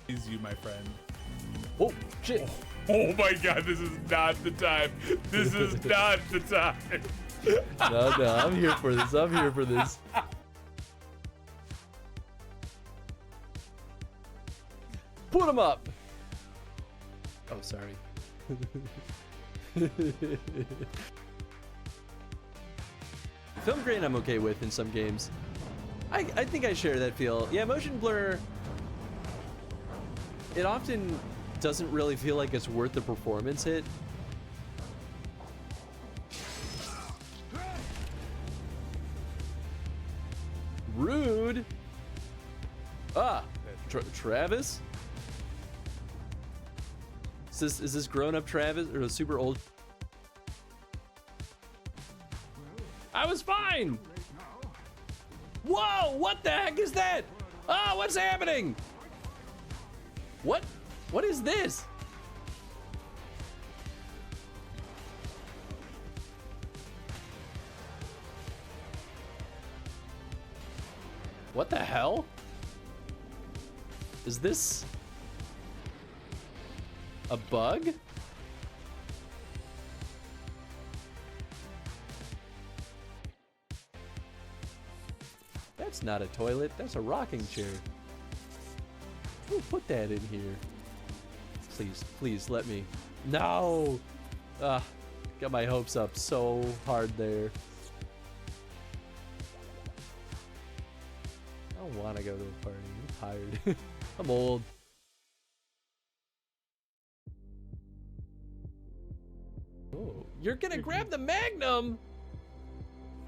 Is you, my friend. Oh, shit. Oh my god, this is not the time. This is not the time. No, I'm here for this. I'm here for this. Put him up. Oh, sorry. Film grain I'm okay with in some games. I think I share that feel. Yeah, motion blur, it often doesn't really feel like it's worth the performance hit. Rude. Ah, Travis? Is this grown-up Travis or a super old? I was fine. Whoa, what the heck is that? Ah, what's happening? What is this? What the hell? Is this a bug? That's not a toilet, that's a rocking chair. Who put that in here? Please let me. No! Got my hopes up so hard there. I don't want to go to a party. I'm tired. I'm old. Oh, you're gonna grab the Magnum?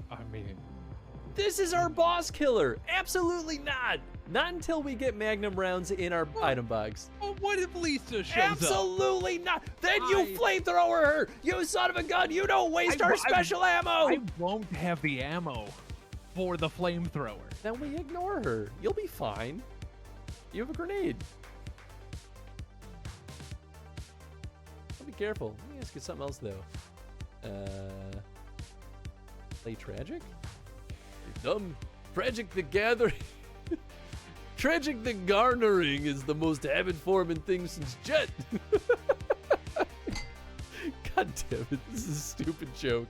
I mean, This is our boss killer. Absolutely not. Not until we get Magnum rounds in our item box. oh, what if Lisa shows Absolutely not. Then you flamethrower her. You son of a gun. You don't waste our special ammo. I won't have the ammo for the flamethrower. Then we ignore her. You'll be fine. You have a grenade. Be careful. Let me ask you something else though. Play tragic? Dumb. Tragic the gathering. Tragic the garnering is the most habit forming thing since Jet. God damn it, this is a stupid joke.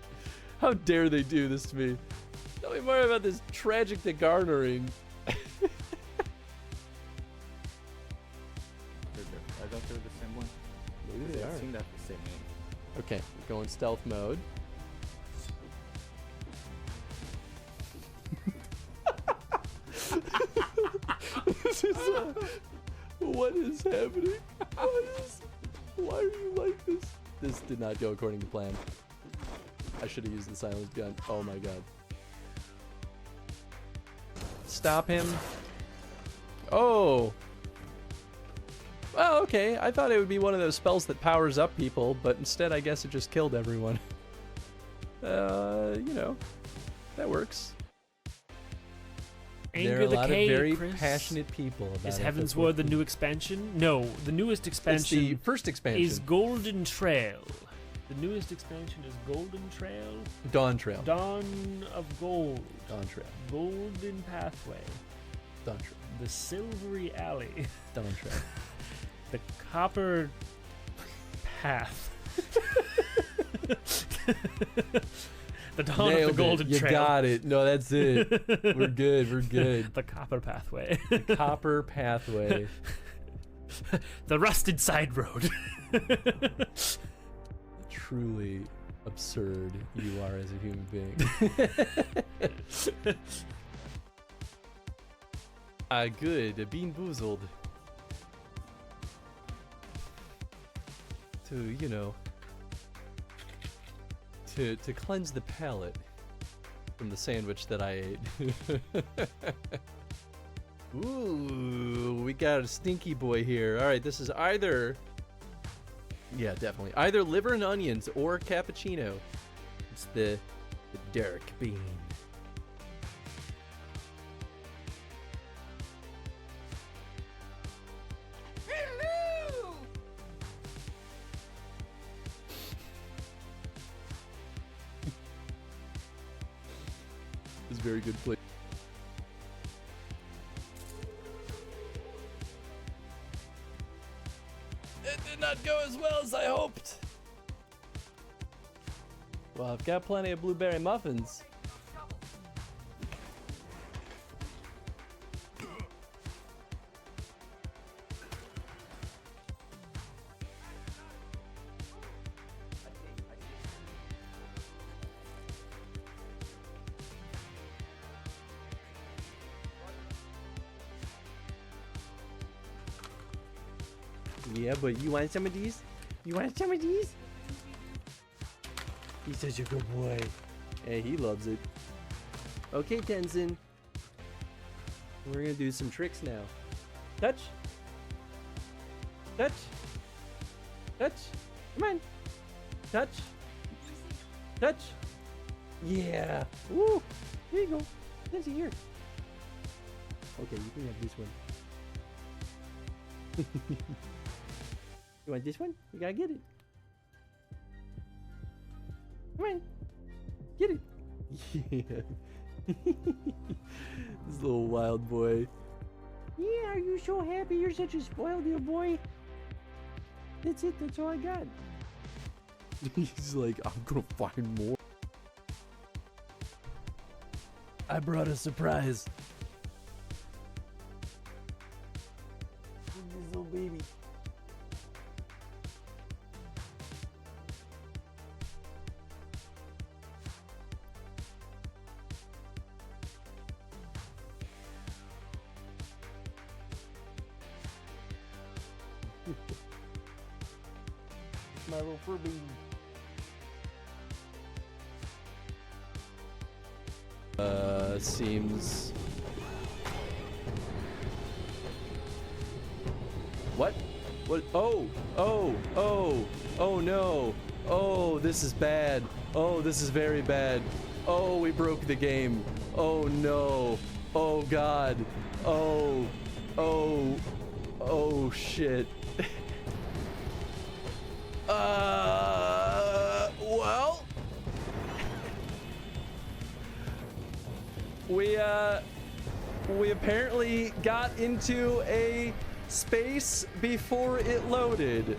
How dare they do this to me? Tell me more about this tragic the garnering. I thought they were the same one. Maybe they I've are. seen that the same name. Okay, go in stealth mode. This is what is happening? Why are you like this? This did not go according to plan. I should have used the silenced gun. Oh my god. Stop him. Oh. Well, okay. I thought it would be one of those spells that powers up people, but instead I guess it just killed everyone. You know, that works. There are a lot of very passionate people about it. Is Heavensward the new expansion? No, the newest expansion It's the first expansion. is Golden Trail. The newest expansion is Golden Trail. Dawn Trail. Dawn of Gold. Dawn Trail. Golden Pathway. Dawn Trail. The Silvery Alley. Dawn Trail. The Copper Path. The Dawn Nailed of the Golden it. Trail. You got it. No, that's it. We're good. We're good. The Copper Pathway. The Copper Pathway. The Rusted Side Road. Truly absurd you are as a human being. Good. Bean boozled. To, you know, to cleanse the palate from the sandwich that I ate. Ooh, we got a stinky boy here. All right, this is either, yeah, definitely either liver and onions or cappuccino. It's the dark bean. It's very good play. It did not go as well as I hoped. Well, I've got plenty of blueberry muffins. Yeah, but you want some of these? You want some of these? He's such a good boy. Hey, he loves it. Okay, Tenzin. We're gonna do some tricks now. Touch. Touch. Touch. Come on. Touch. Touch. Yeah. Woo. There you go. Tenzi, here. Okay, you can have this one. You want this one? You gotta get it. Come on. Get it. Yeah. This little wild boy. Yeah, are you so happy? You're such a spoiled little boy. That's it. That's all I got. He's like, I'm gonna find more. I brought a surprise. This little baby. My little fur baby. Seems. What? What? Oh! Oh! Oh! Oh no! Oh, this is bad. Oh, this is very bad. Oh, we broke the game. Oh no! Oh god! Oh! Oh! Oh shit! Well, we apparently got into a space before it loaded.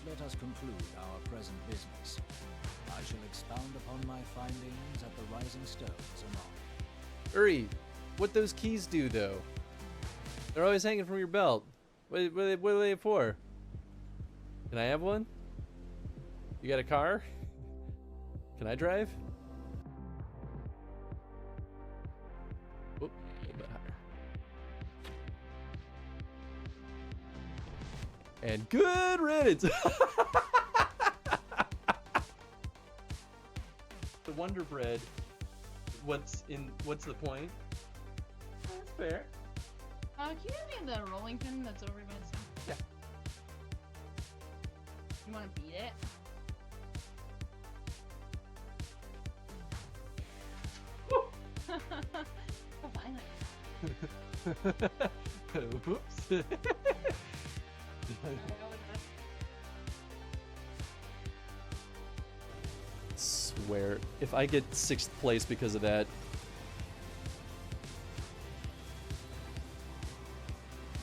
Let us conclude our present business. I shall expound upon my findings at the Rising Stones anon. Uri, what those keys do though? They're always hanging from your belt. What are they for? Can I have one? You got a car? Can I drive? Whoop, a little bit higher. And good riddance! The Wonder Bread. What's the point? That's fair. Can you give me the rolling pin that's over by the sink? Yeah. You want to beat it? Oh, finally. Oops. Swear, if I get 6th place because of that,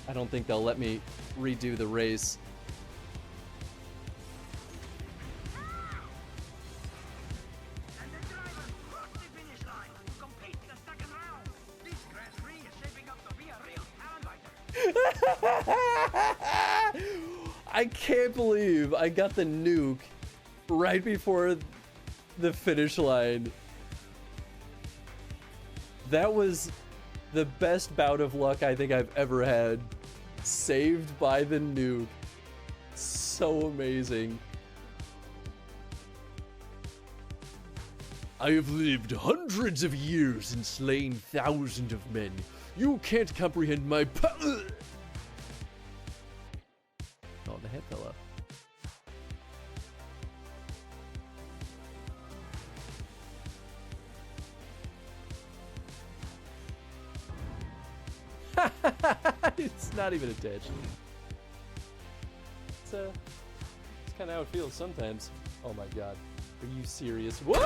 I don't think they'll let me redo the race. And the driver crossed the finish line to compete in the second round. This Grand Prix is shaping up to be a real talent. I can't believe I got the nuke right before the finish line. That was the best bout of luck I think I've ever had. Saved by the nuke. So amazing. I have lived hundreds of years and slain thousands of men. You can't comprehend my power. Oh, the head fell off. It's not even attached. It's kind of how it feels sometimes. Oh my god. Are you serious? What?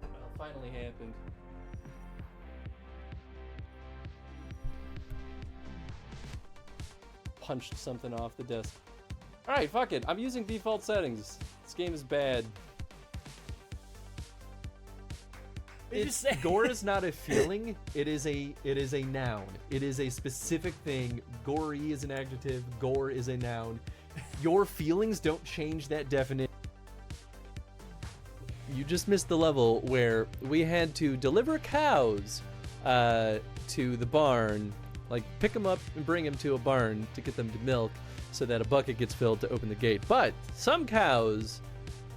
Well, finally happened. Punched something off the desk. Alright, fuck it. I'm using default settings. This game is bad. Gore is not a feeling. It is a noun. It is a specific thing. Gory is an adjective. Gore is a noun. Your feelings don't change that definition. You just missed the level where we had to deliver cows to the barn. Like, pick them up and bring them to a barn to get them to milk so that a bucket gets filled to open the gate. But some cows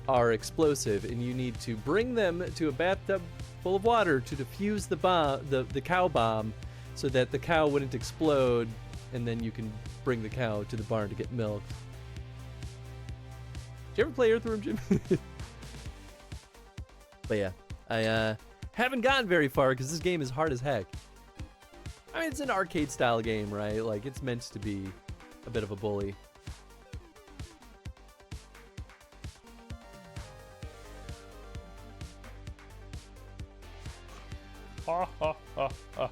are explosive, and you need to bring them to a bathtub full of water to defuse the cow bomb so that the cow wouldn't explode, and then you can bring the cow to the barn to get milked. Did you ever play Earthworm Jim? But yeah, I haven't gotten very far because this game is hard as heck. I mean, it's an arcade style game, right? Like, it's meant to be a bit of a bully. Ha ha ha ha.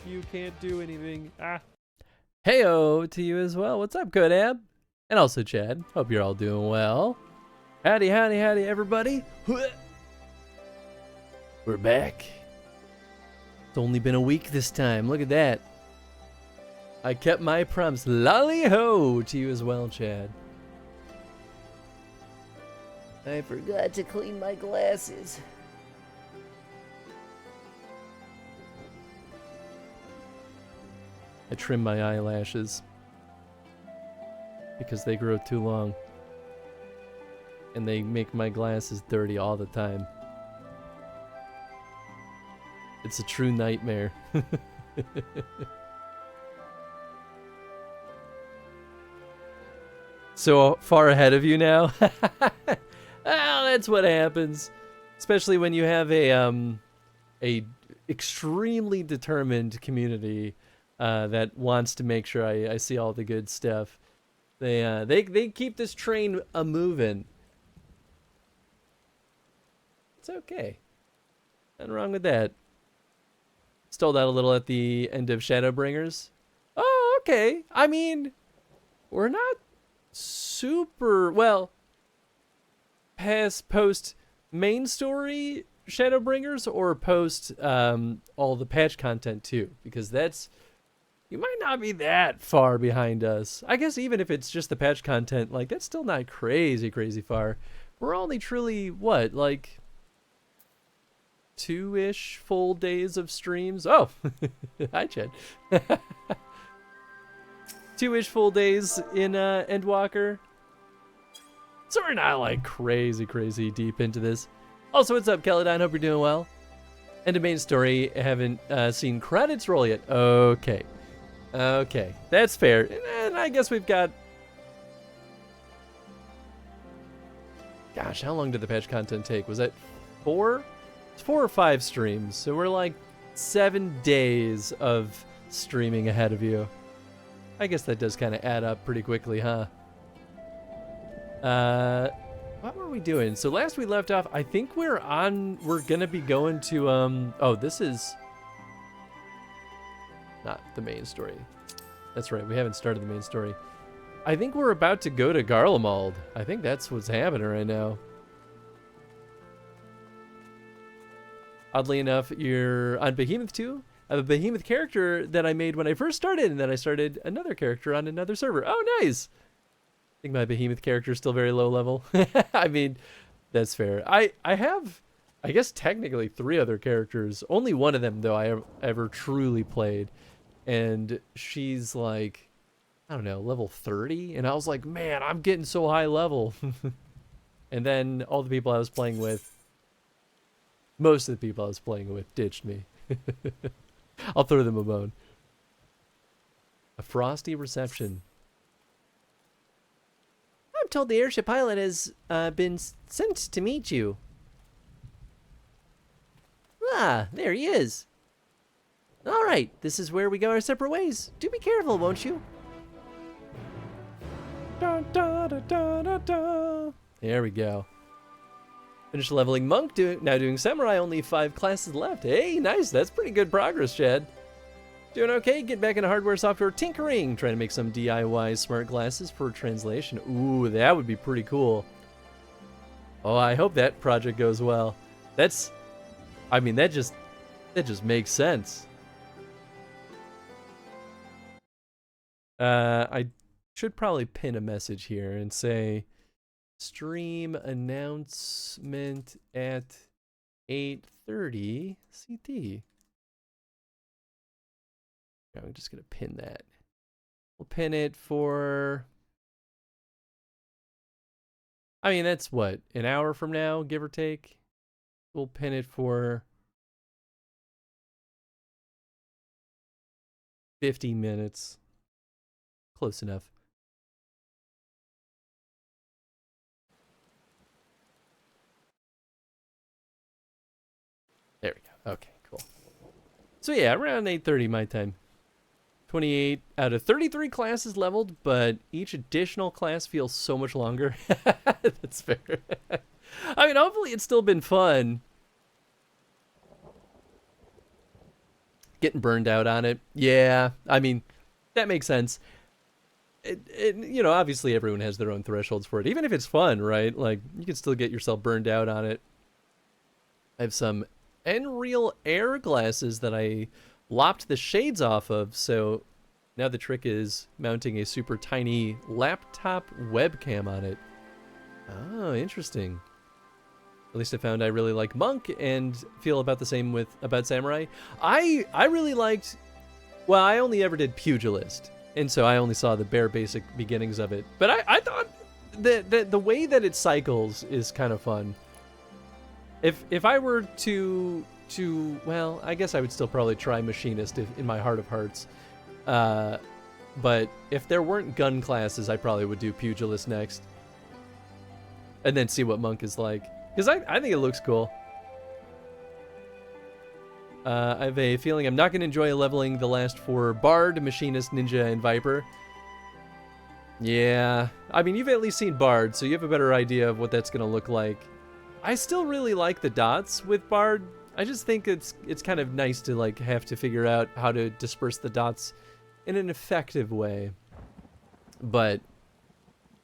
You can't do anything. Ah. Heyo to you as well. What's up, Kodab? And also Chad. Hope you're all doing well. Howdy, howdy, howdy, everybody. We're back. It's only been a week this time. Look at that. I kept my promise. Lolly ho to you as well, Chad. I forgot to clean my glasses. I trim my eyelashes because they grow too long and they make my glasses dirty all the time. It's a true nightmare. So far ahead of you now? Well, that's what happens, especially when you have a extremely determined community that wants to make sure I see all the good stuff. They keep this train a moving. It's okay. Nothing wrong with that. Stole that a little at the end of Shadowbringers. Oh, okay. I mean, we're not super well post main story Shadowbringers or post all the patch content too, because that's, you might not be that far behind us. I guess even if it's just the patch content, like, that's still not crazy far. We're only truly, what, like 2-ish full days of streams? Oh, hi Chad. 2-ish full days in Endwalker. So we're not like crazy deep into this. Also, what's up, Celadon? Hope you're doing well. And the main story, haven't seen credits roll yet. Okay. Okay, that's fair. And I guess we've got... Gosh, how long did the patch content take? Was that 4? It's 4 or 5 streams. So we're like 7 days of streaming ahead of you. I guess that does kind of add up pretty quickly, huh? What were we doing? So last we left off, I think we're gonna be going to, oh, this is not the main story. That's right, we haven't started the main story. I think we're about to go to Garlemald. I think that's what's happening right now. Oddly enough, you're on Behemoth 2. I have a Behemoth character that I made when I first started, and then I started another character on another server. Oh, nice! I think my Behemoth character is still very low level. I mean, that's fair. I have, I guess, technically 3 other characters. Only one of them, though, I ever truly played. And she's like, I don't know, level 30? And I was like, man, I'm getting so high level. And then all the people I was playing with, most of the people I was playing with ditched me. I'll throw them a bone. A frosty reception. I'm told the airship pilot has been sent to meet you. Ah, there he is. All right, this is where we go our separate ways. Do be careful, won't you? Da, da, da, da, da, da. There we go. Finished leveling monk, now doing samurai, only 5 classes left. Hey, nice, that's pretty good progress, Chad. Doing okay, get back into hardware, software, tinkering, trying to make some DIY smart glasses for translation. Ooh, that would be pretty cool. Oh, I hope that project goes well. That's, I mean, that just makes sense. I should probably pin a message here and say stream announcement at 8:30 CT. I'm just gonna pin that. We'll pin it for, I mean, that's what, an hour from now, give or take. We'll pin it for 50 minutes. Close enough. There we go. Okay, cool. So yeah, around 8:30 my time. 28 out of 33 classes leveled, but each additional class feels so much longer. That's fair. I mean, hopefully it's still been fun. Getting burned out on it. Yeah, I mean, that makes sense. You know, obviously everyone has their own thresholds for it. Even if it's fun, right? Like, you can still get yourself burned out on it. I have some Nreal Air glasses that I lopped the shades off of, so now the trick is mounting a super tiny laptop webcam on it. Oh, interesting. At least I found I really like Monk and feel about the same about Samurai. I really liked, well, I only ever did Pugilist, and so I only saw the bare basic beginnings of it. But I thought that the way that it cycles is kind of fun. If I were to well, I guess I would still probably try Machinist in my heart of hearts. But if there weren't gun classes, I probably would do Pugilist next. And then see what Monk is like. Because I think it looks cool. I have a feeling I'm not going to enjoy leveling the last 4 Bard, Machinist, Ninja, and Viper. Yeah, I mean, you've at least seen Bard, so you have a better idea of what that's going to look like. I still really like the dots with Bard. I just think it's kind of nice to like have to figure out how to disperse the dots in an effective way. But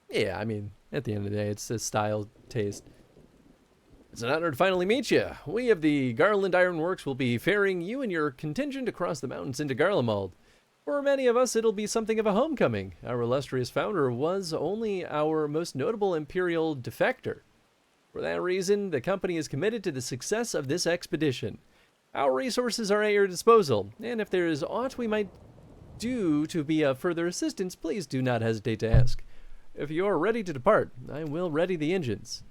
yeah, I mean, at the end of the day, it's a style taste. It's an honor to finally meet you. We of the Garland Ironworks will be ferrying you and your contingent across the mountains into Garlemald. For many of us, it'll be something of a homecoming. Our illustrious founder was only our most notable Imperial defector. For that reason, the company is committed to the success of this expedition. Our resources are at your disposal, and if there is aught we might do to be of further assistance, please do not hesitate to ask. If you are ready to depart, I will ready the engines.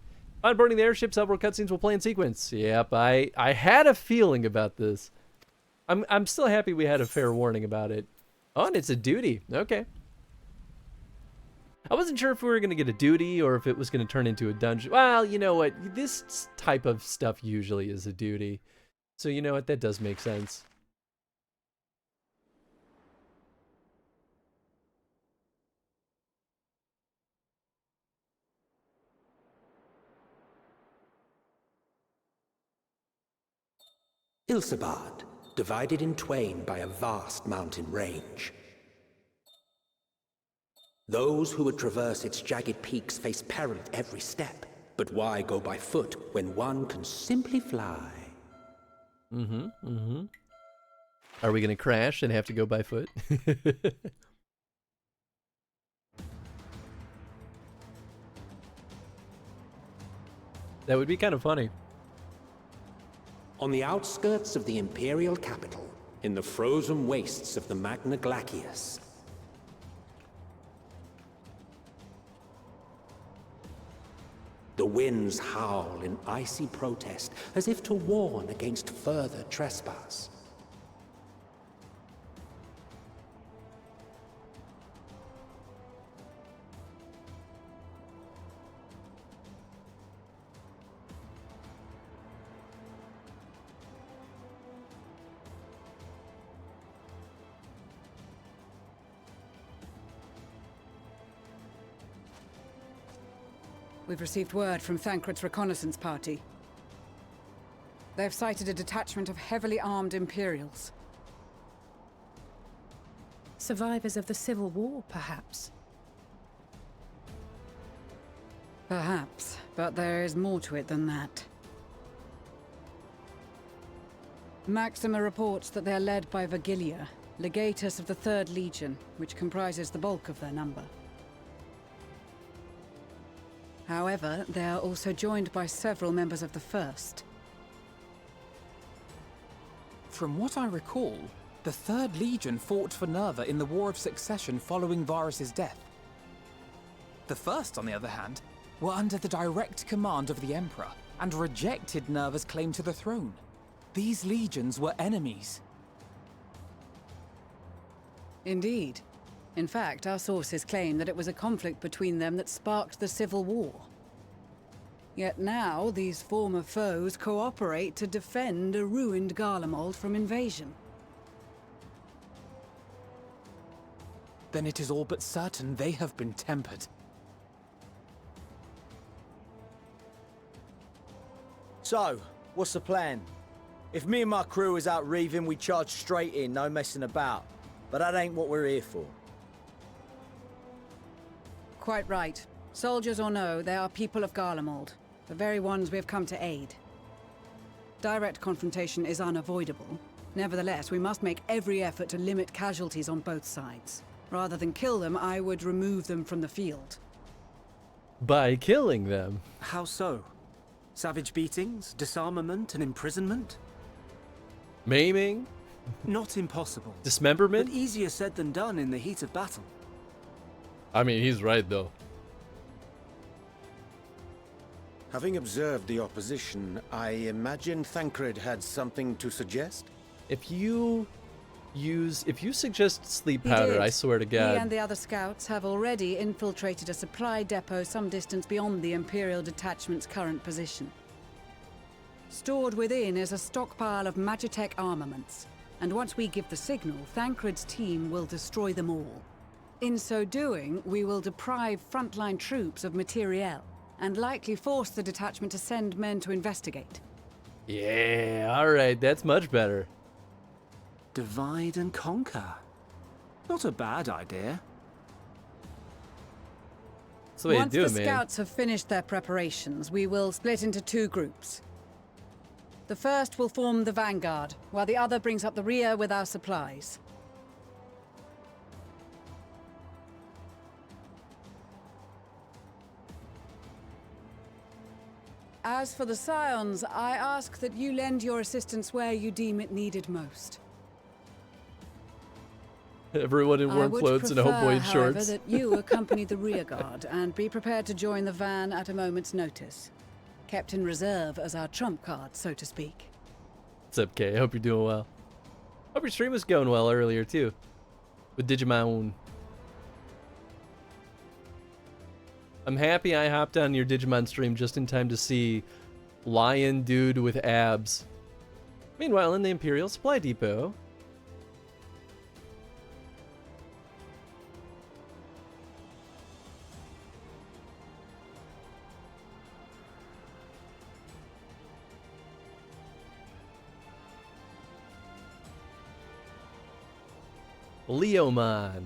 On boarding the airship, several cutscenes will play in sequence. Yep, I had a feeling about this. I'm still happy we had a fair warning about it. Oh, and it's a duty. Okay. I wasn't sure if we were going to get a duty or if it was going to turn into a dungeon. Well, you know what? This type of stuff usually is a duty. So you know what? That does make sense. Ilsabad, divided in twain by a vast mountain range. Those who would traverse its jagged peaks face peril at every step. But why go by foot when one can simply fly? Are we going to crash and have to go by foot? That would be kind of funny. On the outskirts of the Imperial capital, in the frozen wastes of the Magna Glacius, the winds howl in icy protest, as if to warn against further trespass. We've received word from Thancred's reconnaissance party. They've sighted a detachment of heavily armed Imperials. Survivors of the Civil War, perhaps? Perhaps, but there is more to it than that. Maxima reports that they are led by Vergilia, legatus of the 3rd Legion, which comprises the bulk of their number. However, they are also joined by several members of the 1st. From what I recall, the 3rd Legion fought for Nerva in the War of Succession following Varus's death. The 1st, on the other hand, were under the direct command of the Emperor and rejected Nerva's claim to the throne. These legions were enemies. Indeed. In fact, our sources claim that it was a conflict between them that sparked the Civil War. Yet now, these former foes cooperate to defend a ruined Garlemald from invasion. Then it is all but certain they have been tempered. So, what's the plan? If me and my crew is out reaving, we charge straight in, no messing about. But that ain't what we're here for. Quite right. Soldiers or no, they are people of Garlemald, the very ones we have come to aid. Direct confrontation is unavoidable. Nevertheless, we must make every effort to limit casualties on both sides. Rather than kill them, I would remove them from the field. By killing them? How so? Savage beatings, disarmament, and imprisonment? Maiming? Not impossible. Dismemberment? But easier said than done in the heat of battle. I mean, he's right, though. Having observed the opposition, I imagine Thancred had something to suggest? If you suggest sleep powder, I swear to God. He and the other scouts have already infiltrated a supply depot some distance beyond the Imperial detachment's current position. Stored within is a stockpile of Magitech armaments, and once we give the signal, Thancred's team will destroy them all. In so doing, we will deprive frontline troops of materiel, and likely force the detachment to send men to investigate. Yeah, alright, that's much better. Divide and conquer. Not a bad idea. That's the way Once to do the it, man. scouts have finished their preparations, we will split into 2 groups. The first will form the vanguard, while the other brings up the rear with our supplies. As for the Scions, I ask that you lend your assistance where you deem it needed most. Everyone in warm clothes and homeboy however, shorts. that you accompany the rear guard and be prepared to join the van at a moment's notice. Kept in reserve as our trump card, so to speak. What's up, Kay? I hope you're doing well. Hope your stream was going well earlier, too. With Digimon. I'm happy I hopped on your Digimon stream just in time to see Lion Dude with abs. Meanwhile, in the Imperial Supply Depot... Leomon.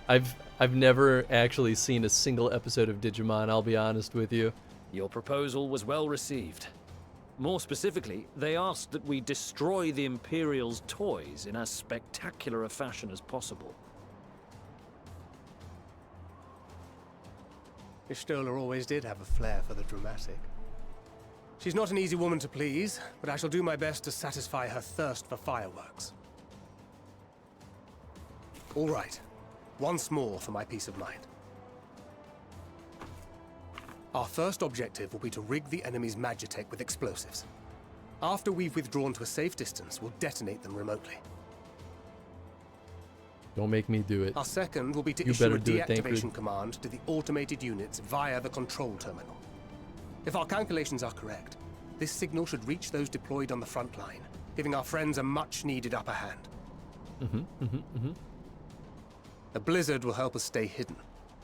I've never actually seen a single episode of Digimon, I'll be honest with you. Your proposal was well received. More specifically, they asked that we destroy the Imperial's toys in as spectacular a fashion as possible. Ishtola always did have a flair for the dramatic. She's not an easy woman to please, but I shall do my best to satisfy her thirst for fireworks. All right. Once more for my peace of mind. Our first objective will be to rig the enemy's Magitech with explosives. After we've withdrawn to a safe distance, we'll detonate them remotely. Don't make me do it. Our second will be to You issue better a do it, deactivation Thancred. command to the automated units via the control terminal. If our calculations are correct, this signal should reach those deployed on the front line, giving our friends a much-needed upper hand. The blizzard will help us stay hidden,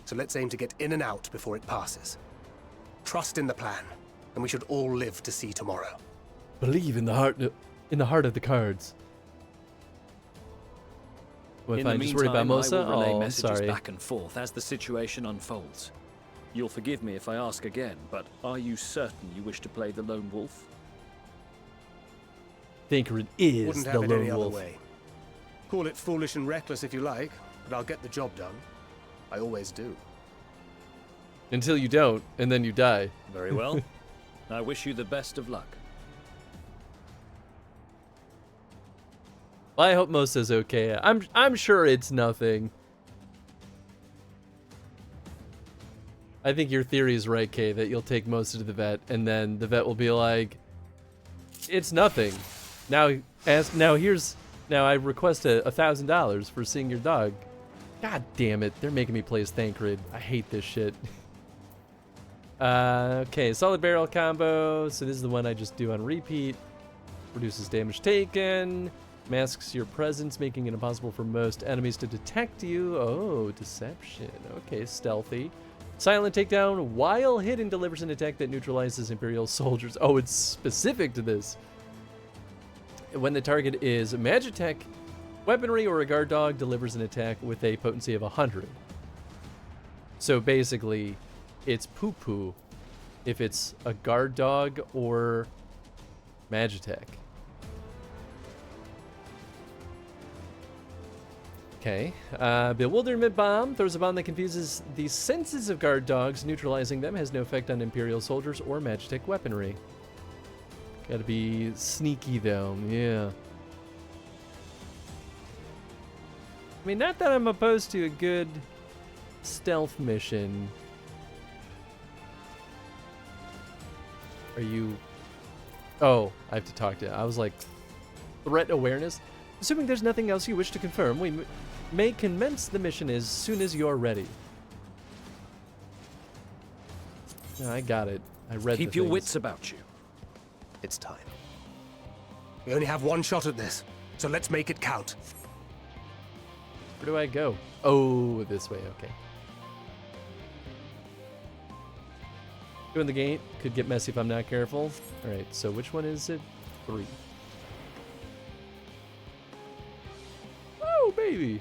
so let's aim to get in and out before it passes. Trust in the plan, and we should all live to see tomorrow. Believe in the heart of the cards. What, if I just worry about Mosa? I will relay Oh, messages sorry. back and forth as the situation unfolds. You'll forgive me if I ask again, but are you certain you wish to play the lone wolf? Thancred is Wouldn't the have it any lone other wolf. way. Call it foolish and reckless if you like, but I'll get the job done. I always do. Until you don't, and then you die. Very well. I wish you the best of luck. Well, I hope Mosa's okay. I'm sure it's nothing. I think your theory is right, Kay, that you'll take Mosa to the vet, and then the vet will be like, "It's nothing." Now I request $1,000 for seeing your dog. God damn it! They're making me play as Thancred. I hate this shit. Okay, solid barrel combo. So this is the one I just do on repeat. Reduces damage taken. Masks your presence, making it impossible for most enemies to detect you. Oh, deception. Okay, stealthy. Silent takedown while hidden delivers an attack that neutralizes Imperial soldiers. Oh, it's specific to this. When the target is Magitech, weaponry, or a guard dog, delivers an attack with a potency of 100. So basically, it's poo-poo if it's a guard dog or Magitech. Okay. Bewilderment Bomb throws a bomb that confuses the senses of guard dogs. Neutralizing them has no effect on Imperial soldiers or Magitech weaponry. Gotta be sneaky, though. Yeah. I mean, not that I'm opposed to a good stealth mission. Are you... Oh, I have to talk to... I was like... Threat awareness? Assuming there's nothing else you wish to confirm, we may commence the mission as soon as you're ready. No, I got it. I read Keep your wits about you. It's time. We only have one shot at this, so let's make it count. Where do I go? Oh, this way, okay. Doing the gate could get messy if I'm not careful. Alright, so which one is it? 3. Oh, baby!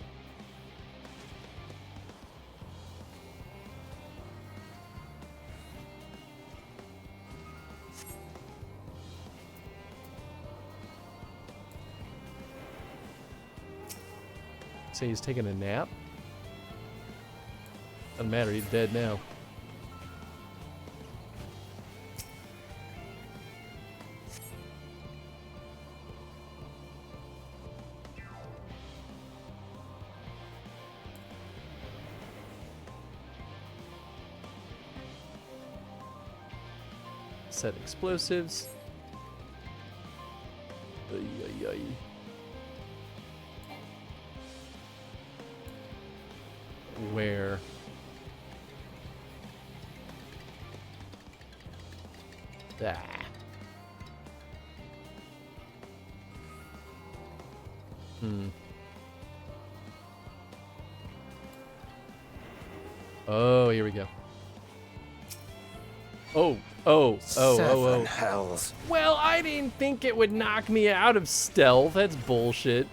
Say he's taking a nap? Doesn't matter, he's dead now. Set explosives. Ay, ay, ay. Where? Ah. Oh, here we go. Oh. Seven hells. Well, I didn't think it would knock me out of stealth. That's bullshit.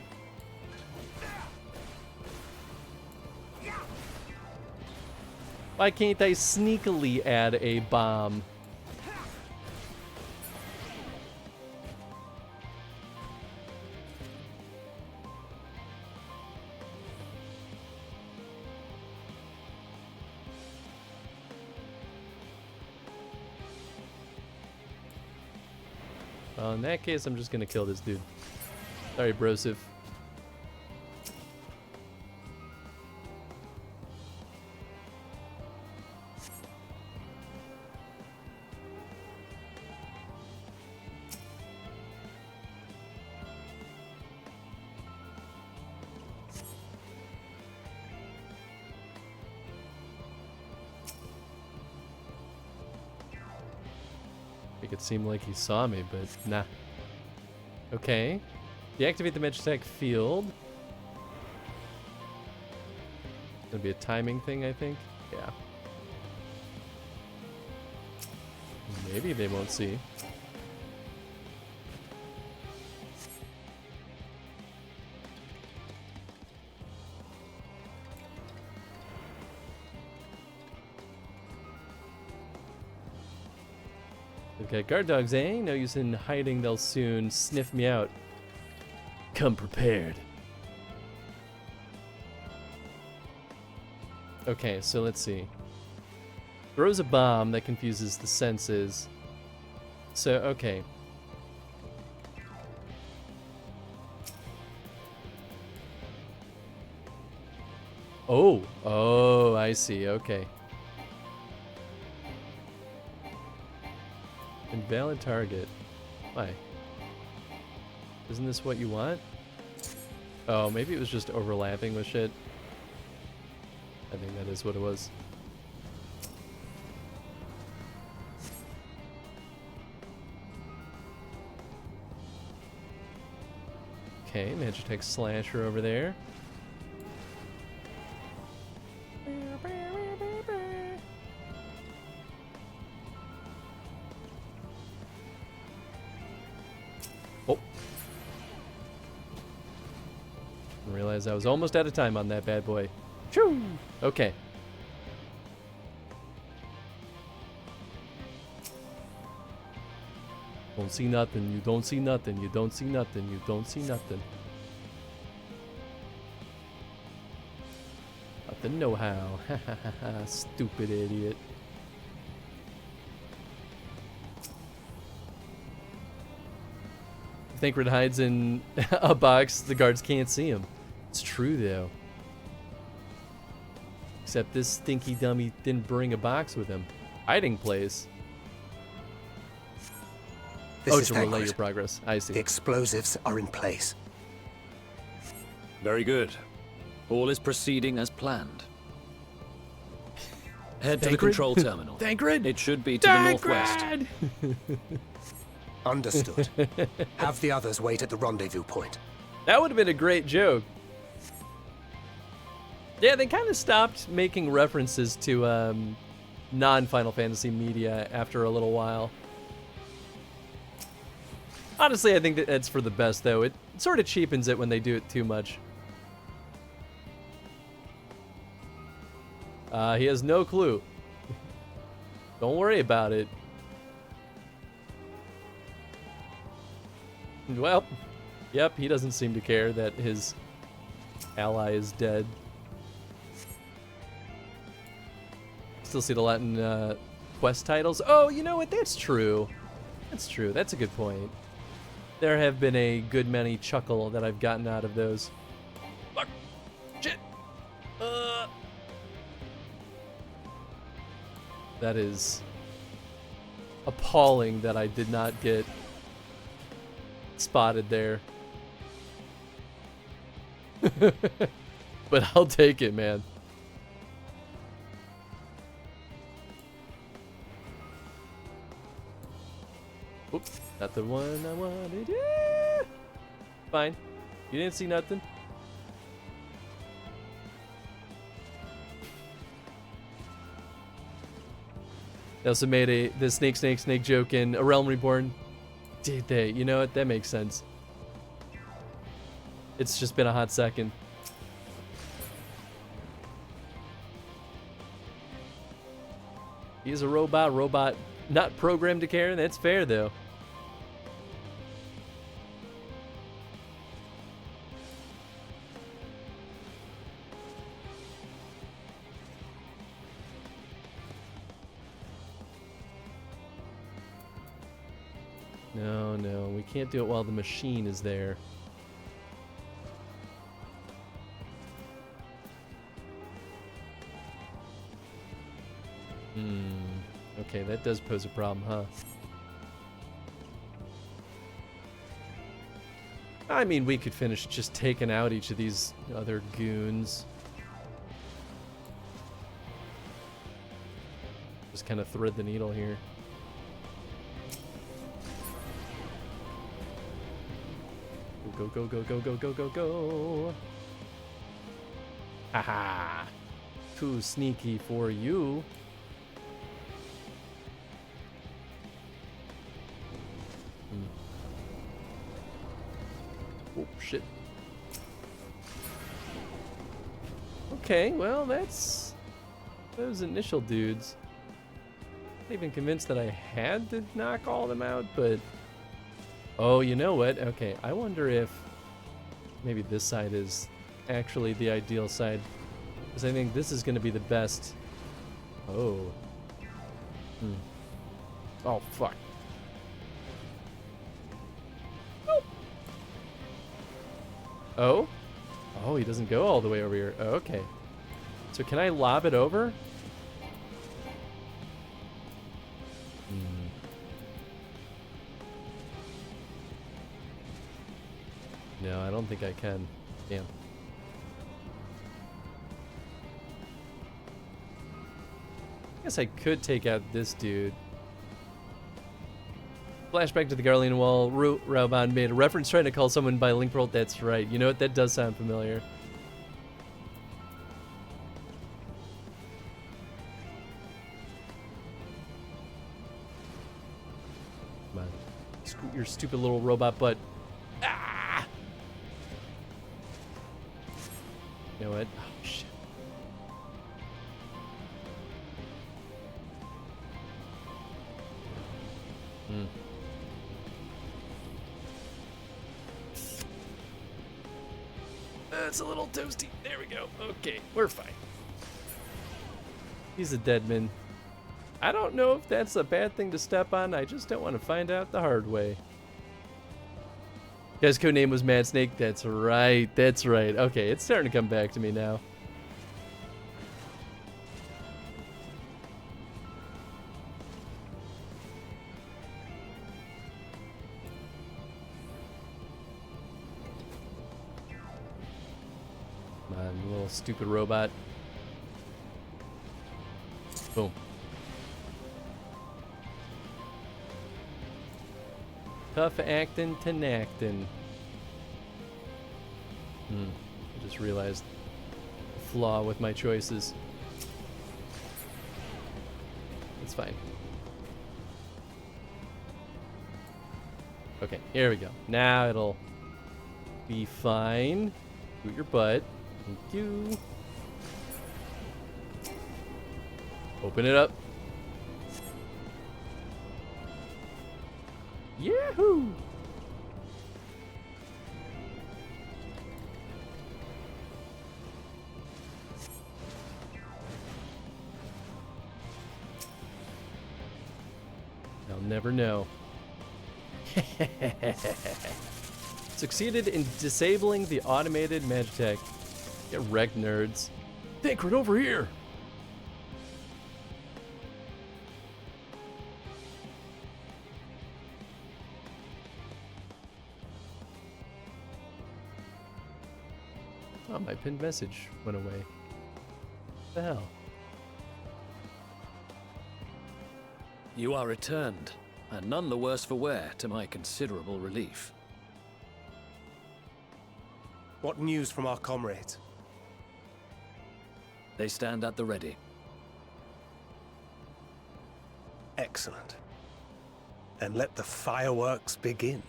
Why can't I sneakily add a bomb? Well, in that case, I'm just gonna kill this dude. Sorry, Brosif. Make it seem like he saw me, but nah. Okay. Deactivate the Magitech field. Gonna be a timing thing, I think. Yeah. Maybe they won't see. Okay, guard dogs, eh? No use in hiding, they'll soon sniff me out. Come prepared. Okay, so let's see. Throws a bomb that confuses the senses. So, okay. Oh, I see, okay. Invalid target. Why? Isn't this what you want? Oh, maybe it was just overlapping with shit. I think that is what it was. Okay, Magitech Slasher over there. Oh. Didn't realize I was almost out of time on that bad boy. Choo! Okay. Don't see nothing, you don't see nothing, you don't see nothing, you don't see nothing. Nothing no how. Ha ha ha ha, stupid idiot. If Thancred hides in a box, the guards can't see him. It's true though. Except this stinky dummy didn't bring a box with him. Hiding place. This is to relay Thancred. your progress. I see. The explosives are in place. Very good. All is proceeding as planned. Head to the Thancred? control terminal. Thancred? It should be to the northwest. Understood. Have the others wait at the rendezvous point. That would have been a great joke. Yeah, they kind of stopped making references to non-Final Fantasy media after a little while. Honestly, I think that that's for the best, though. It sort of cheapens it when they do it too much. He has no clue. Don't worry about it. Well, yep, he doesn't seem to care that his ally is dead. Still see the Latin quest titles. Oh, you know what? That's true. That's true. That's a good point. There have been a good many chuckle that I've gotten out of those. Fuck. Shit. That is appalling that I did not get spotted there. But I'll take it, man. Oops, not the one I wanted. Yeah. Fine. You didn't see nothing. They also made the snake joke in A Realm Reborn. Did they? You know what? That makes sense. It's just been a hot second. He's a robot not programmed to care. That's fair, though. No, we can't do it while the machine is there. Okay, that does pose a problem, huh? I mean, we could finish just taking out each of these other goons. Just kind of thread the needle here. Go, go, go, go, go, go, go, go. Haha. too sneaky for you. Oh, shit. Okay, well, that's those initial dudes. Not even convinced that I had to knock all of them out, but... Oh, you know what? Okay, I wonder if maybe this side is actually the ideal side. Because I think this is going to be the best. Oh. Oh, fuck. Oh? Oh, he doesn't go all the way over here. Oh, okay. So can I lob it over? No, I don't think I can. Damn. I guess I could take out this dude. Flashback to the Garlean Wall. Rauband made a reference trying to call someone by link roll. That's right. You know what? That does sound familiar. Come on. Scoot your stupid little robot butt. Ah! You know what? Oh, shit. It's a little toasty. There we go. Okay, we're fine. He's a deadman. I don't know if that's a bad thing to step on. I just don't want to find out the hard way. Guy's code name was Mad Snake. That's right. That's right. Okay, it's starting to come back to me now. Come on, you little stupid robot. Boom. Tough actin' to nactin'. I just realized a flaw with my choices. It's fine. Okay, here we go. Now it'll be fine. Boot your butt. Thank you. Open it up. Yahoo! I'll never know. Succeeded in disabling the automated Magitech. Get wrecked, nerds. Think right over here! Oh, my pinned message went away. What the hell? You are returned, and none the worse for wear, to my considerable relief. What news from our comrades? They stand at the ready. Excellent. Then let the fireworks begin.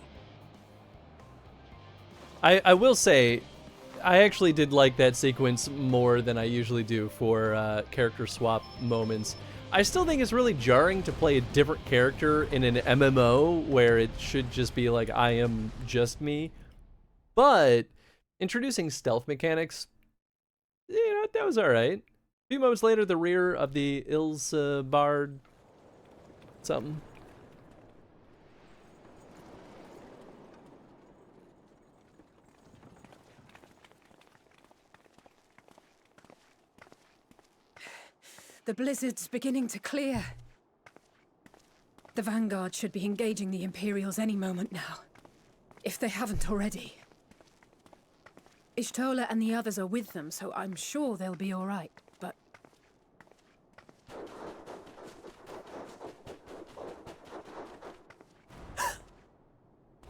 I will say, I actually did like that sequence more than I usually do for character swap moments. I still think it's really jarring to play a different character in an MMO where it should just be like, I am just me. But introducing stealth mechanics, you know, that was alright. A few moments later, the rear of the Ilsbard something. The blizzard's beginning to clear. The Vanguard should be engaging the Imperials any moment now, if they haven't already. Ishtola and the others are with them, so I'm sure they'll be all right, but...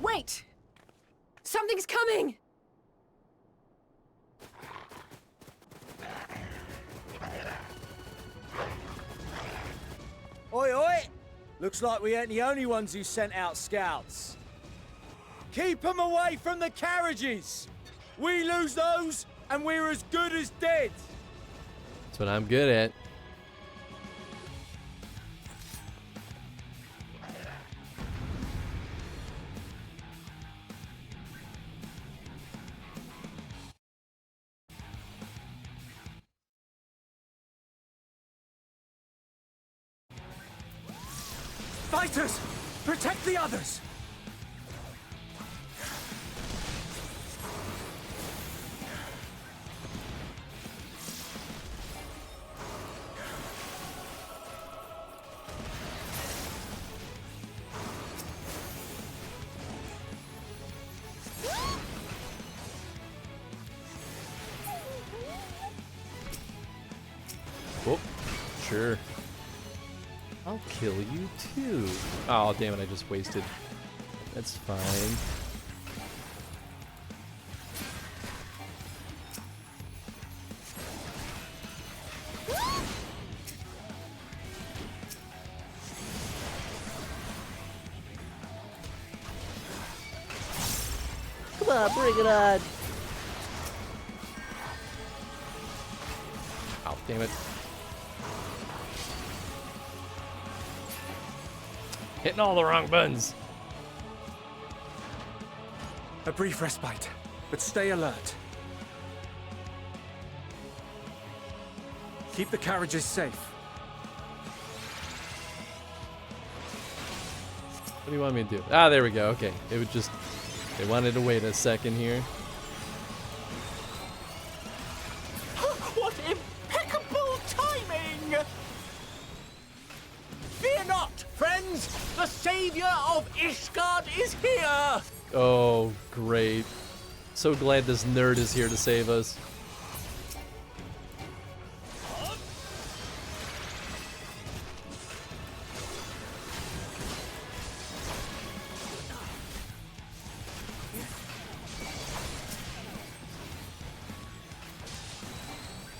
Wait! Something's coming! Oi, oi! Looks like we ain't the only ones who sent out scouts. Keep them away from the carriages! We lose those, and we're as good as dead! That's what I'm good at. Fighters! Protect the others! Oh, sure. I'll kill you too. Oh, damn it, I just wasted. That's fine. Come on, bring it on. Oh, damn it. Hitting all the wrong buttons. A brief respite, but stay alert. Keep the carriages safe. What do you want me to do? Ah, there we go. Okay. It would just... They wanted to wait a second here. What impeccable timing! Fear not, friends! The savior of Ishgard is here! Oh, great. So glad this nerd is here to save us.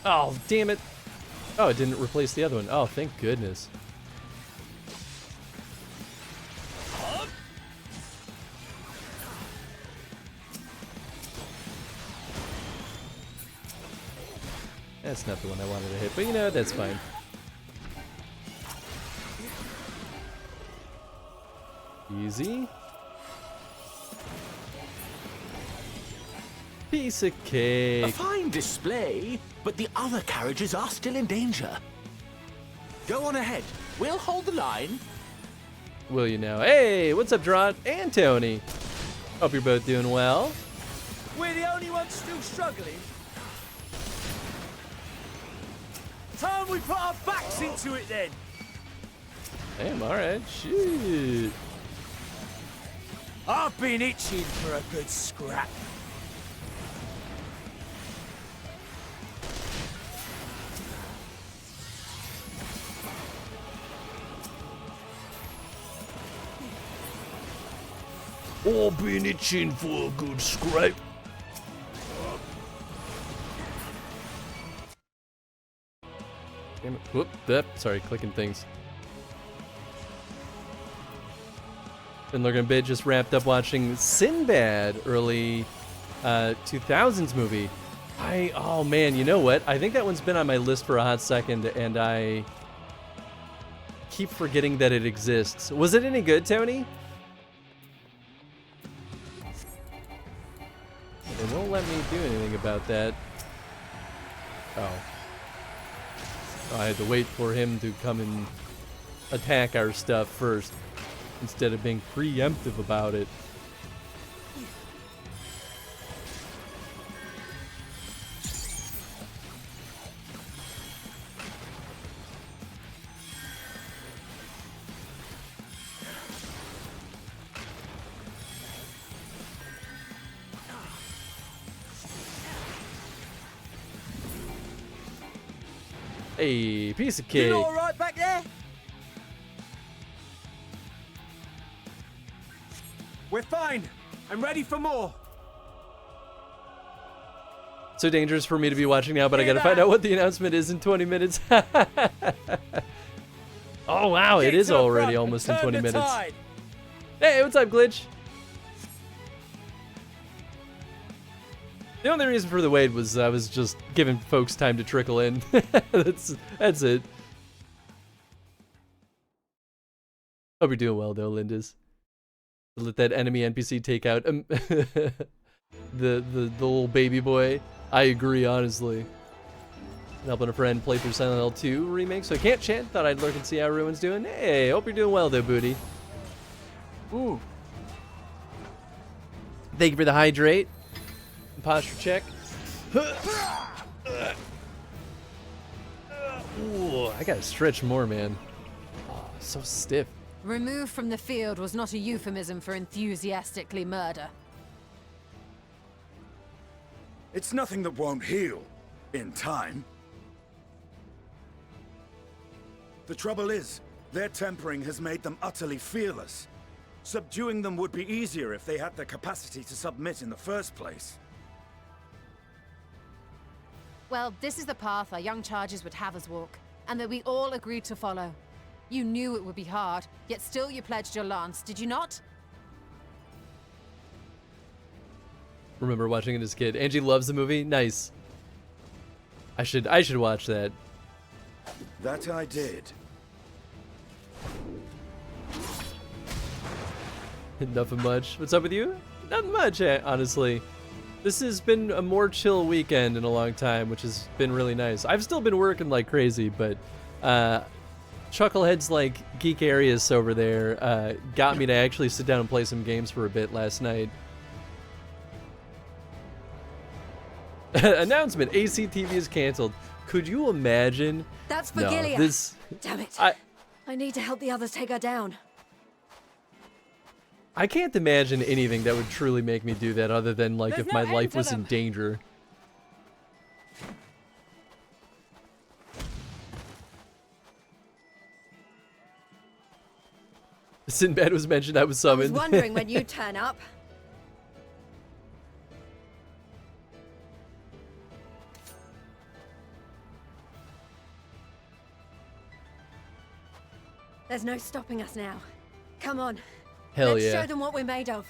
Oh, damn it. Oh, it didn't replace the other one. Oh, thank goodness. That's not the one I wanted to hit, but you know, that's fine. Easy. Piece of cake. A fine display, but the other carriages are still in danger. Go on ahead. We'll hold the line. Will you now? Hey, what's up, Dron and Tony? Hope you're both doing well. We're the only ones still struggling. Time we put our backs into it then. Damn, alright, shoot. I've been itching for a good scrap. I've been itching for a good scrape. Damn it. Whoop, sorry, clicking things. Been looking a bit, just wrapped up watching Sinbad, early 2000s movie. Oh man, you know what? I think that one's been on my list for a hot second, and I keep forgetting that it exists. Was it any good, Tony? It won't let me do anything about that. Oh. I had to wait for him to come and attack our stuff first, instead of being preemptive about it. Hey, piece of cake. You all right back there? We're fine. I'm ready for more. So dangerous for me to be watching now, but I gotta find out what the announcement is in 20 minutes. Oh wow, it Get is to the already front and almost in turn 20 the minutes. tide. Hey, what's up, Glitch? The only reason for the wait was I was just giving folks time to trickle in. That's it. Hope you're doing well though, Lindis. Let that enemy NPC take out the little baby boy. I agree, honestly. Helping a friend play through Silent Hill 2 remake, so I can't chant. Thought I'd lurk and see how everyone's doing. Hey, hope you're doing well though, booty. Ooh. Thank you for the hydrate. Posture check. Ooh, I gotta stretch more, man. Oh, so stiff. Removed from the field was not a euphemism for enthusiastically murder. It's nothing that won't heal in time. The trouble is, their tempering has made them utterly fearless. Subduing them would be easier if they had the capacity to submit in the first place. Well, this is the path our young charges would have us walk, and that we all agreed to follow. You knew it would be hard, yet still you pledged your lance, did you not? Remember watching it as a kid. Angie loves the movie. Nice. I should watch that. That I did. Nothing much. What's up with you? Nothing much, honestly. This has been a more chill weekend in a long time, which has been really nice. I've still been working like crazy, but Chucklehead's like Geek Arius over there got me to actually sit down and play some games for a bit last night. Announcement: ACTV is canceled. Could you imagine? That's for No, Gilead. this. Damn it. I need to help the others take her down. I can't imagine anything that would truly make me do that other than like There's if no my end life to was in them. danger. Sinbad was mentioned, I was I was summoned. wondering when you'd turn up. There's no stopping us now. Come on. Hell Let's yeah. show them what we're made of.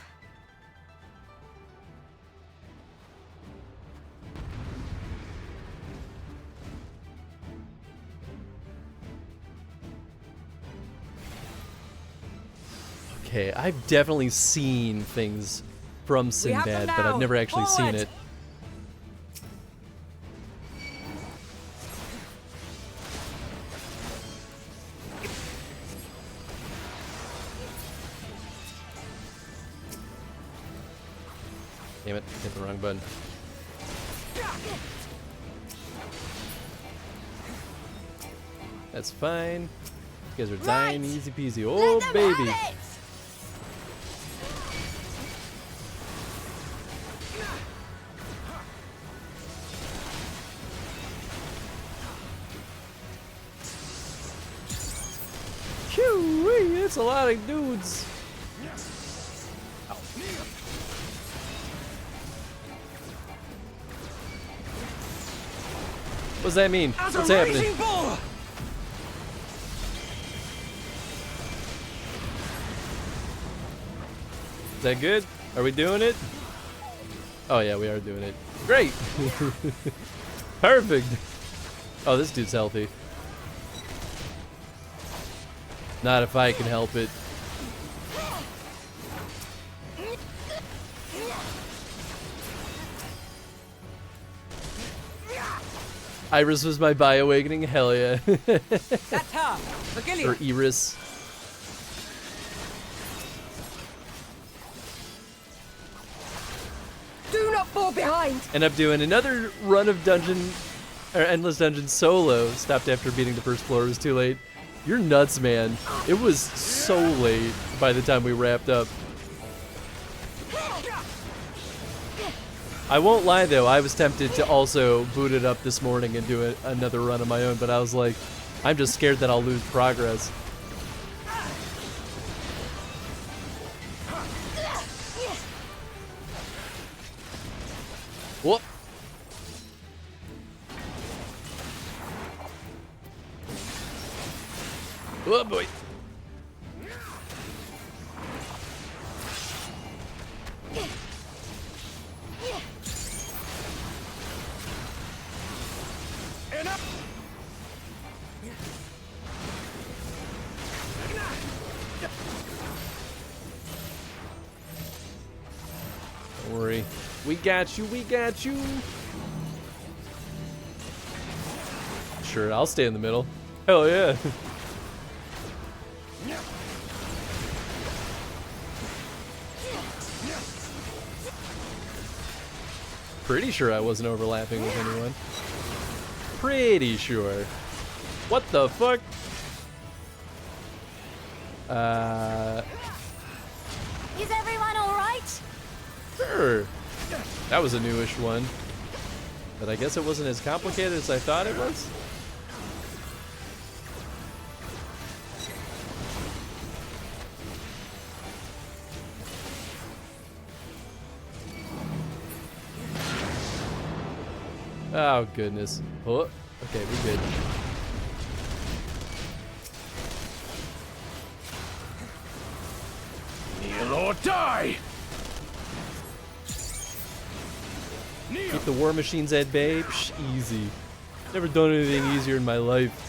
Okay, I've definitely seen things from Sinbad, but I've never actually seen it. Damn it, hit the wrong button. That's fine. You guys are dying easy peasy. Oh, baby. Phew, it's a lot of dudes. What's that mean? What's happening? Is that good? Are we doing it? Oh yeah, we are doing it. Great! Perfect! Oh, this dude's healthy. Not if I can help it. Iris was my bi-awakening, hell yeah. That's her. For Gilead. Or Iris. Do not fall behind. End up doing another run of Endless Dungeon solo. Stopped after beating the first floor, it was too late. You're nuts, man. It was so late by the time we wrapped up. I won't lie though, I was tempted to also boot it up this morning and do another run of my own, but I was like, I'm just scared that I'll lose progress. Whoop. Oh boy. Don't worry. We got you, we got you. Sure, I'll stay in the middle. Hell yeah. Pretty sure I wasn't overlapping with anyone. Pretty sure. What the fuck? Is everyone alright? Sure. That was a newish one. But I guess it wasn't as complicated as I thought it was. Oh goodness. Oh, okay, we good. Kneel or die! Keep the war machines at bay? Psh, easy. Never done anything easier in my life.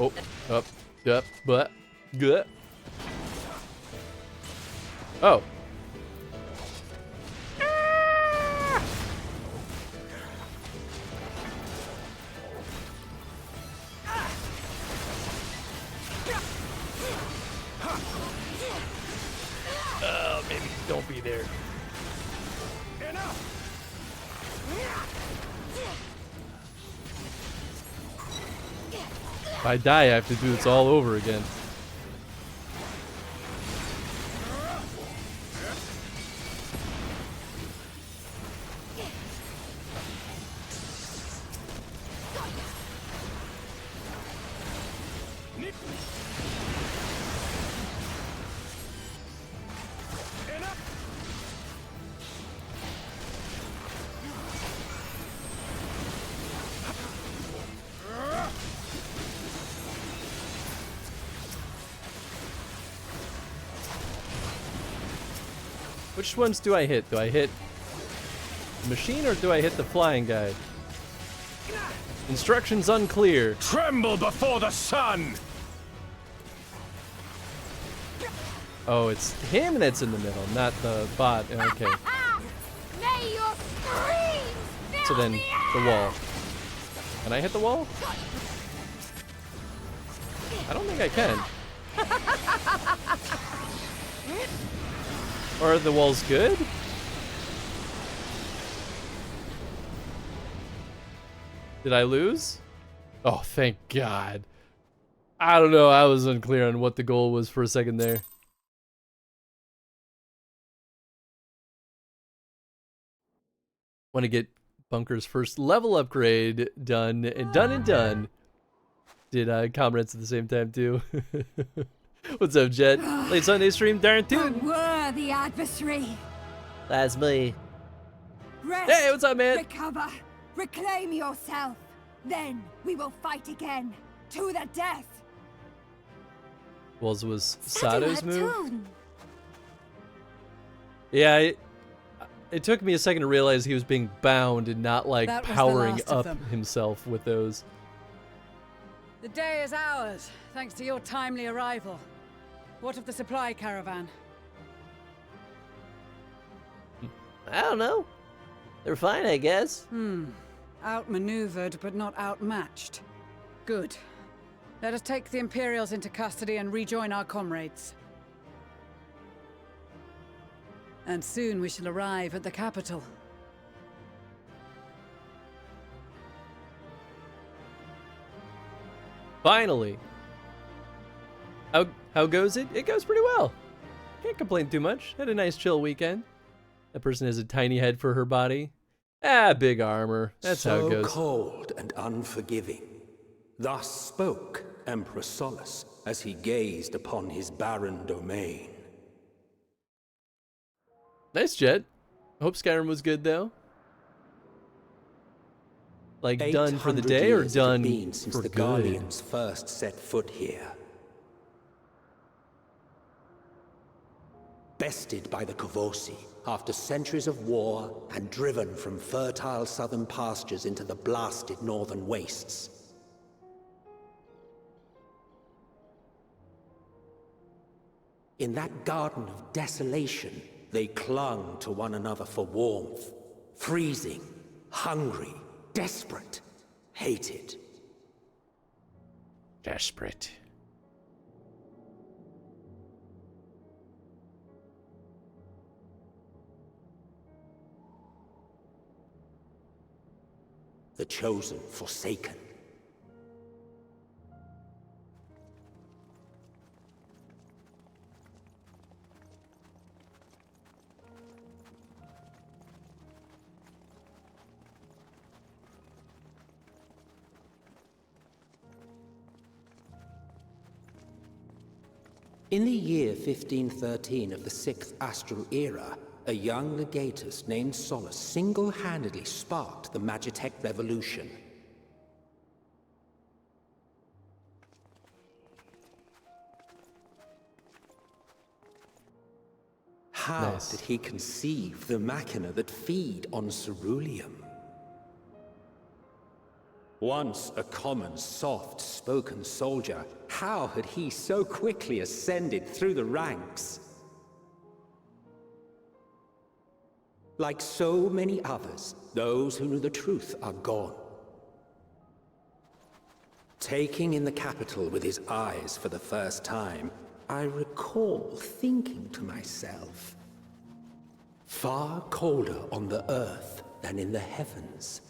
Oh, up, but, good. Oh. Oh, maybe don't be there. If I die, I have to do this all over again. Which ones do I hit? Do I hit the machine or do I hit the flying guy? Instructions unclear. Tremble before the sun! Oh, it's him that's in the middle, not the bot. Okay. May your screams fill So then the wall. Can I hit the wall? I don't think I can. Or are the walls good? Did I lose? Oh, thank God. I don't know. I was unclear on what the goal was for a second there. Want to get Bunker's first level upgrade done and done and done. Did comments at the same time too. What's up, Jet? Late Sunday stream, darn tune. Worthy adversary. That's me. Rest, Hey, what's up, man? Recover. Reclaim yourself. Then we will fight again. To the death. Was Sato's move? Yeah, it took me a second to realize he was being bound and not like powering up himself with those. The day is ours, thanks to your timely arrival. What of the supply caravan? I don't know. They're fine, I guess. Outmaneuvered, but not outmatched. Good. Let us take the Imperials into custody and rejoin our comrades. And soon we shall arrive at the capital. Finally. How goes it? It goes pretty well. Can't complain too much. Had a nice chill weekend. That person has a tiny head for her body. Ah, big armor. That's how it goes. So cold and unforgiving. Thus spoke Emperor Solus as he gazed upon his barren domain. Nice, Jet. Hope Skyrim was good, though. Like, done for the 800 day or years it had done been since for the good? Guardians first set foot here. Bested by the Kavosi after centuries of war and driven from fertile southern pastures into the blasted northern wastes. In that garden of desolation, they clung to one another for warmth, freezing, hungry, desperate, hated. Desperate. The chosen forsaken. In the year 1513 of the 6th Astral Era, a young legatus named Solus single-handedly sparked the Magitech Revolution. How did he conceive the machina that feed on ceruleum? Once a common, soft-spoken soldier, how had he so quickly ascended through the ranks? Like so many others, those who knew the truth are gone. Taking in the capital with his eyes for the first time, I recall thinking to myself, far colder on the earth than in the heavens.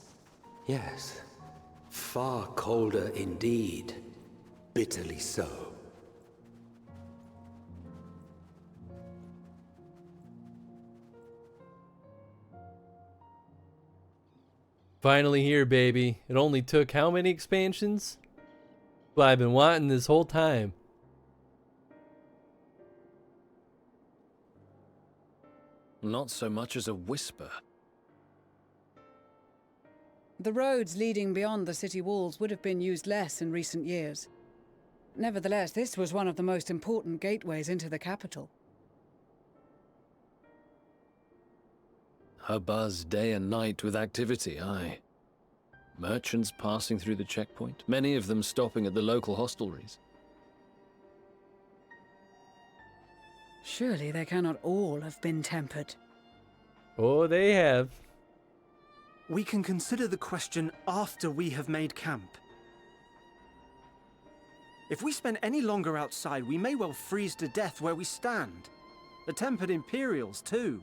Yes, far colder indeed, bitterly so. Finally here, baby. It only took how many expansions? Well, I've been wanting this whole time. Not so much as a whisper. The roads leading beyond the city walls would have been used less in recent years. Nevertheless, this was one of the most important gateways into the capital. A buzz day and night with activity, aye. Merchants passing through the checkpoint, many of them stopping at the local hostelries. Surely they cannot all have been tempered. Oh, they have. We can consider the question after we have made camp. If we spend any longer outside, we may well freeze to death where we stand. The tempered Imperials, too.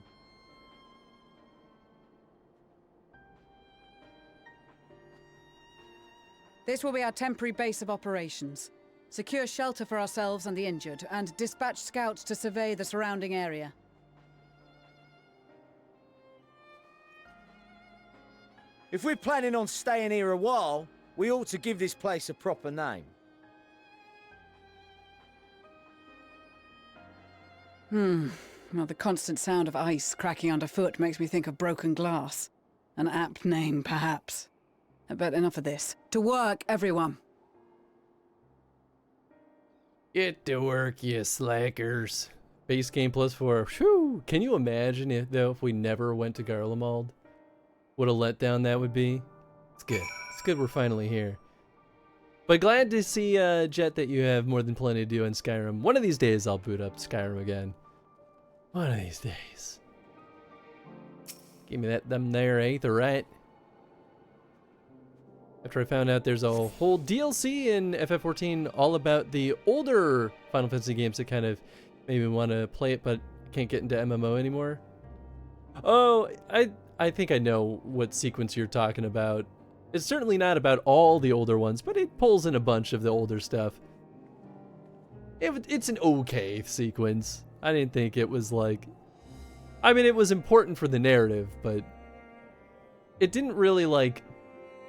This will be our temporary base of operations. Secure shelter for ourselves and the injured, and dispatch scouts to survey the surrounding area. If we're planning on staying here a while, we ought to give this place a proper name. Well, the constant sound of ice cracking underfoot makes me think of broken glass. An apt name, perhaps. But enough of this. To work, everyone! Get to work, you slackers. Base game +4. Whew! Can you imagine if we never went to Garlemald? What a letdown that would be. It's good. It's good we're finally here. But glad to see, Jet, that you have more than plenty to do in Skyrim. One of these days I'll boot up Skyrim again. One of these days. Give me them there Aether, right? After I found out there's a whole DLC in FF14 all about the older Final Fantasy games that kind of made me want to play it, but can't get into MMO anymore. Oh, I think I know what sequence you're talking about. It's certainly not about all the older ones, but it pulls in a bunch of the older stuff. It's an okay sequence. I didn't think it was like... I mean, it was important for the narrative, but it didn't really, like,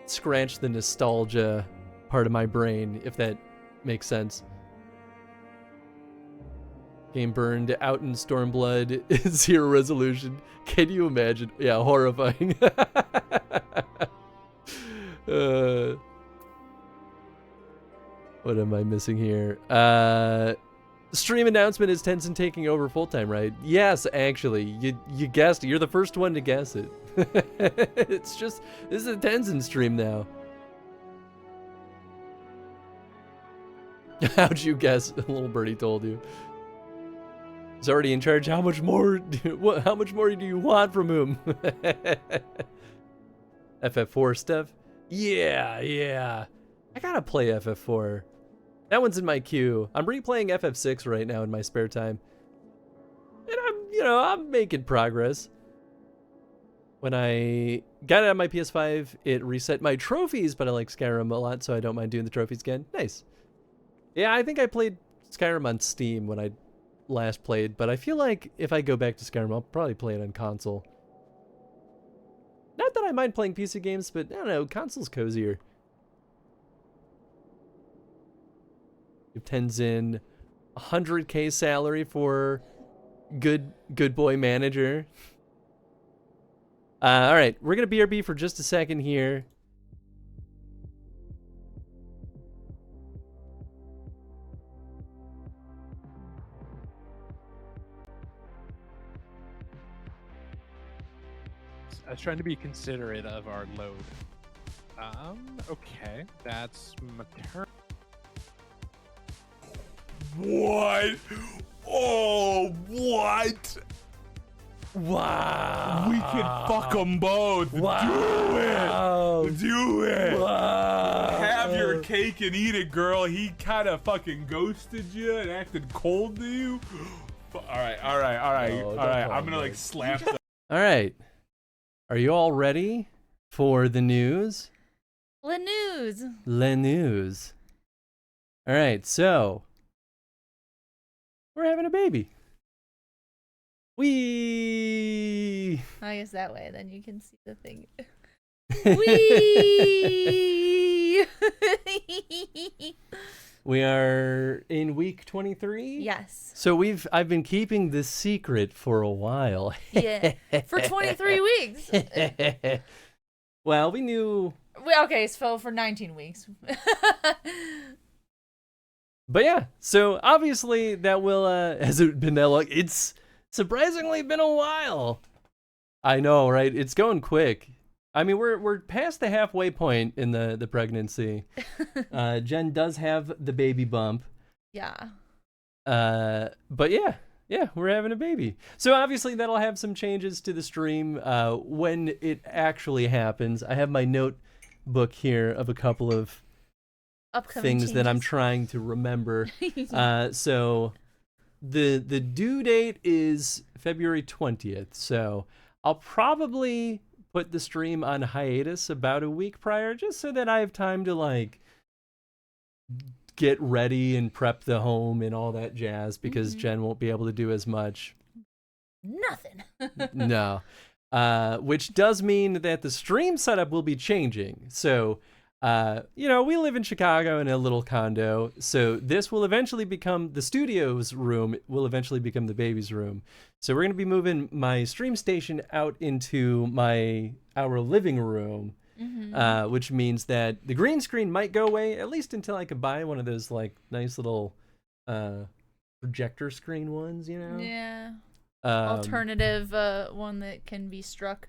scratch the nostalgia part of my brain, if that makes sense. Game burned out in Stormblood, 0 resolution. Can you imagine? Yeah, horrifying. What am I missing here? Stream announcement is Tencent taking over full-time, right? Yes, actually. You guessed it. You're the first one to guess it. It's just, this is a Tencent stream now. How'd you guess? Little birdie told you. He's already in charge. How much more do you want from him? FF4 stuff? Yeah. I gotta play FF4. That one's in my queue. I'm replaying FF6 right now in my spare time. And I'm making progress. When I got it on my PS5, it reset my trophies, but I like Skyrim a lot, so I don't mind doing the trophies again. Nice. Yeah, I think I played Skyrim on Steam when I last played, but I feel like if I go back to Skyrim, I'll probably play it on console. Not that I mind playing PC games, but I don't know, console's cozier. Tenzin, 100K salary for good boy manager. All right, we're gonna BRB for just a second here. I was trying to be considerate of our load. Okay, that's maternal. What? Oh, what? Wow. We can fuck them both. Wow. Do it. Wow. Have your cake and eat it, girl. He kind of fucking ghosted you and acted cold to you. All right. I'm gonna like slap the. All right. Are you all ready for the news? Le news. Le news. All right, so we're having a baby. Wee. I guess that way, then you can see the thing. Wee. We are in week 23. Yes. So I've been keeping this secret for a while. Yeah, for 23 weeks. Well, we knew. Okay, so for 19 weeks. But yeah, so obviously that will, has it been that long? It's surprisingly been a while. I know, right? It's going quick. I mean, we're past the halfway point in the pregnancy. Jen does have the baby bump. Yeah. But yeah, we're having a baby. So obviously that'll have some changes to the stream when it actually happens. I have my notebook here of a couple of upcoming things changes that I'm trying to remember. So the due date is February 20th. So I'll probably put the stream on hiatus about a week prior, just so that I have time to like get ready and prep the home and all that jazz, because Jen won't be able to do as much. Nothing. No. Which does mean that the stream setup will be changing. So, we live in Chicago in a little condo, so this will eventually become the studio's room, will eventually become the baby's room. So we're going to be moving my stream station out into our living room, which means that the green screen might go away, at least until I could buy one of those like nice little projector screen ones, you know? Yeah. Alternative one that can be struck.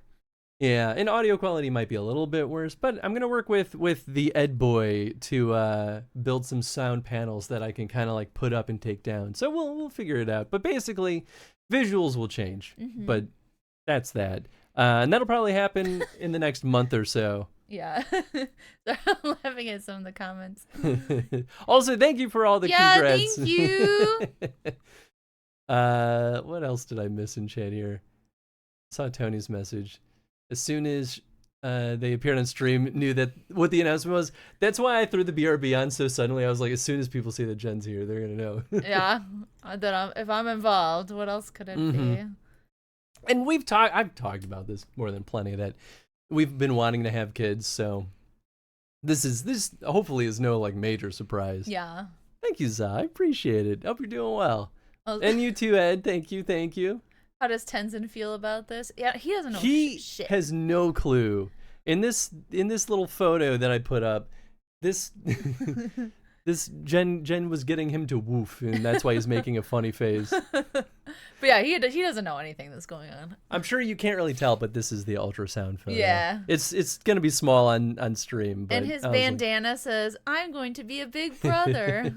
Yeah, and audio quality might be a little bit worse, but I'm gonna work with the Ed Boy to build some sound panels that I can kind of like put up and take down. So we'll figure it out. But basically, visuals will change. But that's that, and that'll probably happen in the next month or so. Yeah. I'm laughing at some of the comments. Also, thank you for all the congrats. Thank you. What else did I miss in chat here? Saw Tony's message. As soon as they appeared on stream, knew that what the announcement was. That's why I threw the BRB on so suddenly. I was like, as soon as people see that Jen's here, they're gonna know. Yeah, if I'm involved, what else could it be? And I've talked about this more than plenty, that we've been wanting to have kids, so This hopefully is no like major surprise. Yeah. Thank you, Za. I appreciate it. Hope you're doing well. Well, And you too, Ed. Thank you. How does Tenzin feel about this? Yeah, he doesn't know He shit. has no clue. In this little photo that I put up, this Jen was getting him to woof, and that's why he's making a funny face. But yeah, he doesn't know anything that's going on. I'm sure you can't really tell, but this is the ultrasound photo. Yeah. It's gonna be small on stream. But And his bandana says, "I'm going to be a big brother."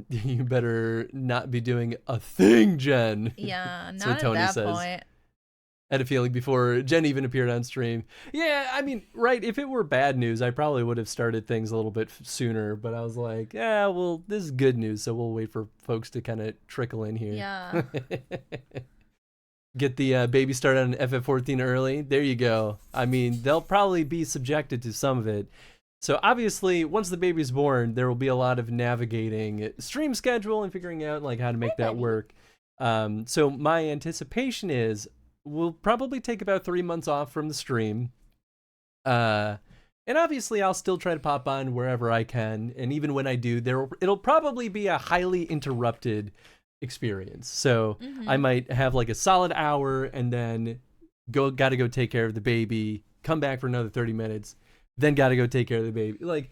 You better not be doing a thing, Jen. Yeah, That's not what Tony at that says. point. I had a feeling before Jen even appeared on stream. Yeah, I mean, right, if it were bad news, I probably would have started things a little bit sooner, but I was like, yeah, well, this is good news, so we'll wait for folks to kind of trickle in here. Yeah. Get the baby started on FF14 early. There you go. I mean, they'll probably be subjected to some of it. So obviously, once the baby's born, there will be a lot of navigating stream schedule and figuring out like how to make that work. So my anticipation is we'll probably take about 3 months off from the stream. And obviously, I'll still try to pop on wherever I can. And even when I do, it'll probably be a highly interrupted experience. So I might have like a solid hour and then gotta go take care of the baby, come back for another 30 minutes. Then got to go take care of the baby. Like,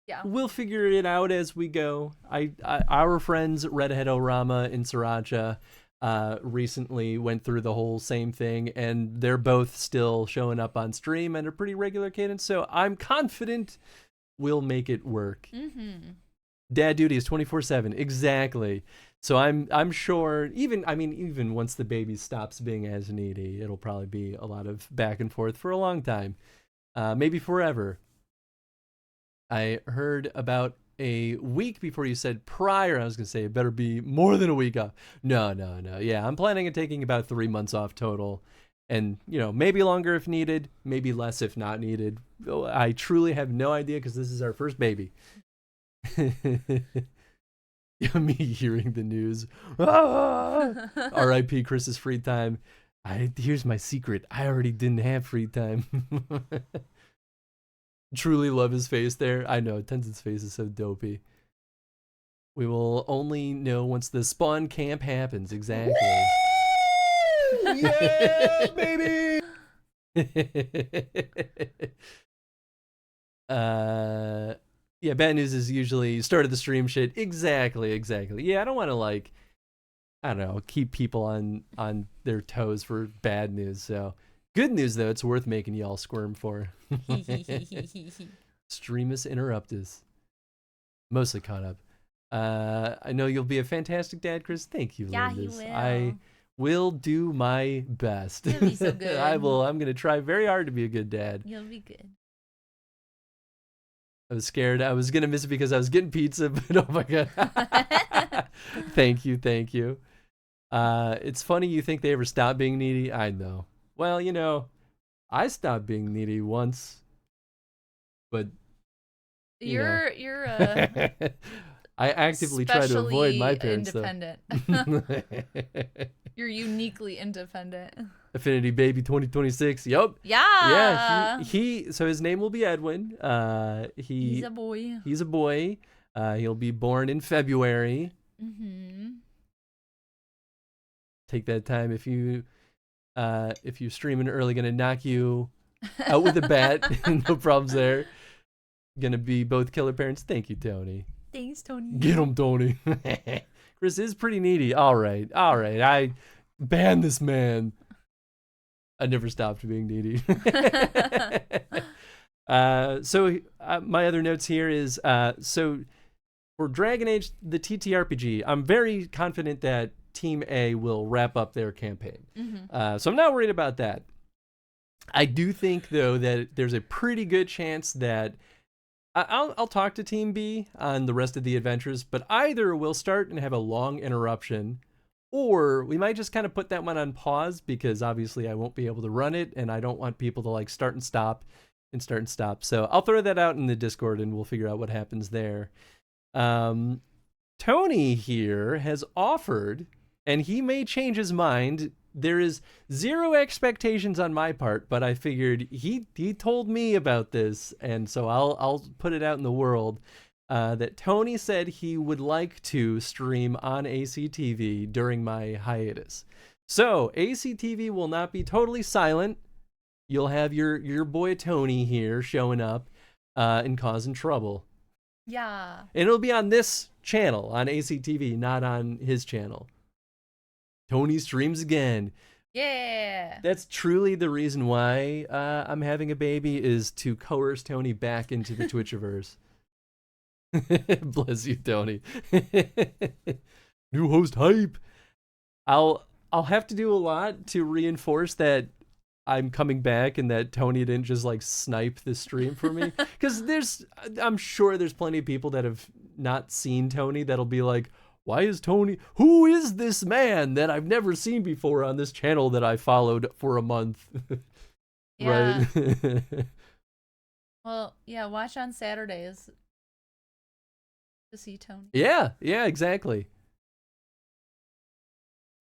yeah, we'll figure it out as we go. Our friends Redhead Orama and Sriracha recently went through the whole same thing, and they're both still showing up on stream at a pretty regular cadence. So I'm confident we'll make it work. Dad duty is 24/7, exactly. So I'm sure even once the baby stops being as needy, it'll probably be a lot of back and forth for a long time. Maybe forever. I heard about a week before you said prior. I was going to say it better be more than a week off. No. Yeah, I'm planning on taking about 3 months off total. And, maybe longer if needed, maybe less if not needed. I truly have no idea because this is our first baby. Me hearing the news. R.I.P. Chris's free time. Here's my secret. I already didn't have free time. Truly love his face there. I know, Tenzin's face is so dopey. We will only know once the spawn camp happens. Exactly. Yeah, baby! Yeah, bad news is usually start of the stream shit. Exactly. Yeah, I don't want to keep people on their toes for bad news. So good news though, it's worth making y'all squirm for. Streamus interruptus. Mostly caught up. I know you'll be a fantastic dad, Chris. Thank you, Yeah, Lindis. he will. I will do my best. You'll be so good. I will. I'm gonna try very hard to be a good dad. You'll be good. I was scared I was gonna miss it because I was getting pizza, but oh my god. Thank you. It's funny you think they ever stop being needy. I know. Well, I stopped being needy once, but You're I actively try to avoid my parents. Independent. You're uniquely independent. Affinity Baby 2026. Yup. Yeah. Yeah. So his name will be Edwin. He's a boy. He's a boy. He'll be born in February. Take that time if you're streaming early, gonna knock you out with a bat. No problems there. Gonna be both killer parents. Thank you, Tony. Thanks, Tony. Get him, Tony. Chris is pretty needy. All right. I ban this man. I never stopped being needy. So my other notes here is so for Dragon Age, the TTRPG, I'm very confident that Team A will wrap up their campaign. So I'm not worried about that. I do think, though, that there's a pretty good chance that I'll talk to Team B on the rest of the adventures, but either we'll start and have a long interruption, or we might just kind of put that one on pause because obviously I won't be able to run it, and I don't want people to like start and stop. So I'll throw that out in the Discord, and we'll figure out what happens there. Tony here has offered, and he may change his mind there is zero expectations on my part, but I figured he told me about this, and so I'll put it out in the world that Tony said he would like to stream on ACTV during my hiatus. So ACTV will not be totally silent. You'll have your boy Tony here showing up and causing trouble. Yeah. And it'll be on this channel, on ACTV, not on his channel. Tony streams again. Yeah. That's truly the reason why I'm having a baby, is to coerce Tony back into the Twitchiverse. Bless you, Tony. New host hype. I'll have to do a lot to reinforce that I'm coming back and that Tony didn't just like snipe the stream for me. Because I'm sure there's plenty of people that have not seen Tony that'll be like, why is Tony, who is this man that I've never seen before on this channel that I followed for a month? Yeah. Right? Well, yeah, watch on Saturdays to see Tony. Yeah, exactly.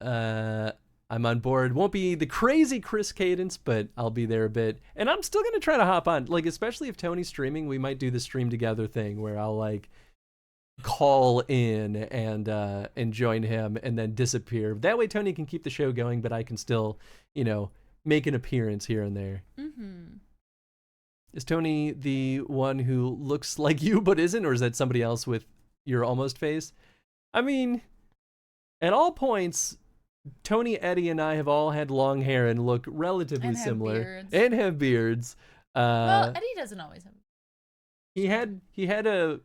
I'm on board. Won't be the crazy Chris cadence, but I'll be there a bit. And I'm still going to try to hop on. Like, especially if Tony's streaming, we might do the stream together thing where I'll, like, call in and join him and then disappear. That way Tony can keep the show going, but I can still, make an appearance here and there. Mm-hmm. Is Tony the one who looks like you but isn't, or is that somebody else with your almost face? I mean, at all points, Tony, Eddie, and I have all had long hair and look relatively similar. And have beards. Well, Eddie doesn't always have. He had a,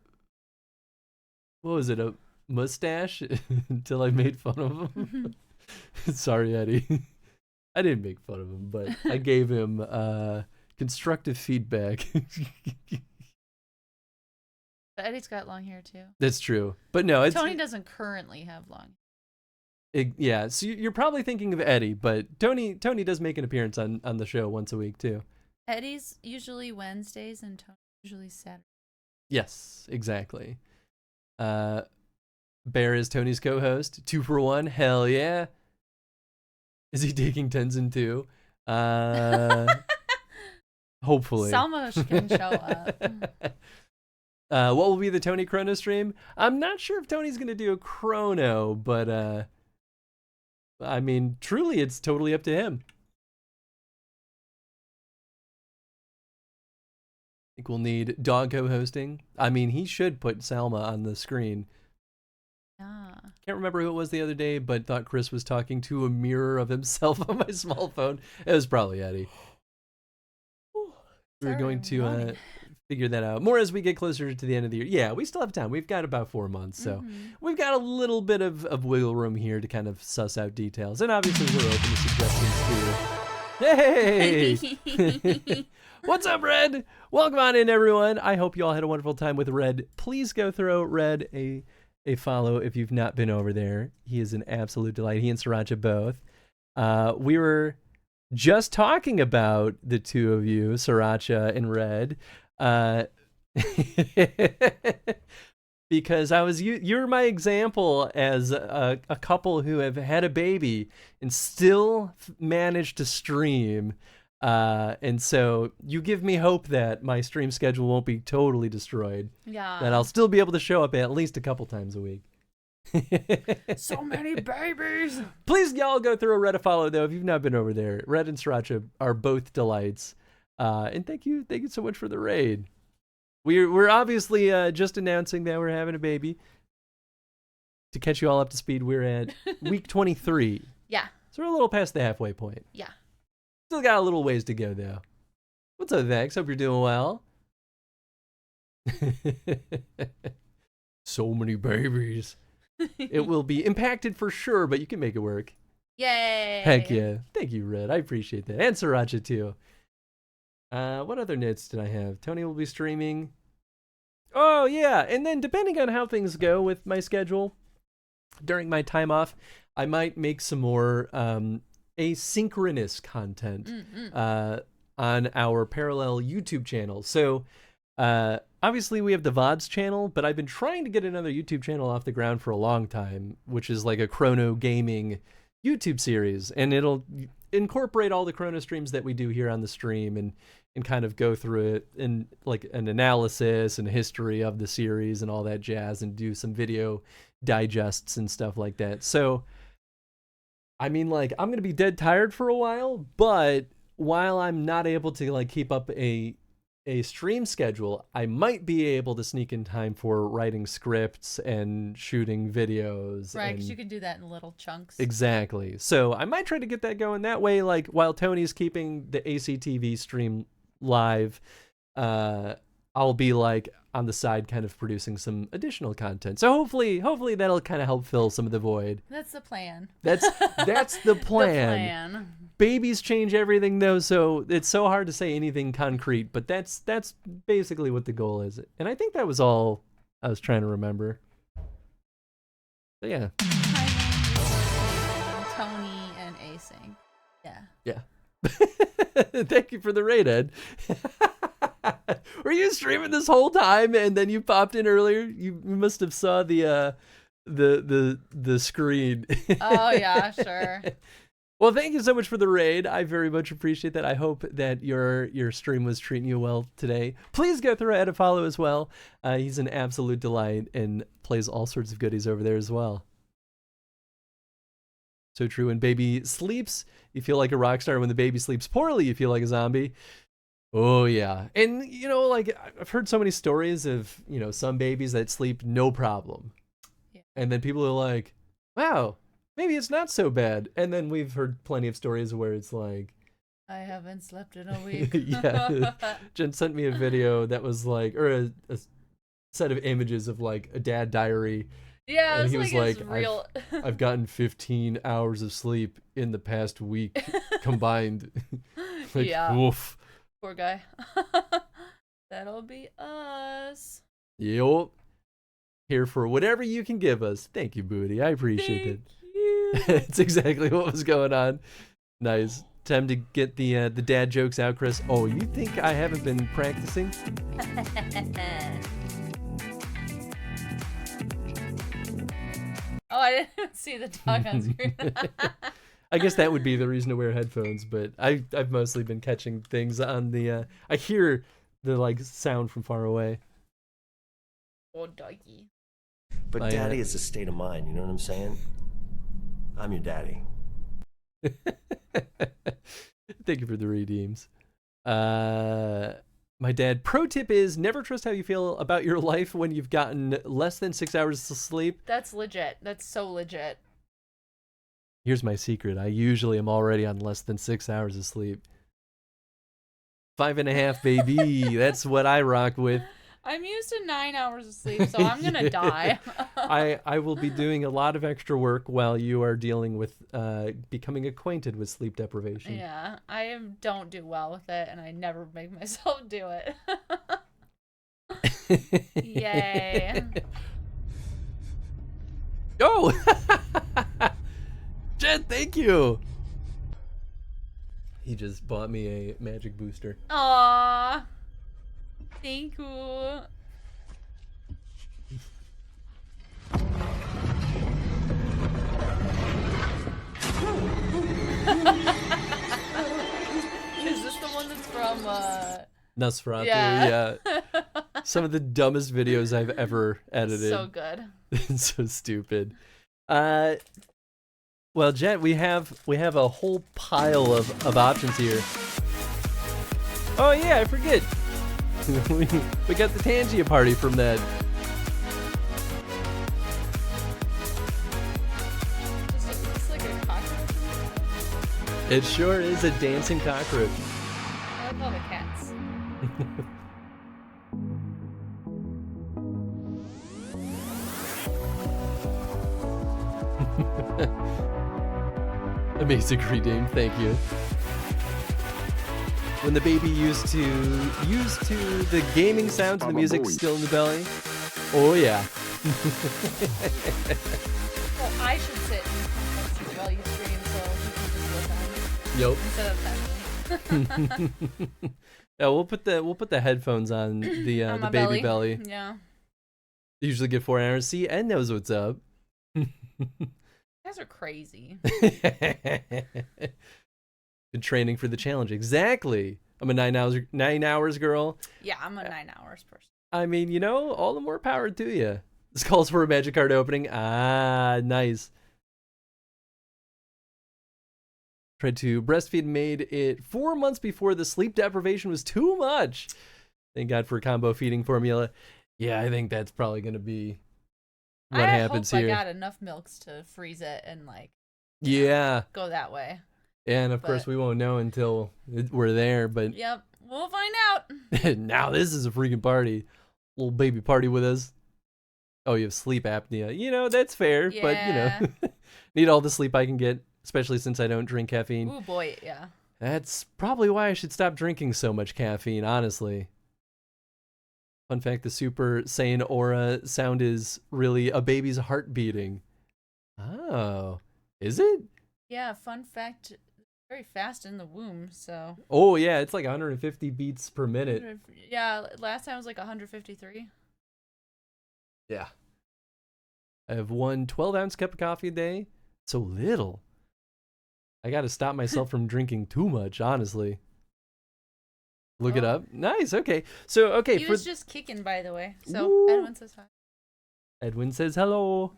what was it, a mustache until I made fun of him. Sorry, Eddie. I didn't make fun of him, but I gave him constructive feedback. But Eddie's got long hair too. That's true. But no, Tony doesn't currently have long hair. Yeah, so you're probably thinking of Eddie, but Tony does make an appearance on the show once a week too. Eddie's usually Wednesdays and Tony's usually Saturday. Yes, exactly. Bear is Tony's co-host. 2 for 1. Hell yeah. Is he taking Tenzin too? Hopefully. Selma can show up. What will be the Tony Chrono stream? I'm not sure if Tony's going to do a Chrono, but I mean, truly, it's totally up to him. I think we'll need Dog co-hosting. I mean, he should put Salma on the screen. Yeah. Can't remember who it was the other day, but thought Chris was talking to a mirror of himself on my small phone. It was probably Eddie. We're going to figure that out more as we get closer to the end of the year. Yeah, we still have time. We've got about 4 months, so we've got a little bit of wiggle room here to kind of suss out details. And obviously, we're open to suggestions too. Hey! What's up, Red? Welcome on in, everyone. I hope you all had a wonderful time with Red. Please go throw Red a follow if you've not been over there. He is an absolute delight. He and Sriracha both. We were just talking about the two of you, Sriracha and Red, because you're my example as a couple who have had a baby and still managed to stream. And so you give me hope that my stream schedule won't be totally destroyed. Yeah. That I'll still be able to show up at least a couple times a week. So many babies. Please, y'all go through a Red a follow though if you've not been over there. Red and Sriracha are both delights. And thank you so much for the raid. We're obviously just announcing that we're having a baby. To catch you all up to speed, we're at week 23. Yeah. So we're a little past the halfway point. Yeah. Still got a little ways to go though. What's up, Vex? Hope you're doing well. So many babies. It will be impacted for sure, but you can make it work. Yay! Heck yeah. Thank you, Red. I appreciate that. And Sriracha too. What other nits did I have? Tony will be streaming. Oh, yeah. And then depending on how things go with my schedule, during my time off, I might make some more asynchronous content on our parallel YouTube channel. So obviously we have the VODs channel, but I've been trying to get another YouTube channel off the ground for a long time, which is like a chrono gaming YouTube series, and it'll incorporate all the Chrono streams that we do here on the stream and kind of go through it in like an analysis and history of the series and all that jazz, and do some video digests and stuff like that. So, I mean, like, I'm going to be dead tired for a while, but while I'm not able to like keep up a stream schedule, I might be able to sneak in time for writing scripts and shooting videos. Right, because you can do that in little chunks. Exactly. So I might try to get that going that way. Like while Tony's keeping the ACTV stream live, I'll be like on the side kind of producing some additional content. So hopefully that'll kind of help fill some of the void. That's the plan. That's the plan. The plan. Babies change everything though, so it's so hard to say anything concrete, but that's basically what the goal is. And I think that was all I was trying to remember. But yeah. Tony and Acing. Yeah. Yeah. Thank you for the raid, Ed. Were you streaming this whole time and then you popped in earlier? You must have saw the screen. Oh yeah, sure. Well, thank you so much for the raid. I very much appreciate that. I hope that your stream was treating you well today. Please go through Ed a follow as well. He's an absolute delight and plays all sorts of goodies over there as well. So true. When baby sleeps, you feel like a rock star. When the baby sleeps poorly, you feel like a zombie. Oh, yeah. And, you know, like, I've heard so many stories of, you know, some babies that sleep no problem. Yeah. And then people are like, wow, maybe it's not so bad. And then we've heard plenty of stories where it's like, I haven't slept in a week. Yeah. Jen sent me a video that was like, or a set of images of like a dad diary. Yeah, and he was like, real. I've gotten 15 hours of sleep in the past week combined. Like, yeah. Oof. Poor guy. That'll be us. Yep. Here for whatever you can give us. Thank you, Booty. I appreciate it. It's exactly what was going on. Nice. Time to get the dad jokes out, Chris. Oh, you think I haven't been practicing? Oh, I didn't see the dog on screen. I guess that would be the reason to wear headphones, but I've mostly been catching things on the I hear the like sound from far away. Oh, doggy. But daddy is a state of mind, you know what I'm saying? I'm your daddy. Thank you for the redeems. My dad, pro tip is never trust how you feel about your life when you've gotten less than 6 hours of sleep. That's legit. That's so legit. Here's my secret. I usually am already on less than 6 hours of sleep. 5.5, baby. That's what I rock with. I'm used to 9 hours of sleep, so I'm gonna die. I will be doing a lot of extra work while you are dealing with becoming acquainted with sleep deprivation. Yeah, don't do well with it, and I never make myself do it. Yay. Oh! Jen, thank you! He just bought me a magic booster. Aww. Thank you. Is this the one that's from Nosferatu, yeah. Some of the dumbest videos I've ever edited. So good. So stupid. Well, Jen, we have a whole pile of options here. Oh yeah, I forget. we got the Tangia party from that. Is this like a cockroach? It sure is a dancing cockroach. I like all the cats. Amazing redeem, thank you. When the baby used to the gaming sounds and the music still in the belly. Oh yeah. Well, I should sit and while you stream so you can just listen. Yep. Instead of texting. Yeah, we'll put the headphones on the On baby belly. Yeah. Usually get 4 hours. See, Ed knows what's up. I guys are crazy. Been training for the challenge. Exactly. I'm a 9 hours girl. Yeah, I'm a 9 hours person. I mean, you know, all the more power to you. This calls for a magic card opening. Ah, nice. Tried to breastfeed and made it 4 months before the sleep deprivation was too much. Thank God for combo feeding formula. Yeah, I think that's probably going to be what happens here. I got enough milks to freeze it and like go that way. Yeah, and of course we won't know until we're there, but yep, we'll find out. Now this is a freaking party. Little baby party with us. Oh, you have sleep apnea. You know, that's fair, but you know, need all the sleep I can get, especially since I don't drink caffeine. Oh boy, yeah. That's probably why I should stop drinking so much caffeine, honestly. Fun fact, the Super Saiyan aura sound is really a baby's heart beating. Oh, is it? Yeah, fun fact, very fast in the womb, so. Oh, yeah, it's like 150 beats per minute. Yeah, last time it was like 153. Yeah. I have 1 12-ounce cup of coffee a day. So little. I got to stop myself from drinking too much, honestly. Look it up. Nice. Okay. So, okay. He was just kicking, by the way. So, Edwin says hi. Edwin says hello.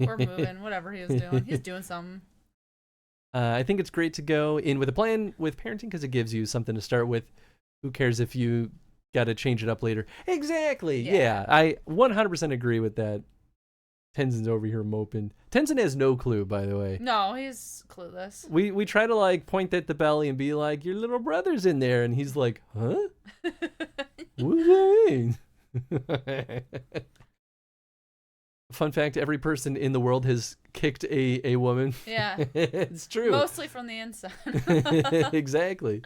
Or moving, whatever he was doing. He's doing something. I think it's great to go in with a plan with parenting because it gives you something to start with. Who cares if you got to change it up later? Exactly. Yeah. I 100% agree with that. Tenzin's over here moping. Tenzin has no clue, by the way. No, he's clueless. We try to like point at the belly and be like, your little brother's in there, and he's like, huh? What does that mean? Fun fact, every person in the world has kicked a woman. Yeah. It's true. Mostly from the inside. Exactly.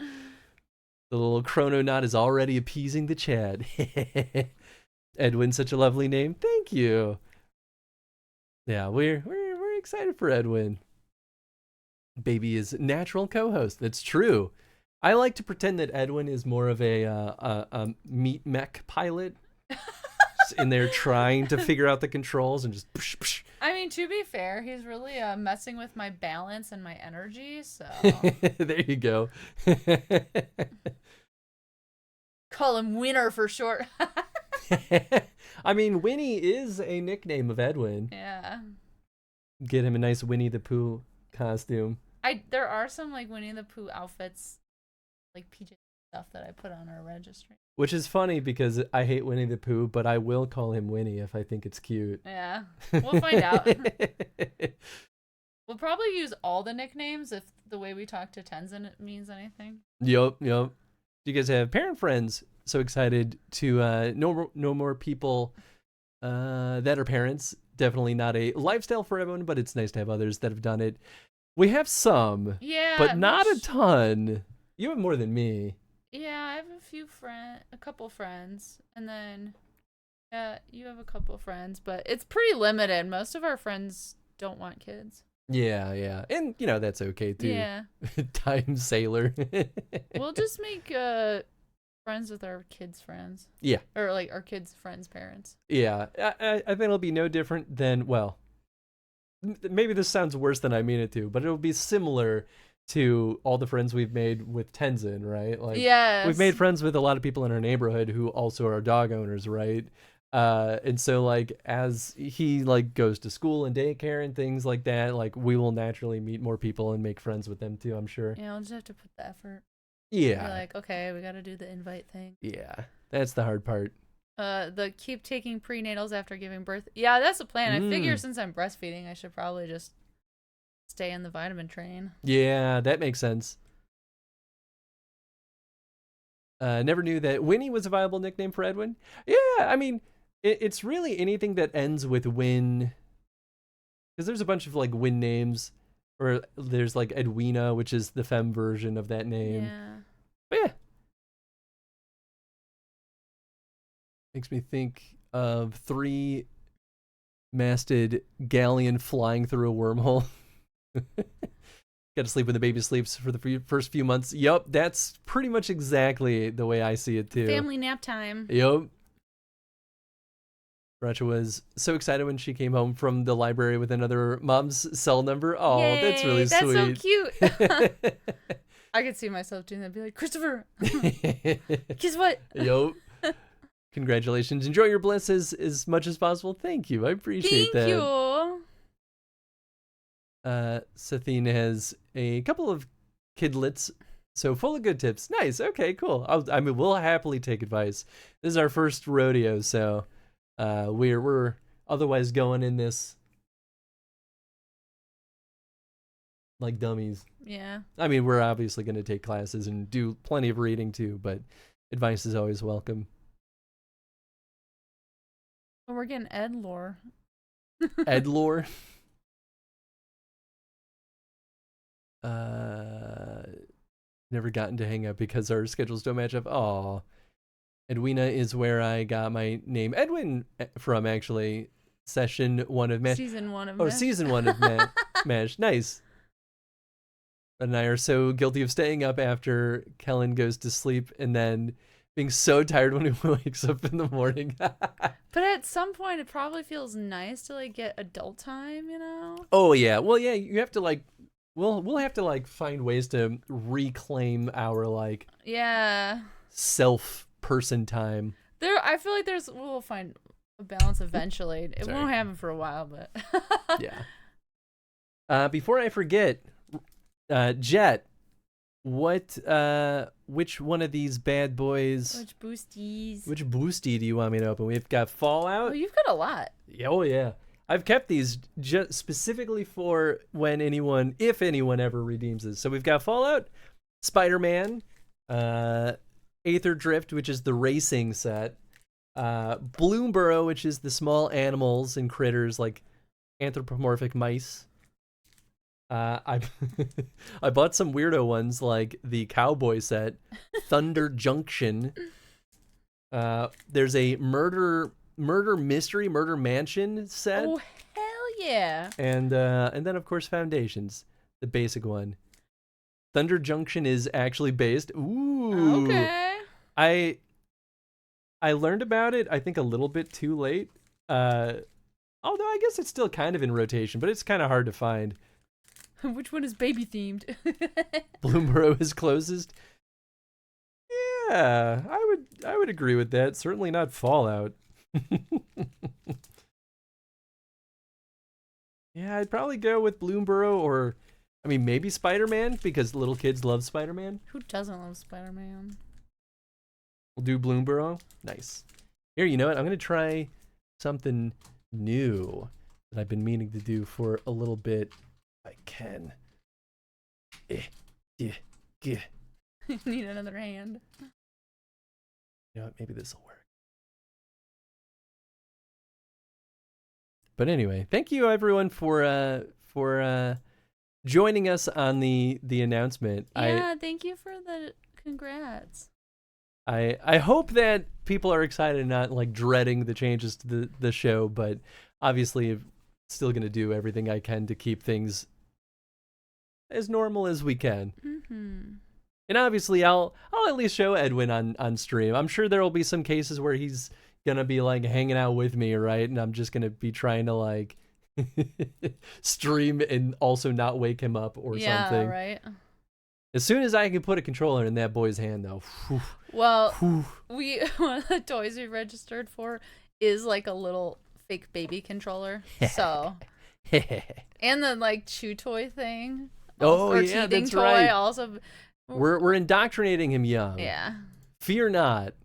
The little chrononaut is already appeasing the chat. Edwin, such a lovely name. Thank you. Yeah, we're excited for Edwin. Baby is natural co-host. That's true. I like to pretend that Edwin is more of a meat mech pilot. Just in there trying to figure out the controls and just psh, psh. I mean, to be fair, he's really messing with my balance and my energy, so. There you go. Call him Winner for short. I mean, Winnie is a nickname of Edwin. Yeah. Get him a nice Winnie the Pooh costume. There are some like Winnie the Pooh outfits, like PJ stuff that I put on our registry. Which is funny because I hate Winnie the Pooh, but I will call him Winnie if I think it's cute. Yeah, we'll find out. We'll probably use all the nicknames if the way we talk to Tenzin means anything. Yup. Do you guys have parent friends? So excited to know more people that are parents. Definitely not a lifestyle for everyone, but it's nice to have others that have done it. We have some, but not a ton. You have more than me. Yeah, I have a couple friends, and then you have a couple friends, but it's pretty limited. Most of our friends don't want kids. Yeah, and you know that's okay too. Yeah. Time sailor. We'll just make friends with our kids' friends. Yeah. Or like our kids' friends' parents. Yeah, I think it'll be no different than, well, maybe this sounds worse than I mean it to, but it'll be similar to all the friends we've made with Tenzin, right? Like, yes. We've made friends with a lot of people in our neighborhood who also are dog owners, right? And so like as he like goes to school and daycare and things like that, like we will naturally meet more people and make friends with them too, I'm sure. Yeah, we'll just have to put the effort. Yeah. Be like, okay, we got to do the invite thing. Yeah, that's the hard part. The keep taking prenatals after giving birth. Yeah, that's the plan. I figure since I'm breastfeeding, I should probably just stay in the vitamin train. Yeah, that makes sense. Never knew that Winnie was a viable nickname for Edwin. Yeah, I mean, it's really anything that ends with Win. Because there's a bunch of like Win names. Or there's like Edwina, which is the femme version of that name. Yeah. But yeah. Makes me think of 3-masted galleon flying through a wormhole. Got to sleep when the baby sleeps for the first few months. Yup, that's pretty much exactly the way I see it too. Family nap time. Yup. Racha was so excited when she came home from the library with another mom's cell number. Oh, that's really That's sweet. so cute. I could see myself doing that. Be like, Christopher, guess what? Yo. Congratulations. Enjoy your bliss as much as possible. Thank you. I appreciate that. Thank you. Sathine has a couple of kidlets, so full of good tips. Nice. Okay, cool. I mean, we'll happily take advice. This is our first rodeo, so we're otherwise going in this like dummies. Yeah. I mean, we're obviously going to take classes and do plenty of reading too, but advice is always welcome. Oh, we're getting Ed lore. Ed lore. Never gotten to hang out because our schedules don't match up. Aw. Edwina is where I got my name Edwin from, actually. Season 1 of MASH. Season 1 of MASH. MASH. Season 1 of MASH. Nice. And I are so guilty of staying up after Kellen goes to sleep and then being so tired when he wakes up in the morning. But at some point, it probably feels nice to like get adult time, you know? Oh yeah, well yeah, you have to like, we'll have to like find ways to reclaim our like self person time. I feel like we'll find a balance eventually. It won't happen for a while, but yeah. Before I forget, Jet, which one of these bad boys? Which boosties? Which boosty do you want me to open? We've got Fallout. Oh, you've got a lot. Oh yeah, I've kept these just specifically for when if anyone ever redeems this. So we've got Fallout, Spider-Man, Aether Drift, which is the racing set, Bloomborough, which is the small animals and critters like anthropomorphic mice. I bought some weirdo ones like the cowboy set, Thunder Junction. There's a murder mansion set. Oh hell yeah! And then of course Foundations, the basic one. Thunder Junction is actually based. Ooh. Okay. I learned about it, I think a little bit too late. Although I guess it's still kind of in rotation, but it's kind of hard to find. Which one is baby themed? Bloomborough is closest. Yeah, I would agree with that. Certainly not Fallout. Yeah, I'd probably go with Bloomborough, or I mean maybe Spider-Man, because little kids love Spider-Man. Who doesn't love Spider-Man? We'll do Bloomborough. Nice. Here, you know what? I'm gonna try something new that I've been meaning to do for a little bit. I can. Need another hand. You know what? Maybe this will work. But anyway, thank you everyone for joining us on the announcement. Yeah, thank you for the congrats. I hope that people are excited and not like dreading the changes to the show, but obviously I'm still gonna do everything I can to keep things as normal as we can. Mm-hmm. And obviously I'll at least show Edwin on stream. I'm sure there will be some cases where he's gonna be like hanging out with me, right? And I'm just gonna be trying to like stream and also not wake him up or something. Yeah, right. As soon as I can put a controller in that boy's hand, though. Whew, well, whew. one of the toys we registered for is like a little fake baby controller. So, and the like chew toy thing. Oh or yeah, teething that's toy right. Also, we're indoctrinating him young. Yeah. Fear not.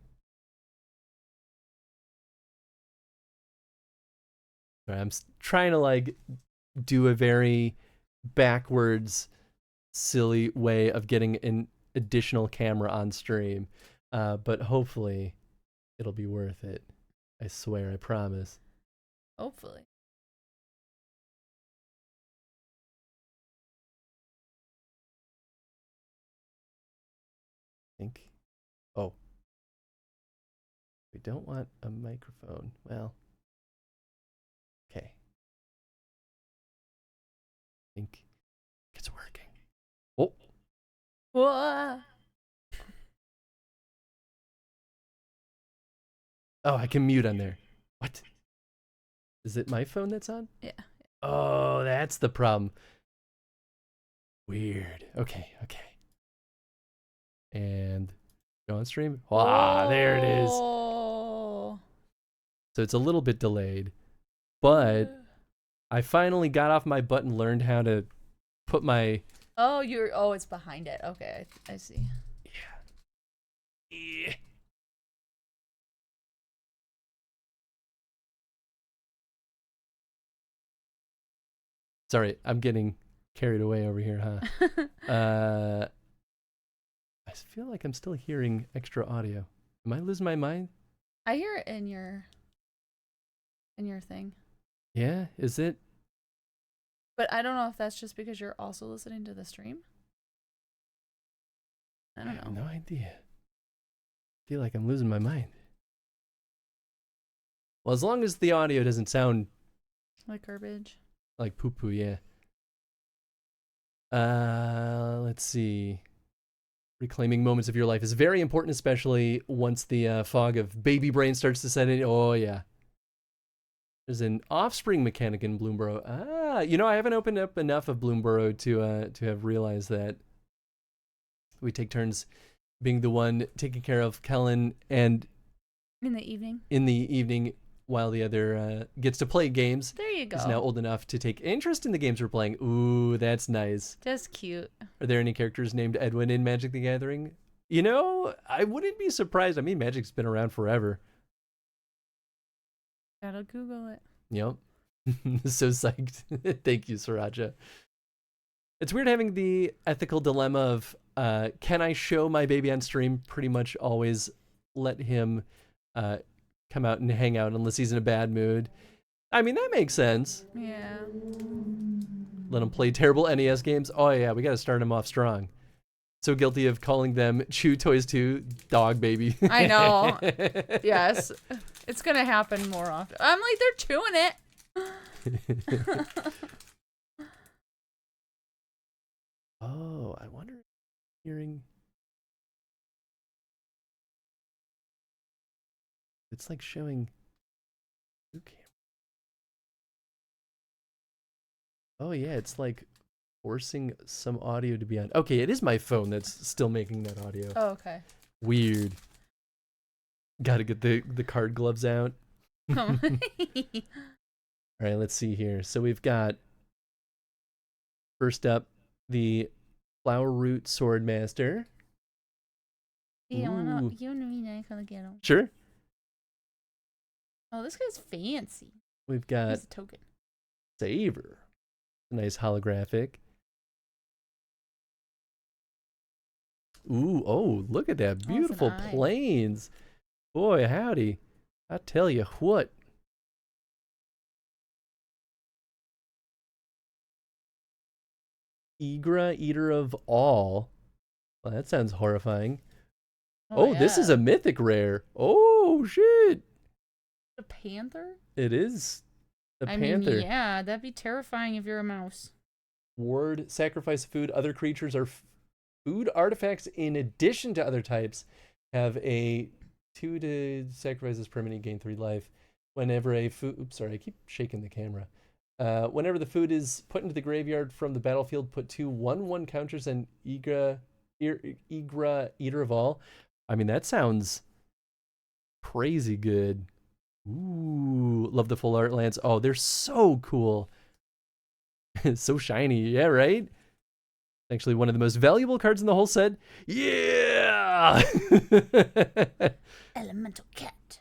I'm trying to like do a very backwards, silly way of getting an additional camera on stream, but hopefully it'll be worth it. I swear, I promise. Hopefully. Think. Oh. We don't want a microphone. Well. Okay. I think it's working. Oh. Whoa. Oh, I can mute on there. What? Is it my phone that's on? Yeah. Oh, that's the problem. Weird. Okay. And go on stream. Wow, there it is. Oh. So it's a little bit delayed, but I finally got off my butt and learned how to put my... Oh, it's behind it. Okay, I see. Yeah. Sorry, I'm getting carried away over here, huh? I feel like I'm still hearing extra audio. Am I losing my mind? I hear it in your thing. Yeah, is it? But I don't know if that's just because you're also listening to the stream. I don't know. I have no idea. I feel like I'm losing my mind. Well, as long as the audio doesn't sound like garbage. Like poo-poo, yeah. Let's see. Reclaiming moments of your life is very important, especially once the fog of baby brain starts to set in. Oh, yeah. There's an offspring mechanic in Bloomburrow. Ah, you know, I haven't opened up enough of Bloomburrow to have realized that we take turns being the one taking care of Kellen and in the evening. In the evening, while the other gets to play games. There you go. He's now old enough to take interest in the games we're playing. Ooh, that's nice. Just cute. Are there any characters named Edwin in Magic the Gathering? You know, I wouldn't be surprised. I mean, Magic's been around forever. Gotta Google it. Yep. So psyched. Thank you, Sriracha. It's weird having the ethical dilemma of, can I show my baby on stream? Pretty much always let him come out and hang out unless he's in a bad mood. I mean, that makes sense. Yeah. Let him play terrible NES games. Oh yeah, we gotta start him off strong. So guilty of calling them Chew Toys 2 dog baby. I know. Yes. It's gonna happen more often. I'm like, they're chewing it. Oh, I wonder if hearing... It's like showing... Oh yeah, it's like forcing some audio to be on. Okay, it is my phone that's still making that audio. Oh, okay. Weird. Gotta get the card gloves out. All right, let's see here. So we've got, first up, the Flower Root Swordmaster. Yeah, you and me gonna get him. Sure. Oh, this guy's fancy. We've got He's a token. Saver. Nice holographic. Ooh, oh, look at that. Beautiful planes. Boy, howdy. I tell you what. Igra, Eater of All. Well, that sounds horrifying. Oh, yeah. This is a mythic rare. Oh, shit. A panther? It is a panther. I mean, yeah, that'd be terrifying if you're a mouse. Ward, sacrifice food. Other creatures are food artifacts in addition to other types. Have a 2 to sacrifice this permanent, gain 3 life. Whenever a food... Oops, sorry, I keep shaking the camera. Whenever the food is put into the graveyard from the battlefield, put 2 1/1 counters and Igra, Eater of All. I mean, that sounds crazy good. Ooh, love the full art lands. Oh, they're so cool. So shiny. Yeah, right? Actually, one of the most valuable cards in the whole set. Yeah! Elemental cat.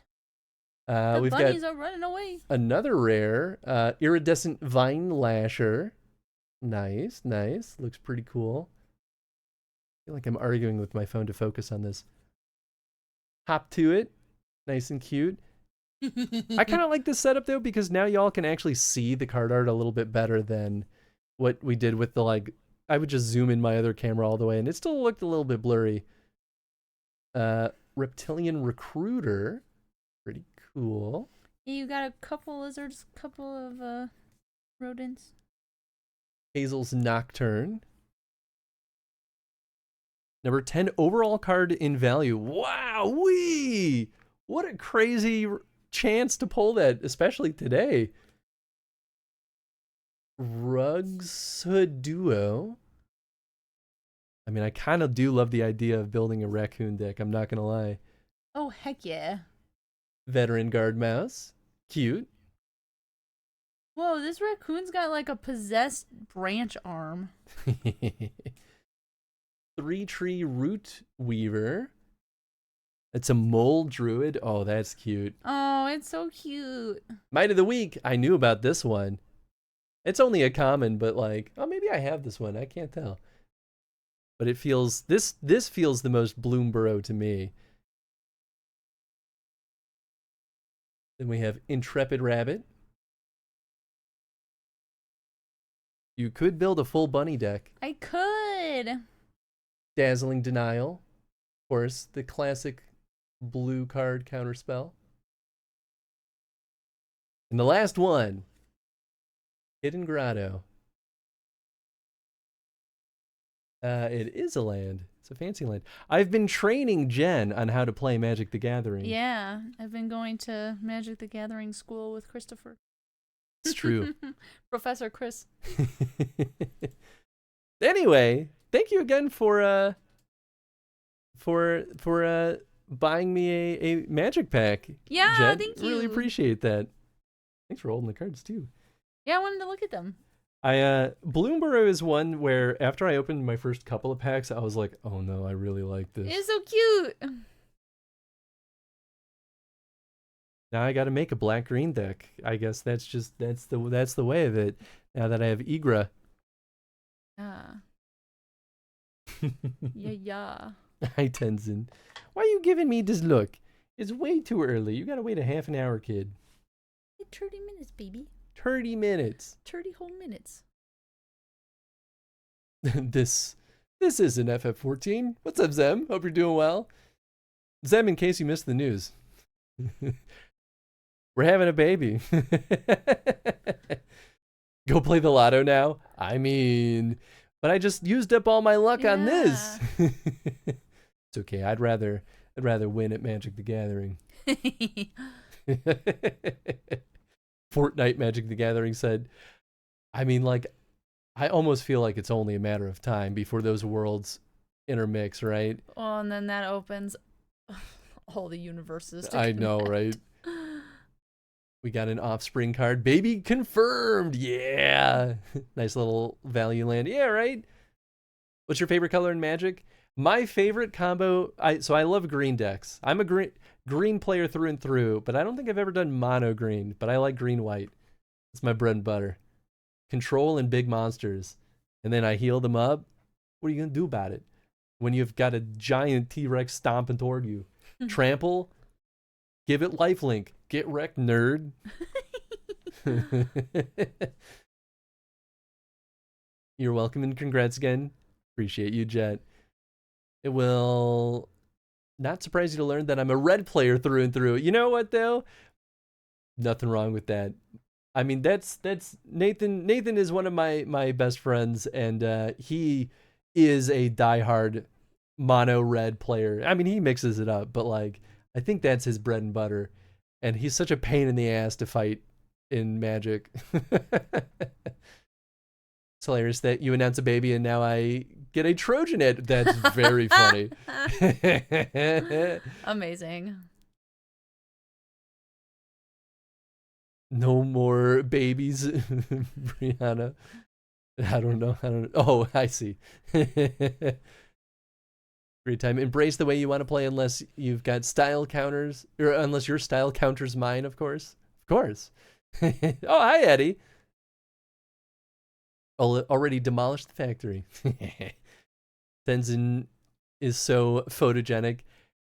We've bunnies got are running away. Another rare, Iridescent Vine Lasher. Nice, nice. Looks pretty cool. I feel like I'm arguing with my phone to focus on this. Hop to it. Nice and cute. I kind of like this setup, though, because now y'all can actually see the card art a little bit better than what we did with the, like, I would just zoom in my other camera all the way, and it still looked a little bit blurry. Reptilian Recruiter. Pretty cool. You got a couple lizards, couple of rodents. Hazel's Nocturne. Number 10 overall card in value. Wow-wee! What a crazy chance to pull that, especially today. Rugs Duo. I mean, I kind of do love the idea of building a raccoon deck, I'm not going to lie. Oh, heck yeah. Veteran Guard Mouse. Cute. Whoa, this raccoon's got like a possessed branch arm. 3-tree Root Weaver. It's a mole druid. Oh, that's cute. Oh, it's so cute. Might of the Week. I knew about this one. It's only a common, but like, oh, maybe I have this one. I can't tell. But it feels, this feels the most Bloomborough to me. Then we have Intrepid Rabbit. You could build a full bunny deck. I could. Dazzling Denial. Of course, the classic blue card counterspell. And the last one, Hidden Grotto. It is a land. It's a fancy land. I've been training Jen on how to play Magic the Gathering. Yeah, I've been going to Magic the Gathering school with Christopher. It's true. Professor Chris. Anyway, thank you again for buying me a Magic pack. Yeah, Jen. thank you. Really appreciate that. Thanks for holding the cards too. Yeah, I wanted to look at them. Bloomborough is one where after I opened my first couple of packs, I was like, oh no, I really like this. It's so cute. Now I got to make a black-green deck. I guess that's the way of it. Now that I have Igra. Yeah. Yeah. Hi, Tenzin. Why are you giving me this look? It's way too early. You got to wait a half an hour, kid. 30 minutes, baby. 30 minutes. 30 whole minutes. This is an FF14. What's up, Zem? Hope you're doing well. Zem, in case you missed the news. We're having a baby. Go play the lotto now? I mean, but I just used up all my luck on this. It's okay. I'd rather win at Magic the Gathering. Fortnite Magic the Gathering said, I mean, like, I almost feel like it's only a matter of time before those worlds intermix, right? Well, and then that opens all the universes. I know, right? We got an Offspring card. Baby confirmed. Yeah. Nice little value land. Yeah, right? What's your favorite color in Magic? My favorite combo, so I love green decks. I'm a green player through and through, but I don't think I've ever done mono green, but I like green-white. It's my bread and butter. Control and big monsters. And then I heal them up. What are you going to do about it? When you've got a giant T-Rex stomping toward you. Trample. Give it lifelink. Get wrecked, nerd. You're welcome and congrats again. Appreciate you, Jet. It will not surprise you to learn that I'm a red player through and through. You know what, though? Nothing wrong with that. I mean, that's Nathan. Nathan is one of my best friends, and he is a diehard mono red player. I mean, he mixes it up, but like, I think that's his bread and butter. And he's such a pain in the ass to fight in Magic. It's hilarious that you announce a baby and now I get a Trojan head. That's very funny. Amazing. No more babies, Brianna. I don't know. Oh, I see. Great time. Embrace the way you want to play unless you've got style counters, or unless your style counters mine, of course. Of course. Oh, hi, Eddie. Already demolished the factory. Tenzin is so photogenic.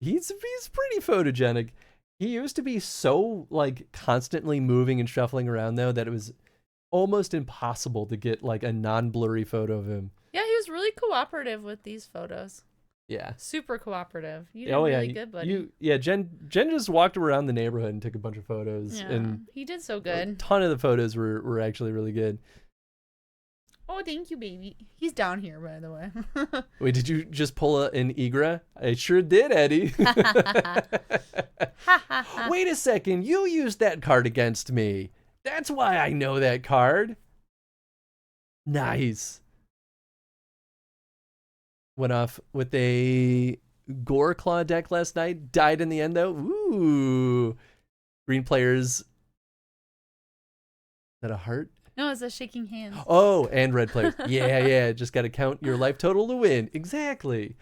He's pretty photogenic. He used to be so like constantly moving and shuffling around though that it was almost impossible to get like a non-blurry photo of him. Yeah, he was really cooperative with these photos. Yeah. Super cooperative. You did really good, buddy. Jen just walked around the neighborhood and took a bunch of photos. Yeah, and he did so good. A ton of the photos were actually really good. Oh, thank you, baby. He's down here, by the way. Wait, did you just pull an Igra? I sure did, Eddie. Wait a second. You used that card against me. That's why I know that card. Nice. Went off with a Gore Claw deck last night. Died in the end, though. Ooh. Green players. Is that a heart? No, it's a shaking hands. Oh, and red players. Yeah. Just got to count your life total to win. Exactly.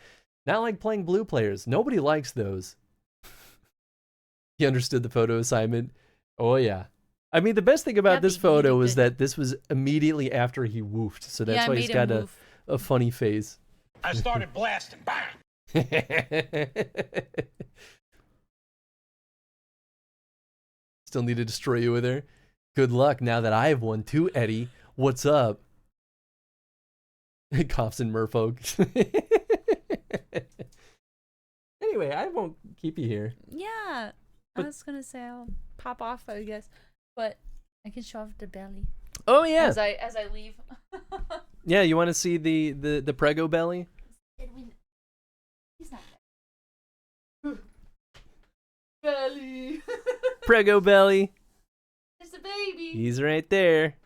Not like playing blue players. Nobody likes those. He understood the photo assignment. Oh, yeah. I mean, the best thing about this photo is that this was immediately after he woofed. So that's why he's got a funny face. I started blasting. Bang! Still need to destroy you with her. Good luck now that I have one too, Eddie. What's up? Coughs and merfolk. Anyway, I won't keep you here. Yeah. I was going to say I'll pop off, I guess. But I can show off the belly. Oh, yeah. As I leave. Yeah, you want to see the prego belly? He's not there. Belly. Prego belly. There's a baby. He's right there.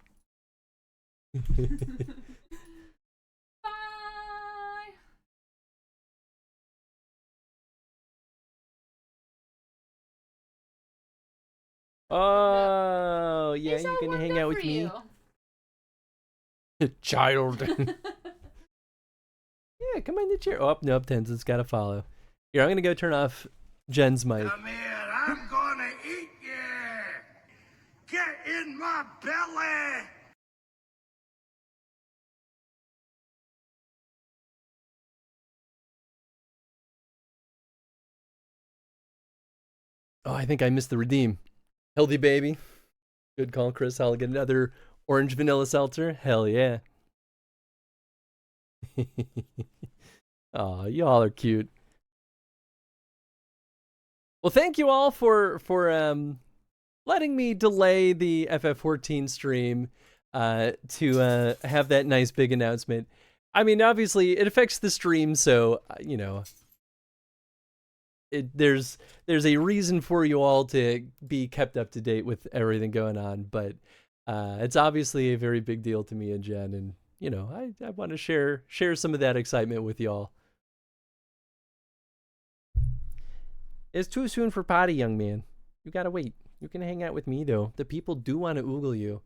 Bye. Oh, yeah, you can hang out with me. Child. Yeah, come on the chair. Oh, nope, Tenzin's got to follow. Here, I'm going to go turn off Jen's mic. Come here, I'm gonna eat you. Get in my belly. Oh, I think I missed the redeem. Healthy baby. Good call, Chris. I'll get another orange vanilla seltzer. Hell yeah. Aw, y'all are cute. Well, thank you all for letting me delay the FF14 stream to have that nice big announcement. I mean, obviously, it affects the stream, so, you know, there's a reason for you all to be kept up to date with everything going on, but it's obviously a very big deal to me and Jen, and, you know, I want to share some of that excitement with y'all. It's too soon for potty, young man. You gotta wait. You can hang out with me, though. The people do want to oogle you.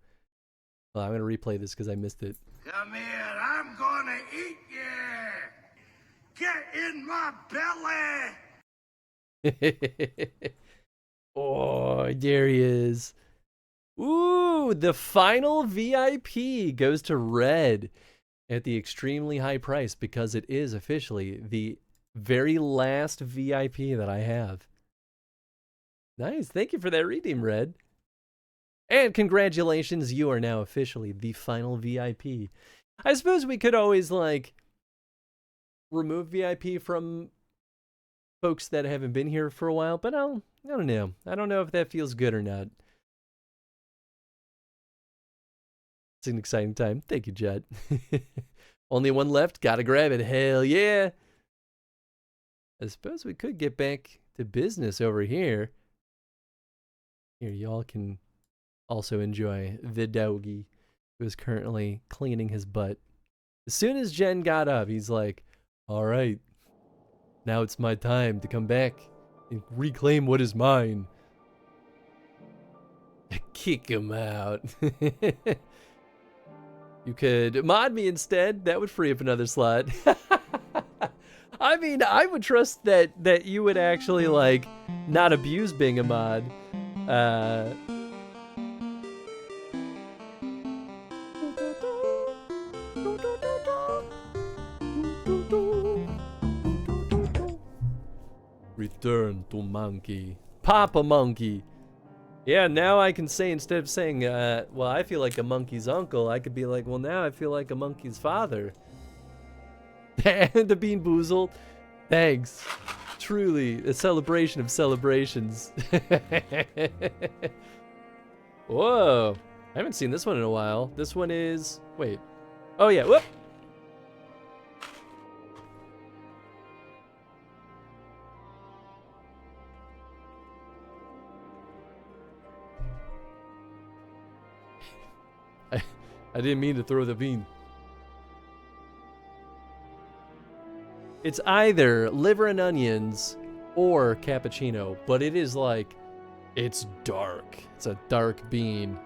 Well, I'm gonna replay this because I missed it. Come here, I'm gonna eat you. Get in my belly. Oh, there he is. Ooh, the final VIP goes to Red at the extremely high price because it is officially the very last VIP that I have. Nice. Thank you for that redeem, Red. And congratulations, you are now officially the final VIP. I suppose we could always, like, remove VIP from folks that haven't been here for a while, but I don't know. I don't know if that feels good or not. It's an exciting time. Thank you, Jet. Only one left. Gotta grab it. Hell yeah. I suppose we could get back to business over here. Here, y'all can also enjoy the doggy who is currently cleaning his butt. As soon as Jen got up, he's like, all right, now it's my time to come back and reclaim what is mine. Kick him out. You could mod me instead. That would free up another slot. I mean, I would trust that you would actually, like, not abuse being a mod. Return to monkey. Papa monkey. Yeah, now I can say, instead of saying, well, I feel like a monkey's uncle, I could be like, well, now I feel like a monkey's father. And the Bean Boozled. Thanks. Truly, a celebration of celebrations. Whoa. I haven't seen this one in a while. This one is... Wait. Oh, yeah. Whoop. I didn't mean to throw the bean. It's either liver and onions or cappuccino, but it is like, it's dark. It's a dark bean.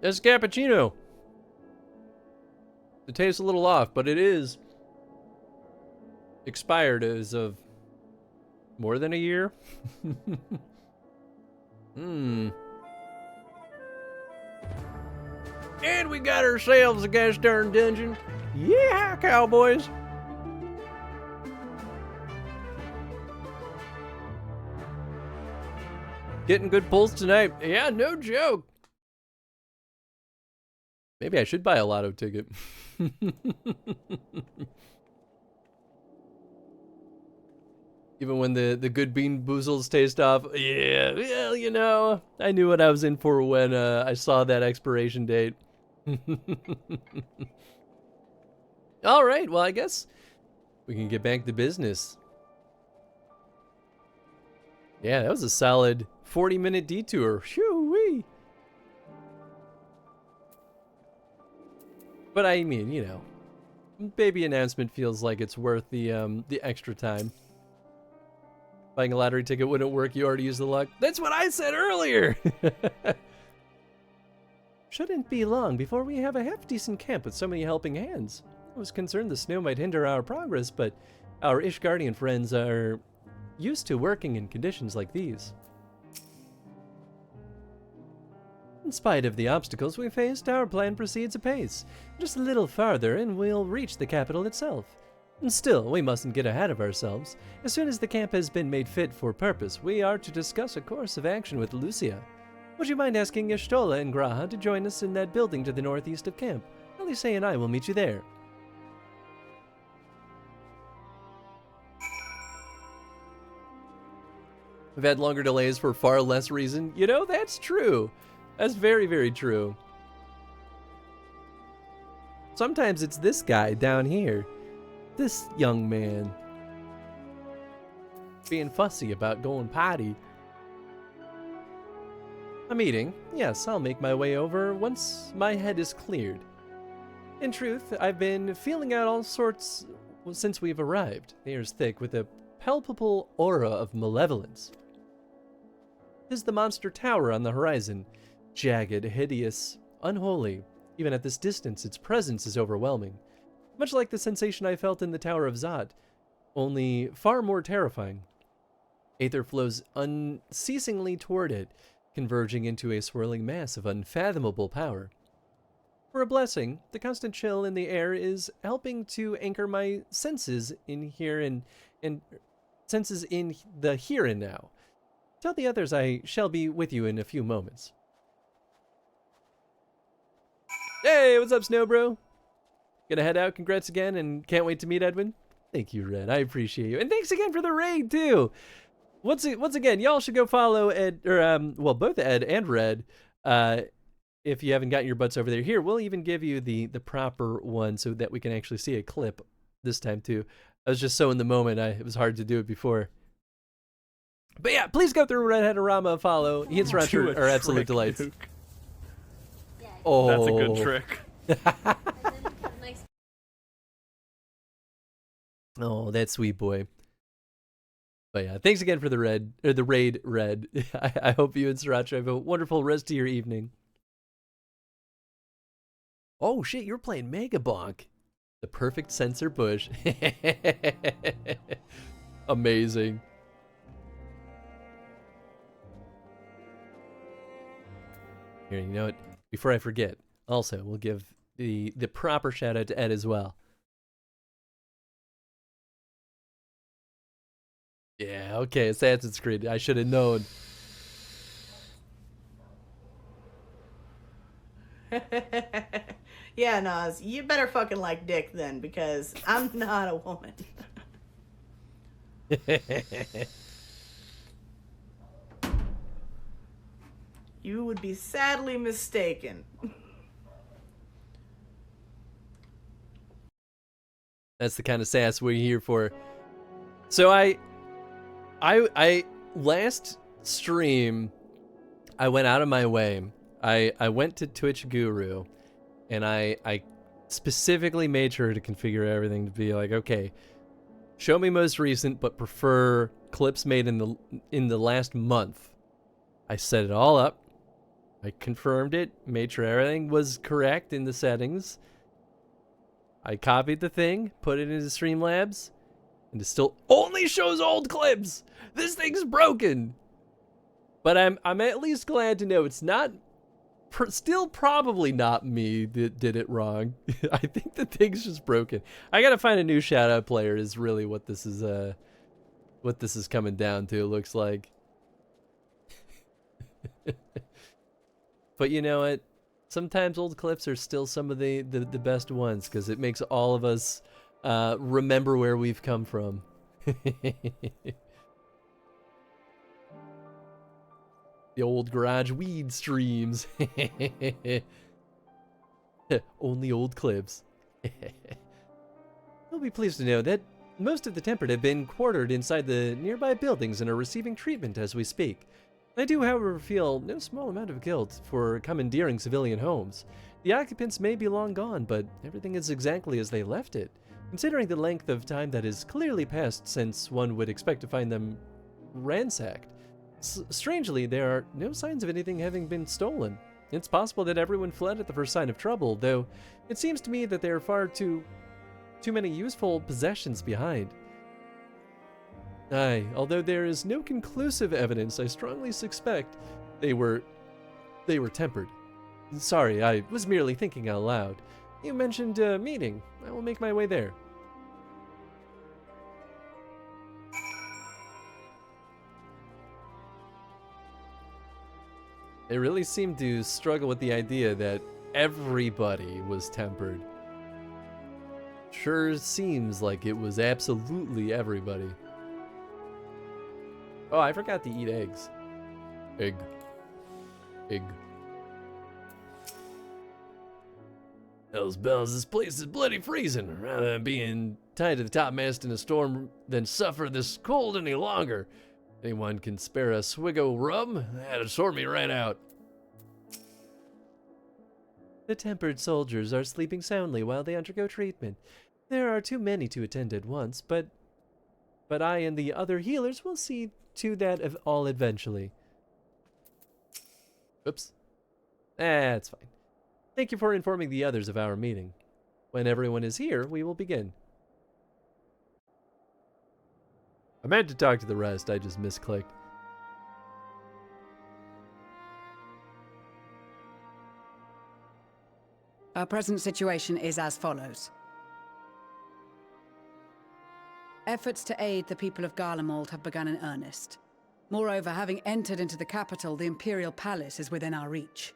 It's cappuccino. It tastes a little off, but it is expired as of more than a year. And we got ourselves a gosh darn dungeon. Yeah, cowboys. Getting good pulls tonight. Yeah, no joke. Maybe I should buy a lotto ticket. Even when the good bean boozles taste off. Yeah, well, you know, I knew what I was in for when I saw that expiration date. All right, well, I guess we can get back to business. Yeah, that was a solid 40-minute detour. Shoo-wee. But I mean, you know, baby announcement feels like it's worth the extra time. Buying a lottery ticket wouldn't work. You already used the luck. That's what I said earlier. Shouldn't be long before we have a half-decent camp with so many helping hands. I was concerned the snow might hinder our progress, but our Ishgardian friends are used to working in conditions like these. In spite of the obstacles we faced, our plan proceeds apace. Just a little farther and we'll reach the capital itself. And still, we mustn't get ahead of ourselves. As soon as the camp has been made fit for purpose, we are to discuss a course of action with Lucia. Would you mind asking Y'shtola and Graha to join us in that building to the northeast of camp? Elise and I will meet you there. We've had longer delays for far less reason. You know, that's true. That's very, very true. Sometimes it's this guy down here. This young man. Being fussy about going potty. A meeting? Yes, I'll make my way over once my head is cleared. In truth, I've been feeling out all sorts since we've arrived. The air's thick with a palpable aura of malevolence. 'Tis the monster tower on the horizon. Jagged, hideous, unholy. Even at this distance, its presence is overwhelming. Much like the sensation I felt in the Tower of Zod, only far more terrifying. Aether flows unceasingly toward it, converging into a swirling mass of unfathomable power. For a blessing, the constant chill in the air is helping to anchor my senses in here and senses in the here and now. Tell the others I shall be with you in a few moments. Hey, what's up, Snow Bro? Gonna head out. Congrats again, and can't wait to meet Edwin. Thank you, Red. I appreciate you, and thanks again for the raid too. Once again, y'all should go follow Ed, or well, both Ed and Red. If you haven't gotten your butts over there, here we'll even give you the proper one so that we can actually see a clip this time too. I was just so in the moment, it was hard to do it before. But yeah, please go through Redheadorama, follow. He and Sriracha are absolute delights. Duke. Oh, that's a good trick. Oh, that sweet boy. But yeah, thanks again for the raid, Red. I hope you and Sriracha have a wonderful rest of your evening. Oh shit, you're playing Mega Bonk. The perfect sensor bush. Amazing. Here, you know what? Before I forget, also, we'll give the proper shout out to Ed as well. Yeah, okay, Assassin's Creed. I should have known. Yeah, Nas, you better fucking like dick then, because I'm not a woman. You would be sadly mistaken. That's the kind of sass we're here for. So I last stream, I went out of my way. I went to Twitch Guru, and I specifically made sure to configure everything to be like, okay, show me most recent, but prefer clips made in the last month. I set it all up. I confirmed it, made sure everything was correct in the settings. I copied the thing, put it into Streamlabs, and it still only shows old clips. This thing's broken. But I'm at least glad to know it's not, still probably not me that did it wrong. I think the thing's just broken. I gotta find a new Shadow player is really what this is coming down to, it looks like. But you know what? Sometimes old clips are still some of the best ones, because it makes all of us remember where we've come from. The old garage weed streams. Only old clips. You'll be pleased to know that most of the Tempered have been quartered inside the nearby buildings and are receiving treatment as we speak. I do, however, feel no small amount of guilt for commandeering civilian homes. The occupants may be long gone, but everything is exactly as they left it, considering the length of time that has clearly passed since one would expect to find them ransacked. Strangely, there are no signs of anything having been stolen. It's possible that everyone fled at the first sign of trouble, though it seems to me that there are far too many useful possessions behind. Aye, although there is no conclusive evidence, I strongly suspect they were tempered. Sorry, I was merely thinking out loud. You mentioned a meeting. I will make my way there. They really seem to struggle with the idea that everybody was tempered. Sure seems like it was absolutely everybody. Oh, I forgot to eat eggs. Egg. Hell's bells, this place is bloody freezing. Rather than being tied to the topmast in a storm than suffer this cold any longer. Anyone can spare a swig of rum? That'd sort me right out. The tempered soldiers are sleeping soundly while they undergo treatment. There are too many to attend at once, but I and the other healers will see to that of all eventually. Oops. That's fine. Thank you for informing the others of our meeting. When everyone is here, we will begin. I meant to talk to the rest, I just misclicked. Our present situation is as follows. Efforts to aid the people of Garlemald have begun in earnest. Moreover, having entered into the capital, the Imperial Palace is within our reach.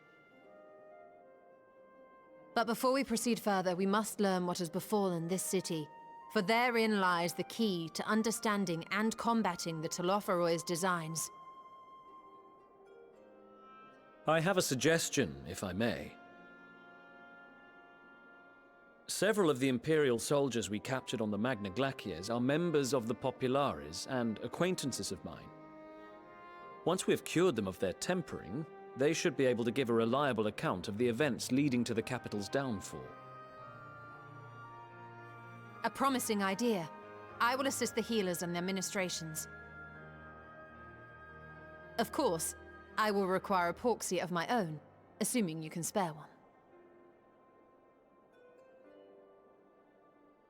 But before we proceed further, we must learn what has befallen this city. For therein lies the key to understanding and combating the Telophoroid's designs. I have a suggestion, if I may. Several of the Imperial soldiers we captured on the Magna Glaciers are members of the Populares and acquaintances of mine. Once we have cured them of their tempering, they should be able to give a reliable account of the events leading to the capital's downfall. A promising idea. I will assist the healers and their ministrations. Of course, I will require a proxy of my own, assuming you can spare one.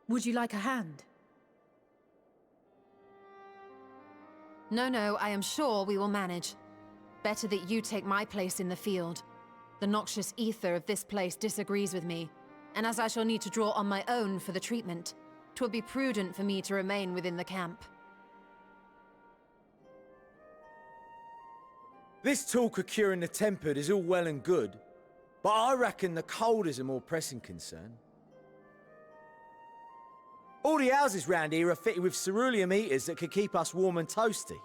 Would you like a hand? No, I am sure we will manage. Better that you take my place in the field. The noxious ether of this place disagrees with me, and as I shall need to draw on my own for the treatment, 'twill be prudent for me to remain within the camp. This talk of curing the tempered is all well and good, but I reckon the cold is a more pressing concern. All the houses round here are fitted with ceruleum heaters that could keep us warm and toasty.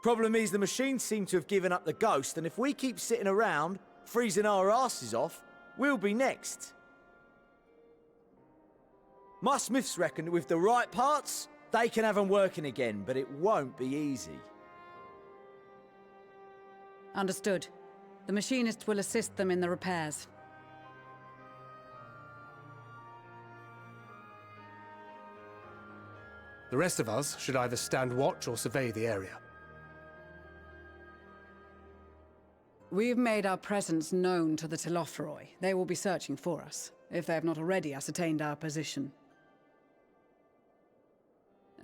Problem is, the machines seem to have given up the ghost, and if we keep sitting around, freezing our asses off, we'll be next. My smiths reckon that with the right parts, they can have them working again, but it won't be easy. Understood. The machinist will assist them in the repairs. The rest of us should either stand watch or survey the area. We've made our presence known to the Telothroi. They will be searching for us, if they have not already ascertained our position.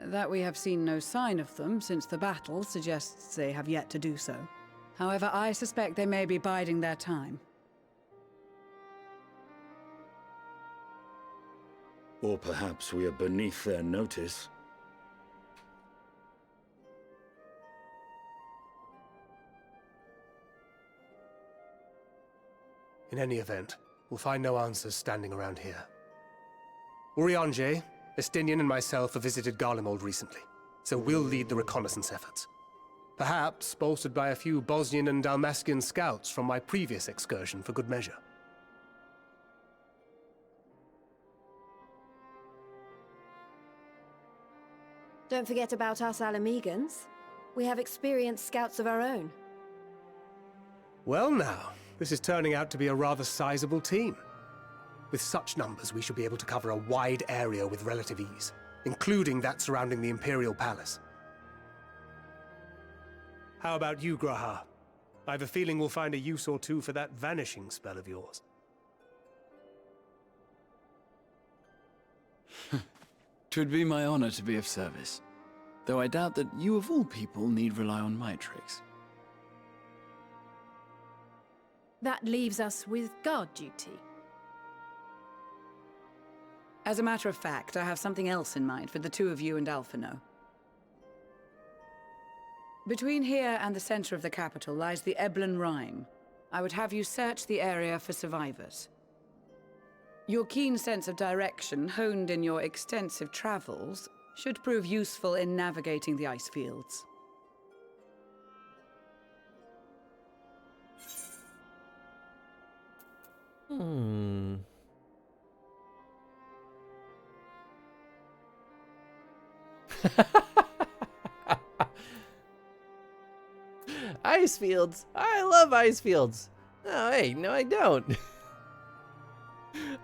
That we have seen no sign of them since the battle suggests they have yet to do so. However, I suspect they may be biding their time. Or perhaps we are beneath their notice. In any event, we'll find no answers standing around here. Urianger, Estinian and myself have visited Garlemald recently, so we'll lead the reconnaissance efforts. Perhaps bolstered by a few Bosnian and Dalmatian scouts from my previous excursion for good measure. Don't forget about us Alamegans. We have experienced scouts of our own. Well now, this is turning out to be a rather sizable team. With such numbers, we should be able to cover a wide area with relative ease, including that surrounding the Imperial Palace. How about you, Graha? I have a feeling we'll find a use or two for that vanishing spell of yours. 'Twould be my honor to be of service, though I doubt that you of all people need rely on my tricks. That leaves us with guard duty. As a matter of fact, I have something else in mind for the two of you and Alphino. Between here and the center of the capital lies the Eblan Rime. I would have you search the area for survivors. Your keen sense of direction, honed in your extensive travels, should prove useful in navigating the ice fields. Ice fields. I love ice fields. Oh, hey, no, I don't.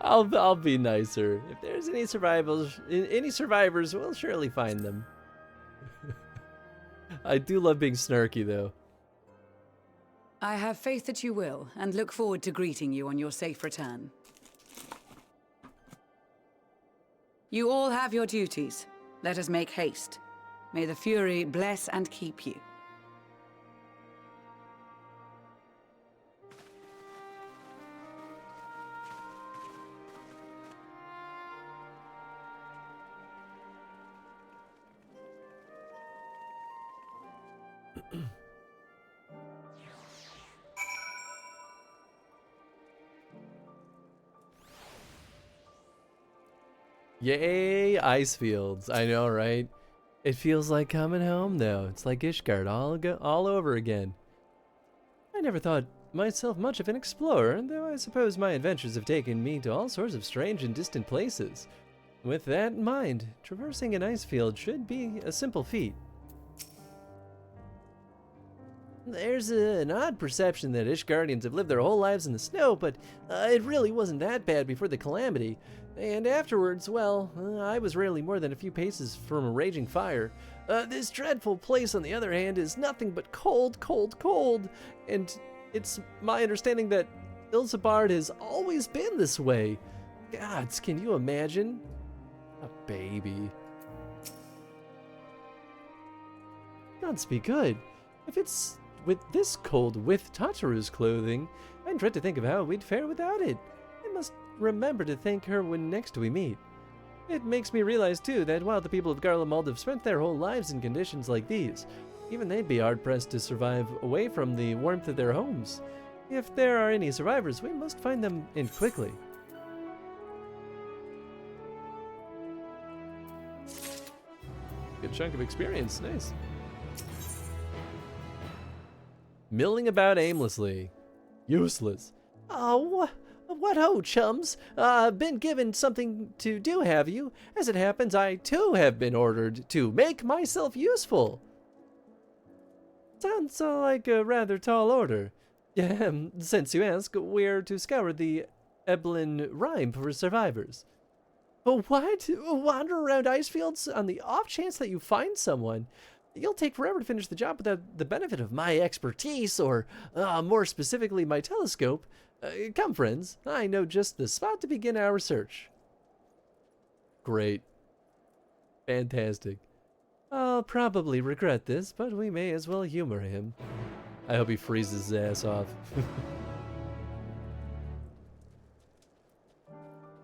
I'll be nicer. If there's any survivors, we'll surely find them. I do love being snarky, though. I have faith that you will, and look forward to greeting you on your safe return. You all have your duties. Let us make haste. May the Fury bless and keep you. Yay, ice fields. I know, right? It feels like coming home, though. It's like Ishgard all over again. I never thought myself much of an explorer, though I suppose my adventures have taken me to all sorts of strange and distant places. With that in mind, traversing an ice field should be a simple feat. There's an odd perception that Ishgardians have lived their whole lives in the snow, but it really wasn't that bad before the calamity. And afterwards, well, I was rarely more than a few paces from a raging fire. This dreadful place, on the other hand, is nothing but cold, cold, cold. And it's my understanding that Ilsabard has always been this way. Gods, can you imagine? A baby. Gods be good. If it's with this cold with Tataru's clothing, I dread to think of how we'd fare without it. I must remember to thank her when next we meet. It makes me realize, too, that while the people of Garlemald have spent their whole lives in conditions like these, even they'd be hard-pressed to survive away from the warmth of their homes. If there are any survivors, we must find them in quickly. Good chunk of experience, nice. Milling about aimlessly. Useless. Oh, what ho, chums? Been given something to do, have you? As it happens, I too have been ordered to make myself useful. Sounds like a rather tall order. Since you ask, we're to scour the Eblin Rime for survivors. But what? Wander around ice fields on the off chance that you find someone? You'll take forever to finish the job without the benefit of my expertise, or more specifically, my telescope. Come, friends, I know just the spot to begin our search. Great. Fantastic. I'll probably regret this, but we may as well humor him. I hope he freezes his ass off.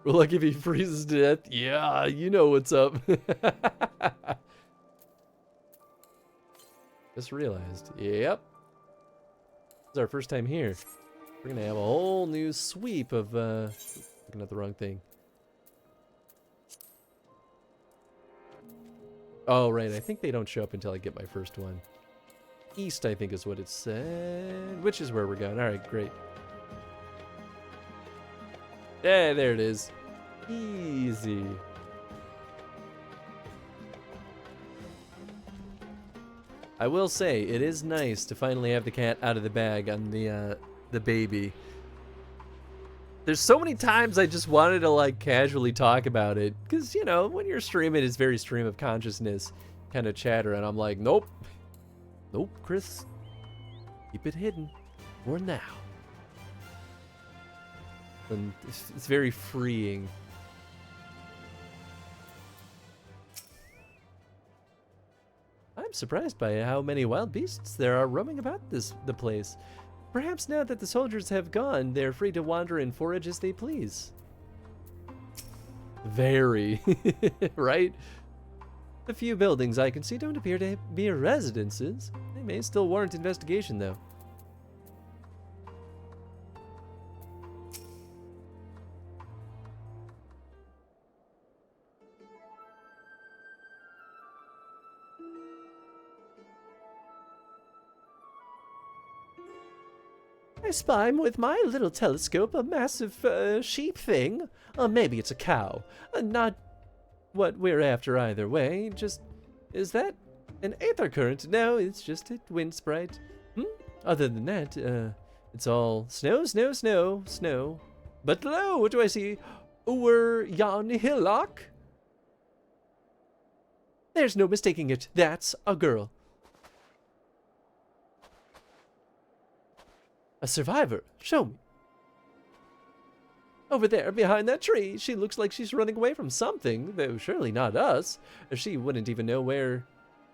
Well, like if he freezes to death, yeah, you know what's up. Just realized. Yep. This is our first time here. We're gonna have a whole new sweep of looking at the wrong thing. Oh right, I think they don't show up until I get my first one. East, I think is what it said. Which is where we're going. Alright, great. Yeah, there it is. Easy. I will say, it is nice to finally have the cat out of the bag on the baby. There's so many times I just wanted to like casually talk about it, because you know when you're streaming, it's very stream of consciousness kind of chatter, and I'm like, nope, nope, Chris, keep it hidden for now. And it's very freeing. I'm surprised by how many wild beasts there are roaming about the place. Perhaps now that the soldiers have gone, they're free to wander and forage as they please. Very, right? The few buildings I can see don't appear to be residences. They may still warrant investigation, though. I spy with my little telescope a massive sheep thing. Maybe it's a cow. Not what we're after either way. Just, is that an aether current? No, it's just a wind sprite. Other than that, it's all snow, snow, snow, snow. But lo, what do I see? O'er yon hillock? There's no mistaking it. That's a girl. A survivor? Show me. Over there, behind that tree. She looks like she's running away from something, though surely not us. She wouldn't even know we're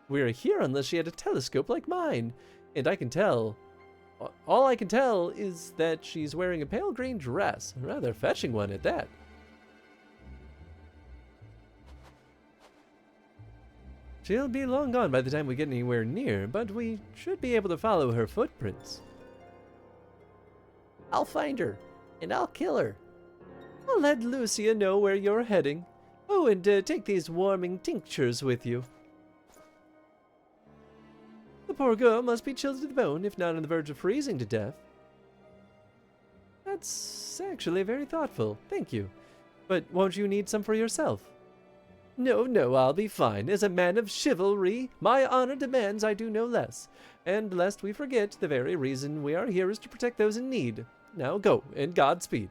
here unless she had a telescope like mine. And I can tell. All I can tell is that she's wearing a pale green dress. A rather fetching one at that. She'll be long gone by the time we get anywhere near, but we should be able to follow her footprints. I'll find her, and I'll kill her. I'll let Lucia know where you're heading. Oh, and take these warming tinctures with you. The poor girl must be chilled to the bone, if not on the verge of freezing to death. That's actually very thoughtful, thank you. But won't you need some for yourself? No, no, I'll be fine. As a man of chivalry, my honor demands I do no less. And lest we forget, the very reason we are here is to protect those in need. Now go, and Godspeed.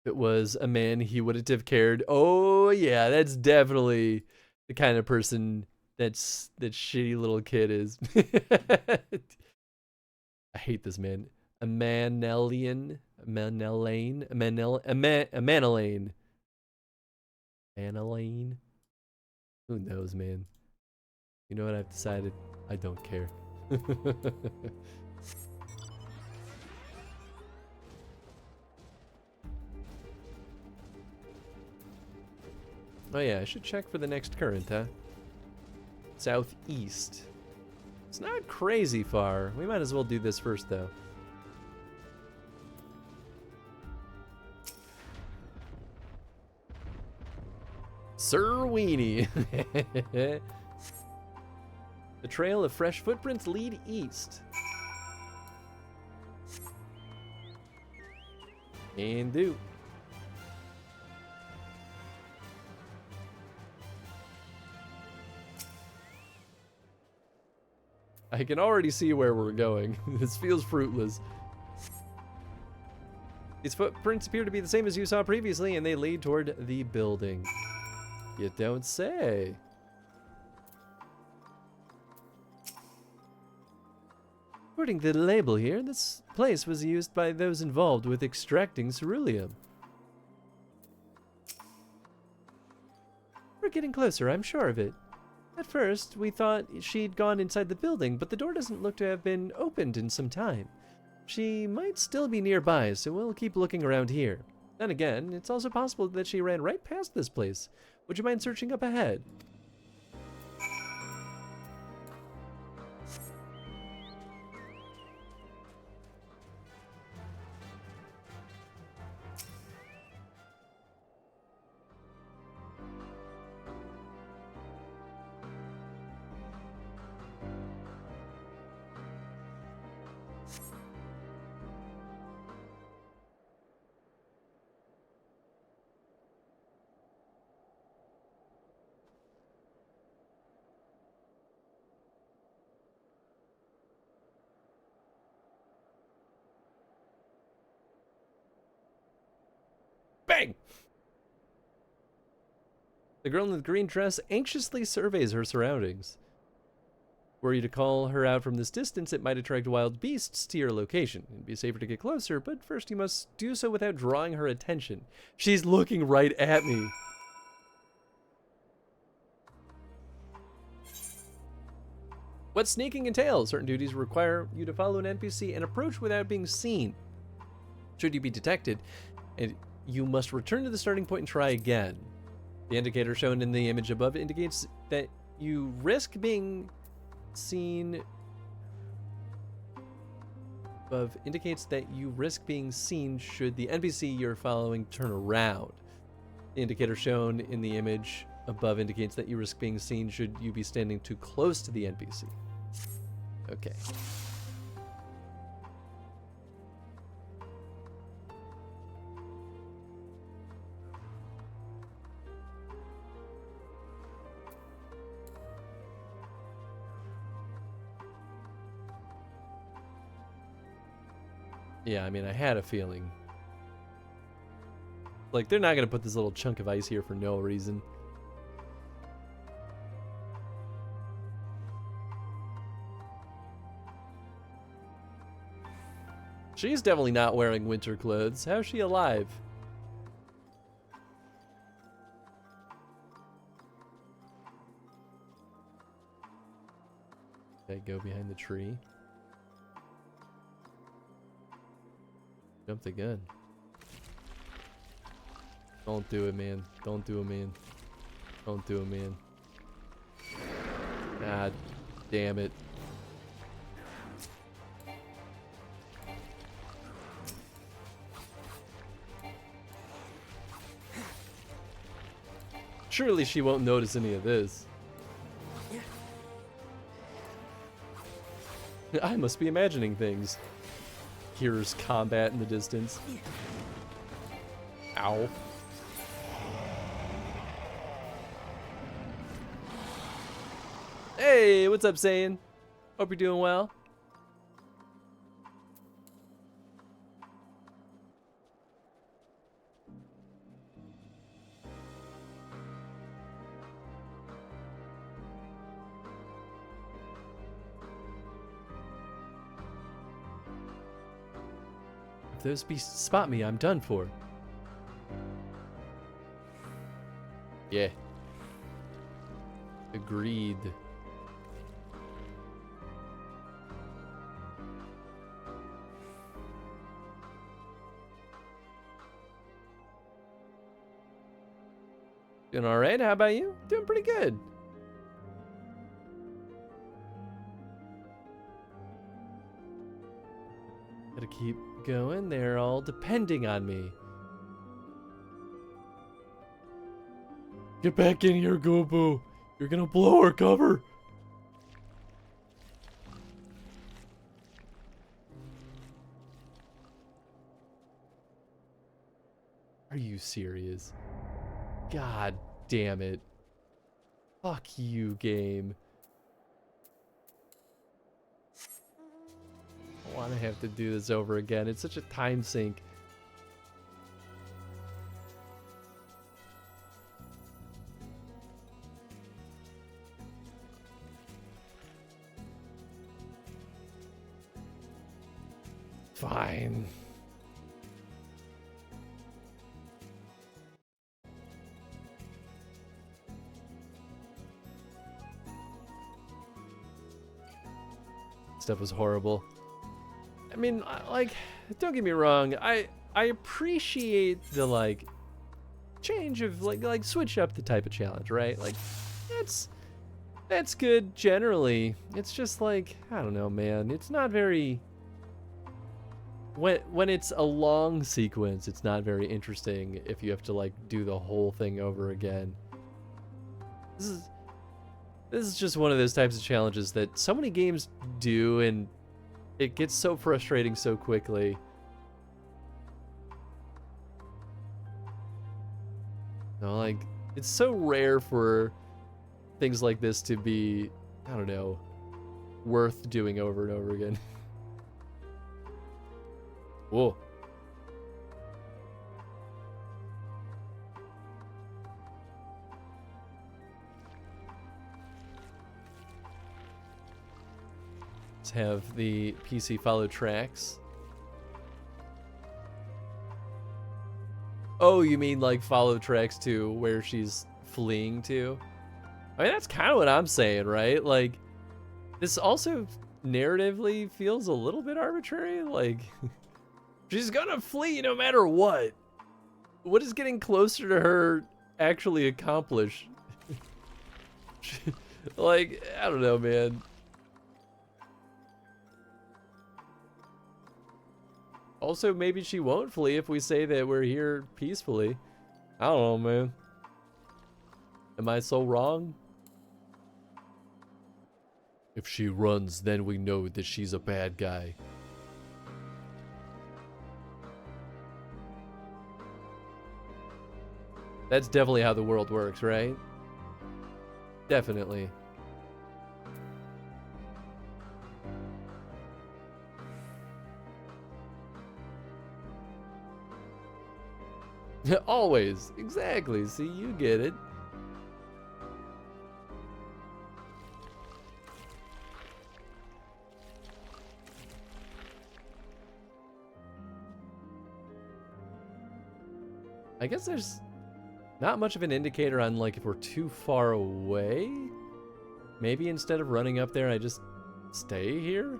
If it was a man, he wouldn't have cared. Oh yeah, that's definitely the kind of person that shitty little kid is. I hate this man. A Manelane. Who knows, man? You know what I've decided? I don't care. Oh yeah, I should check for the next current, huh? Southeast. It's not crazy far. We might as well do this first, though. Sir Weenie. The trail of fresh footprints lead east. And do. I can already see where we're going. This feels fruitless. These footprints appear to be the same as you saw previously, and they lead toward the building. You don't say. According to the label here, this place was used by those involved with extracting ceruleum. We're getting closer, I'm sure of it. At first, we thought she'd gone inside the building, but the door doesn't look to have been opened in some time. She might still be nearby, so we'll keep looking around here. Then again, it's also possible that she ran right past this place. Would you mind searching up ahead? Bang! The girl in the green dress anxiously surveys her surroundings. Were you to call her out from this distance, it might attract wild beasts to your location. It'd be safer to get closer, but first you must do so without drawing her attention. She's looking right at me. What sneaking entails? Certain duties require you to follow an NPC and approach without being seen. Should you be detected, and you must return to the starting point and try again. The indicator shown in the image above indicates that you risk being seen. Should the NPC you're following turn around. The indicator shown in the image above indicates that you risk being seen should you be standing too close to the NPC. Okay. Yeah, I mean, I had a feeling. Like, they're not going to put this little chunk of ice here for no reason. She's definitely not wearing winter clothes. How's she alive? Okay, go behind the tree. Jump the gun. Don't do it, man. Don't do it, man. Don't do it, man. God damn it. Surely she won't notice any of this. I must be imagining things. Hears combat in the distance. Ow. Hey, what's up, Saiyan? Hope you're doing well. If those beasts spot me, I'm done for. Yeah. Agreed. Doing all right. How about you? Doing pretty good. Gotta keep going. They're all depending on me. Get back in here, Gobu. You're gonna blow our cover. Are you serious? God damn it. Fuck you, game. I want to have to do this over again. It's such a time sink. Fine. Stuff was horrible. I mean, like, don't get me wrong. I appreciate the like change of like switch up the type of challenge, right? Like, that's good generally. It's just like, I don't know, man. It's not very. When it's a long sequence, it's not very interesting if you have to like do the whole thing over again. This is just one of those types of challenges that so many games do, and it gets so frustrating so quickly. You know, like, it's so rare for things like this to be, I don't know, worth doing over and over again. Whoa. Let's have the PC follow tracks. Oh, you mean like follow tracks to where she's fleeing to? I mean, that's kind of what I'm saying, right? Like, this also narratively feels a little bit arbitrary. Like, she's gonna flee no matter what. What does getting closer to her actually accomplish? Like, I don't know, man. Also, maybe she won't flee if we say that we're here peacefully. I don't know, man. Am I so wrong? If she runs, then we know that she's a bad guy. That's definitely how the world works, right? Definitely. Always. Exactly. See, you get it. I guess there's not much of an indicator on, like, if we're too far away. Maybe instead of running up there, I just stay here?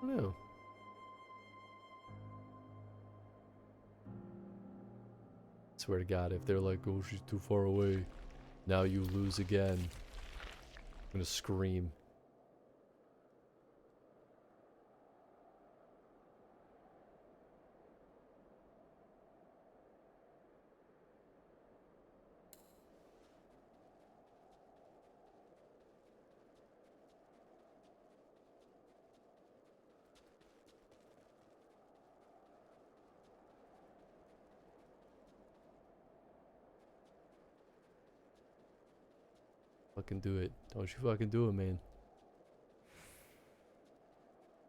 I don't know. Swear to God, if they're like, oh, she's too far away, now you lose again, I'm gonna scream. Fucking do it. Don't you fucking do it, man.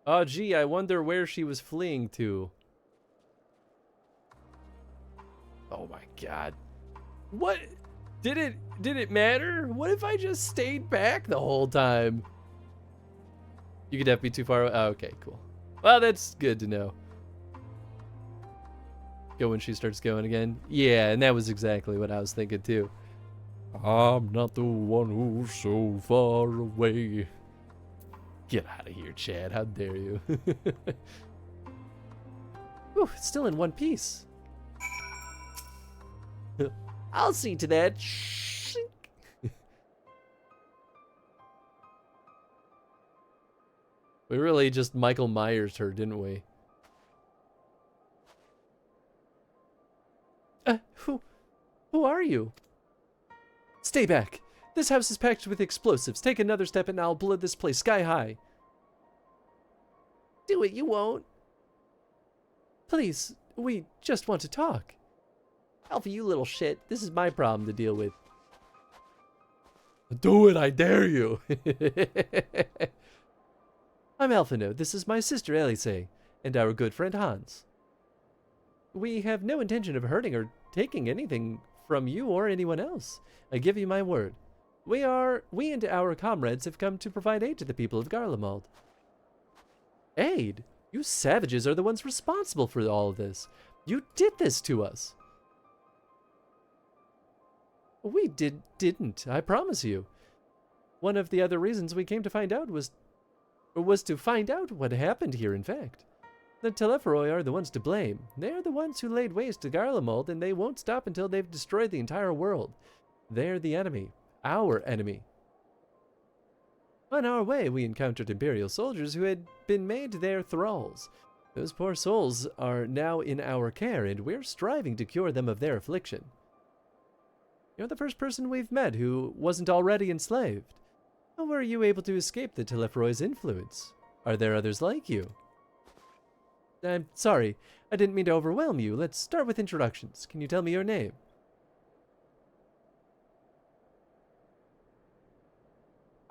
Oh, gee, I wonder where she was fleeing to. Oh my God. What? Did it matter? What if I just stayed back the whole time? You could have be too far away. Oh, okay, cool. Well, that's good to know. Go when she starts going again. Yeah, and that was exactly what I was thinking too. I'm not the one who's so far away. Get out of here, Chad. How dare you? Ooh, it's still in one piece. I'll see to that. We really just Michael Myers her, didn't we? Who are you? Stay back. This house is packed with explosives. Take another step and I'll blow this place sky high. Do it, you won't. Please, we just want to talk. Alpha, you little shit. This is my problem to deal with. Do it, I dare you. I'm Alphino. This is my sister Elise, and our good friend Hans. We have no intention of hurting or taking anything from you or anyone else. I give you my word. We and our comrades have come to provide aid to the people of Garlemald. Aid? You savages are the ones responsible for all of this. You did this to us. We didn't, I promise you. One of the other reasons we came to find out was to find out what happened here, in fact. The Telepharoi are the ones to blame. They're the ones who laid waste to Garlemald, and they won't stop until they've destroyed the entire world. They're the enemy. Our enemy. On our way, we encountered Imperial soldiers who had been made their thralls. Those poor souls are now in our care, and we're striving to cure them of their affliction. You're the first person we've met who wasn't already enslaved. How were you able to escape the Telepharoi's influence? Are there others like you? I'm sorry, I didn't mean to overwhelm you. Let's start with introductions. Can you tell me your name?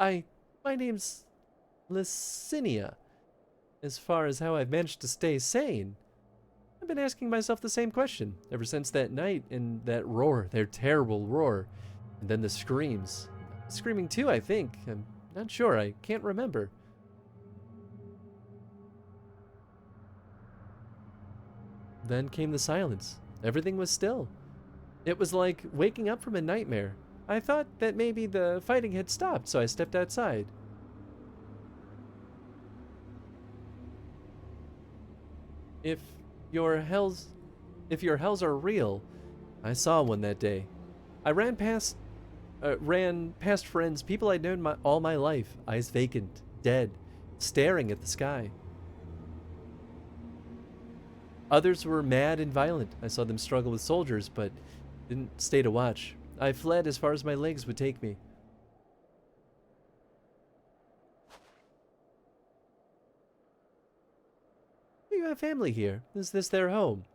My name's Licinia. As far as how I've managed to stay sane, I've been asking myself the same question ever since that night and that roar, their terrible roar, and then the screams. Screaming too, I think. I'm not sure, I can't remember. Then came the silence. Everything was still. It was like waking up from a nightmare. I thought that maybe the fighting had stopped, so I stepped outside. If your hells are real, I saw one that day. I ran past friends, people I'd known all my life, eyes vacant, dead, staring at the sky. Others were mad and violent. I saw them struggle with soldiers, but didn't stay to watch. I fled as far as my legs would take me. You have family here. Is this their home?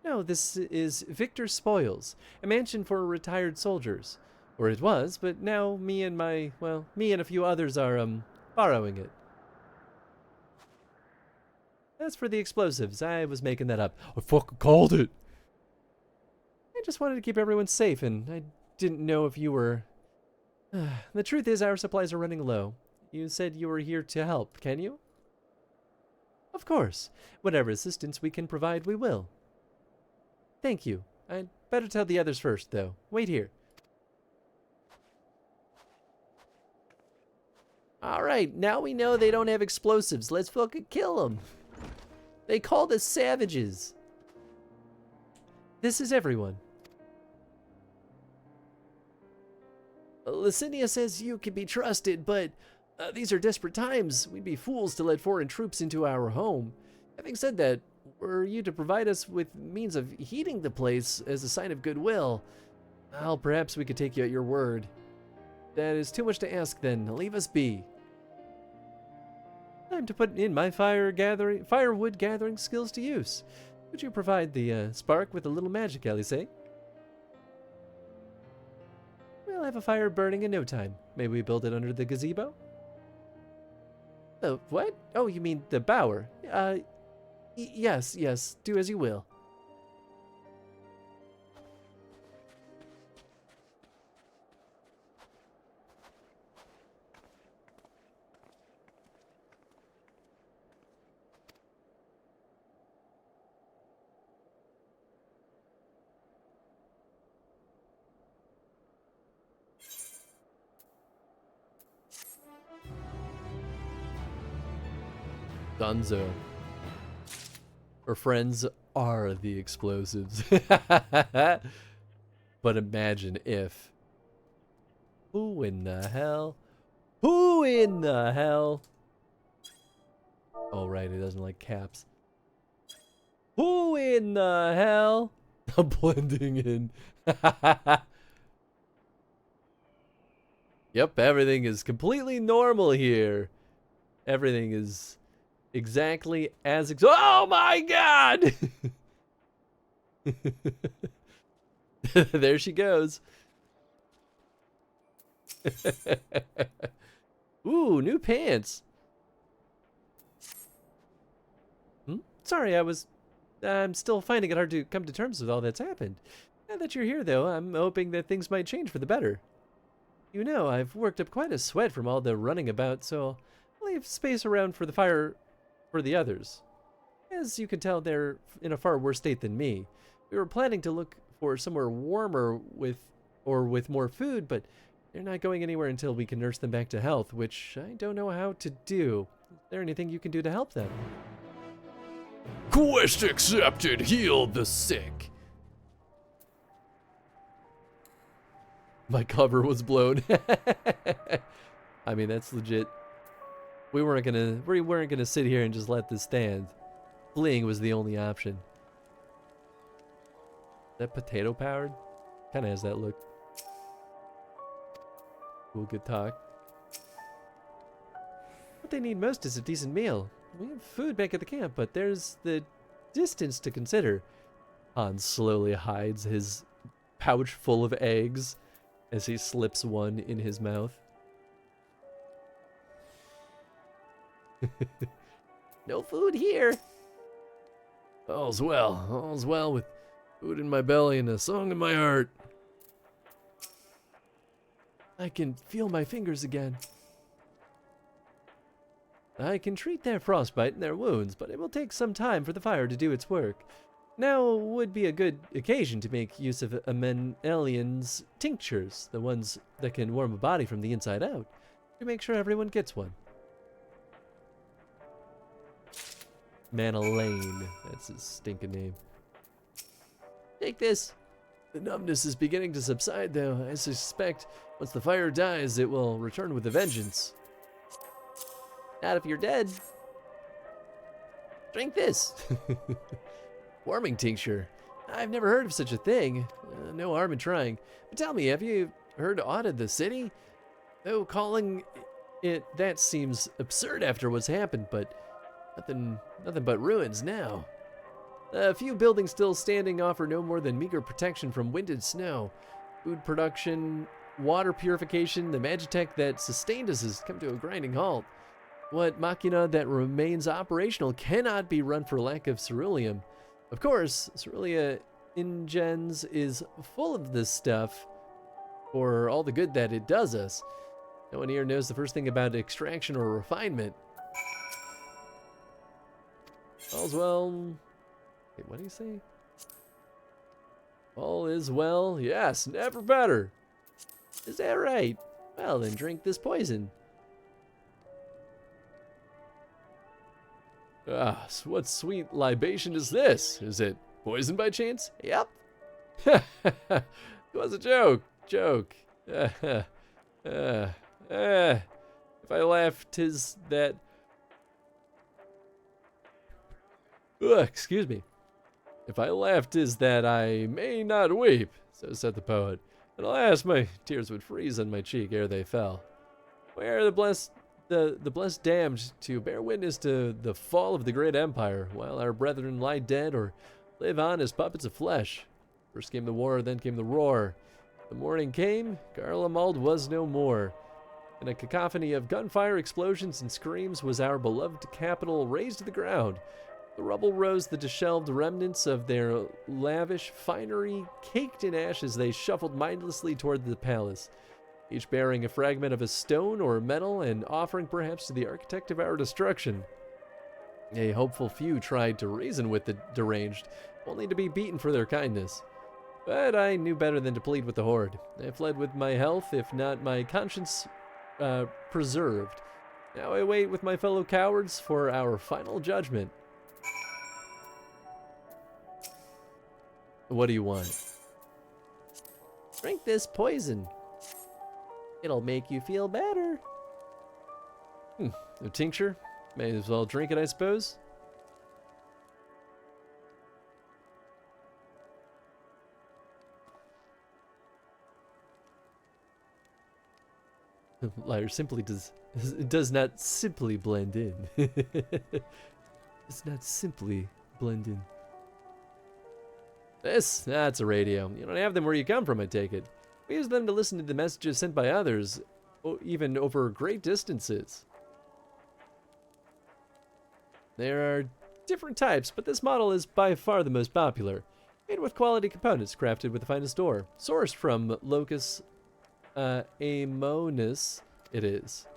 No, this is Victor Spoils, a mansion for retired soldiers. Or it was, but now me and a few others are, borrowing it. As for the explosives, I was making that up. I fucking called it! I just wanted to keep everyone safe, and I didn't know if you were... The truth is, our supplies are running low. You said you were here to help, can you? Of course. Whatever assistance we can provide, we will. Thank you. I'd better tell the others first, though. Wait here. Alright, now we know they don't have explosives. Let's fucking kill them. They called us savages. This is everyone. Licinia says you can be trusted, but these are desperate times. We'd be fools to let foreign troops into our home. Having said that, were you to provide us with means of heating the place as a sign of goodwill, well, perhaps we could take you at your word. That is too much to ask, then. Leave us be. Time to put in my firewood gathering skills to use. Would you provide the spark with a little magic, Elise? We'll have a fire burning in no time. May we build it under the gazebo? Oh, what? Oh, you mean the bower? Yes, do as you will. Dunzo. Her friends are the explosives. But imagine if. Who in the hell? Who in the hell? Oh, right, it doesn't like caps. Who in the hell? I'm blending in. Yep, everything is completely normal here. Everything is exactly as oh my god! There she goes. Ooh, new pants. Sorry, I'm still finding it hard to come to terms with all that's happened. Now that you're here, though, I'm hoping that things might change for the better. You know, I've worked up quite a sweat from all the running about, so I'll leave space around for the fire for the others. As you can tell, they're in a far worse state than me. We were planning to look for somewhere warmer with more food, but they're not going anywhere until we can nurse them back to health, which I don't know how to do. Is there anything you can do to help them? Quest accepted. Heal the sick. My cover was blown. I mean, that's legit. We weren't gonna sit here and just let this stand. Fleeing was the only option. Is that potato powered? Kind of has that look. Cool, good talk. What they need most is a decent meal. We have food back at the camp, but there's the distance to consider. Han slowly hides his pouch full of eggs as he slips one in his mouth. No food here. All's well with food in my belly and a song in my heart. I can feel my fingers again. I can treat their frostbite and their wounds, but it will take some time for the fire to do its work. Now would be a good occasion to make use of Amenelian's tinctures, the ones that can warm a body from the inside out, to make sure everyone gets one. Manalaine, that's his stinking name. Take this. The numbness is beginning to subside, though. I suspect once the fire dies, it will return with a vengeance. Not if you're dead. Drink this. Warming tincture. I've never heard of such a thing. No harm in trying. But tell me, have you heard aught of the city? Though calling it that seems absurd after what's happened, but nothing but ruins now. A few buildings still standing offer no more than meager protection from wind and snow. Food production, water purification, the magitech that sustained us has come to a grinding halt. What machina that remains operational cannot be run for lack of ceruleum. Of course, Cerulia Ingens is full of this stuff for all the good that it does us. No one here knows the first thing about extraction or refinement. All's well. Wait, what do you say? All is well. Yes, never better. Is that right? Well, then drink this poison. Ah, so what sweet libation is this? Is it poison by chance? Yep. It was a joke. If I laugh, 'tis that... excuse me. If I laugh, 'tis that I may not weep, so said the poet. And alas, my tears would freeze on my cheek ere they fell. Where the blessed damned to bear witness to the fall of the great empire, while our brethren lie dead or live on as puppets of flesh. First came the war, then came the roar. The morning came, Garlemald was no more. In a cacophony of gunfire, explosions, and screams was our beloved capital razed to the ground. The rubble rose the disheveled remnants of their lavish finery, caked in ashes they shuffled mindlessly toward the palace, each bearing a fragment of a stone or metal and offering perhaps to the architect of our destruction. A hopeful few tried to reason with the deranged, only to be beaten for their kindness. But I knew better than to plead with the horde. I fled with my health, if not my conscience, preserved. Now I wait with my fellow cowards for our final judgment. What do you want? Drink this poison. It'll make you feel better. A tincture? May as well drink it, I suppose. Liar simply does not simply blend in. Does not simply blend in. That's a radio. You don't have them where you come from, I take it. We use them to listen to the messages sent by others, even over great distances. There are different types, but this model is by far the most popular. Made with quality components, crafted with the finest ore. Sourced from Locus Amonis, it is.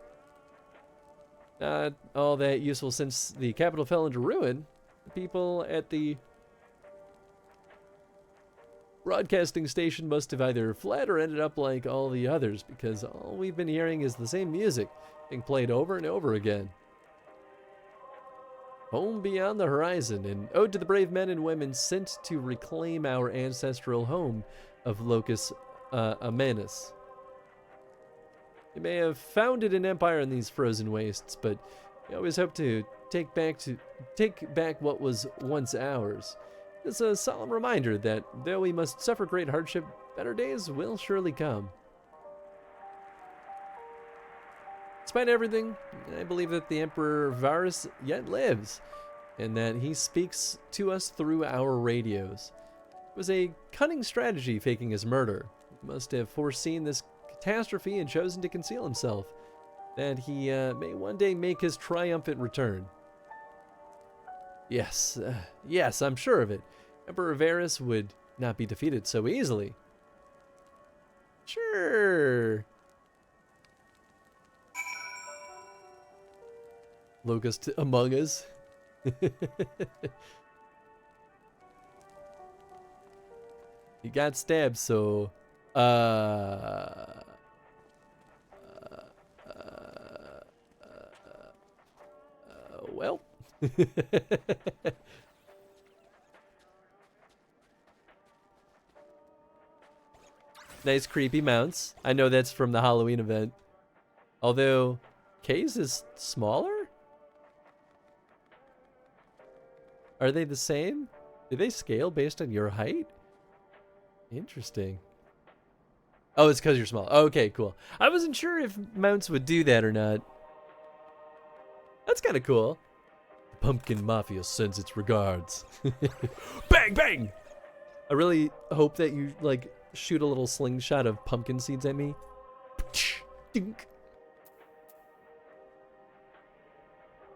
Not all that useful since the capital fell into ruin. The people at the broadcasting station must have either fled or ended up like all the others, because all we've been hearing is the same music being played over and over again. Home beyond the horizon, an ode to the brave men and women sent to reclaim our ancestral home of Locus Amanus. They may have founded an empire in these frozen wastes, but we always hope to take back what was once ours. It's a solemn reminder that though we must suffer great hardship, better days will surely come. Despite everything, I believe that the Emperor Varus yet lives, and that he speaks to us through our radios. It was a cunning strategy faking his murder. He must have foreseen this catastrophe and chosen to conceal himself, that he may one day make his triumphant return. Yes, yes, I'm sure of it. Emperor Varus would not be defeated so easily. Sure. Locust among us. He got stabbed, so well. Nice creepy mounts. I know that's from the Halloween event. Although K's is smaller? Are they the same? Do they scale based on your height? Interesting. Oh, it's because you're small. Okay, cool. I wasn't sure if mounts would do that or not. That's kind of cool. Pumpkin Mafia sends its regards. Bang, bang! I really hope that you, like, shoot a little slingshot of pumpkin seeds at me. Dink.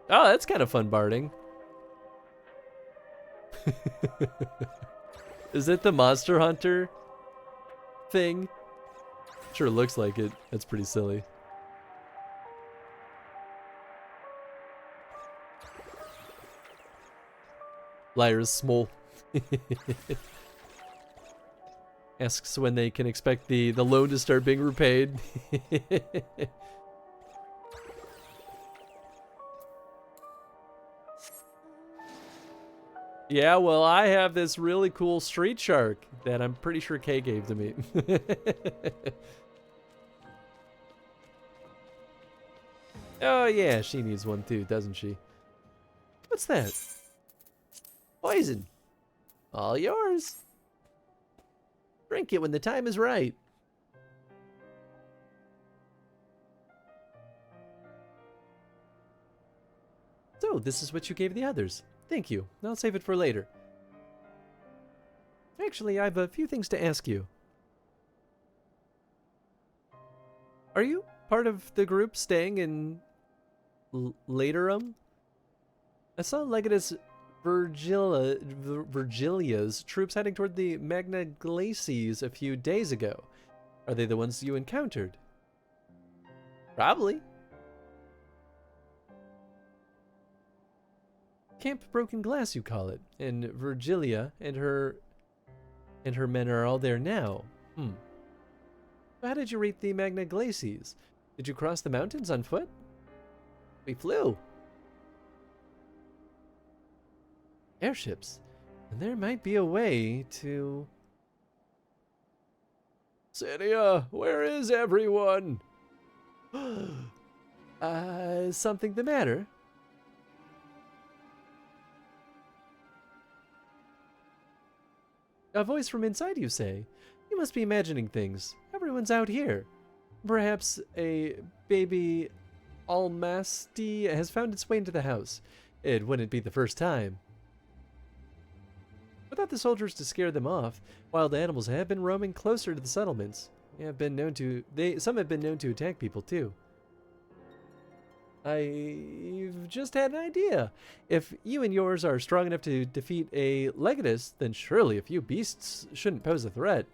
Oh, that's kind of fun barding. Is it the Monster Hunter thing? Sure looks like it. That's pretty silly. Liar's small. Asks when they can expect the loan to start being repaid. Yeah, well, I have this really cool street shark that I'm pretty sure Kay gave to me. Oh, yeah, she needs one too, doesn't she? What's that? Poison. All yours. Drink it when the time is right. So, this is what you gave the others. Thank you. I'll save it for later. Actually, I have a few things to ask you. Are you part of the group staying in Laterum? I saw Legatus Virgilia's troops heading toward the Magna Glacies a few days ago. Are they the ones you encountered? Probably. Camp Broken Glass, you call it, and Virgilia and her men are all there now. How did you reach the Magna Glacies? Did you cross the mountains on foot? We flew. Airships. And there might be a way to... Cydia, where is everyone? Something the matter? A voice from inside, you say? You must be imagining things. Everyone's out here. Perhaps a baby almasty has found its way into the house. It wouldn't be the first time. Without the soldiers to scare them off, wild animals have been roaming closer to the settlements. Some have been known to attack people too. I've just had an idea. If you and yours are strong enough to defeat a Legatus, then surely a few beasts shouldn't pose a threat.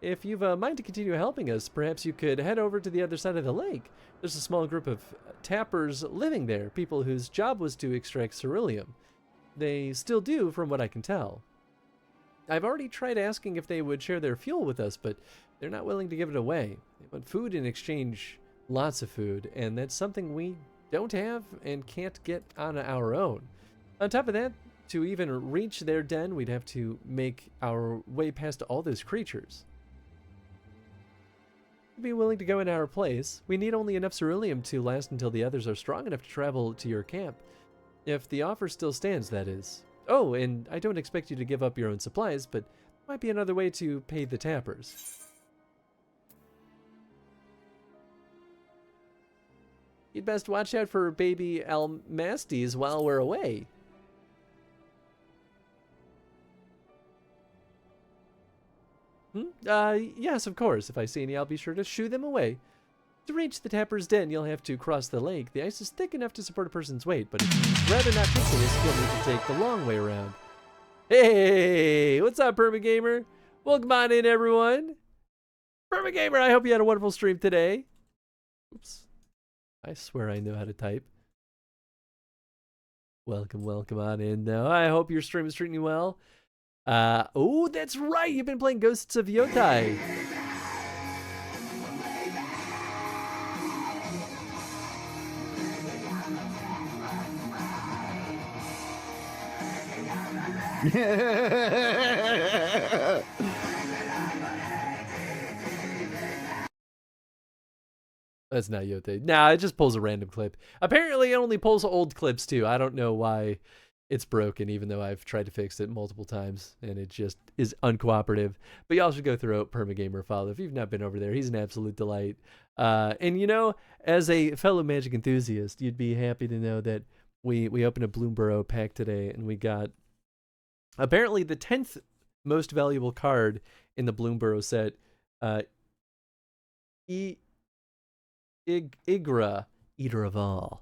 If you've a mind to continue helping us, perhaps you could head over to the other side of the lake. There's a small group of tappers living there, people whose job was to extract ceruleum. They still do, from what I can tell. I've already tried asking if they would share their fuel with us, but they're not willing to give it away. They want food in exchange, lots of food, and that's something we don't have and can't get on our own. On top of that, to even reach their den, we'd have to make our way past all those creatures. We'd be willing to go in our place. We need only enough ceruleum to last until the others are strong enough to travel to your camp. If the offer still stands, that is. Oh, and I don't expect you to give up your own supplies, but it might be another way to pay the tappers. You'd best watch out for baby almasties while we're away. Yes, of course. If I see any, I'll be sure to shoo them away. To reach the tapper's den, you'll have to cross the lake. The ice is thick enough to support a person's weight, but if you'd rather not take the risk, you'll need to take the long way around. Hey, what's up, Permagamer? Welcome on in, everyone. Permagamer, I hope you had a wonderful stream today. Oops. I swear I know how to type. Welcome on in, though. I hope your stream is treating you well. Oh, that's right. You've been playing Ghosts of Yotai. That's not Yote. Nah, it just pulls a random clip. Apparently, it only pulls old clips, too. I don't know why it's broken, even though I've tried to fix it multiple times, and it just is uncooperative. But y'all should go through Permagamer follow. If you've not been over there, he's an absolute delight. And, you know, as a fellow Magic enthusiast, you'd be happy to know that we opened a Bloomborough pack today, and we got apparently the 10th most valuable card in the Bloomborough set, Igra, Eater of All,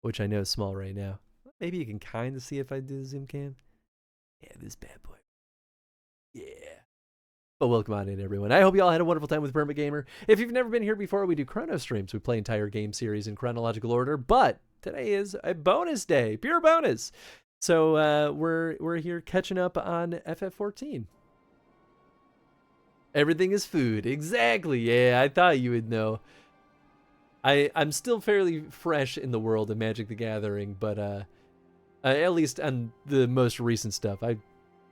which I know is small right now. Maybe you can kind of see if I do the zoom cam. Yeah, this bad boy. Yeah. But welcome on in, everyone. I hope you all had a wonderful time with Permagamer. If you've never been here before, we do chrono streams. We play entire game series in chronological order, but today is a bonus day, pure bonus. So we're here catching up on FF14. Everything is food. Exactly. Yeah, I thought you would know. I'm still fairly fresh in the world of Magic the Gathering, but at least on the most recent stuff.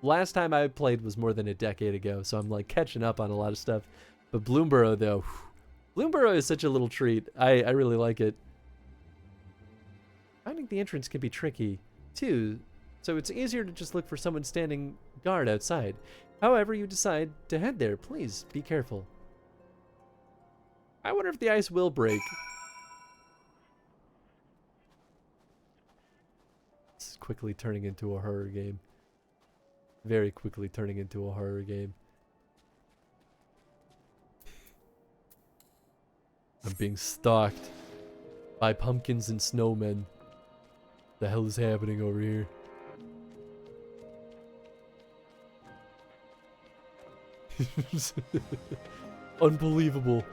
Last time I played was more than a decade ago, so I'm like catching up on a lot of stuff. But Bloomborough, though, Bloomborough is such a little treat. I really like it. Finding the entrance can be tricky, too, so it's easier to just look for someone standing guard outside. However you decide to head there, please be careful. I wonder if the ice will break. This is quickly turning into a horror game. Very quickly turning into a horror game. I'm being stalked by pumpkins and snowmen. The hell is happening over here? Unbelievable.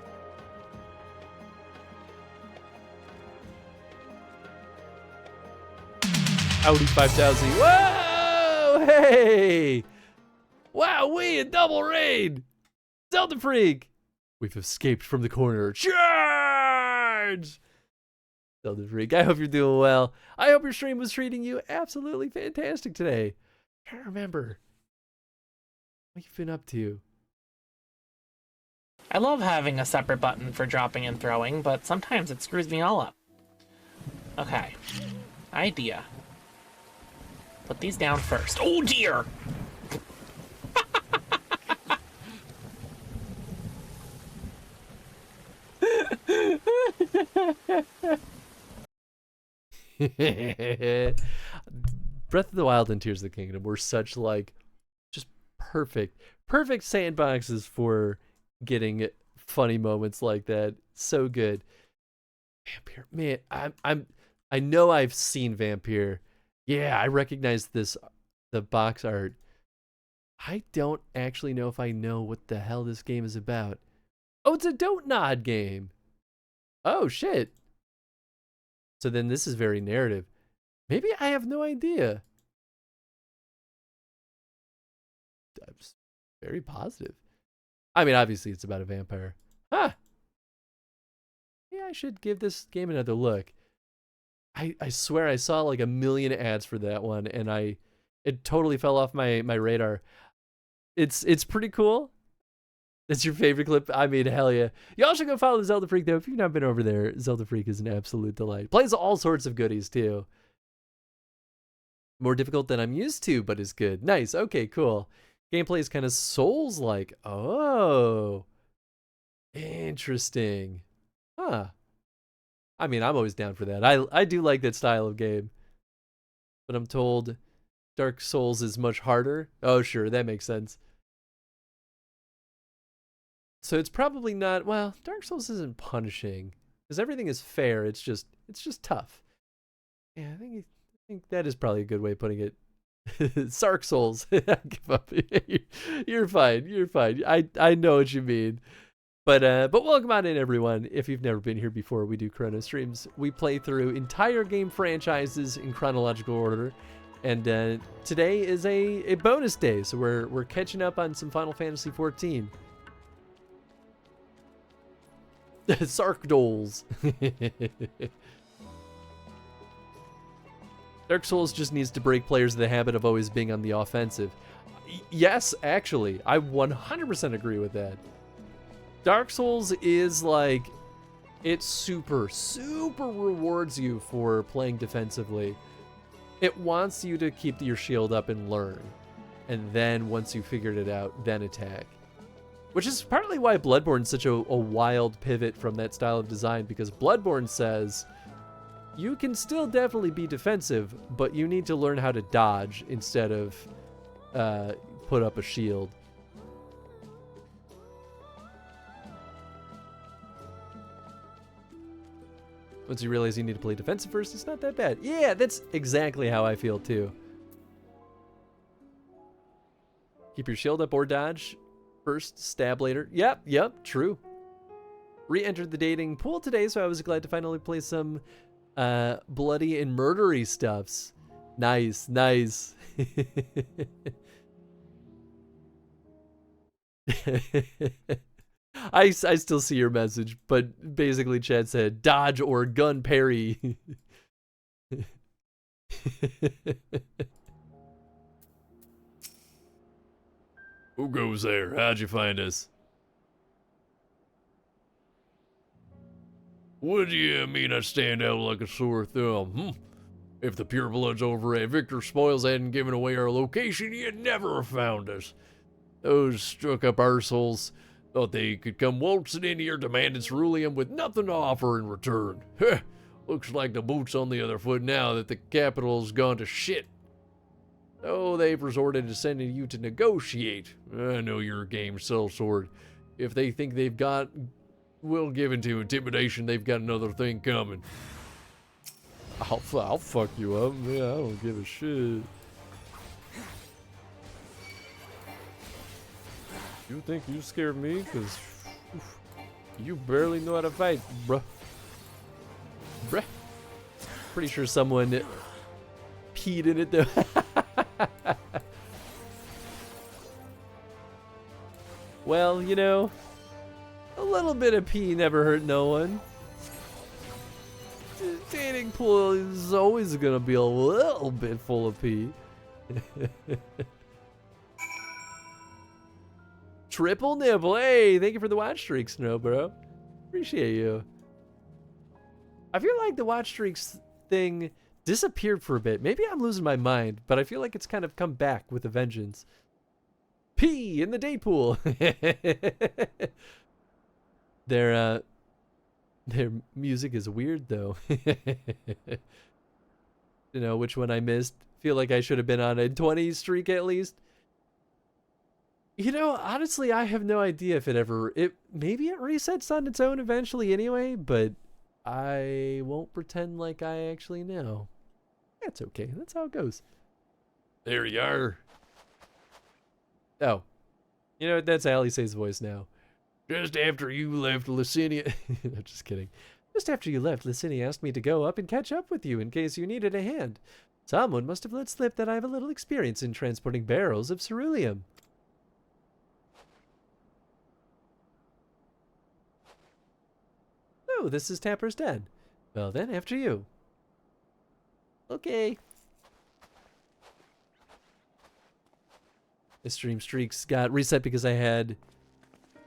Audi 5000. Whoa! Hey! Wow, we a double raid! Zelda Freak! We've escaped from the corner. Charge! Zelda Freak, I hope you're doing well. I hope your stream was treating you absolutely fantastic today. I can't remember what you've been up to. I love having a separate button for dropping and throwing, but sometimes it screws me all up. Okay. Idea. put these down first. Oh dear! Breath of the Wild and Tears of the Kingdom were such like just perfect sandboxes for getting funny moments like that. So good. Vampire, man, I know I've seen Vampire. Yeah, I recognize the box art. I don't actually know if I know what the hell this game is about. Oh, it's a Don't Nod game. Oh shit. So then this is very narrative. Maybe I have no idea. I'm very positive. I mean, obviously it's about a vampire. Huh. Yeah, I should give this game another look. I swear I saw like a million ads for that one, and it totally fell off my radar. It's pretty cool. It's your favorite clip? I mean, hell yeah. Y'all should go follow Zelda Freak, though. If you've not been over there, Zelda Freak is an absolute delight. Plays all sorts of goodies, too. More difficult than I'm used to, but is good. Nice. Okay, cool. Gameplay is kind of Souls-like. Oh. Interesting. Huh. I mean, I'm always down for that. I do like that style of game. But I'm told Dark Souls is much harder. Oh, sure. That makes sense. So it's probably not, well, Dark Souls isn't punishing because everything is fair. It's just tough. Yeah, I think that is probably a good way of putting it. Sark Souls. Give up. You're fine. I know what you mean. But welcome on in, everyone. If you've never been here before, we do Chrono streams. We play through entire game franchises in chronological order. And today is a bonus day, so we're catching up on some Final Fantasy XIV. Sark Dolls. Dark Souls just needs to break players of the habit of always being on the offensive. Yes, actually, I 100% agree with that. Dark Souls is like, it super rewards you for playing defensively. It wants you to keep your shield up and learn. And then once you figured it out, then attack. Which is partly why Bloodborne is such a wild pivot from that style of design, because Bloodborne says you can still definitely be defensive, but you need to learn how to dodge instead of put up a shield. Once you realize you need to play defensive first, it's not that bad. Yeah, that's exactly how I feel too. Keep your shield up or dodge. First, stab later. Yep, true. Re-entered the dating pool today, so I was glad to finally play some bloody and murdery stuffs. Nice. I still see your message, but basically Chad said, dodge or gun parry. Who goes there? How'd you find us? What do you mean I stand out like a sore thumb? If the purebloods over at Victor Spoils hadn't given away our location, you'd never have found us. Those struck-up arseholes thought they could come waltzing in here demanding ceruleum with nothing to offer in return. Looks like the boot's on the other foot now that the capital's gone to shit. Oh, they've resorted to sending you to negotiate. I know you're a game sellsword. If they think they've got will given to intimidation, they've got another thing coming. I'll fuck you up. Yeah, I don't give a shit. You think you scared me? Because you barely know how to fight, bruh. Pretty sure someone peed in it, though. Well, you know, a little bit of pee never hurt no one. Dating pool is always gonna be a little bit full of pee. Triple nibble. Hey, thank you for the watch streak, Snow, bro. Appreciate you. I feel like the watch streaks thing disappeared for a bit. Maybe I'm losing my mind, but I feel like it's kind of come back with a vengeance. Pee in the date pool. Their music is weird though. You know which one I missed? Feel like I should have been on a 20 streak at least. You know, honestly, I have no idea if maybe it resets on its own eventually anyway, but I won't pretend like I actually know. That's okay. That's how it goes. There you are. Oh. You know what? That's Alisaie's voice now. Just after you left, Licinia... I'm just kidding. Just after you left, Licinia asked me to go up and catch up with you in case you needed a hand. Someone must have let slip that I have a little experience in transporting barrels of ceruleum. Oh, this is Tapper's den. Well then, after you. Okay. The stream streaks got reset because I had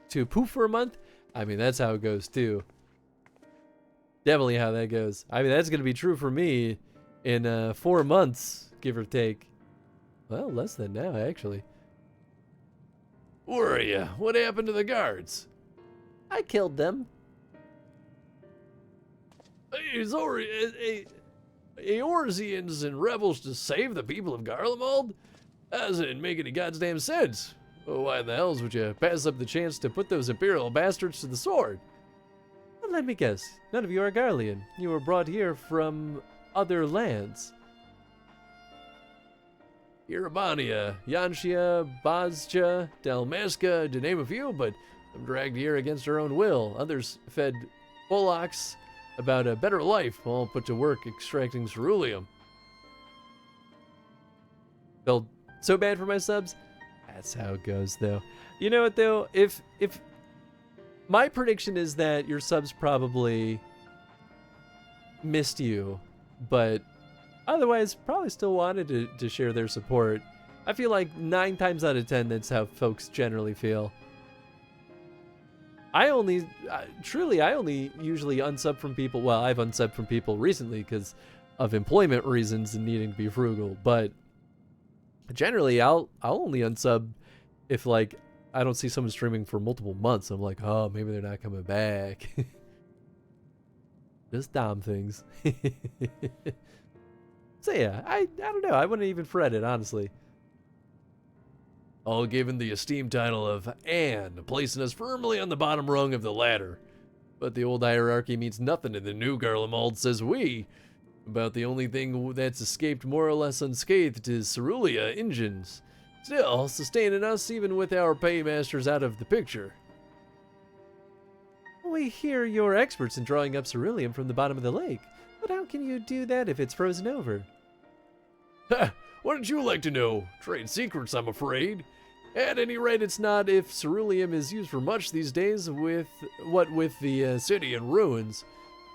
to poof for a month. I mean, that's how it goes too. Definitely how that goes. I mean, that's going to be true for me in 4 months, give or take. Well, less than now, actually. Where are you? What happened to the guards? I killed them. Eorzeans and rebels to save the people of Garlemald? That doesn't make any goddamn sense. Well, why in the hells would you pass up the chance to put those Imperial bastards to the sword? Well, let me guess. None of you are Garlean. You were brought here from other lands. Irabania, Yanshia, Bazja, Dalmasca, to name a few, but some dragged here against their own will. Others fed bullocks about a better life, all put to work extracting ceruleum. Felt so bad for my subs. That's how it goes, though. You know what, though? If my prediction is that your subs probably missed you, but otherwise probably still wanted to share their support. I feel like 9 times out of 10, that's how folks generally feel. I only usually unsub from people. Well, I've unsubbed from people recently because of employment reasons and needing to be frugal. But generally, I'll only unsub if like I don't see someone streaming for multiple months. I'm like, oh, maybe they're not coming back. Just dumb things. So yeah, I don't know. I wouldn't even fret it, honestly. All given the esteemed title of Anne, placing us firmly on the bottom rung of the ladder. But the old hierarchy means nothing in the new Garlemald, says we. About the only thing that's escaped more or less unscathed is Cerulia engines. Still, sustaining us even with our paymasters out of the picture. We hear you're experts in drawing up ceruleum from the bottom of the lake. But how can you do that if it's frozen over? Ha! Wouldn't you like to know? Trade secrets, I'm afraid. At any rate, it's not if ceruleum is used for much these days, with the city in ruins.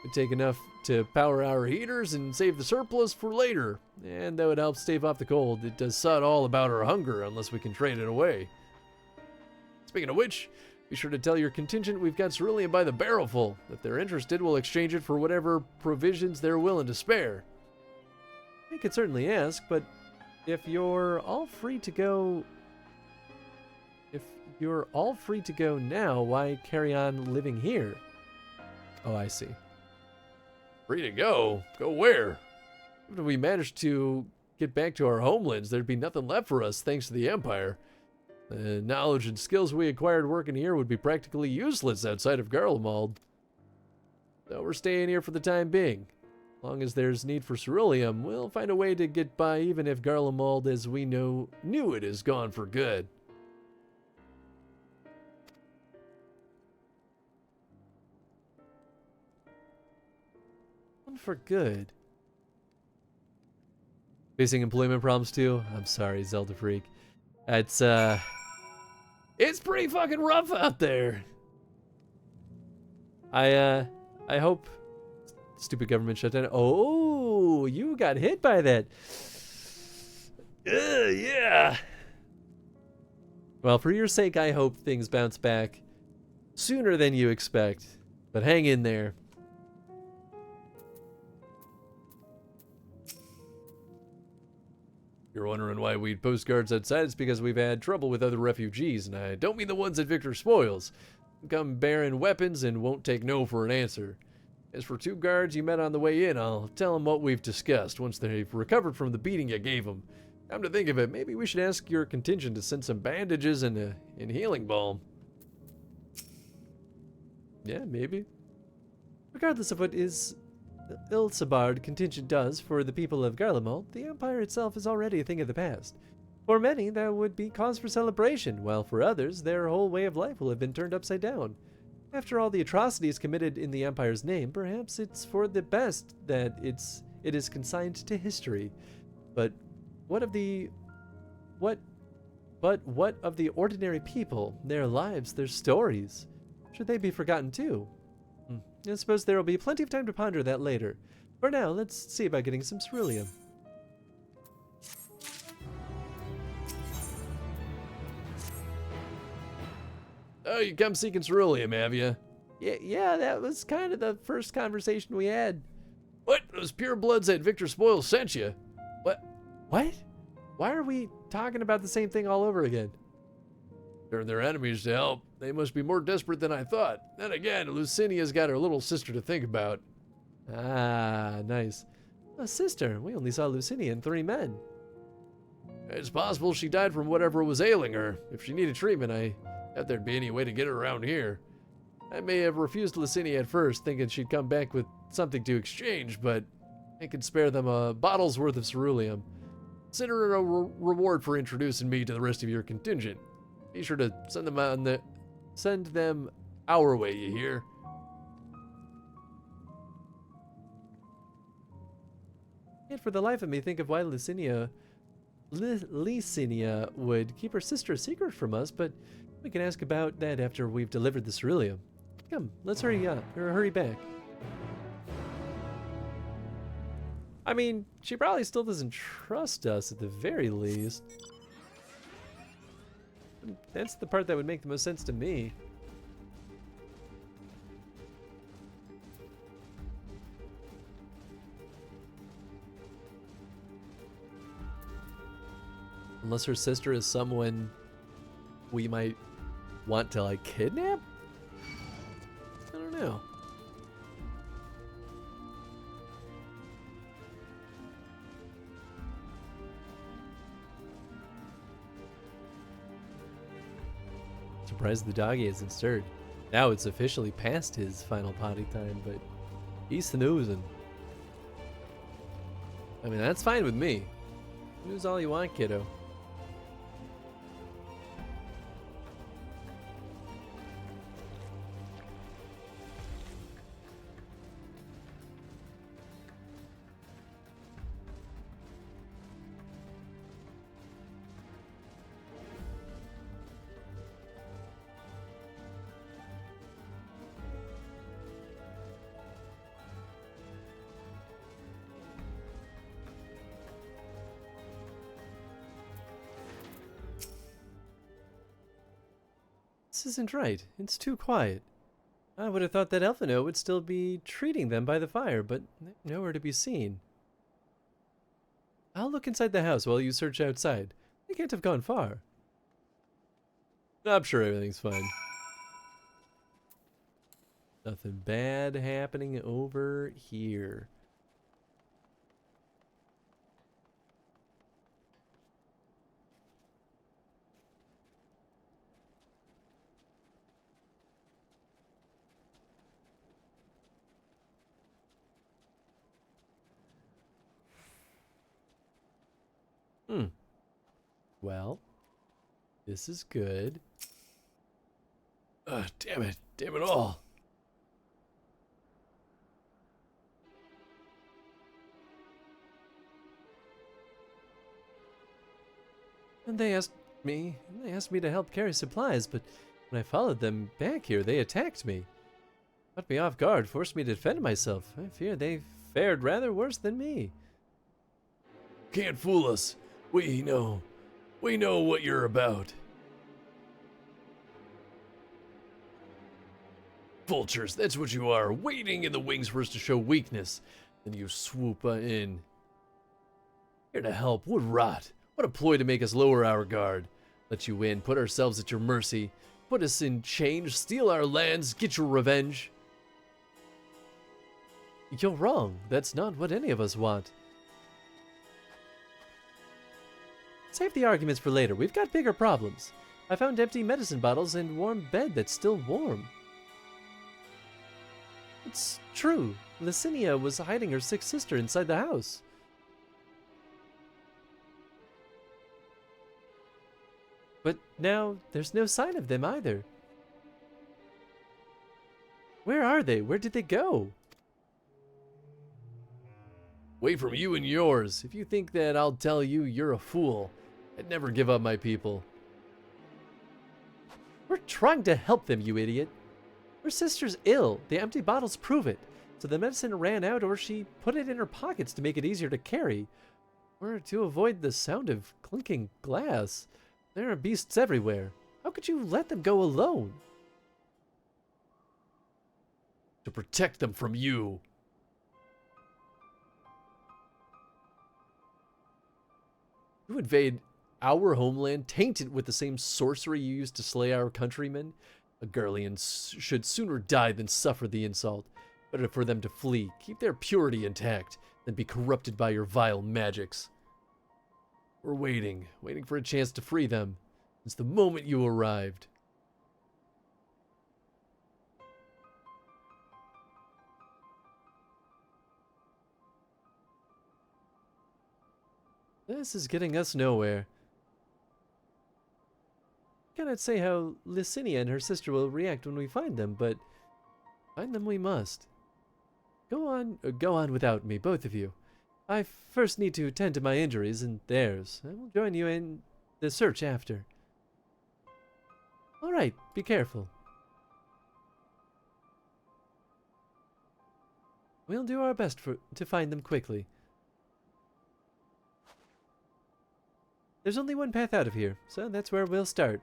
It'd take enough to power our heaters and save the surplus for later. And though it helps stave off the cold, it does sod all about our hunger unless we can trade it away. Speaking of which, be sure to tell your contingent we've got ceruleum by the barrelful. If they're interested, we'll exchange it for whatever provisions they're willing to spare. We could certainly ask, but if you're all free to go now, why carry on living here? Oh, I see. Free to go? Go where? If we managed to get back to our homelands, there'd be nothing left for us thanks to the Empire. The knowledge and skills we acquired working here would be practically useless outside of Garlemald. So we're staying here for the time being. As long as there's need for ceruleum, we'll find a way to get by even if Garlemald as we knew it is gone for good. Gone for good? Facing employment problems too? I'm sorry, Zelda Freak. It's pretty fucking rough out there. I hope stupid government shutdown. Oh, you got hit by that. Yeah. Well, for your sake, I hope things bounce back sooner than you expect. But hang in there. You're wondering why we'd post guards outside? It's because we've had trouble with other refugees, and I don't mean the ones at Victor Spoils. They come bearing weapons and won't take no for an answer. As for 2 guards you met on the way in, I'll tell them what we've discussed once they've recovered from the beating you gave them. Come to think of it, maybe we should ask your contingent to send some bandages and healing balm. Yeah, maybe. Regardless of what Ilsabard contingent does for the people of Garlemald, the Empire itself is already a thing of the past. For many, that would be cause for celebration, while for others, their whole way of life will have been turned upside down. After all the atrocities committed in the Empire's name, perhaps it's for the best that it is consigned to history. But what of the ordinary people, their lives, their stories? Should they be forgotten too? I suppose there will be plenty of time to ponder that later. For now, let's see about getting some ceruleum. Oh, you come seeking ceruleum, have you? Yeah, that was kind of the first conversation we had. What? Those purebloods at Victor Spoils sent you? What? Why are we talking about the same thing all over again? Turn their enemies to help. They must be more desperate than I thought. Then again, Lucinia's got her little sister to think about. Ah, nice. A sister? We only saw Lucinia and 3 men. It's possible she died from whatever was ailing her. If she needed treatment, I doubt there'd be any way to get her around here. I may have refused Lucinia at first, thinking she'd come back with something to exchange, but I could spare them a bottle's worth of ceruleum. Consider it a reward for introducing me to the rest of your contingent. Be sure to send them our way, you hear? Can't for the life of me think of why Licinia would keep her sister a secret from us, but we can ask about that after we've delivered the ceruleum. Come, let's hurry back. I mean, she probably still doesn't trust us at the very least. That's the part that would make the most sense to me. Unless her sister is someone we might want to, like, kidnap? I don't know. Surprised the doggy hasn't stirred. Now it's officially past his final potty time, but he's snoozing. I mean, that's fine with me. Snooze all you want, kiddo. This isn't right. It's too quiet. I would have thought that Elfino would still be treating them by the fire, but nowhere to be seen. I'll look inside the house while you search outside. They can't have gone far. I'm sure everything's fine. Nothing bad happening over here. Well, this is good. Damn it. Damn it all. And they asked me to help carry supplies, but when I followed them back here, they attacked me. Caught me off guard, forced me to defend myself. I fear they fared rather worse than me. Can't fool us. We know what you're about. Vultures, that's what you are, waiting in the wings for us to show weakness. Then you swoop in. Here to help would rot. What a ploy to make us lower our guard. Let you in, put ourselves at your mercy, put us in chains, steal our lands, get your revenge. You're wrong. That's not what any of us want. Save the arguments for later. We've got bigger problems. I found empty medicine bottles and warm bed that's still warm. It's true. Licinia was hiding her sick sister inside the house. But now, there's no sign of them either. Where are they? Where did they go? Away from you and yours. If you think that I'll tell you, you're a fool. I'd never give up my people. We're trying to help them, you idiot. Her sister's ill. The empty bottles prove it. So the medicine ran out, or she put it in her pockets to make it easier to carry. Or to avoid the sound of clinking glass. There are beasts everywhere. How could you let them go alone? To protect them from you. You invade our homeland, tainted with the same sorcery you used to slay our countrymen? Agurlians should sooner die than suffer the insult. Better for them to flee, keep their purity intact, than be corrupted by your vile magics. We're waiting for a chance to free them, since the moment you arrived. This is getting us nowhere. Cannot say how Licinia and her sister will react when we find them, but find them we must. Go on without me, both of you. I first need to tend to my injuries and theirs. I will join you in the search after. All right, be careful. We'll do our best to find them quickly. There's only one path out of here, so that's where we'll start.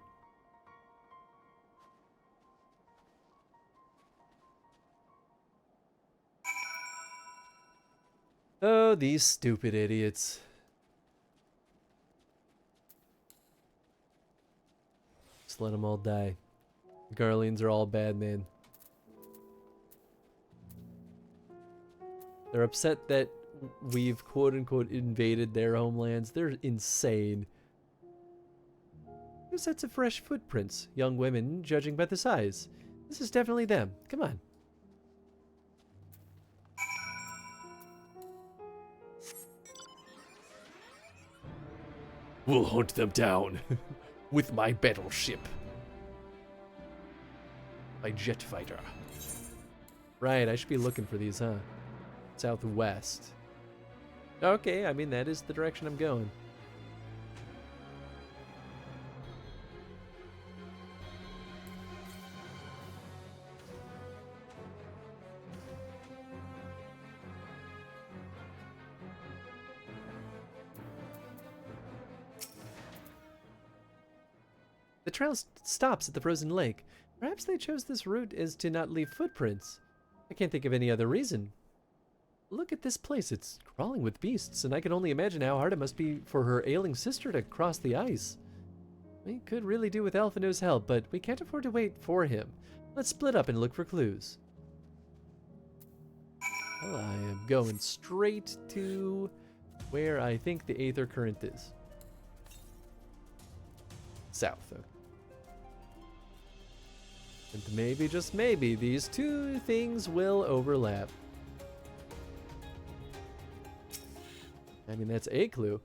Oh, these stupid idiots. Just let them all die. The Garleans are all bad, man. They're upset that we've quote-unquote invaded their homelands. They're insane. 2 sets of fresh footprints. Young women, judging by the size. This is definitely them. Come on. We'll hunt them down with my battleship. My jet fighter. Right, I should be looking for these, huh? Southwest. Okay, I mean, that is the direction I'm going. The trail stops at the frozen lake. Perhaps they chose this route as to not leave footprints. I can't think of any other reason. Look at this place. It's crawling with beasts, and I can only imagine how hard it must be for her ailing sister to cross the ice. We could really do with Alphino's help, but we can't afford to wait for him. Let's split up and look for clues. Well, I am going straight to where I think the Aether Current is. South, okay. And maybe, just maybe, these two things will overlap. I mean, that's a clue.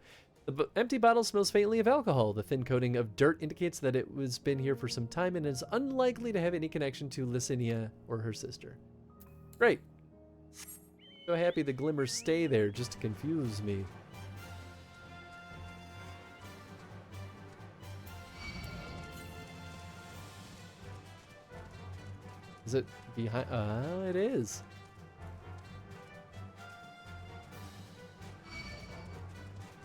The empty bottle smells faintly of alcohol. The thin coating of dirt indicates that it was been here for some time and is unlikely to have any connection to Licinia or her sister. Great. So happy the glimmers stay there just to confuse me. Is it behind? It is.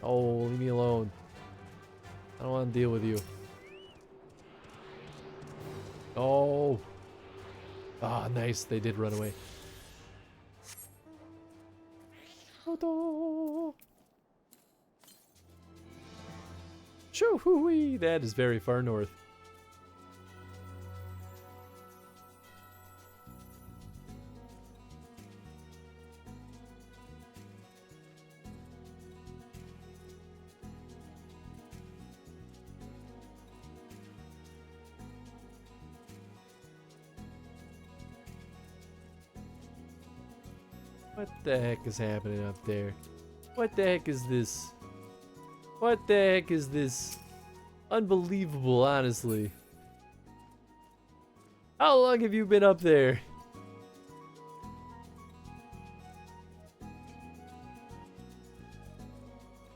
Oh, leave me alone. I don't want to deal with you. Oh. Ah, nice. They did run away. Shoo-hoo-wee! That is very far north. What the heck is happening up there? What the heck is this? What the heck is this? Unbelievable, honestly. How long have you been up there?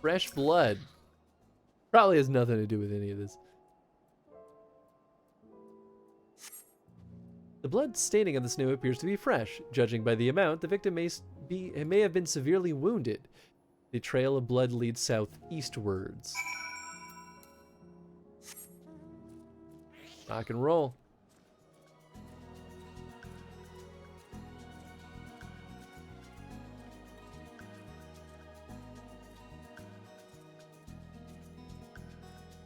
Fresh blood. Probably has nothing to do with any of this. The blood staining on the snow appears to be fresh. Judging by the amount, the victim may have been severely wounded. The trail of blood leads southeastwards. Rock and roll.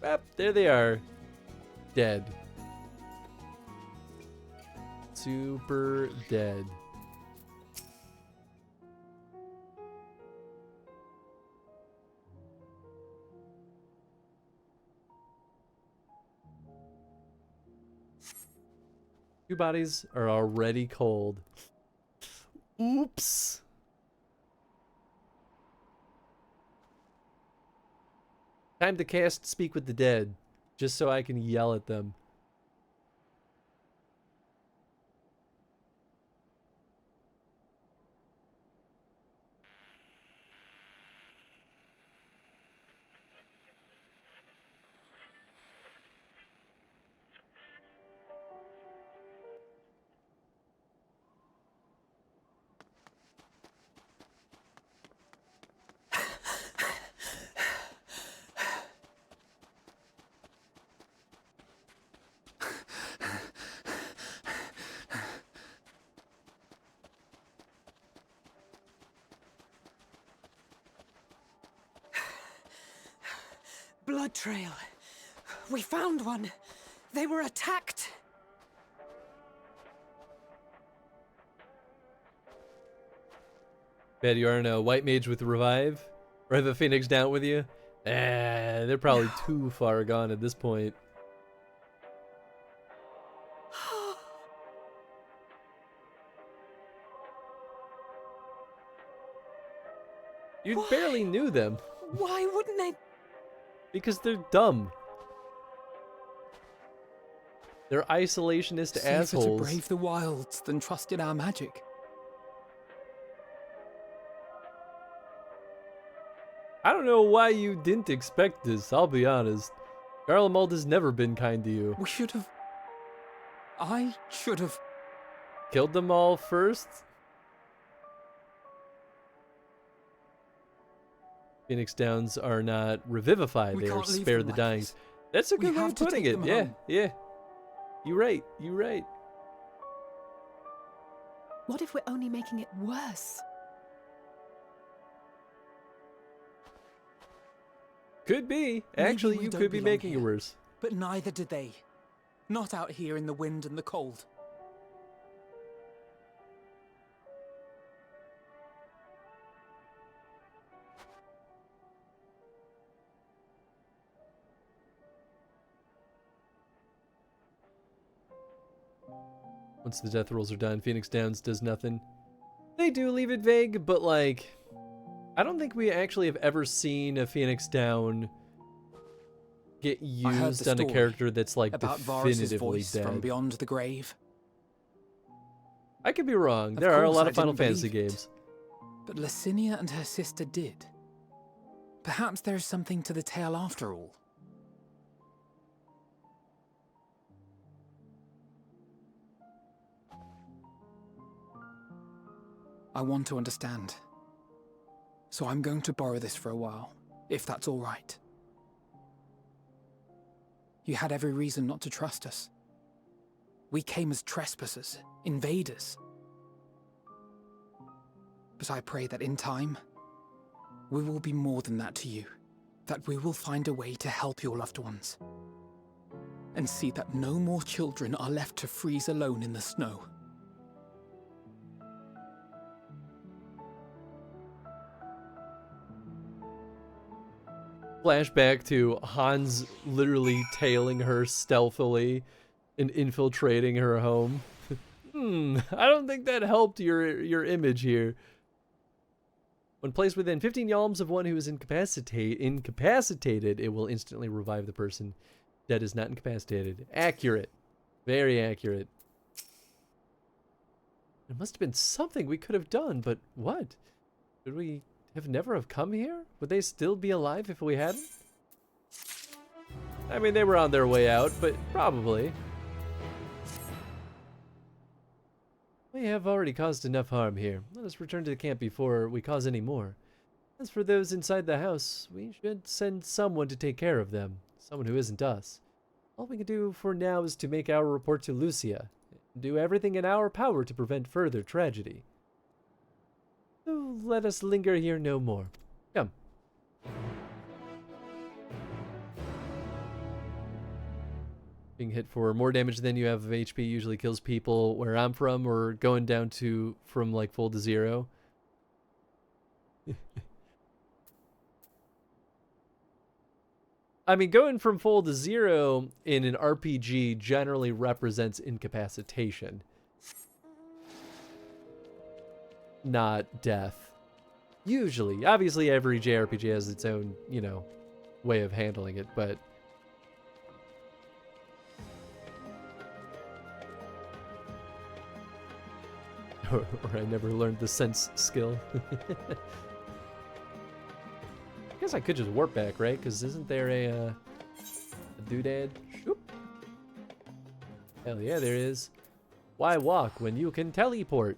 Yep, there they are. Dead. Super dead. Two bodies are already cold. Oops. Time to cast Speak with the Dead, just so I can yell at them. Blood trail. We found one. They were attacked. Bet you aren't a white mage with revive? Or have a phoenix down with you? They're probably too far gone at this point. You barely knew them. Why wouldn't they? Because they're dumb. They're isolationist assholes. Safer to brave the wilds than trust in our magic. I don't know why you didn't expect this, I'll be honest. Garlemald has never been kind to you. We should have... I should have... Killed them all first? Phoenix Downs are not revivified, they are spared the dying. That's a good way of putting it, yeah, yeah. You're right, you're right. What if we're only making it worse? Could be. Actually, you could be making it worse. But neither did they. Not out here in the wind and the cold. Once the death rolls are done, Phoenix Downs does nothing. They do leave it vague, but like, I don't think we actually have ever seen a Phoenix Down get used on a character that's like definitively voice dead. From beyond the grave. I could be wrong. There are a lot of Final Fantasy games. But Licinia and her sister did. Perhaps there is something to the tale after all. I want to understand. So I'm going to borrow this for a while, if that's all right. You had every reason not to trust us. We came as trespassers, invaders. But I pray that in time, we will be more than that to you. that we will find a way to help your loved ones. And see that no more children are left to freeze alone in the snow. Flashback to Hans literally tailing her stealthily and infiltrating her home. I don't think that helped your image here. When placed within 15 yalms of one who is incapacitated, it will instantly revive the person that is not incapacitated. Accurate. Very accurate. There must have been something we could have done, but what? Should we have never have come here? Would they still be alive if we hadn't? I mean, they were on their way out, but probably. We have already caused enough harm here. Let us return to the camp before we cause any more. As for those inside the house, we should send someone to take care of them. Someone who isn't us. All we can do for now is to make our report to Lucia. And do everything in our power to prevent further tragedy. So let us linger here no more. Come. Being hit for more damage than you have of HP usually kills people where I'm from, or going down to from like full to 0. I mean, going from full to 0 in an RPG generally represents incapacitation, not death. Usually. Obviously, every JRPG has its own, you know, way of handling it, but or I never learned the sense skill. I guess I could just warp back, right? Because isn't there a doodad? Shoop. Hell yeah, there is. Why walk when you can teleport?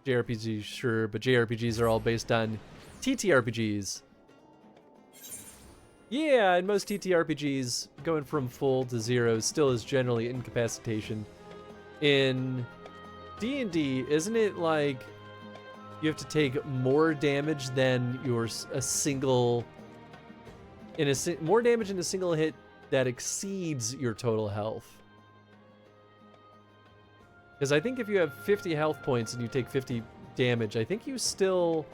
JRPGs, sure, but JRPGs are all based on TTRPGs. Yeah, and most TTRPGs, going from full to 0 still is generally incapacitation. In D&D, isn't it like you have to take more damage than your more damage in a single hit that exceeds your total health? Because I think if you have 50 health points and you take 50 damage, I think you still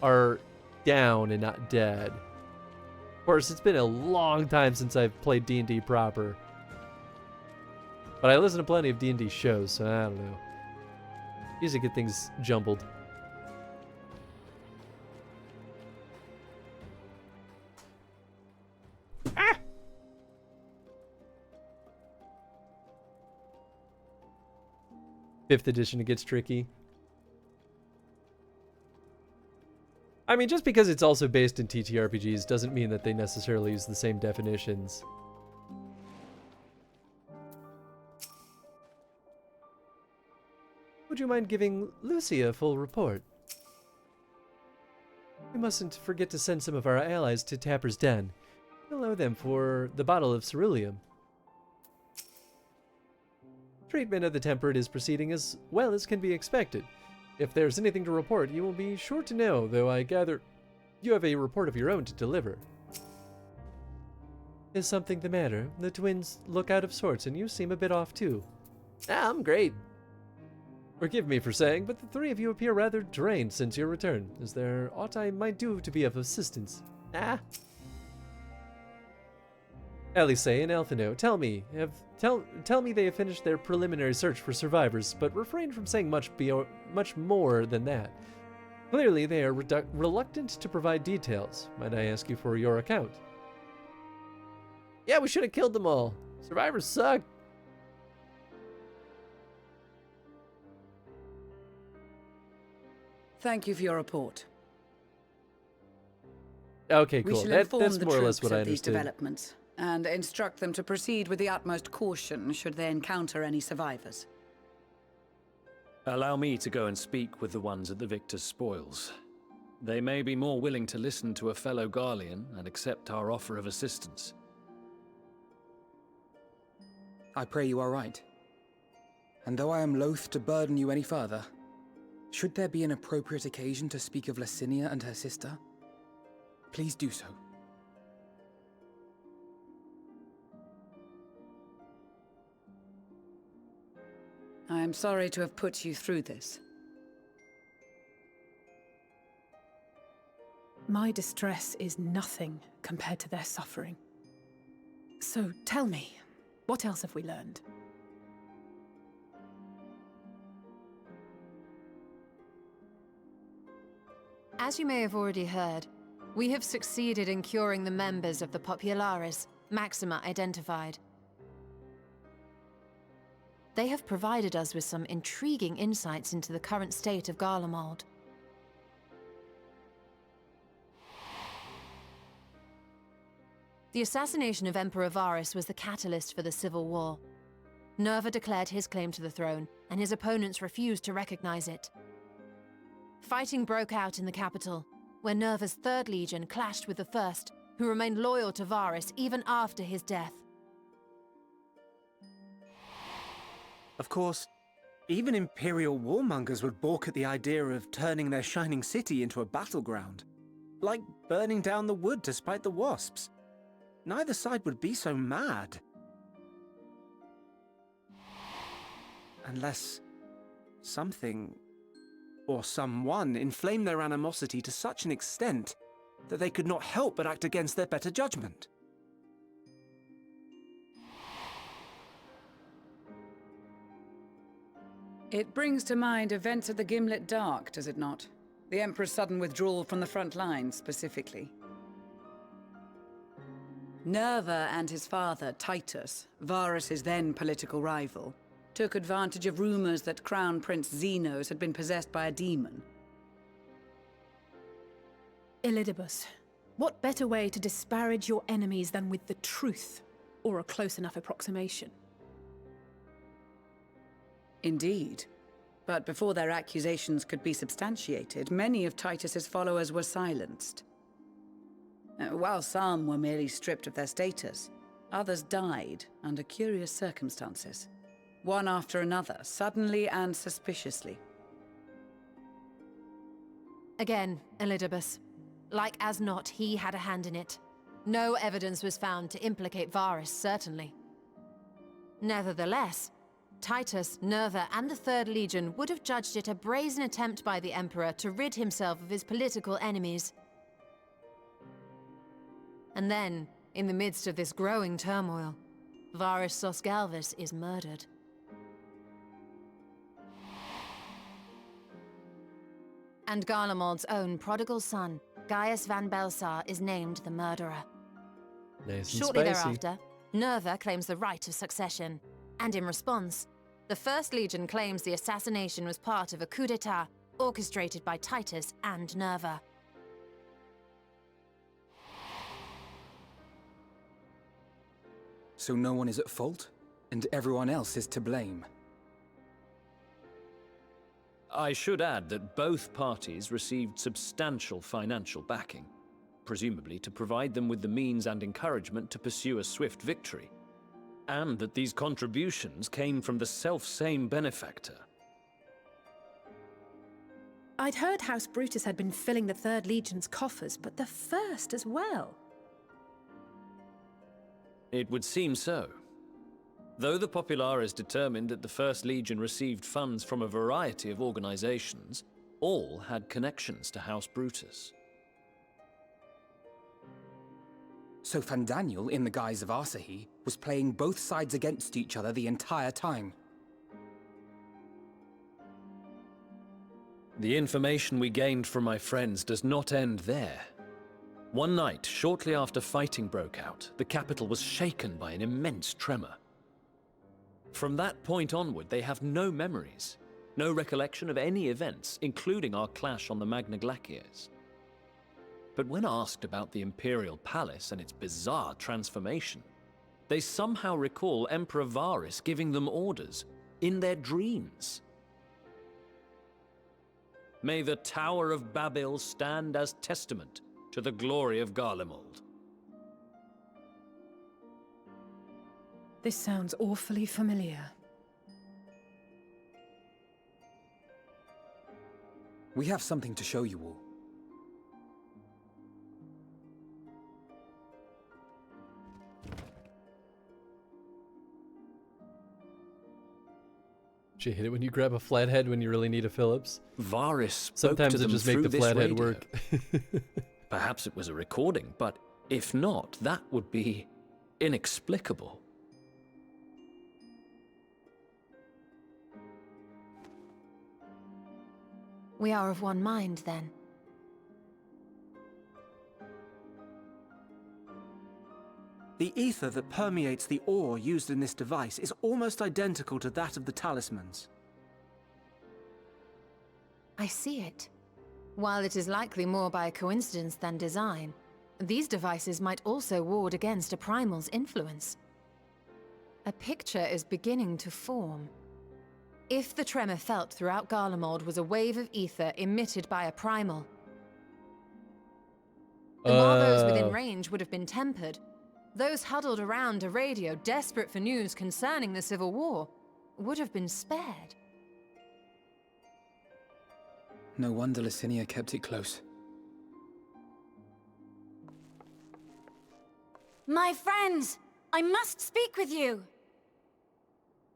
are down and not dead. Of course, it's been a long time since I've played D&D proper. But I listen to plenty of D&D shows, so I don't know. Easy to get things jumbled. Ah! 5th edition, it gets tricky. I mean, just because it's also based in TTRPGs doesn't mean that they necessarily use the same definitions. Would you mind giving Lucia a full report? We mustn't forget to send some of our allies to Tapper's Den. We'll owe them for the bottle of ceruleum. Treatment of the tempered is proceeding as well as can be expected. If there's anything to report, you will be sure to know, though I gather you have a report of your own to deliver. Is something the matter? The twins look out of sorts and you seem a bit off too. I'm great. Forgive me for saying, but the three of you appear rather drained since your return. Is there aught I might do to be of assistance? Alice and Elfino, tell me they have finished their preliminary search for survivors, but refrain from saying much more than that. Clearly, they are reluctant to provide details. Might I ask you for your account? Yeah, we should have killed them all. Survivors suck. Thank you for your report. Okay, cool. We shall inform That's the more or less troops what I of these understood. developments and instruct them to proceed with the utmost caution should they encounter any survivors. Allow me to go and speak with the ones at the victor's spoils. They may be more willing to listen to a fellow Garlean and accept our offer of assistance. I pray you are right. And though I am loath to burden you any further, should there be an appropriate occasion to speak of Licinia and her sister, Please do so. I am sorry to have put you through this. My distress is nothing compared to their suffering. So tell me, what else have we learned? As you may have already heard, we have succeeded in curing the members of the Populares, Maxima identified. They have provided us with some intriguing insights into the current state of Garlemald. The assassination of Emperor Varus was the catalyst for the civil war. Nerva declared his claim to the throne, and his opponents refused to recognize it. Fighting broke out in the capital, where Nerva's Third Legion clashed with the First, who remained loyal to Varus even after his death. Of course, even Imperial warmongers would balk at the idea of turning their shining city into a battleground. Like burning down the wood to spite the wasps. Neither side would be so mad. Unless something or someone inflamed their animosity to such an extent that they could not help but act against their better judgment. It brings to mind events at the Gimlet Dark, does it not? The Emperor's sudden withdrawal from the front lines, specifically. Nerva and his father, Titus, Varus's then political rival, took advantage of rumors that Crown Prince Zenos had been possessed by a demon. Elidibus, what better way to disparage your enemies than with the truth, or a close enough approximation? Indeed. But before their accusations could be substantiated, many of Titus's followers were silenced. While some were merely stripped of their status, others died under curious circumstances. One after another, suddenly and suspiciously. Again, Elidibus. Like as not, he had a hand in it. No evidence was found to implicate Varus, certainly. Nevertheless, Titus, Nerva, and the Third Legion would have judged it a brazen attempt by the Emperor to rid himself of his political enemies. And then, in the midst of this growing turmoil, Varus Sosgalvis is murdered. And Garlemald's own prodigal son, Gaius van Belsar, is named the murderer. Shortly thereafter, Nerva claims the right of succession, and in response, the First Legion claims the assassination was part of a coup d'etat orchestrated by Titus and Nerva. So no one is at fault, and everyone else is to blame. I should add that both parties received substantial financial backing, presumably to provide them with the means and encouragement to pursue a swift victory, and that these contributions came from the self-same benefactor. I'd heard House Brutus had been filling the Third Legion's coffers, but the First as well. It would seem so. Though the Populares determined that the First Legion received funds from a variety of organizations, all had connections to House Brutus. So Fandaniel, in the guise of Asahi, was playing both sides against each other the entire time. The information we gained from my friends does not end there. One night, shortly after fighting broke out, the capital was shaken by an immense tremor. From that point onward, they have no memories, no recollection of any events, including our clash on the Magna Glaciers. But when asked about the Imperial Palace and its bizarre transformation, they somehow recall Emperor Varus giving them orders in their dreams. May the Tower of Babel stand as testament to the glory of Garlemald. This sounds awfully familiar. We have something to show you all. you hate it when you grab a flathead when you really need a Phillips? Varys spoke Sometimes to it them just make through the this flathead radio. work. Perhaps it was a recording, but if not, that would be inexplicable. We are of one mind, then. The ether that permeates the ore used in this device is almost identical to that of the talismans. I see it. While it is likely more by coincidence than design, these devices might also ward against a primal's influence. A picture is beginning to form. If the tremor felt throughout Garlemald was a wave of ether emitted by a primal, then while those within range would have been tempered, those huddled around a radio desperate for news concerning the Civil War would have been spared. No wonder Licinia kept it close. My friends, I must speak with you.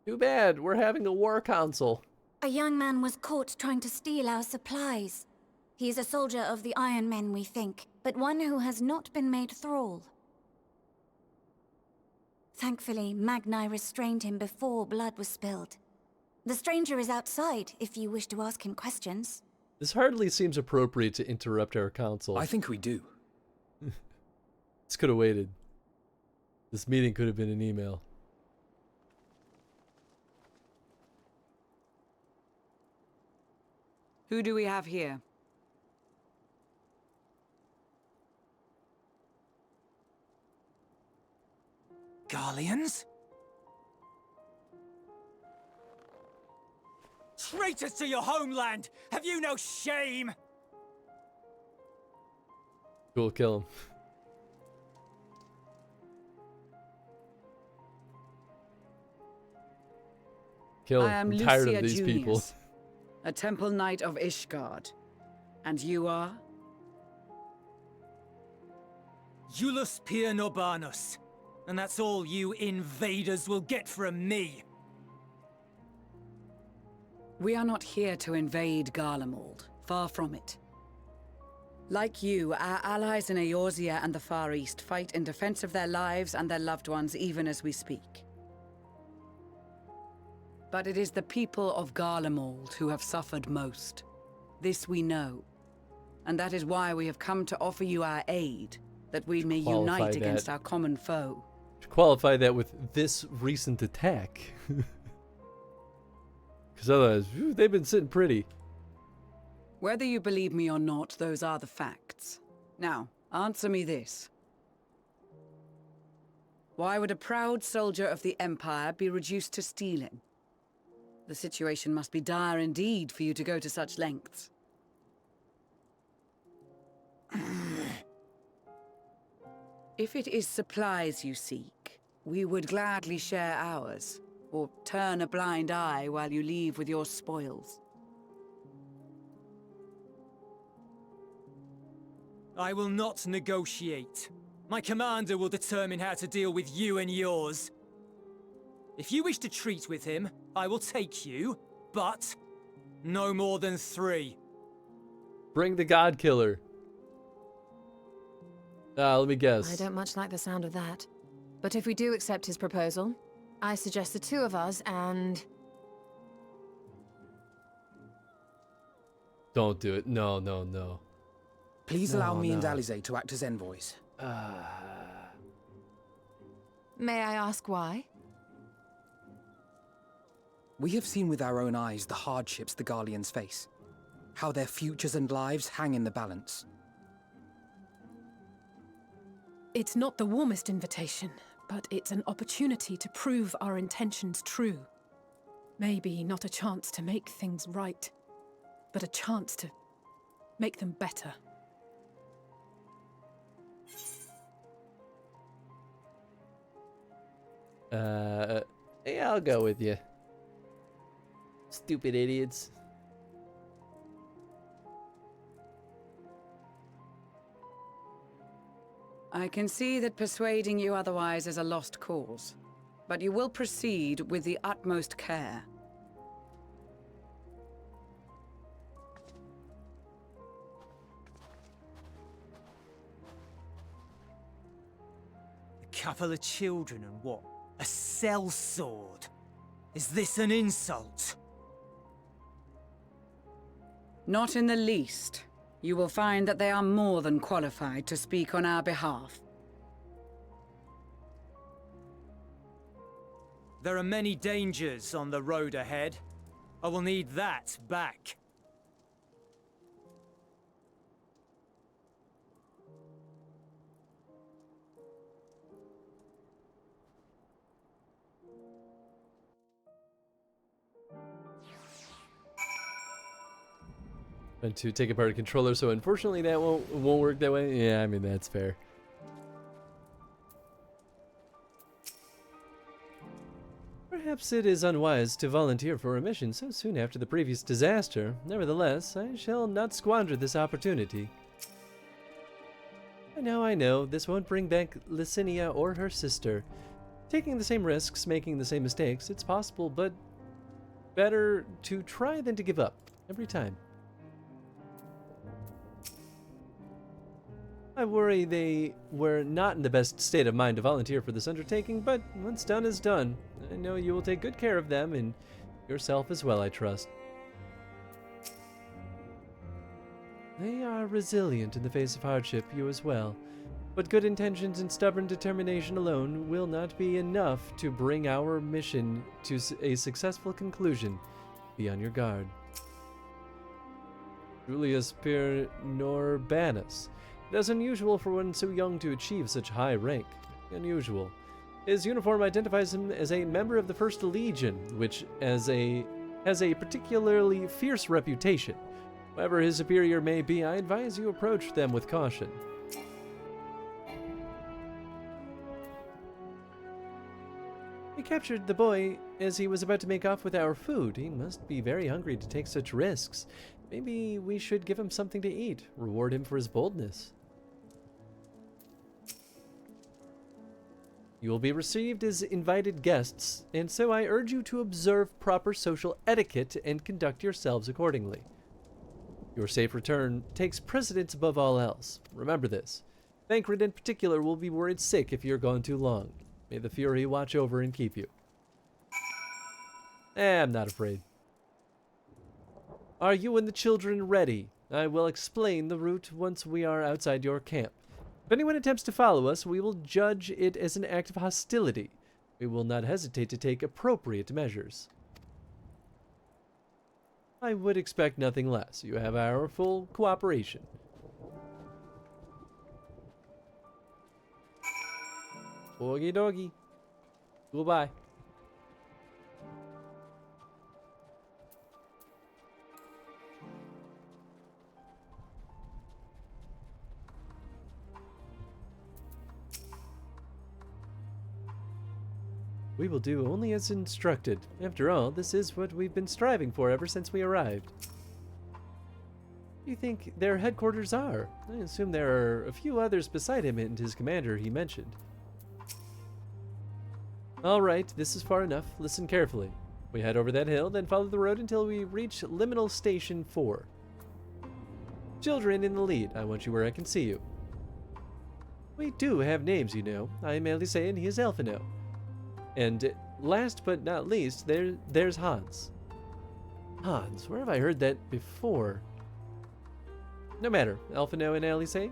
Too bad, we're having a war council. A young man was caught trying to steal our supplies. He is a soldier of the Iron Men, we think, but one who has not been made thrall. Thankfully, Magni restrained him before blood was spilled. The stranger is outside, if you wish to ask him questions. This hardly seems appropriate to interrupt our council. I think we do. This could have waited. This meeting could have been an email. Who do we have here? Garleans? Traitors to your homeland! Have you no shame? Cool, kill him. Kill him. I am I'm tired Lucia of these Junius, people. a temple knight of Ishgard. And you are? Iulus Pier Norbanus. And that's all you invaders will get from me. We are not here to invade Garlemald. Far from it. Like you, our allies in Eorzea and the Far East fight in defense of their lives and their loved ones even as we speak. But it is the people of Garlemald who have suffered most. This we know. And that is why we have come to offer you our aid, that we may unite against our common foe. To qualify that with this recent attack. Because otherwise, whew, they've been sitting pretty. Whether you believe me or not, those are the facts. Now, answer me this. Why would a proud soldier of the Empire be reduced to stealing? The situation must be dire indeed for you to go to such lengths. If it is supplies you seek, we would gladly share ours, or turn a blind eye while you leave with your spoils. I will not negotiate. My commander will determine how to deal with you and yours. If you wish to treat with him, I will take you, but no more than 3. Bring the God Killer. Let me guess. I don't much like the sound of that. But if we do accept his proposal, I suggest the 2 of us and... Don't do it. No, no, no. Please allow me and Alize to act as envoys. May I ask why? We have seen with our own eyes the hardships the Garleans face. How their futures and lives hang in the balance. It's not the warmest invitation, but it's an opportunity to prove our intentions true. Maybe not a chance to make things right, but a chance to make them better. Yeah, I'll go with you. Stupid idiots. I can see that persuading you otherwise is a lost cause, but you will proceed with the utmost care. couple of children and what? A sellsword? Is this an insult? Not in the least. You will find that they are more than qualified to speak on our behalf. There are many dangers on the road ahead. I will need that back. And to take apart a controller, so unfortunately that won't work that way. Yeah, I mean, that's fair. Perhaps it is unwise to volunteer for a mission so soon after the previous disaster. Nevertheless, I shall not squander this opportunity. I know, this won't bring back Licinia or her sister. Taking the same risks, making the same mistakes, it's possible, but better to try than to give up, every time. I worry they were not in the best state of mind to volunteer for this undertaking, but what's done is done. I know you will take good care of them, and yourself as well, I trust. They are resilient in the face of hardship, you as well. But good intentions and stubborn determination alone will not be enough to bring our mission to a successful conclusion. Be on your guard. Julius Per Norbanus. It is unusual for one so young to achieve such high rank. Unusual. His uniform identifies him as a member of the First Legion, which has a particularly fierce reputation. Whoever his superior may be, I advise you approach them with caution. We captured the boy as he was about to make off with our food. He must be very hungry to take such risks. Maybe we should give him something to eat, reward him for his boldness. You will be received as invited guests, and so I urge you to observe proper social etiquette and conduct yourselves accordingly. Your safe return takes precedence above all else. Remember this. Thancred in particular will be worried sick if you're gone too long. May the Fury watch over and keep you. I'm not afraid. Are you and the children ready? I will explain the route once we are outside your camp. If anyone attempts to follow us, we will judge it as an act of hostility. We will not hesitate to take appropriate measures. I would expect nothing less. You have our full cooperation. Okie dokie. Goodbye. We will do only as instructed. After all, this is what we've been striving for ever since we arrived. What do you think their headquarters are? I assume there are a few others beside him and his commander he mentioned. Alright, this is far enough. Listen carefully. We head over that hill, then follow the road until we reach Liminal Station 4. Children in the lead. I want you where I can see you. We do have names, you know. I am Elise and he is Elfino. And last but not least, there's Hans. Hans, where have I heard that before? No matter, Elfino and Elise,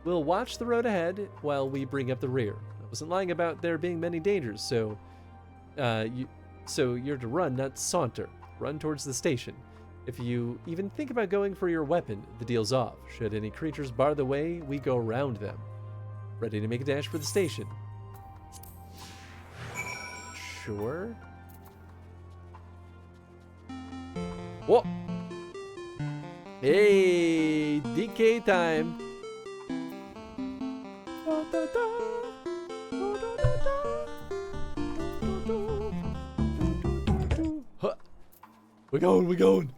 we'll watch the road ahead while we bring up the rear. I wasn't lying about there being many dangers, so you're to run, not saunter. Run towards the station. If you even think about going for your weapon, the deal's off. Should any creatures bar the way, we go around them. Ready to make a dash for the station. Sure. Whoa! Hey, DK time. Huh. We're going.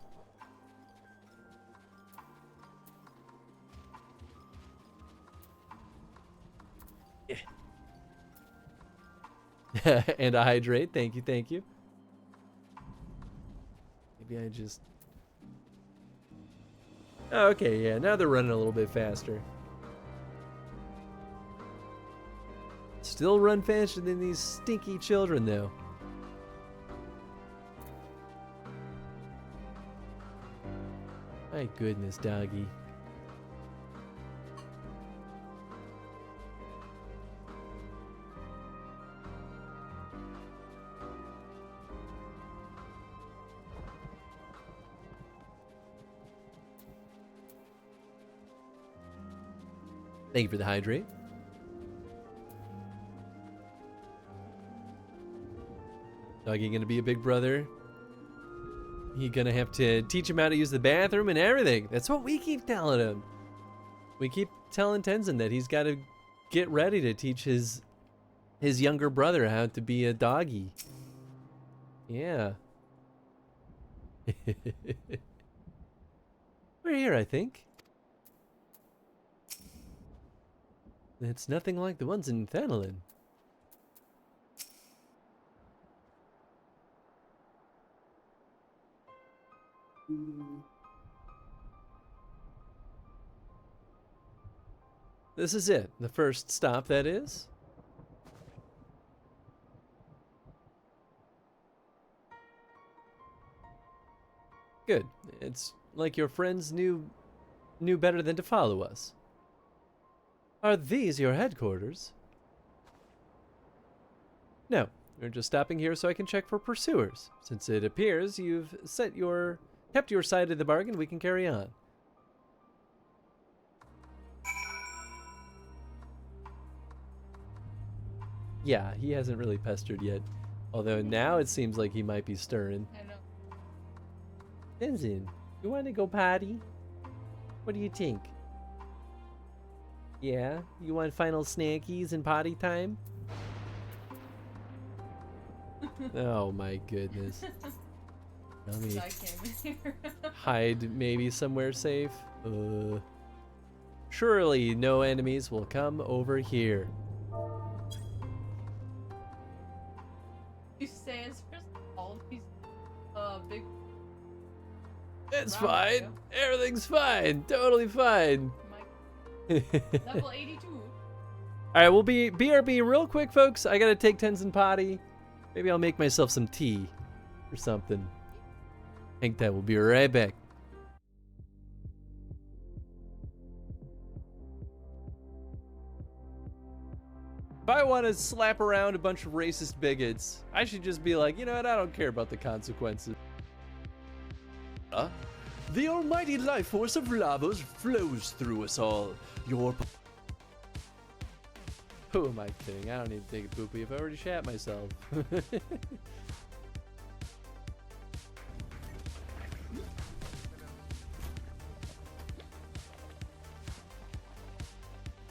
And a hydrate. Thank you. Maybe I just... Okay, yeah, now they're running a little bit faster. still run faster than these stinky children, though. My goodness, doggy. Thank you for the hydrate. Doggy gonna be a big brother. He gonna have to teach him how to use the bathroom and everything. That's what we keep telling him. We keep telling Tenzin that he's got to get ready to teach his younger brother how to be a doggy. Yeah. We're here, I think. It's nothing like the ones in Thanolin. This is it. The first stop, that is. Good. It's like your friends knew better than to follow us. Are these your headquarters? No, we're just stopping here so I can check for pursuers. Since it appears you've kept your side of the bargain, we can carry on. Yeah, he hasn't really pestered yet. Although now it seems like he might be stirring. I know. Tenzin, you want to go potty? What do you think? Yeah? You want final snackies and potty time? Oh my goodness. Let me I came here. hide maybe somewhere safe. Surely no enemies will come over here. You say it's for all these big. It's fine. Everything's fine. Totally fine. Level 82. Alright, we'll be BRB real quick, folks. I gotta take Tenzin potty. Maybe I'll make myself some tea or something. Hang tight, we'll be right back. If I want to slap around a bunch of racist bigots, I should just be like, you know what, I don't care about the consequences. The almighty life force of Lavos flows through us all. Who am I kidding? I don't need to take a poopy if I already shat myself.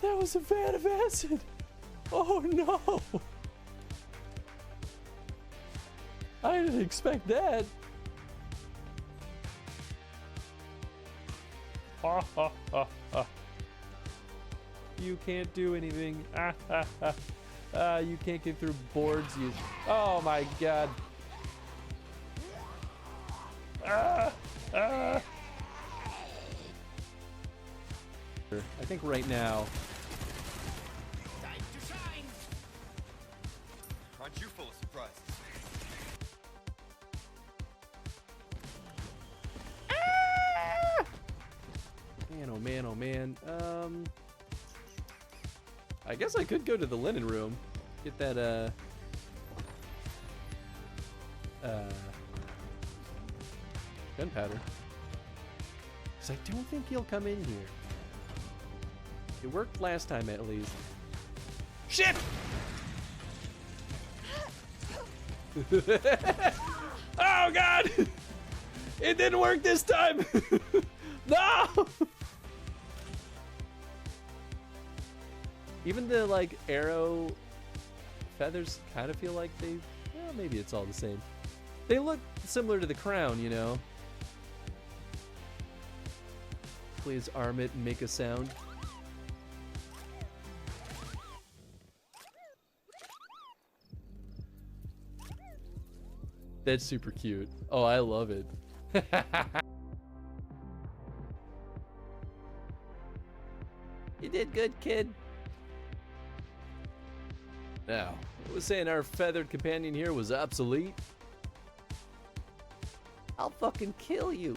That was a vat of acid! Oh no! I didn't expect that. You can't do anything. You can't get through boards. Oh my god. I think right now. Time to shine. Aren't you full of surprises? Man, oh man, oh man. I guess I could go to the linen room. Get that, gunpowder. Because I don't think he'll come in here. It worked last time, at least. Shit! Oh, God! It didn't work this time! No! Even the, like, arrow feathers kind of feel like they... Well, maybe it's all the same. They look similar to the crown, you know? Please arm it and make a sound. That's super cute. Oh, I love it. You did good, kid. Now, I was saying our feathered companion here was obsolete. I'll fucking kill you.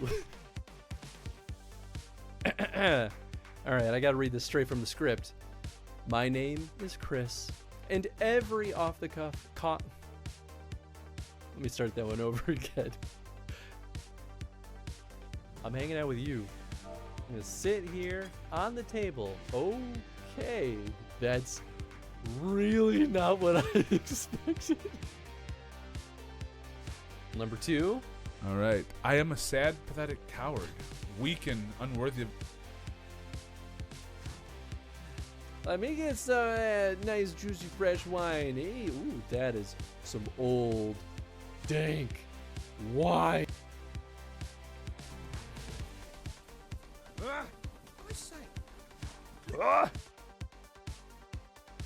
Alright, I gotta read this straight from the script. My name is Chris, and every off-the-cuff Let me start that one over again. I'm hanging out with you. I'm gonna sit here on the table. Okay, that's really not what I expected. Number 2. All right. I am a sad, pathetic coward, weak and unworthy of... Let me get some nice, juicy, fresh wine. Hey, ooh, that is some old, dank wine.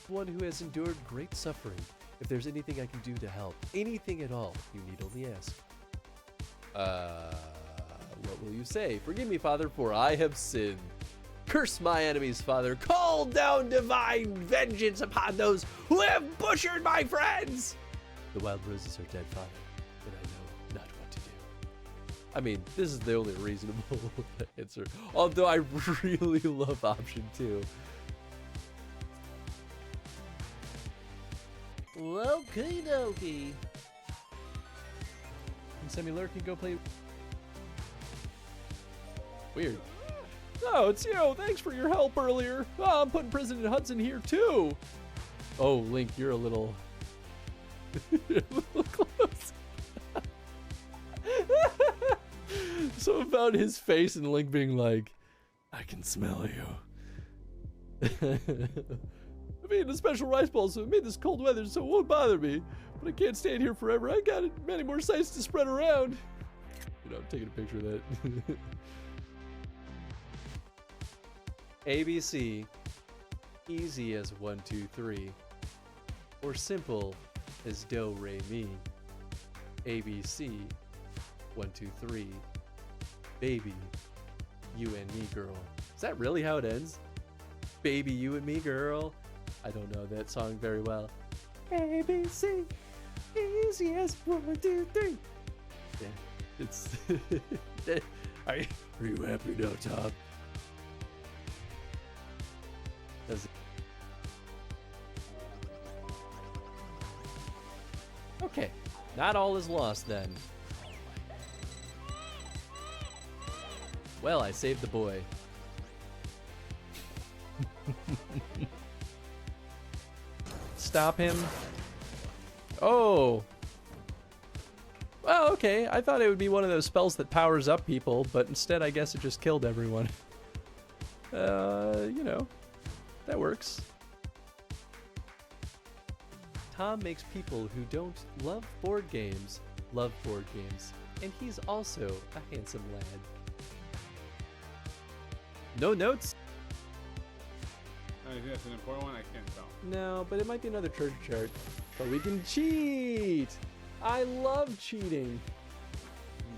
One who has endured great suffering. If there's anything I can do to help, anything at all, you need only ask. What will you say? Forgive me, Father, for I have sinned. Curse my enemies, Father. Call down divine vengeance upon those who have butchered my friends. The wild roses are dead, Father, and I know not what to do. I mean, this is the only reasonable answer. Although I really love option 2. Okie dokie. Semi-lurk can go play. Weird. Oh, it's you. Thanks for your help earlier. Oh, I'm putting President Hudson here too. Oh, Link, you're a little, you're a little close. So about his face and Link being like, I can smell you. I mean, a special rice bowl, so it made this cold weather, so it won't bother me. But I can't stand here forever. I got many more sites to spread around. You know, I'm taking a picture of that. ABC, easy as 1, 2, 3, or simple as do, re, mi. ABC, 1, 2, 3, baby, you and me, girl. Is that really how it ends? Baby, you and me, girl. I don't know that song very well. ABC, easy as 1, 2, 3. Yeah, it's. Are you happy now, Tom? Okay, not all is lost then. Well, I saved the boy. Stop him. Oh. Well, okay. I thought it would be one of those spells that powers up people, but instead I guess it just killed everyone. You know, that works. Tom makes people who don't love board games love board games, and he's also a handsome lad. No notes? I think that's an important one. I can't tell. No, but it might be another treasure chart. But we can cheat! I love cheating.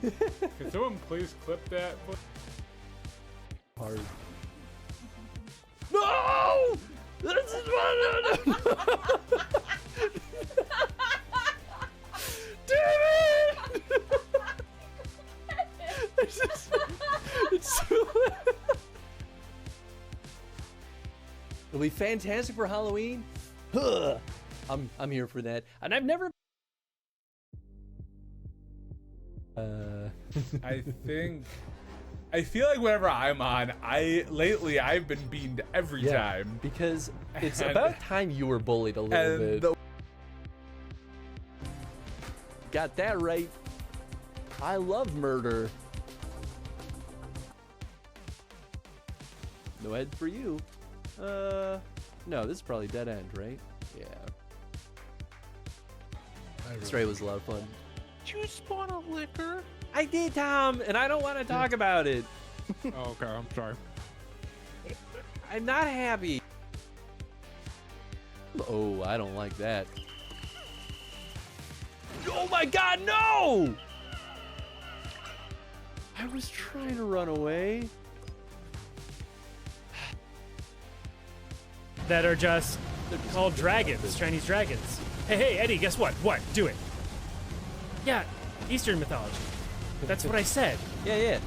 Can someone please clip that? Hard. No! This is one. Damn it! It's so It'll be fantastic for Halloween. Huh. I'm here for that, and I've never. I feel like whenever I'm on, lately I've been beamed every time. Because it's about time you were bullied a little bit. Got that right. I love murder. No head for you. No, this is probably dead end, right? Yeah. This raid was a lot of fun. Did you spawn a liquor? I did, Tom, and I don't want to talk about it. Oh, okay, I'm sorry. I'm not happy. Oh, I don't like that. Oh my God, no! I was trying to run away. That are just called dragons, Chinese dragons. Hey, Eddie, guess what? What? Do it. Yeah, Eastern mythology. That's what I said. Yeah.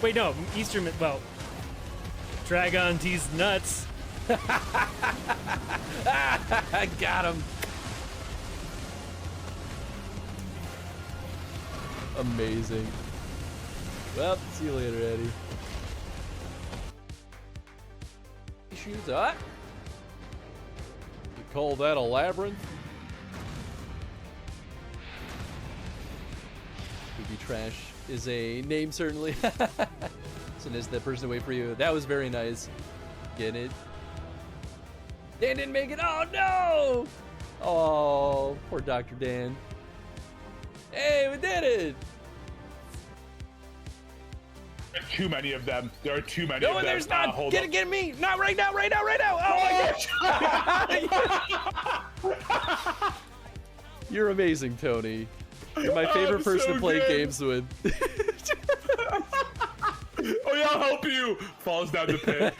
Wait, no, well, Dragon tease nuts. I got him. Amazing. Well, see you later, Eddie. Shoes up. You call that a labyrinth? Booby Trash is a name, certainly. So is the person to wait for you. That was very nice. Get it? Dan didn't make it. Oh, no! Oh, poor Dr. Dan. Hey, we did it! There are too many of them. There are too many No, of them. there's not. Hold Get up. it, get me. Not right now, right now, right now. Oh my gosh. You're amazing, Tony. You're my favorite person so to play good. games with. Oh yeah, I'll help you. Falls down the pit.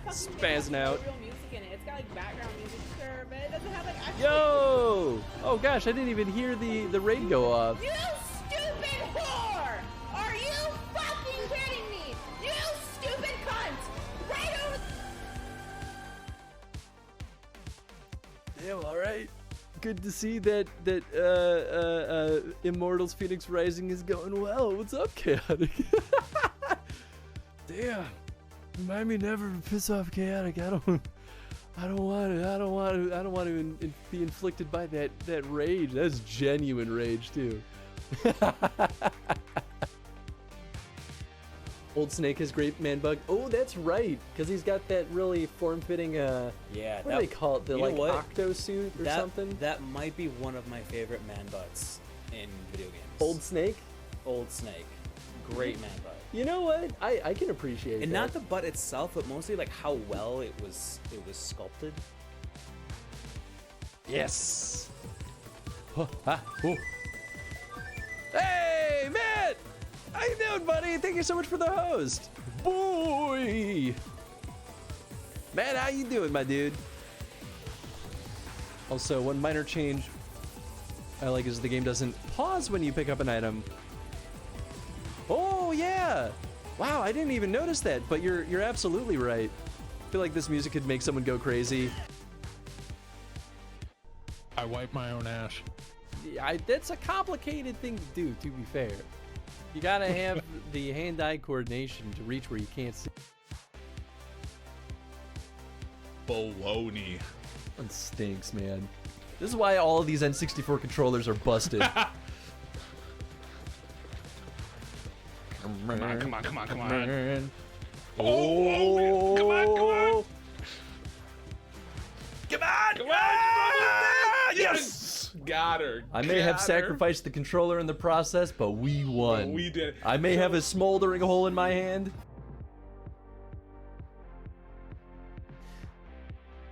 Spazzing out. Real music in it. It's got like background music, sure, but it doesn't have like actual. Yo! Oh gosh, I didn't even hear the raid go off. You stupid whore! Are you fucking kidding me? You stupid cunt! Right over. Yeah, all right. Good to see that Immortals Phoenix Rising is going well. What's up, Chaotic? Damn. Remind me never to piss off Chaotic. I don't want to be inflicted by that rage. That's genuine rage too. Old Snake has great man bug. Oh, that's right, because he's got that really form-fitting. Yeah. What do they call it? The like octo suit or something. That might be one of my favorite man butts in video games. Old Snake. Old Snake. Great man butt. You know what? I can appreciate And that. not the butt itself, but mostly like how well it was sculpted. Yes. Hey, Matt! How you doing, buddy? Thank you so much for the host. Boy! Matt, how you doing, my dude? Also, one minor change I like is the game doesn't pause when you pick up an item. Oh, yeah! Wow, I didn't even notice that, but you're absolutely right. I feel like this music could make someone go crazy. I wipe my own ass. That's a complicated thing to do, to be fair. You gotta have the hand-eye coordination to reach where you can't see. Baloney. That stinks, man. This is why all of these N64 controllers are busted. Come on. Oh, come on. Yes! Got her. I may have sacrificed the controller in the process, but we won. We did. I may have a smoldering hole in my hand.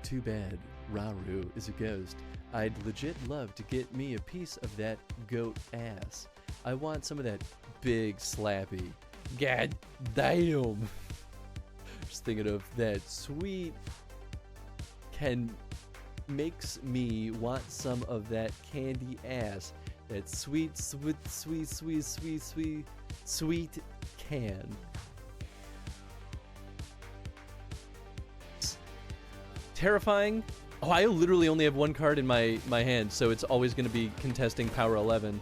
Too bad Raru is a ghost. I'd legit love to get me a piece of that goat ass. I want some of that big slappy. God damn. Just thinking of that sweet makes me want some of that candy ass. That sweet can. Terrifying. Oh, I literally only have one card in my hand, so it's always going to be contesting Power 11.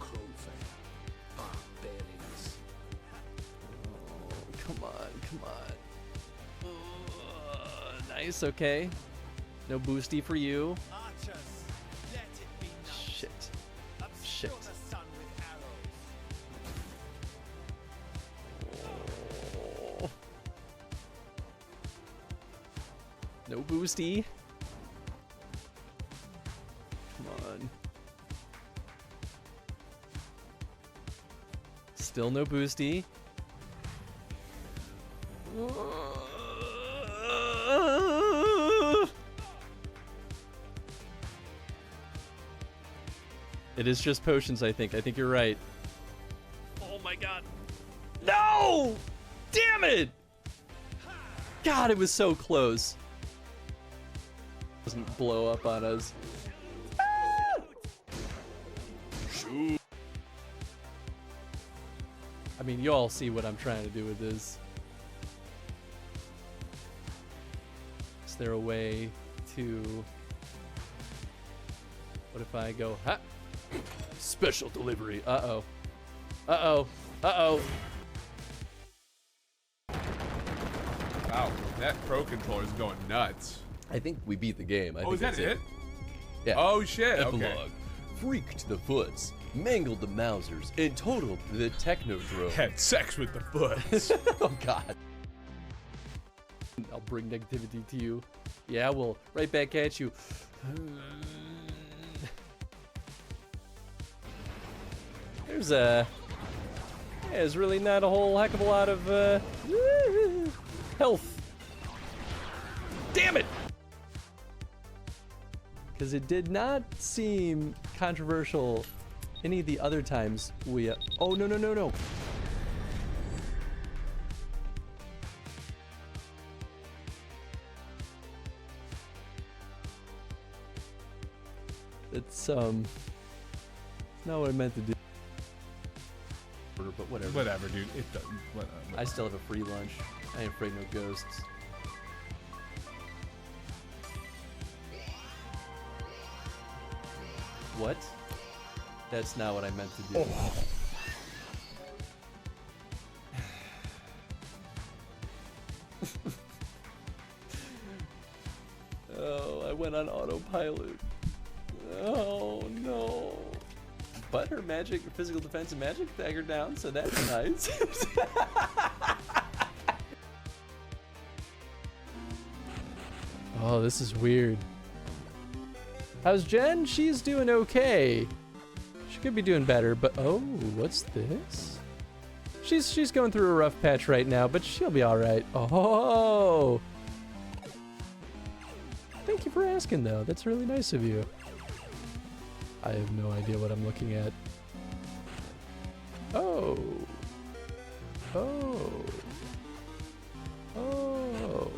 Oh, come on. Nice, okay. No boosty for you. Shit. Oh. No boosty. Come on. Still no boosty. It is just potions, I think. I think you're right. Oh my god. No! Damn it! God, it was so close. Doesn't blow up on us. Shoot. I mean, you all see what I'm trying to do with this. Is there a way to... What if I go, ha? Special delivery. Uh-oh. Uh-oh. Uh-oh. Wow, that Pro Controller is going nuts. I think we beat the game. I think Is that that's it? Yeah. Oh, shit. Epilogue. Okay. Freaked the Foots. Mangled the Mousers. And totaled the Technodrome. Had sex with the Foots. Oh, God. I'll bring negativity to you. Yeah, well, right back at you. There's really not a whole heck of a lot of health. Damn it! Because it did not seem controversial any of the other times we... oh, no, no, no, no. It's not what I meant to do. But whatever. Whatever, dude. It doesn't. Whatever. I still have a free lunch. I ain't afraid no ghosts. What? That's not what I meant to do. Oh, I went on autopilot. Oh no. But her magic, physical defense and magic dagger down, so that's nice. Oh, this is weird. How's Jen? She's doing okay. She could be doing better, but oh, what's this? She's going through a rough patch right now, but she'll be all right. Oh. Thank you for asking, though. That's really nice of you. I have no idea what I'm looking at. Oh. Oh. Oh.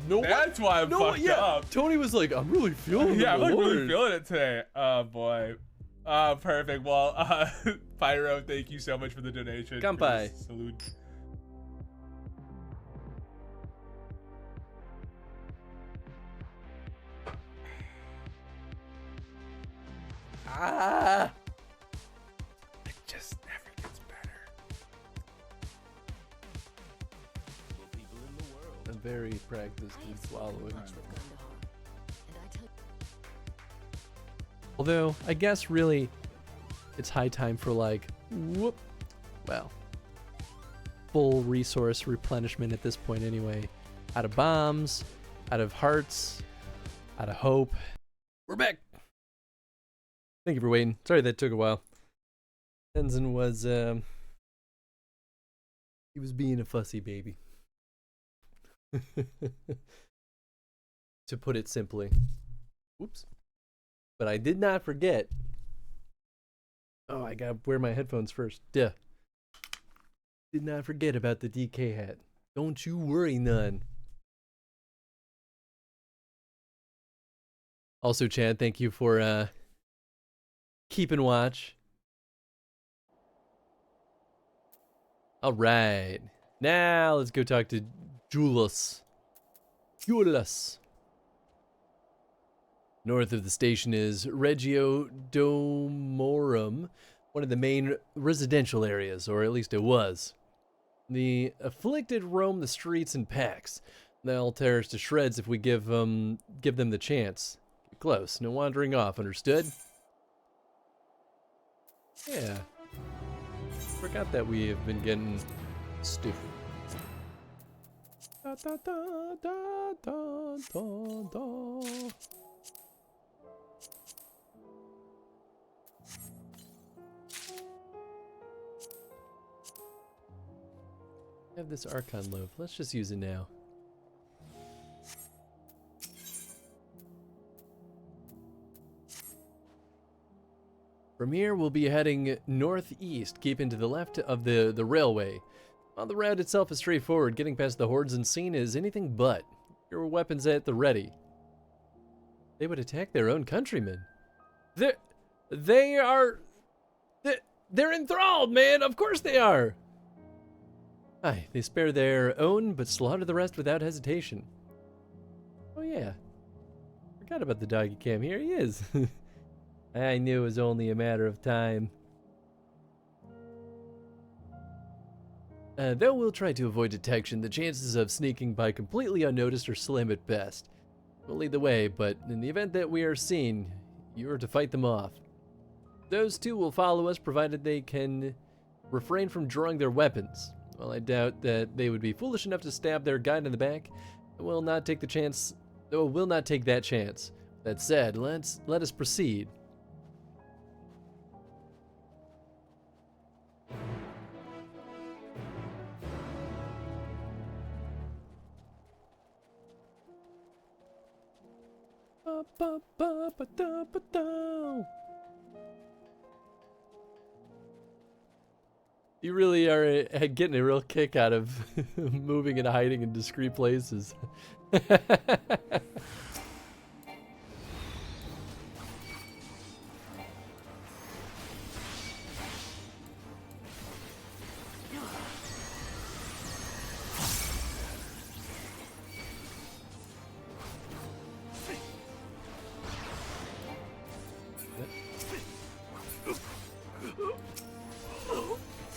No, that's why I'm fucked up. Tony was like, I'm really feeling it. Yeah, I'm like really feeling it today. Oh, boy. Perfect. Well, Pyro, thank you so much for the donation. Kanpai. Salute. Ah! It just never gets better. I'm very practiced in swallowing. Although, I guess really, it's high time for like, well, full resource replenishment at this point anyway. Out of bombs, out of hearts, out of hope. We're back! Thank you for waiting. Sorry that took a while. Tenzin was, he was being a fussy baby. To put it simply. Whoops. But I did not forget. Oh, I gotta wear my headphones first. Duh. Did not forget about the DK hat. Don't you worry none. Also, Chad, thank you for keeping watch. All right. Now let's go talk to Julius. Julius. North of the station is Regio Domorum, one of the main residential areas, or at least it was. The afflicted roam the streets in packs. They'll tear us to shreds if we give them the chance. Get close, no wandering off, understood? Yeah. Forgot that we have been getting stupid. Da, da, da, da, da, da, da. I have this Archon loaf. Let's just use it now. From here, we'll be heading northeast, keeping to the left of the railway. While the route itself is straightforward, getting past the hordes unseen is anything but. Your weapons at the ready. They would attack their own countrymen. They're enthralled, man! Of course they are! Aye, they spare their own, but slaughter the rest without hesitation. Oh yeah. Forgot about the doggy cam. Here he is. I knew it was only a matter of time. Though we'll try to avoid detection, the chances of sneaking by completely unnoticed are slim at best. We'll lead the way, but in the event that we are seen, you are to fight them off. Those two will follow us, provided they can refrain from drawing their weapons. While I doubt that they would be foolish enough to stab their guide in the back, we'll not take that chance. That said, let us proceed. You really are getting a real kick out of moving and hiding in discreet places.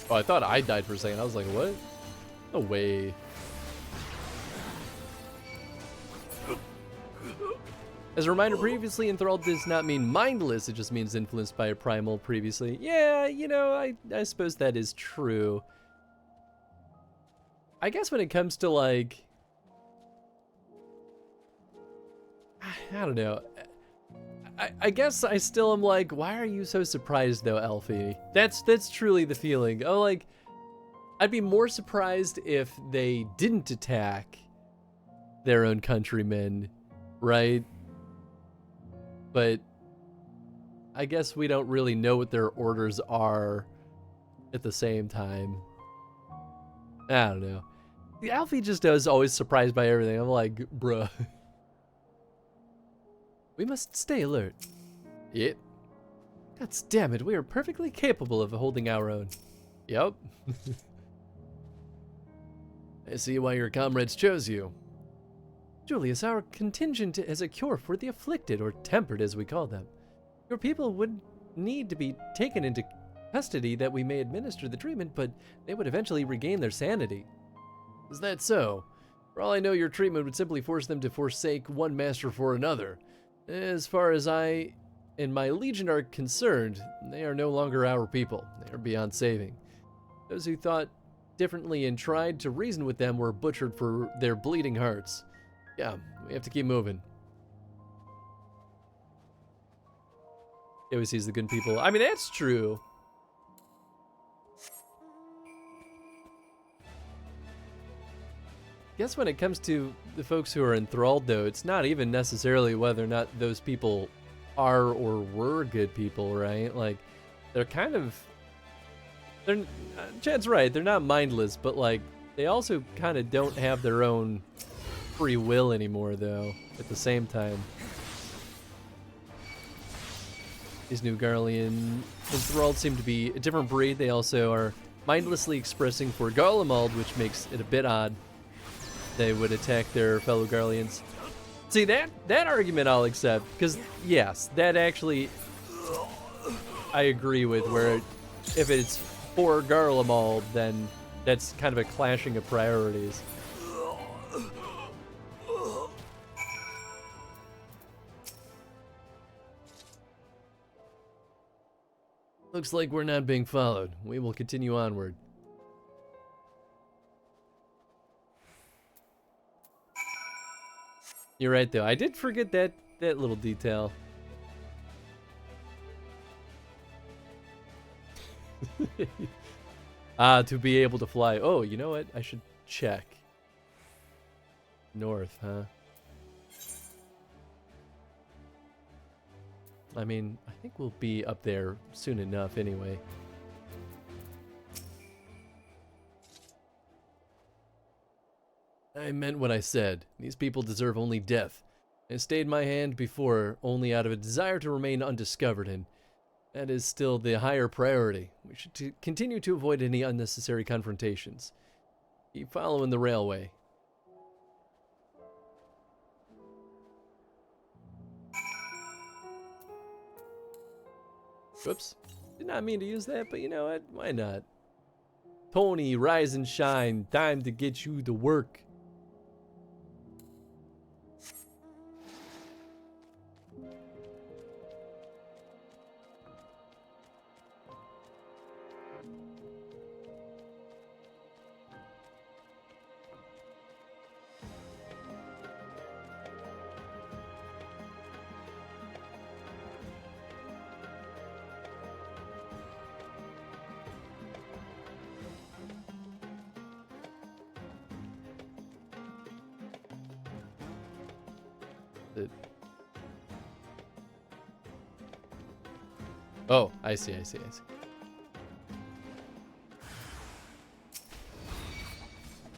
Oh, I thought I died for a second. I was like, what? No way. As a reminder, previously enthralled does not mean mindless. It just means influenced by a primal previously. Yeah, you know, I suppose that is true. I guess when it comes to, like... I don't know. I guess I still am like, why are you so surprised though, Alfie? That's truly the feeling. Oh, like, I'd be more surprised if they didn't attack their own countrymen, right? But I guess we don't really know what their orders are at the same time. I don't know. Alfie just is always surprised by everything. I'm like, bruh. We must stay alert. Yep. God damn it, we are perfectly capable of holding our own. Yep. I see why your comrades chose you. Julius, our contingent is a cure for the afflicted, or tempered as we call them. Your people would need to be taken into custody that we may administer the treatment, but they would eventually regain their sanity. Is that so? For all I know, your treatment would simply force them to forsake one master for another. As far as I and my legion are concerned, they are no longer our people. They are beyond saving. Those who thought differently and tried to reason with them were butchered for their bleeding hearts. Yeah, we have to keep moving. He always sees the good people. I mean, that's true. Guess when it comes to the folks who are enthralled, though, it's not even necessarily whether or not those people are or were good people, right? Like, they're kind of... Chad's right, they're not mindless, but, like, they also kind of don't have their own free will anymore, though, at the same time. These New Garlean enthralled seem to be a different breed. They also are mindlessly expressing for Garlemald, which makes it a bit odd. They would attack their fellow Garleans. See, that argument I'll accept, because yes, that actually I agree with, where if it's for Garlemald, then that's kind of a clashing of priorities. Looks like we're not being followed. We will continue onward. You're right, though. I did forget that little detail. To be able to fly. Oh, you know what? I should check. North, huh? I mean, I think we'll be up there soon enough anyway. I meant what I said. These people deserve only death. I stayed my hand before only out of a desire to remain undiscovered, and that is still the higher priority. We should continue to avoid any unnecessary confrontations. Keep following the railway. Whoops. Did not mean to use that, but you know what? Why not? Tony, rise and shine. Time to get you to work. Oh, I see.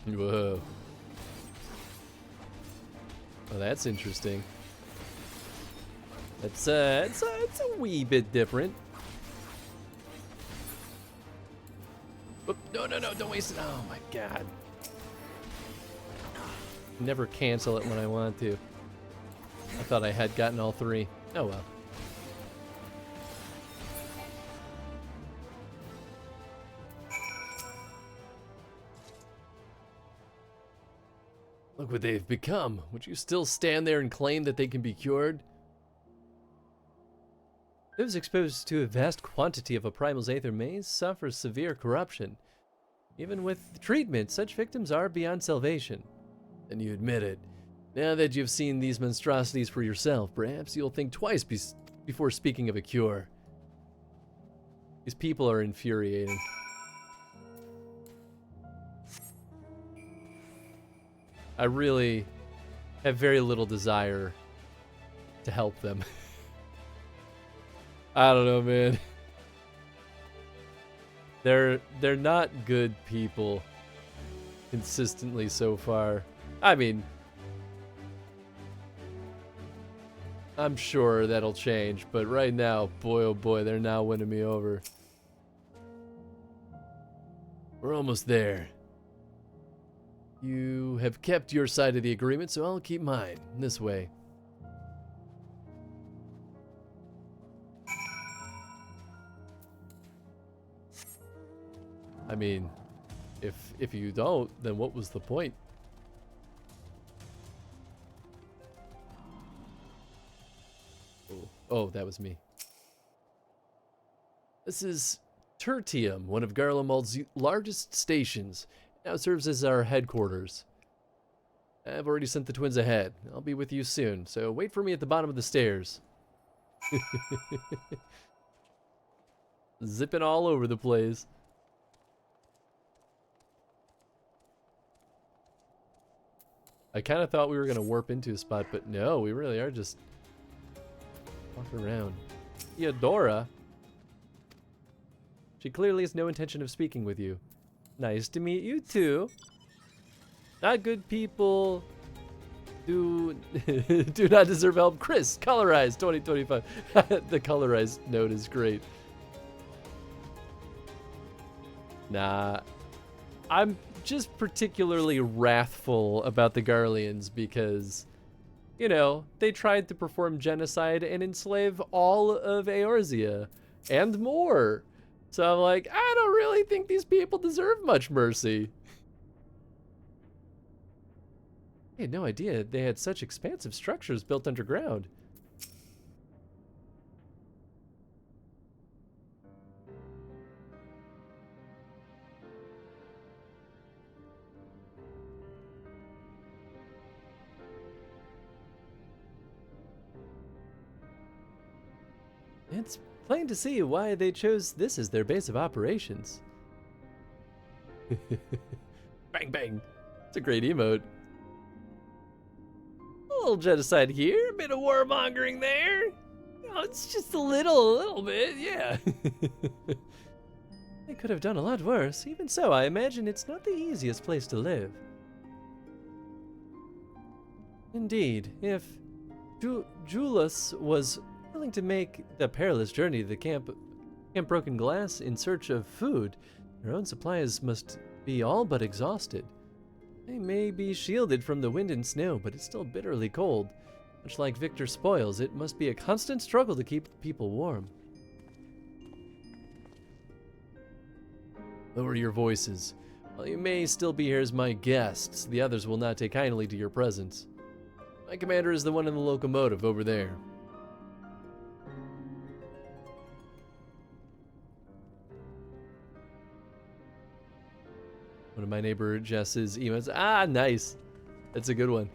Whoa. Well, that's interesting. It's a wee bit different. Oop, no, don't waste it. Oh my god. Never cancel it when I want to. I thought I had gotten all three. Oh well. Look what they've become. Would you still stand there and claim that they can be cured? Those exposed to a vast quantity of a primal's aether may suffer severe corruption. Even with treatment, such victims are beyond salvation. And you admit it. Now that you've seen these monstrosities for yourself, perhaps you'll think twice before speaking of a cure. These people are infuriating. I really have very little desire to help them. I don't know, man. They're not good people consistently so far. I mean, I'm sure that'll change, but right now, boy oh boy, they're now winning me over. We're almost there. You have kept your side of the agreement, so I'll keep mine. This way. I mean, if you don't, then what was the point? Oh, that was me. This is Tertium, one of Garlemald's largest stations. Now serves as our headquarters. I've already sent the twins ahead. I'll be with you soon, so wait for me at the bottom of the stairs. Zipping all over the place. I kind of thought we were going to warp into a spot, but no, we really are just walking around. Eudora? She clearly has no intention of speaking with you. Nice to meet you too. Not good people do not deserve help. Chris, colorized 2025. The colorized note is great. Nah, I'm just particularly wrathful about the Garleans because, you know, they tried to perform genocide and enslave all of Eorzea and more. So I'm like, I don't really think these people deserve much mercy. I had no idea they had such expansive structures built underground. It's plain to see why they chose this as their base of operations. Bang bang. It's a great emote. A little genocide here, a bit of warmongering there. Oh, it's just a little bit, yeah. They could have done a lot worse. Even so, I imagine it's not the easiest place to live. Indeed, if Julius was willing to make the perilous journey to the Camp Broken Glass in search of food, their own supplies must be all but exhausted. They may be shielded from the wind and snow, but it's still bitterly cold. Much like Victor's spoils, it must be a constant struggle to keep the people warm. Lower your voices. While you may still be here as my guests, the others will not take kindly to your presence. My commander is the one in the locomotive over there. One of my neighbor Jess's emails. Ah, nice. That's a good one.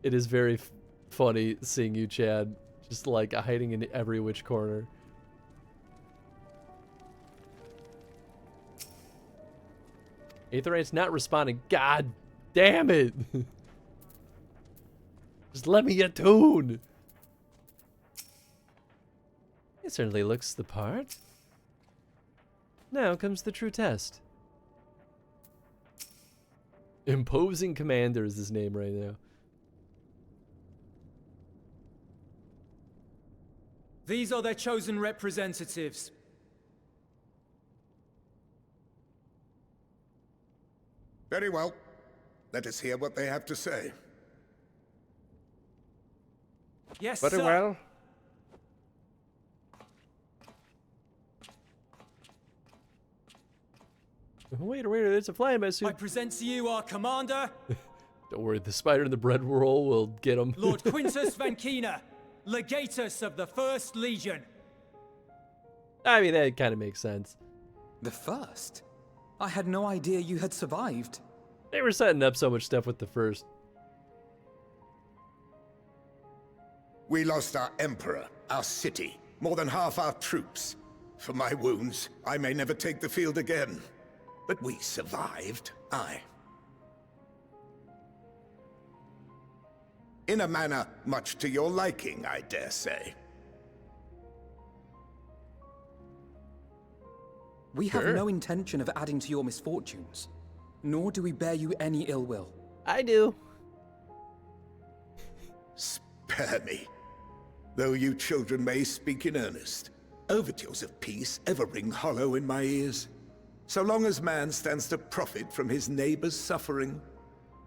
It is very funny seeing you, Chad, just like hiding in every which corner. Aetherite's not responding. God damn it! Just let me attune! It certainly looks the part. Now comes the true test. Imposing Commander is his name right now. These are their chosen representatives. Very well. Let us hear what they have to say. Yes, Very sir. well. Wait, there's a flying my suit. I present to you our commander, Don't worry, the spider in the bread roll will get him. Lord Quintus Vankina, Legatus of the First Legion. I mean, that kind of makes sense. The first? I had no idea you had survived. They were setting up so much stuff with the first. We lost our emperor, our city, more than half our troops. For my wounds, I may never take the field again. But we survived, aye. In a manner much to your liking, I dare say. We have no intention of adding to your misfortunes, nor do we bear you any ill will. I do. Spare me. Though you children may speak in earnest, overtures of peace ever ring hollow in my ears. So long as man stands to profit from his neighbor's suffering,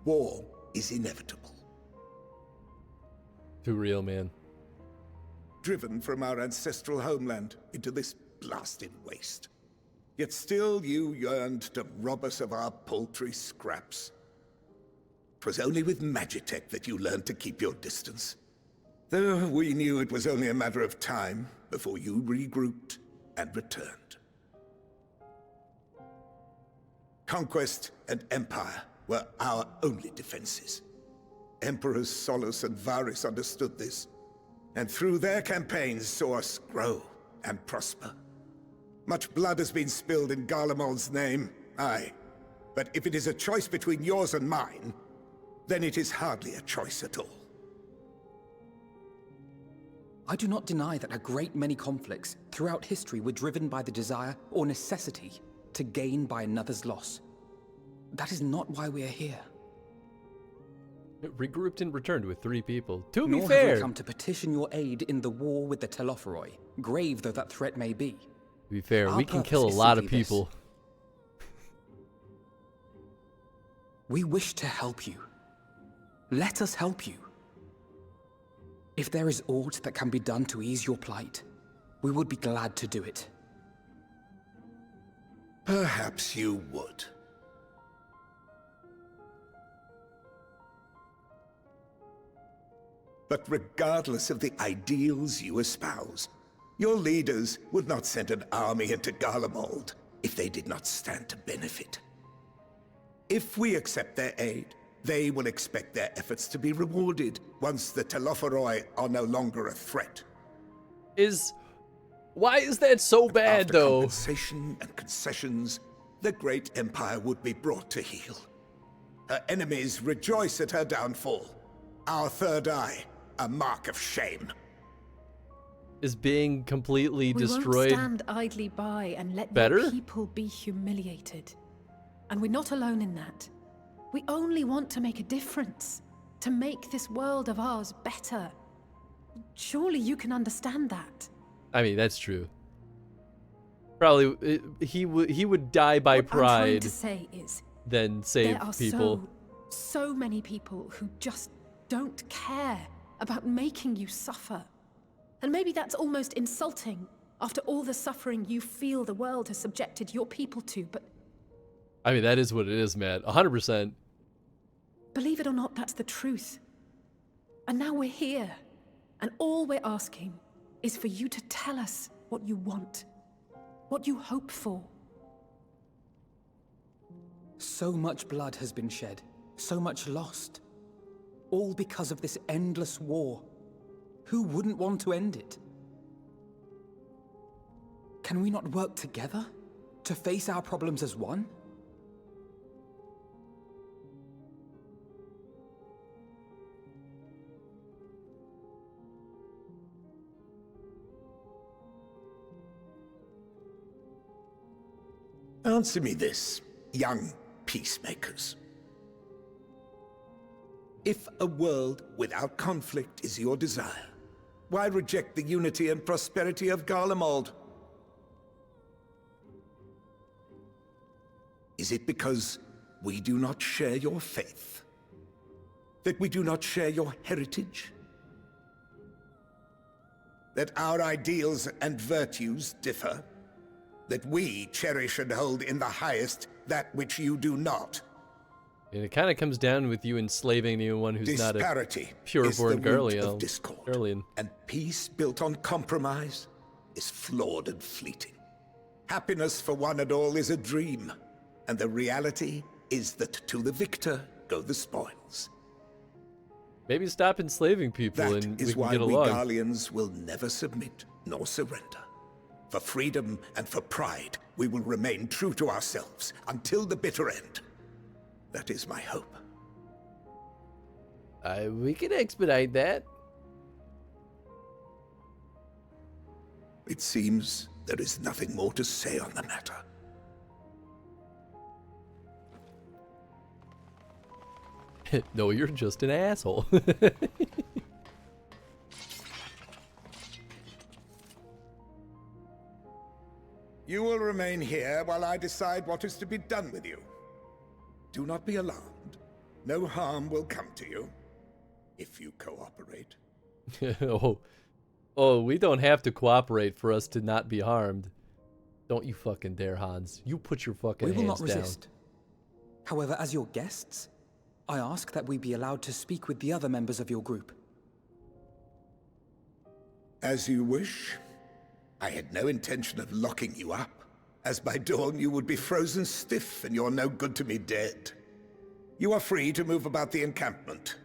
war is inevitable. Too real, man. Driven from our ancestral homeland into this blasted waste. Yet still you yearned to rob us of our paltry scraps. 'Twas only with Magitech that you learned to keep your distance. Though we knew it was only a matter of time before you regrouped and returned. Conquest and empire were our only defenses. Emperors Solus and Varys understood this, and through their campaigns saw us grow and prosper. Much blood has been spilled in Garlemald's name, aye. But if it is a choice between yours and mine, then it is hardly a choice at all. I do not deny that a great many conflicts throughout history were driven by the desire or necessity to gain by another's loss. That is not why we are here. It regrouped and returned with 3 people. To be Nor fair, have we come to petition your aid in the war with the Telophoroi, grave though that threat may be. to be fair, Our we can purpose kill a is lot of simply this. people. We wish to help you. Let us help you. If there is aught that can be done to ease your plight, we would be glad to do it. Perhaps you would. But regardless of the ideals you espouse, your leaders would not send an army into Garlemald if they did not stand to benefit. If we accept their aid, they will expect their efforts to be rewarded once the Telophoroi are no longer a threat. Why is that so bad, After though? compensation and concessions, the great empire would be brought to heel. Her enemies rejoice at her downfall. Our third eye, a mark of shame. Is being completely We destroyed won't stand idly by and let better? your people be humiliated. And we're not alone in that. We only want to make a difference, to make this world of ours better. Surely you can understand that. I mean, that's true. Probably he would die by What I'm trying pride to say is, than save there are people. so many people who just don't care about making you suffer. And maybe that's almost insulting after all the suffering you feel the world has subjected your people to, but I mean, that is what it is, man. 100%. believe it or not, that's the truth. And now we're here, and all we're asking is for you to tell us what you want, what you hope for. So much blood has been shed, so much lost. All because of this endless war. Who wouldn't want to end it? Can we not work together to face our problems as one? Answer me this, young peacemakers. If a world without conflict is your desire, why reject the unity and prosperity of Garlemald? Is it because we do not share your faith? That we do not share your heritage? That our ideals and virtues differ? That we cherish and hold in the highest that which you do not? And it kind of comes down with you enslaving anyone who's not a pure-born Garlean. And peace built on compromise is flawed and fleeting. Happiness for one and all is a dream, and the reality is that to the victor go the spoils. Maybe stop enslaving people and we is can why get we along. Garleans will never submit nor surrender. For freedom and for pride, we will remain true to ourselves until the bitter end. That is my hope. We can expedite that. It seems there is nothing more to say on the matter. No, you're just an asshole. You will remain here while I decide what is to be done with you. Do not be alarmed. No harm will come to you, if you cooperate. Oh, we don't have to cooperate for us to not be harmed. Don't you fucking dare, Hans. You put your fucking hands down. We will not resist. However, as your guests, I ask that we be allowed to speak with the other members of your group. As you wish. I had no intention of locking you up, as by dawn you would be frozen stiff and you're no good to me dead. You are free to move about the encampment,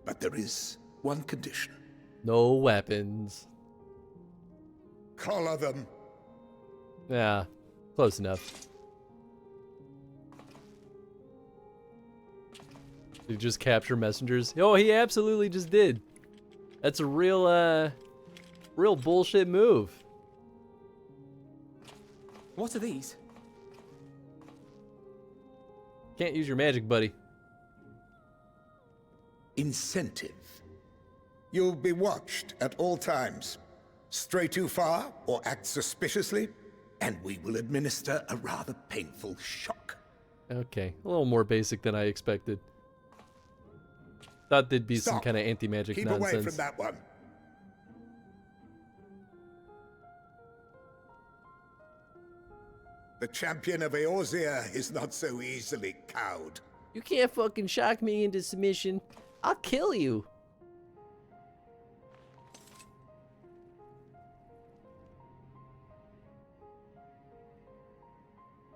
but there is one condition. No weapons. Collar them. Yeah, close enough. Did he just capture messengers? Oh, he absolutely just did. That's a real bullshit move. What are these? Can't use your magic, buddy. Incentive. You'll be watched at all times. Stray too far or act suspiciously, and we will administer a rather painful shock. Okay, a little more basic than I expected. Thought there'd be some Stop. kind of anti-magic Keep nonsense. away from that one. The champion of Eorzea is not so easily cowed. You can't fucking shock me into submission. I'll kill you.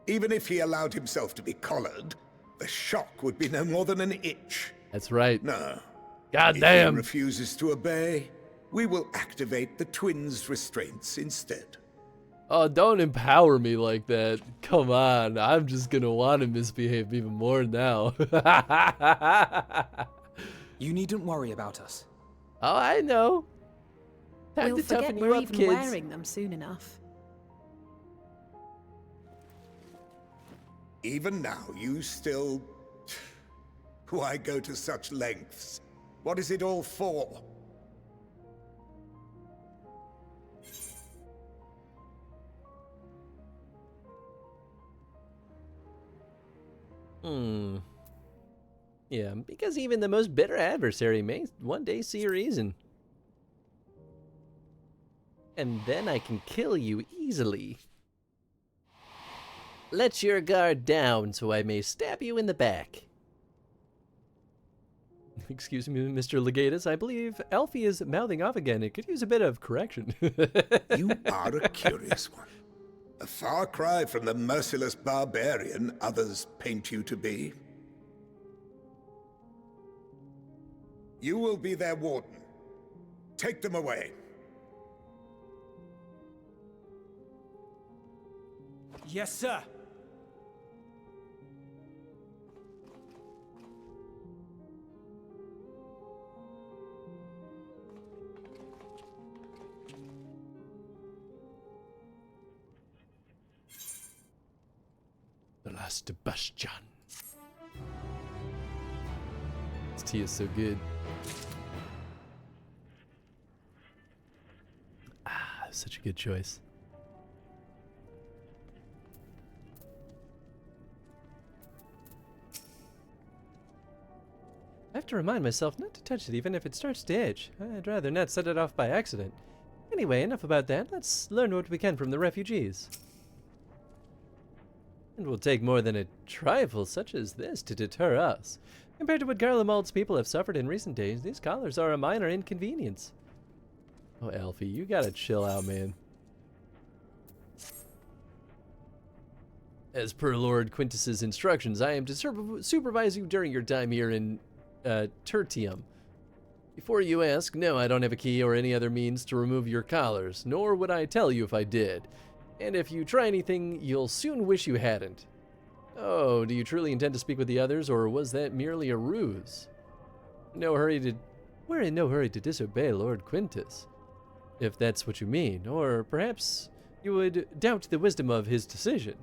Even if he allowed himself to be collared, the shock would be no more than an itch. That's right. No. God If damn. he refuses to obey, we will activate the twins' restraints instead. Oh, don't empower me like that. Come on. I'm just gonna want to misbehave even more now. You needn't worry about us. Oh, I know. Time We'll to forget toughen you we're up, even kids. wearing them soon enough. Even now, you still... Why go to such lengths? What is it all for? Yeah, because even the most bitter adversary may one day see a reason. And then I can kill you easily. Let your guard down so I may stab you in the back. Excuse me, Mr. Legatus, I believe Alfie is mouthing off again. It could use a bit of correction. You are a curious one. A far cry from the merciless barbarian others paint you to be. You will be their warden. Take them away. Yes, sir. The last bastion. This tea is so good. Ah, such a good choice. I have to remind myself not to touch it even if it starts to itch. I'd rather not set it off by accident. Anyway, enough about that. Let's learn what we can from the refugees. It will take more than a trifle such as this to deter us. Compared to what Garlemald's people have suffered in recent days, these collars are a minor inconvenience. Oh, Alfie, you gotta chill out, man. As per Lord Quintus's instructions, I am to supervise you during your time here in Tertium. Before you ask, no, I don't have a key or any other means to remove your collars, nor would I tell you if I did. And if you try anything, you'll soon wish you hadn't. Oh, do you truly intend to speak with the others, or was that merely a ruse? We're in no hurry to disobey Lord Quintus, if that's what you mean, or perhaps you would doubt the wisdom of his decision.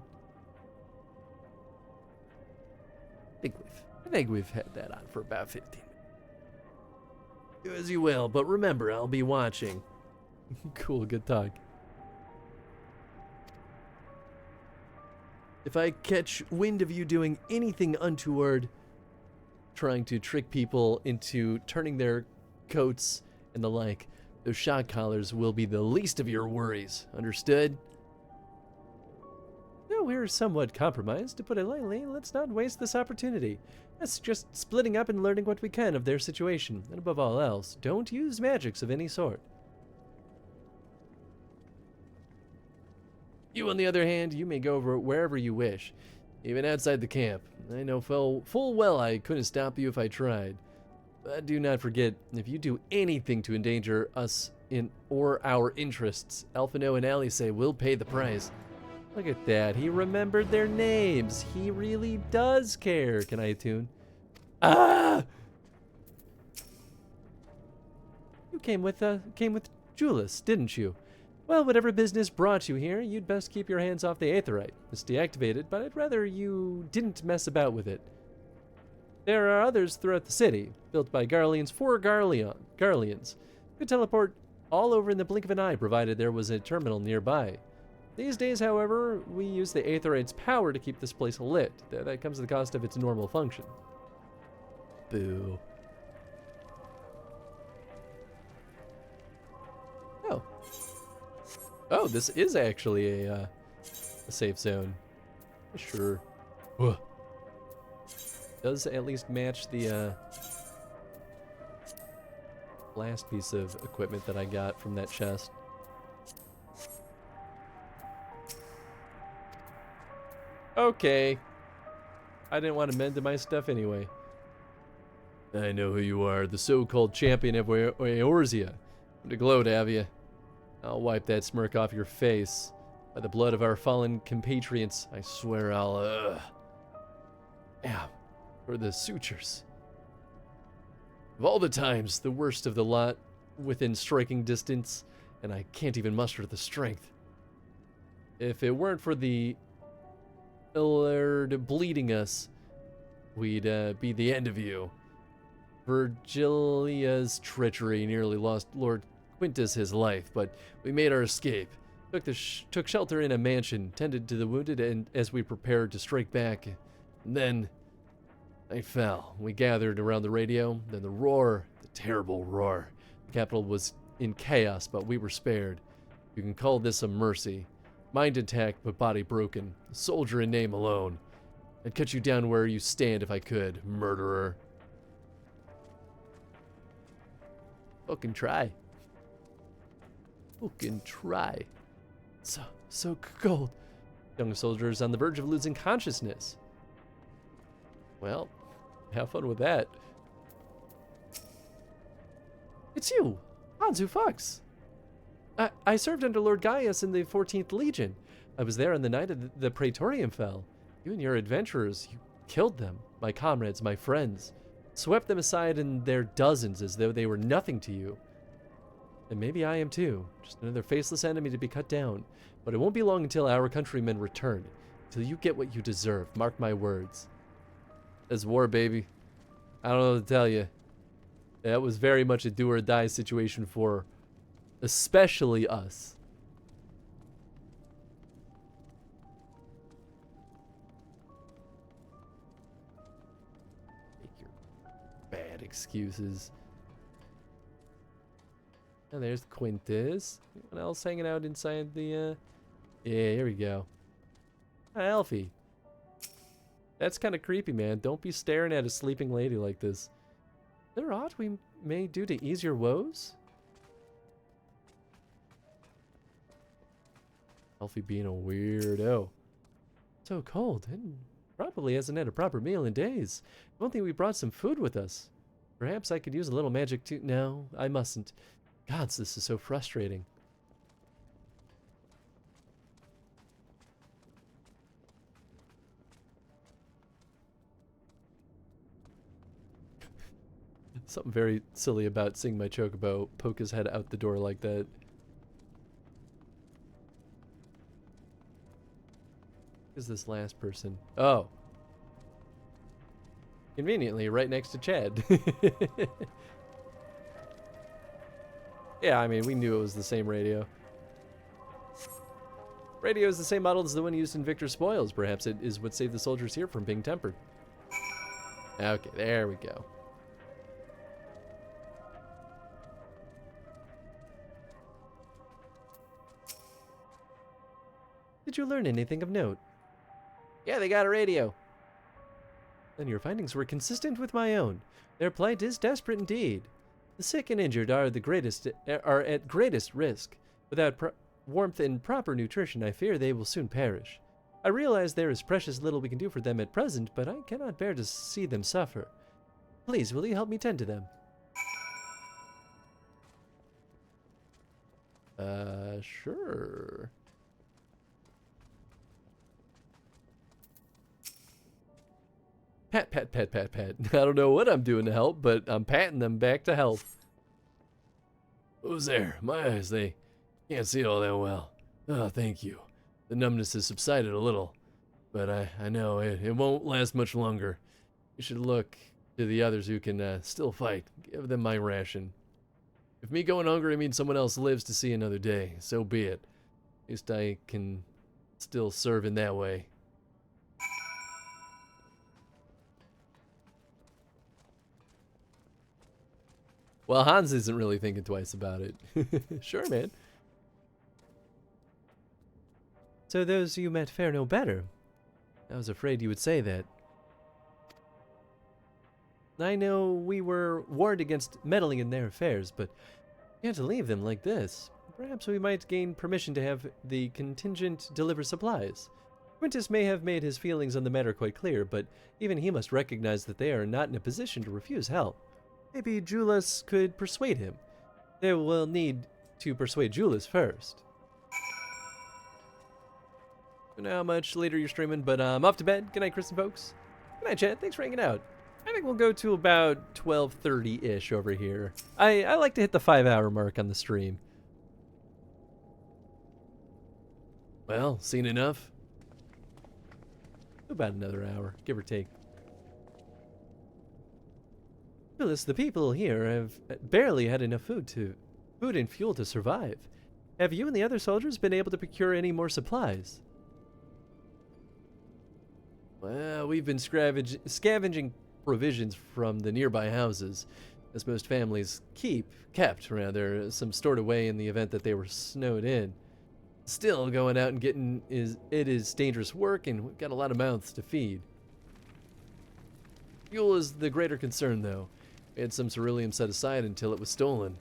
I think we've had that on for about 15 minutes. Do as you will, but remember, I'll be watching. Cool, good talk. If I catch wind of you doing anything untoward, trying to trick people into turning their coats and the like, those shock collars will be the least of your worries. Understood? No, we're somewhat compromised, to put it lightly. Let's not waste this opportunity. That's just splitting up and learning what we can of their situation. And above all else, don't use magics of any sort. You, on the other hand, you may go over wherever you wish, even outside the camp. I know full well I couldn't stop you if I tried. But do not forget, if you do anything to endanger us or our interests, Alphino and Alice will pay the price. Look at that, he remembered their names. He really does care. Can I attune? Ah! You came with Julius, didn't you? Well, whatever business brought you here, you'd best keep your hands off the Aetherite. It's deactivated, but I'd rather you didn't mess about with it. There are others throughout the city, built by Garleans for Garleans. Could teleport all over in the blink of an eye, provided there was a terminal nearby. These days, however, we use the Aetherite's power to keep this place lit. That comes at the cost of its normal function. Boo. Oh. Oh, this is actually a safe zone. Sure. Whoa. Does at least match the last piece of equipment that I got from that chest. Okay. I didn't want to mend to my stuff anyway. I know who you are, the so-called champion of Eorzea. To gloat, have you? I'll wipe that smirk off your face. By the blood of our fallen compatriots, I swear I'll, yeah, for the sutures. Of all the times, the worst of the lot, within striking distance, and I can't even muster the strength. If it weren't for the Illard bleeding us, we'd be the end of you. Virgilia's treachery nearly lost Lord Quintus his life, but we made our escape. Took shelter in a mansion, tended to the wounded, and as we prepared to strike back, and then I fell. We gathered around the radio, then the roar, the terrible roar. The capital was in chaos, but we were spared. You can call this a mercy. Mind intact, but body broken. A soldier in name alone. I'd cut you down where you stand if I could, murderer. Fucking try. Fucking try. So cold. Young soldier is on the verge of losing consciousness. Well, have fun with that. It's you, Hansu Fox. I served under Lord Gaius in the 14th Legion. I was there on the night of the Praetorium fell. You and your adventurers, you killed them. My comrades, my friends. Swept them aside in their dozens as though they were nothing to you. And maybe I am too. Just another faceless enemy to be cut down. But it won't be long until our countrymen return. Until you get what you deserve. Mark my words. It's war, baby. I don't know what to tell you. That was very much a do or die situation for especially us. Make your bad excuses. And there's Quintus. Anyone else hanging out inside the, Yeah, here we go. Hi, Elfie. That's kind of creepy, man. Don't be staring at a sleeping lady like this. Is there aught we may do to ease your woes? Elfie being a weirdo. So cold, and probably hasn't had a proper meal in days. If only we brought some food with us. Perhaps I could use a little magic too. No, I mustn't. Gods, this is so frustrating. Something very silly about seeing my chocobo poke his head out the door like that. Who's this last person? Oh. Conveniently, right next to Chad. Yeah, I mean, we knew it was the same radio. Radio is the same model as the one used in Victor's Spoils. Perhaps it is what saved the soldiers here from being tempered. Okay, there we go. Did you learn anything of note? Yeah, they got a radio. Then your findings were consistent with my own. Their plight is desperate indeed. The sick and injured are at greatest risk. Without warmth and proper nutrition, I fear they will soon perish. I realize there is precious little we can do for them at present, but I cannot bear to see them suffer. Please, will you help me tend to them? Sure. Pat, pat, pat, pat, pat. I don't know what I'm doing to help, but I'm patting them back to health. Who's there? My eyes, they can't see all that well. Oh, thank you. The numbness has subsided a little, but I know it won't last much longer. You should look to the others who can still fight. Give them my ration. If me going hungry means someone else lives to see another day, so be it. At least I can still serve in that way. Well, Hans isn't really thinking twice about it. Sure, man. So those you met fare no better. I was afraid you would say that. I know we were warned against meddling in their affairs, but you can't leave them like this. Perhaps we might gain permission to have the contingent deliver supplies. Quintus may have made his feelings on the matter quite clear, but even he must recognize that they are not in a position to refuse help. Maybe Julius could persuade him. They will need to persuade Julius first. I don't know how much later you're streaming, but I'm off to bed. Good night, Chris and folks. Good night, Chad. Thanks for hanging out. I think we'll go to about 12:30-ish over here. I like to hit the 5-hour mark on the stream. Well, seen enough? About another hour, give or take. Phyllis, the people here have barely had enough food and fuel to survive. Have you and the other soldiers been able to procure any more supplies? Well, we've been scavenging provisions from the nearby houses, as most families kept some stored away in the event that they were snowed in. Still, going out and getting is dangerous work, and we've got a lot of mouths to feed. Fuel is the greater concern, though. We had some ceruleum set aside until it was stolen.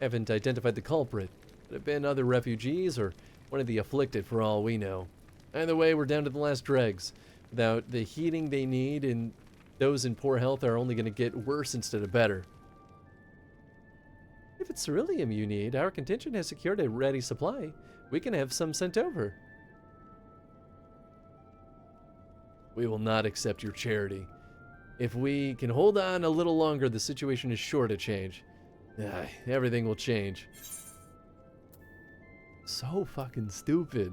Haven't identified the culprit. Could have been other refugees or one of the afflicted for all we know. Either way, we're down to the last dregs. Without the heating they need, and those in poor health are only going to get worse instead of better. If it's ceruleum you need, our contingent has secured a ready supply. We can have some sent over. We will not accept your charity. If we can hold on a little longer, the situation is sure to change. Everything will change. So fucking stupid.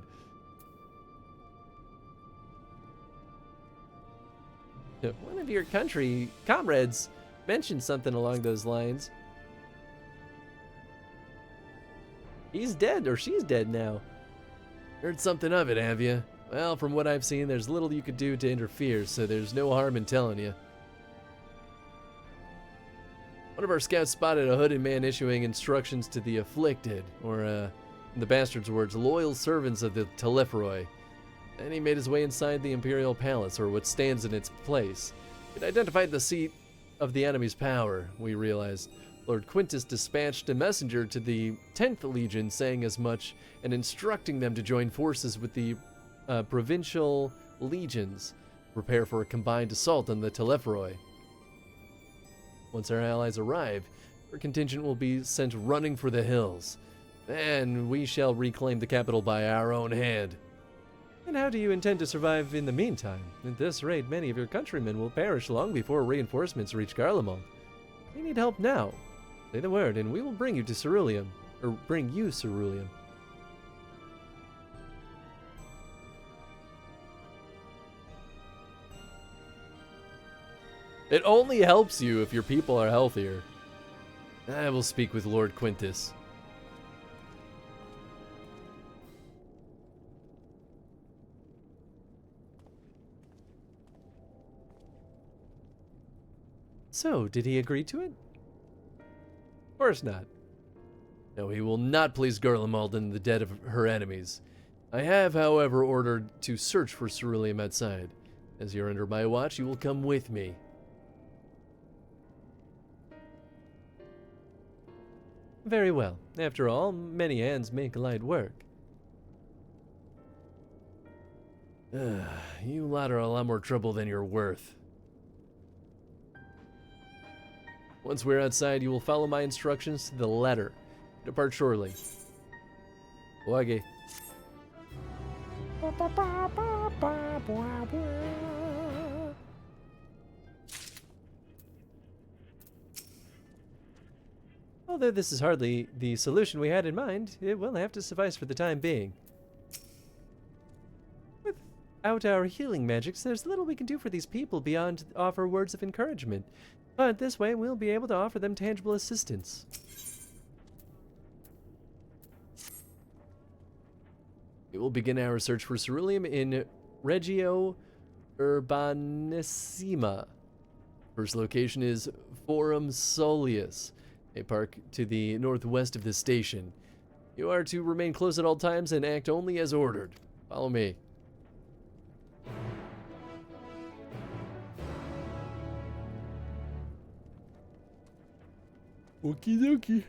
One of your country comrades mentioned something along those lines. He's dead, or she's dead now. Heard something of it, have you? Well, from what I've seen, there's little you could do to interfere, so there's no harm in telling you. One of our scouts spotted a hooded man issuing instructions to the afflicted, or, in the bastard's words, loyal servants of the Telephroi. Then he made his way inside the Imperial Palace, or what stands in its place. It identified the seat of the enemy's power, we realized. Lord Quintus dispatched a messenger to the 10th Legion saying as much and instructing them to join forces with the provincial legions, prepare for a combined assault on the Telephroi. Once our allies arrive, our contingent will be sent running for the hills. Then we shall reclaim the capital by our own hand. And how do you intend to survive in the meantime? At this rate, many of your countrymen will perish long before reinforcements reach Garlemald. We need help now. Say the word, and we will bring you to Ceruleum. Or bring you Ceruleum. It only helps you if your people are healthier. I will speak with Lord Quintus. So, did he agree to it? Of course not. No, he will not please Garlemald in the dead of her enemies. I have, however, ordered to search for Ceruleum outside. As you're under my watch, you will come with me. Very well. After all, many hands make light work. You lot are a lot more trouble than you're worth. Once we're outside, you will follow my instructions to the letter. Depart shortly. Okay. Although this is hardly the solution we had in mind, it will have to suffice for the time being. Without our healing magics, there's little we can do for these people beyond offer words of encouragement. But this way, we'll be able to offer them tangible assistance. We will begin our search for Ceruleum in Regio Urbanissima. First location is Forum Soleus, a park to the northwest of the station. You are to remain close at all times and act only as ordered. Follow me. Okie dokie.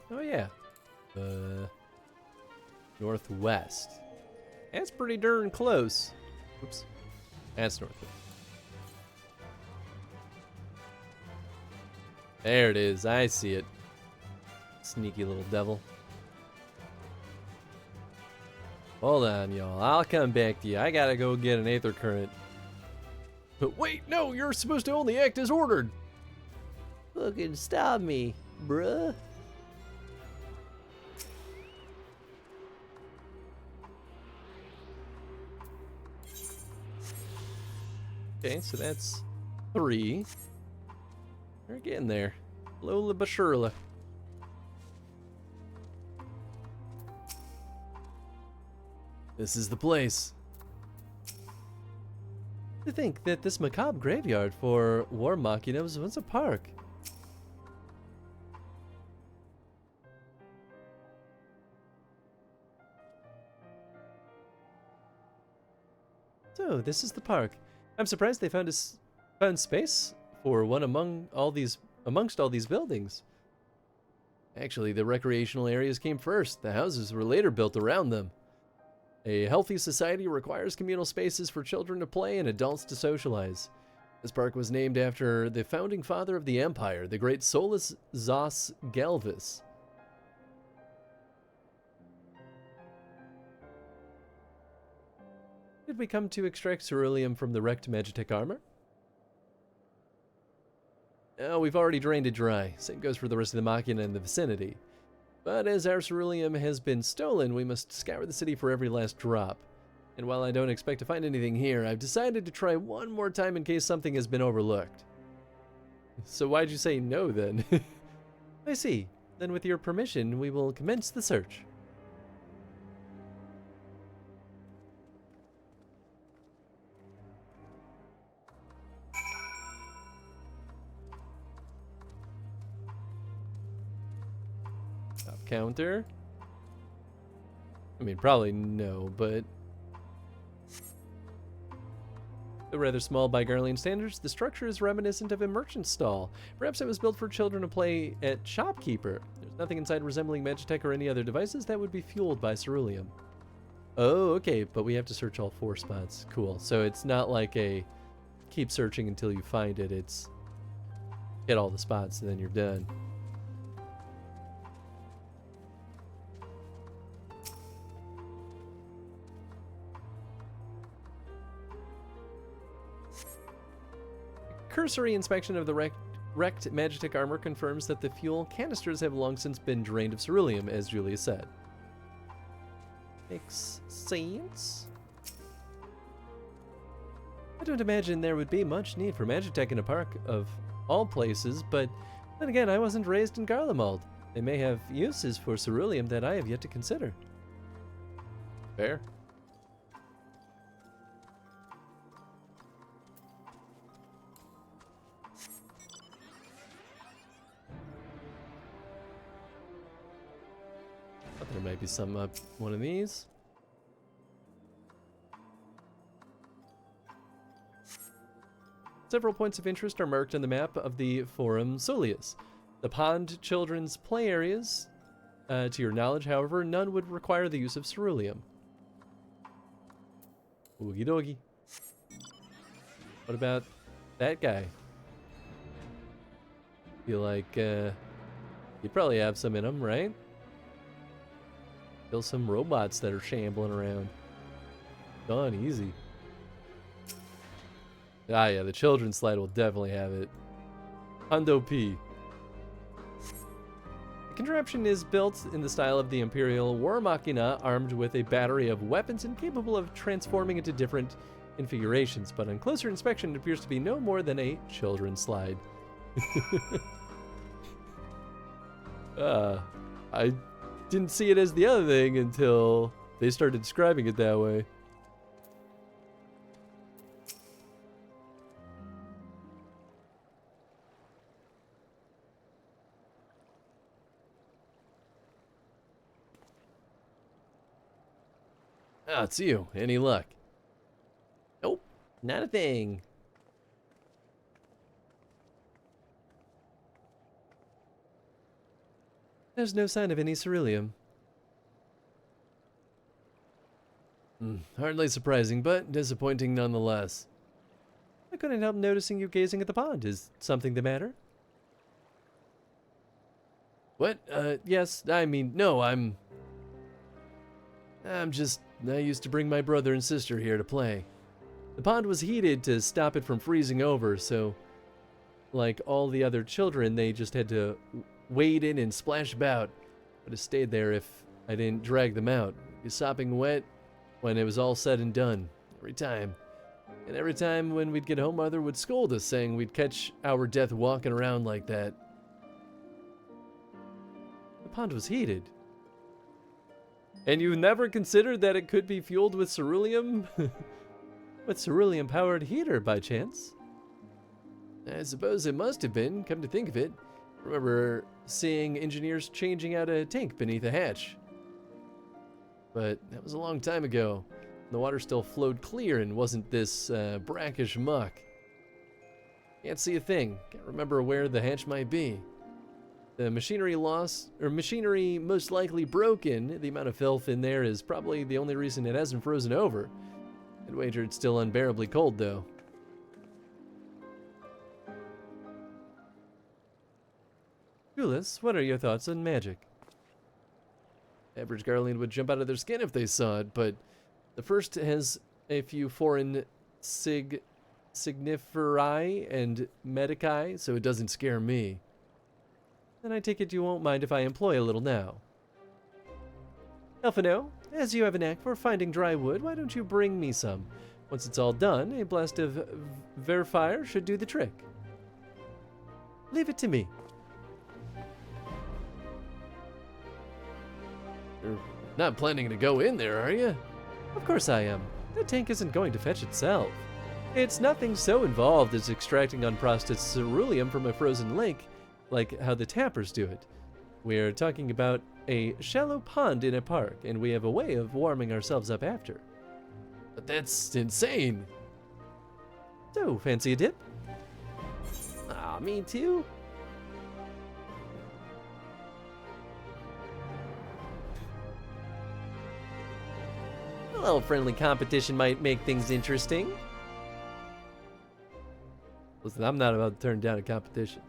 Oh yeah. Northwest. That's pretty darn close. Oops. That's northwest. There it is. I see it. Sneaky little devil. Hold on, y'all. I'll come back to you. I gotta go get an aether current. But wait, no, you're supposed to only act as ordered. Fucking stop me, bruh. Okay, so that's 3. We're getting there. Slowly but surely. This is the place. To think that this macabre graveyard for war machina was once a park. So, this is the park. I'm surprised they found space for one amongst all these buildings. Actually, the recreational areas came first. The houses were later built around them. A healthy society requires communal spaces for children to play and adults to socialize. This park was named after the founding father of the empire, the great Solus Zos Galvus. Did we come to extract ceruleum from the wrecked Magitech armor? Oh, we've already drained it dry. Same goes for the rest of the machina in the vicinity. But as our ceruleum has been stolen, we must scour the city for every last drop. And while I don't expect to find anything here, I've decided to try one more time in case something has been overlooked. So why'd you say no then? I see. Then with your permission, we will commence the search. Counter. I mean, probably no, but though rather small by Garlean standards, the structure is reminiscent of a merchant stall. Perhaps it was built for children to play at shopkeeper. There's nothing inside resembling Magitech or any other devices that would be fueled by ceruleum. Oh, okay, but we have to search all 4 spots. Cool. So it's not like a keep searching until you find it. It's get all the spots and then you're done. Cursory inspection of the wrecked Magitech armor confirms that the fuel canisters have long since been drained of ceruleum, as Julia said. Makes sense. I don't imagine there would be much need for Magitech in a park of all places, but then again, I wasn't raised in Garlemald. They may have uses for ceruleum that I have yet to consider. Fair. There might be some up one of these. Several points of interest are marked on the map of the Forum Soleus. The pond children's play areas. To your knowledge, however, none would require the use of ceruleum. Oogie doggy. What about that guy? Feel like you probably have some in him, right? Kill some robots that are shambling around. Done easy. Ah, yeah, the children's slide will definitely have it. Hundo P. The contraption is built in the style of the Imperial War Machina, armed with a battery of weapons and capable of transforming into different configurations, but on closer inspection, it appears to be no more than a children's slide. I didn't see it as the other thing until they started describing it that way. Ah, it's you. Any luck? Nope, not a thing. There's no sign of any ceruleum. Hardly surprising, but disappointing nonetheless. I couldn't help noticing you gazing at the pond. Is something the matter? What? Yes, I mean, no, I'm just, I used to bring my brother and sister here to play. The pond was heated to stop it from freezing over, so like all the other children, they just had to wade in and splash about. Would have stayed there if I didn't drag them out. Be sopping wet when it was all said and done. Every time. And every time when we'd get home, Mother would scold us, saying we'd catch our death walking around like that. The pond was heated. And you never considered that it could be fueled with ceruleum? With ceruleum-powered heater, by chance? I suppose it must have been, come to think of it. Remember seeing engineers changing out a tank beneath a hatch. But that was a long time ago. The water still flowed clear and wasn't this brackish muck. Can't see a thing. Can't remember where the hatch might be. The machinery machinery most likely broken. The amount of filth in there is probably the only reason it hasn't frozen over. I'd wager it's still unbearably cold, though. Julius, what are your thoughts on magic? Average Garland would jump out of their skin if they saw it, but the first has a few foreign signiferi and medici, so it doesn't scare me. Then I take it you won't mind if I employ a little now. Elfino, as you have a knack for finding dry wood, why don't you bring me some? Once it's all done, a blast of verfire should do the trick. Leave it to me. You're not planning to go in there, are you? Of course I am. That tank isn't going to fetch itself. It's nothing so involved as extracting unprocessed ceruleum from a frozen lake, like how the tappers do it. We're talking about a shallow pond in a park, and we have a way of warming ourselves up after. But that's insane. So, fancy a dip? Ah, me too. A little friendly competition might make things interesting. Listen, I'm not about to turn down a competition.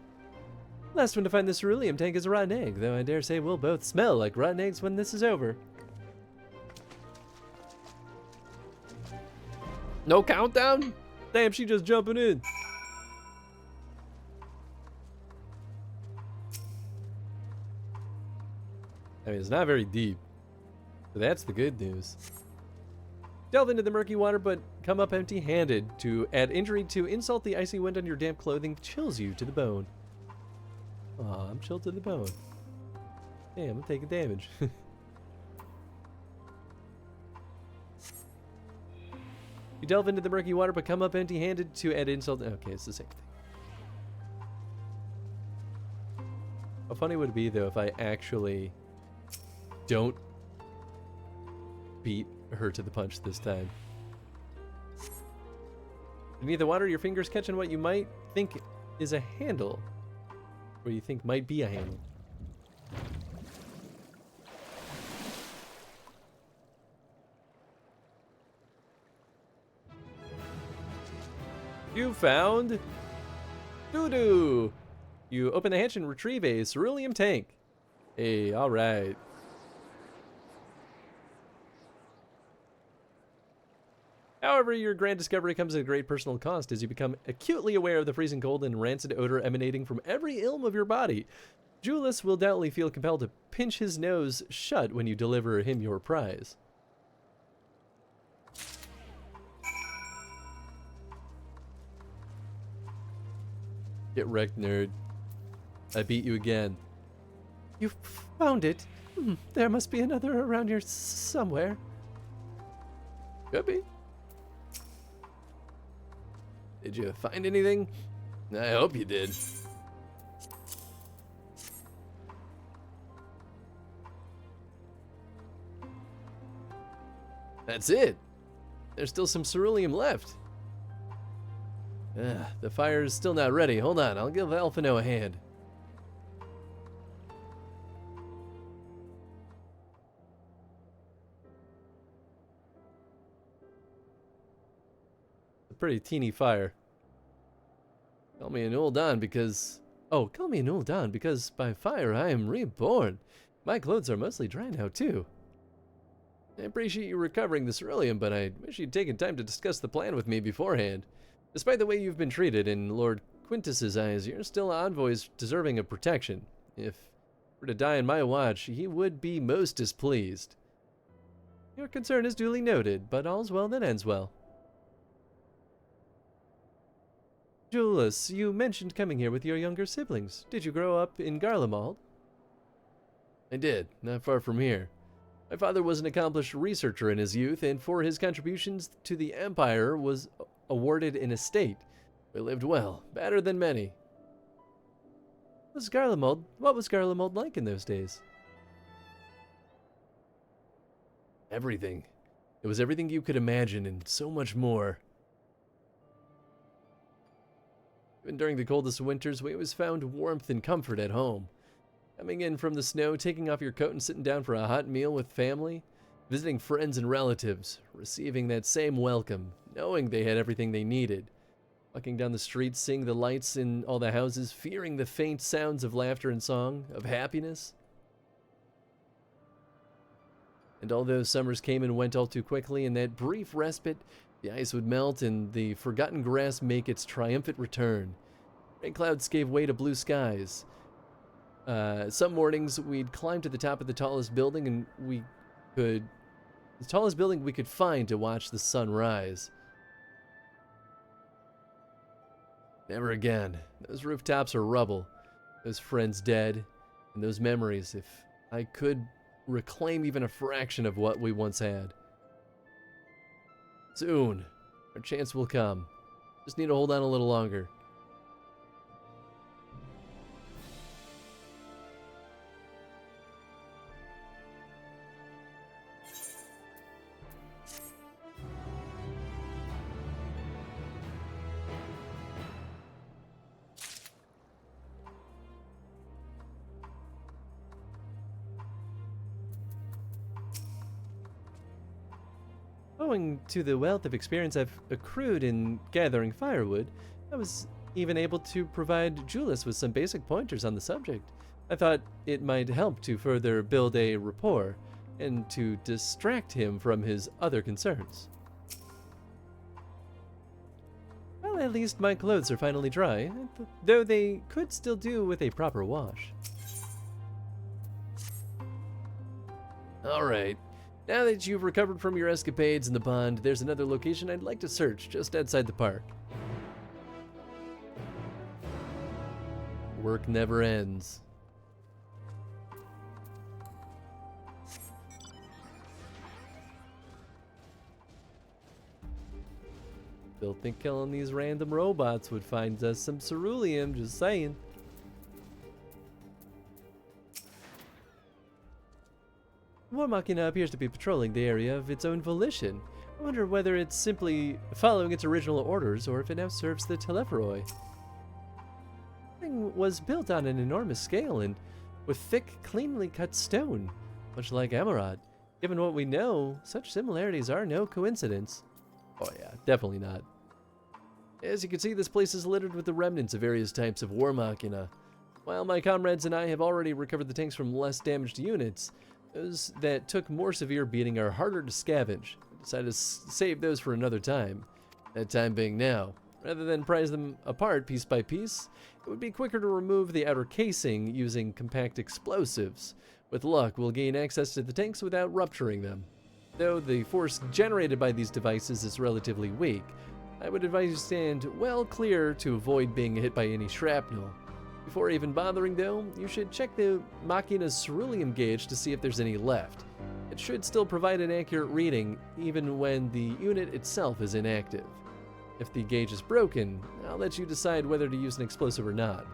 Last one to find the ceruleum tank is a rotten egg, though I dare say we'll both smell like rotten eggs when this is over. No countdown? Damn, she just jumping in. I mean, it's not very deep. So that's the good news. Delve into the murky water, but come up empty-handed. To add injury to insult, the icy wind on your damp clothing chills you to the bone. Aw, I'm chilled to the bone. Damn, I'm taking damage. You delve into the murky water, but come up empty-handed. To add insult. Okay, it's the same thing. How funny would it be, though, if I actually don't beat her to the punch this time? Beneath the water, your fingers catching what you might think is a handle. Or you think might be a handle. You found doo-doo. You open the hatch and retrieve a ceruleum tank. Hey, alright. However, your grand discovery comes at a great personal cost as you become acutely aware of the freezing cold and rancid odor emanating from every ilm of your body. Julius will doubtlessly feel compelled to pinch his nose shut when you deliver him your prize. Get wrecked, nerd. I beat you again. You found it? There must be another around here somewhere. Could be. Did you find anything? I hope you did. That's it. There's still some ceruleum left. The fire is still not ready. Hold on, I'll give Alphino a hand. It's a pretty teeny fire. Call me an old on because Oh, call me an Dawn, because by fire I am reborn. My clothes are mostly dry now, too. I appreciate you recovering the ceruleum, but I wish you'd taken time to discuss the plan with me beforehand. Despite the way you've been treated, in Lord Quintus's eyes, you're still envoys deserving of protection. If you were to die in my watch, he would be most displeased. Your concern is duly noted, but all's well that ends well. Julius, you mentioned coming here with your younger siblings. Did you grow up in Garlemald? I did, not far from here. My father was an accomplished researcher in his youth, and for his contributions to the Empire was awarded an estate. We lived well, better than many. What was Garlemald like in those days? Everything. It was everything you could imagine, and so much more. Even during the coldest winters, we always found warmth and comfort at home. Coming in from the snow, taking off your coat and sitting down for a hot meal with family, visiting friends and relatives, receiving that same welcome, knowing they had everything they needed, walking down the streets, seeing the lights in all the houses, fearing the faint sounds of laughter and song, of happiness. And all those summers came and went all too quickly. In that brief respite, the ice would melt and the forgotten grass make its triumphant return. Gray clouds gave way to blue skies. Some mornings we'd climb to the top of the tallest building the tallest building we could find to watch the sun rise. Never again. Those rooftops are rubble, those friends dead, and those memories, if I could reclaim even a fraction of what we once had. Soon, our chance will come. Just need to hold on a little longer. Owing to the wealth of experience I've accrued in gathering firewood, I was even able to provide Julius with some basic pointers on the subject. I thought it might help to further build a rapport and to distract him from his other concerns. Well, at least my clothes are finally dry, though they could still do with a proper wash. All right. Now that you've recovered from your escapades in the pond, there's another location I'd like to search just outside the park. Work never ends. Still think killing these random robots would find us some ceruleum, just saying. War Machina appears to be patrolling the area of its own volition. I wonder whether it's simply following its original orders or if it now serves the Telephoroi. The thing was built on an enormous scale and with thick, cleanly cut stone, much like Emerald. Given what we know, such similarities are no coincidence. Oh yeah, definitely not. As you can see, this place is littered with the remnants of various types of War Machina. While my comrades and I have already recovered the tanks from less damaged units, those that took more severe beating are harder to scavenge. I decided to save those for another time. That time being now. Rather than prize them apart piece by piece, it would be quicker to remove the outer casing using compact explosives. With luck, we'll gain access to the tanks without rupturing them. Though the force generated by these devices is relatively weak, I would advise you stand well clear to avoid being hit by any shrapnel. Before even bothering though, you should check the Machina's ceruleum gauge to see if there's any left. It should still provide an accurate reading even when the unit itself is inactive. If the gauge is broken, I'll let you decide whether to use an explosive or not.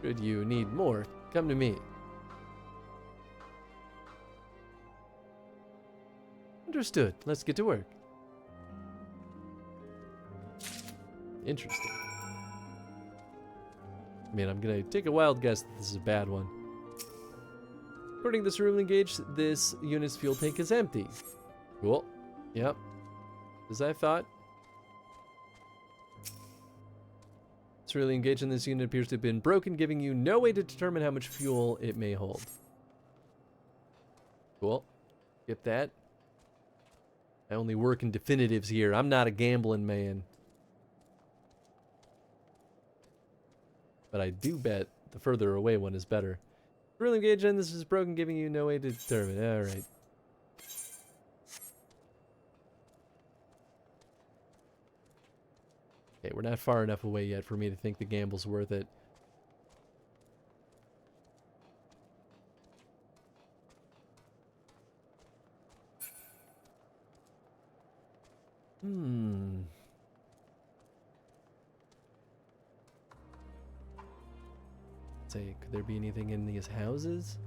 Should you need more, come to me. Understood. Let's get to work. Interesting. I mean, I'm gonna take a wild guess that this is a bad one. According to the ceruleum gauge, this unit's fuel tank is empty. Cool. Yep. As I thought. Cerulean gauge in this unit appears to have been broken, giving you no way to determine how much fuel it may hold. Cool. Get that. I only work in definitives here. I'm not a gambling man. But I do bet the further away one is better. Cerulean gauge in this is broken, giving you no way to determine. Alright. Okay, we're not far enough away yet for me to think the gamble's worth it. Say, could there be anything in these houses?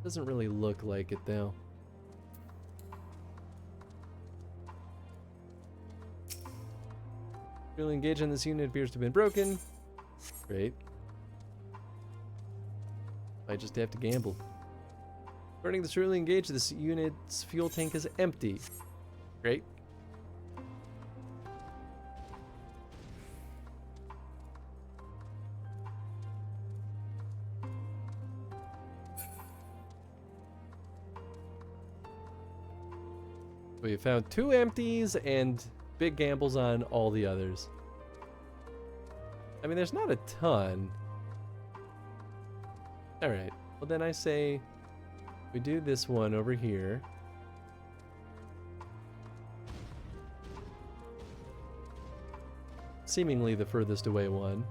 Doesn't really look like it though. Cerulean gauge on this unit appears to have been broken. Great. I just have to gamble. According to the cerulean gauge, this unit's fuel tank is empty. Great. We found 2 empties and big gambles on all the others. I mean, there's not a ton. Alright, well then I say we do this one over here. Seemingly the furthest away one.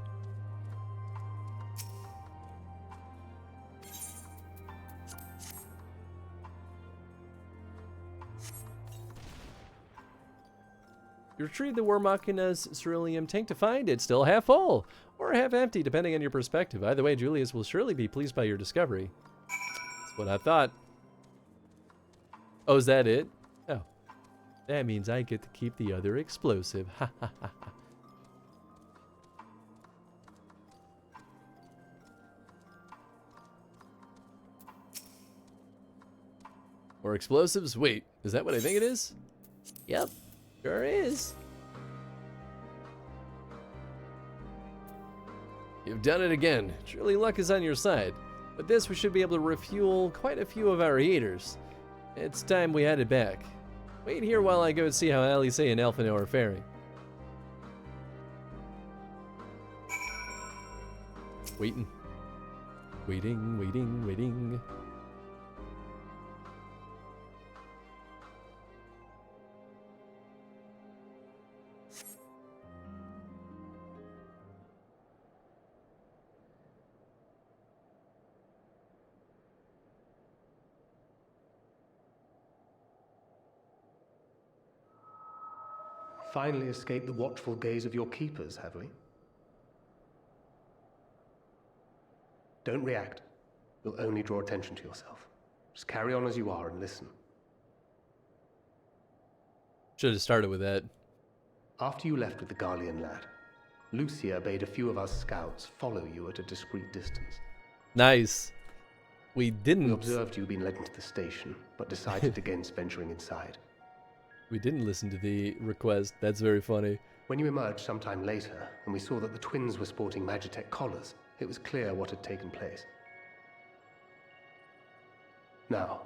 You retrieve the War Machina's ceruleum tank to find it still half full, or half empty, depending on your perspective. Either way, Julius will surely be pleased by your discovery. That's what I thought. Oh, is that it? Oh. That means I get to keep the other explosive. Ha ha ha ha. Or explosives? Wait, is that what I think it is? Yep. Sure is. You've done it again. Truly luck is on your side. With this, we should be able to refuel quite a few of our heaters. It's time we headed back. Wait here while I go and see how Alice and Elfino are faring. Waiting. Waiting, waiting, waiting. Finally escaped the watchful gaze of your keepers, have we? Don't react. You'll only draw attention to yourself. Just carry on as you are and listen. Should have started with that. After you left with the Garlean lad, Lucia bade a few of us scouts follow you at a discreet distance. Nice. We didn't. We observed you being led into the station, but decided against venturing inside. We didn't listen to the request. That's very funny. When you emerged sometime later, and we saw that the twins were sporting Magitech collars, it was clear what had taken place. Now,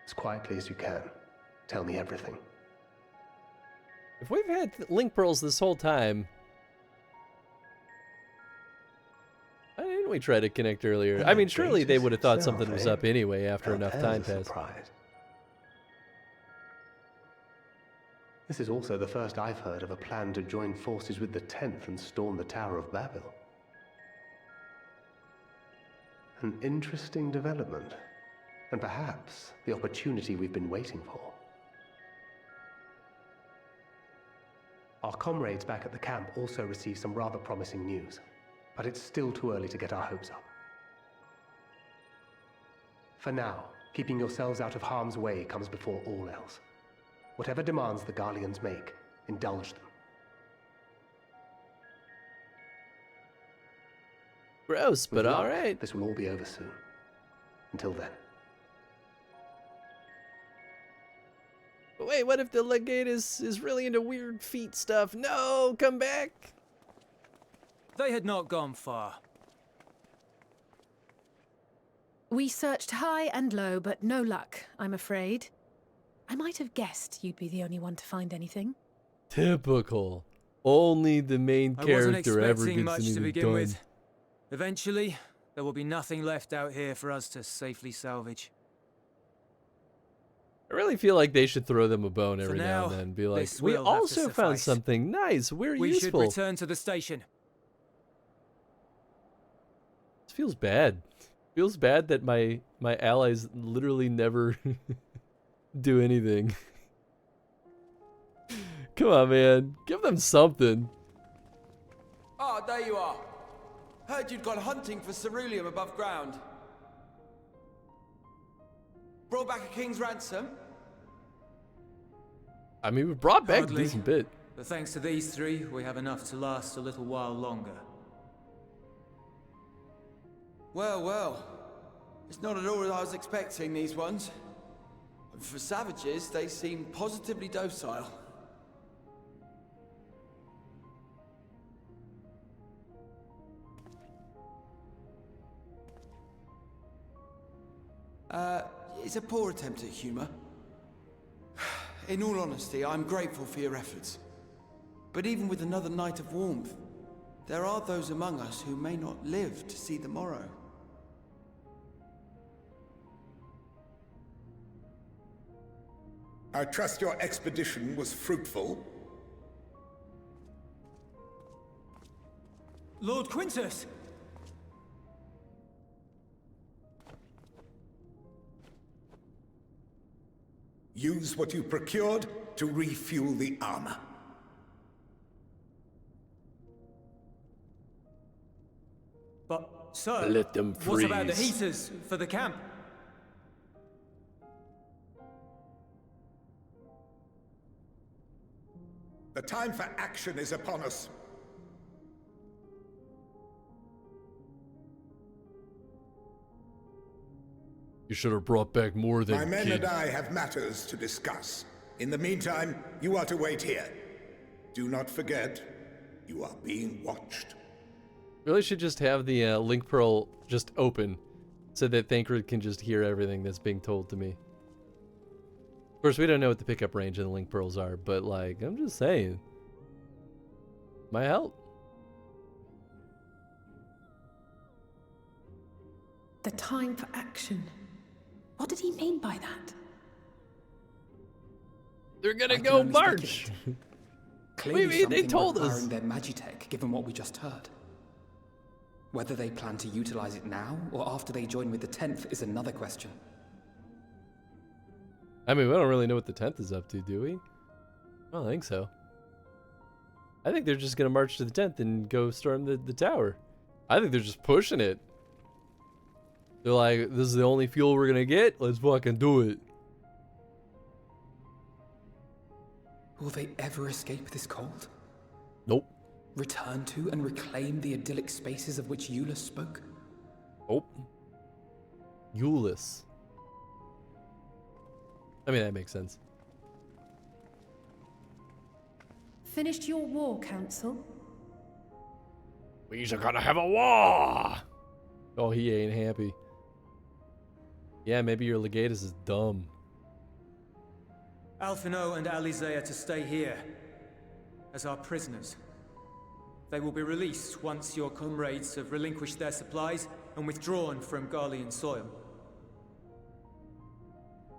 as quietly as you can, tell me everything. If we've had link pearls this whole time, why didn't we try to connect earlier? I mean, surely they would have thought something was up anyway after enough time passed. This is also the first I've heard of a plan to join forces with the 10th and storm the Tower of Babel. An interesting development, and perhaps the opportunity we've been waiting for. Our comrades back at the camp also received some rather promising news, but it's still too early to get our hopes up. For now, keeping yourselves out of harm's way comes before all else. Whatever demands the Garleans make, indulge them. Gross, but all right. This will all be over soon. Until then. But wait, what if the legate is really into weird feet stuff? No, come back. They had not gone far. We searched high and low, but no luck, I'm afraid. I might have guessed you'd be the only one to find anything. Typical. Only the main I wasn't character ever expecting gets much to anything begin done. with. Eventually, there will be nothing left out here for us to safely salvage. I really feel like they should throw them a bone every For now now, and then. Be like, this we will have to also found suffice. something nice. We're We should useful. return to the station. This feels bad. Feels bad that my allies literally never do anything. Come on, man. Give them something. Ah, there you are. Heard you'd gone hunting for ceruleum above ground. Brought back a king's ransom? I mean, we brought back Hardly. a decent bit. But thanks to these three, we have enough to last a little while longer. Well, well. It's not at all what I was expecting, these ones. For savages, they seem positively docile. It's a poor attempt at humor. In all honesty, I'm grateful for your efforts. But even with another night of warmth, there are those among us who may not live to see the morrow. I trust your expedition was fruitful. Lord Quintus! Use what you procured to refuel the armor. But, sir, let them what about the freeze. heaters for the camp? The time for action is upon us. You should have brought back more than My men kid. and I have matters to discuss. In the meantime, you are to wait here. Do not forget, you are being watched. Really should just have the link pearl just open so that Thancred can just hear everything that's being told to me. Of course, we don't know what the pickup range of the link pearls are, but like, I'm just saying. Might help. The time for action. What did he mean by that? They're gonna I can go only march. speculate. What Clearly do you mean? They something told us. requiring their magitech, given what we just heard. Whether they plan to utilize it now or after they join with the 10th is another question. I mean, we don't really know what the 10th is up to, do we? I don't think so. I think they're just gonna march to the 10th and go storm the tower. I think they're just pushing it. They're like, this is the only fuel we're gonna get, let's fucking do it. Will they ever escape this cold? Nope. Return to and reclaim the idyllic spaces of which Euless spoke? Nope. Euless. I mean, that makes sense. Finished your war, Council? We're gonna have a war! Oh, he ain't happy. Yeah, maybe your legatus is dumb. Alphino and Alize are to stay here as our prisoners. They will be released once your comrades have relinquished their supplies and withdrawn from Garlean soil.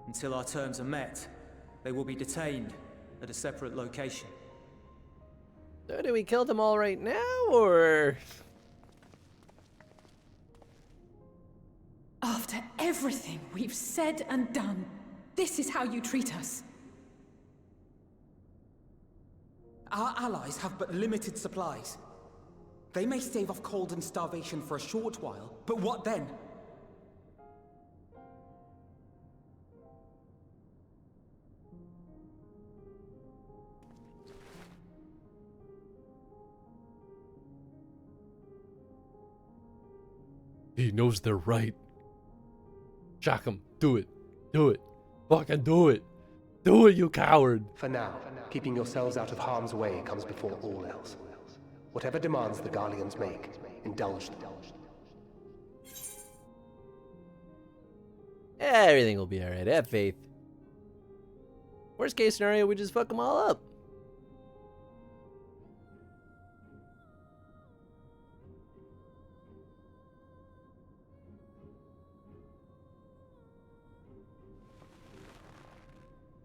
Until our terms are met, they will be detained at a separate location. So do we kill them all right now, or...? After everything we've said and done, this is how you treat us. Our allies have but limited supplies. They may stave off cold and starvation for a short while, but what then? He knows they're right. Shock him. Do it. Do it. Fucking do it. Do it, you coward. For now, keeping yourselves out of harm's way comes before all else. Whatever demands the Garleans make, indulge them. Everything will be alright, have faith. Worst case scenario, we just fuck them all up.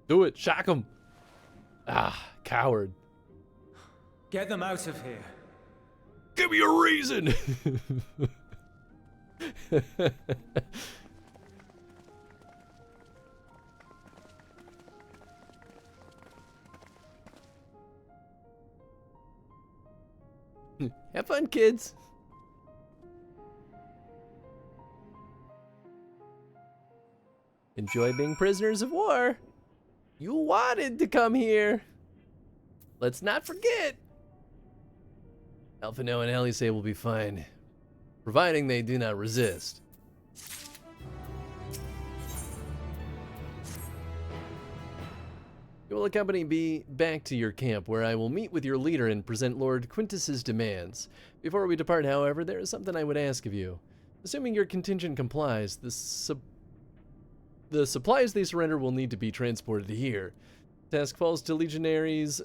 Do it, shock them. Ah, coward. Get them out of here. Give me a reason. Have fun, kids. Enjoy being prisoners of war. You wanted to come here. Let's not forget. Alphino and Ellie say we'll be fine, providing they do not resist. You will accompany me back to your camp, where I will meet with your leader and present Lord Quintus's demands. Before we depart, however, there is something I would ask of you. Assuming your contingent complies, the supplies they surrender will need to be transported here. Task falls to Legionaries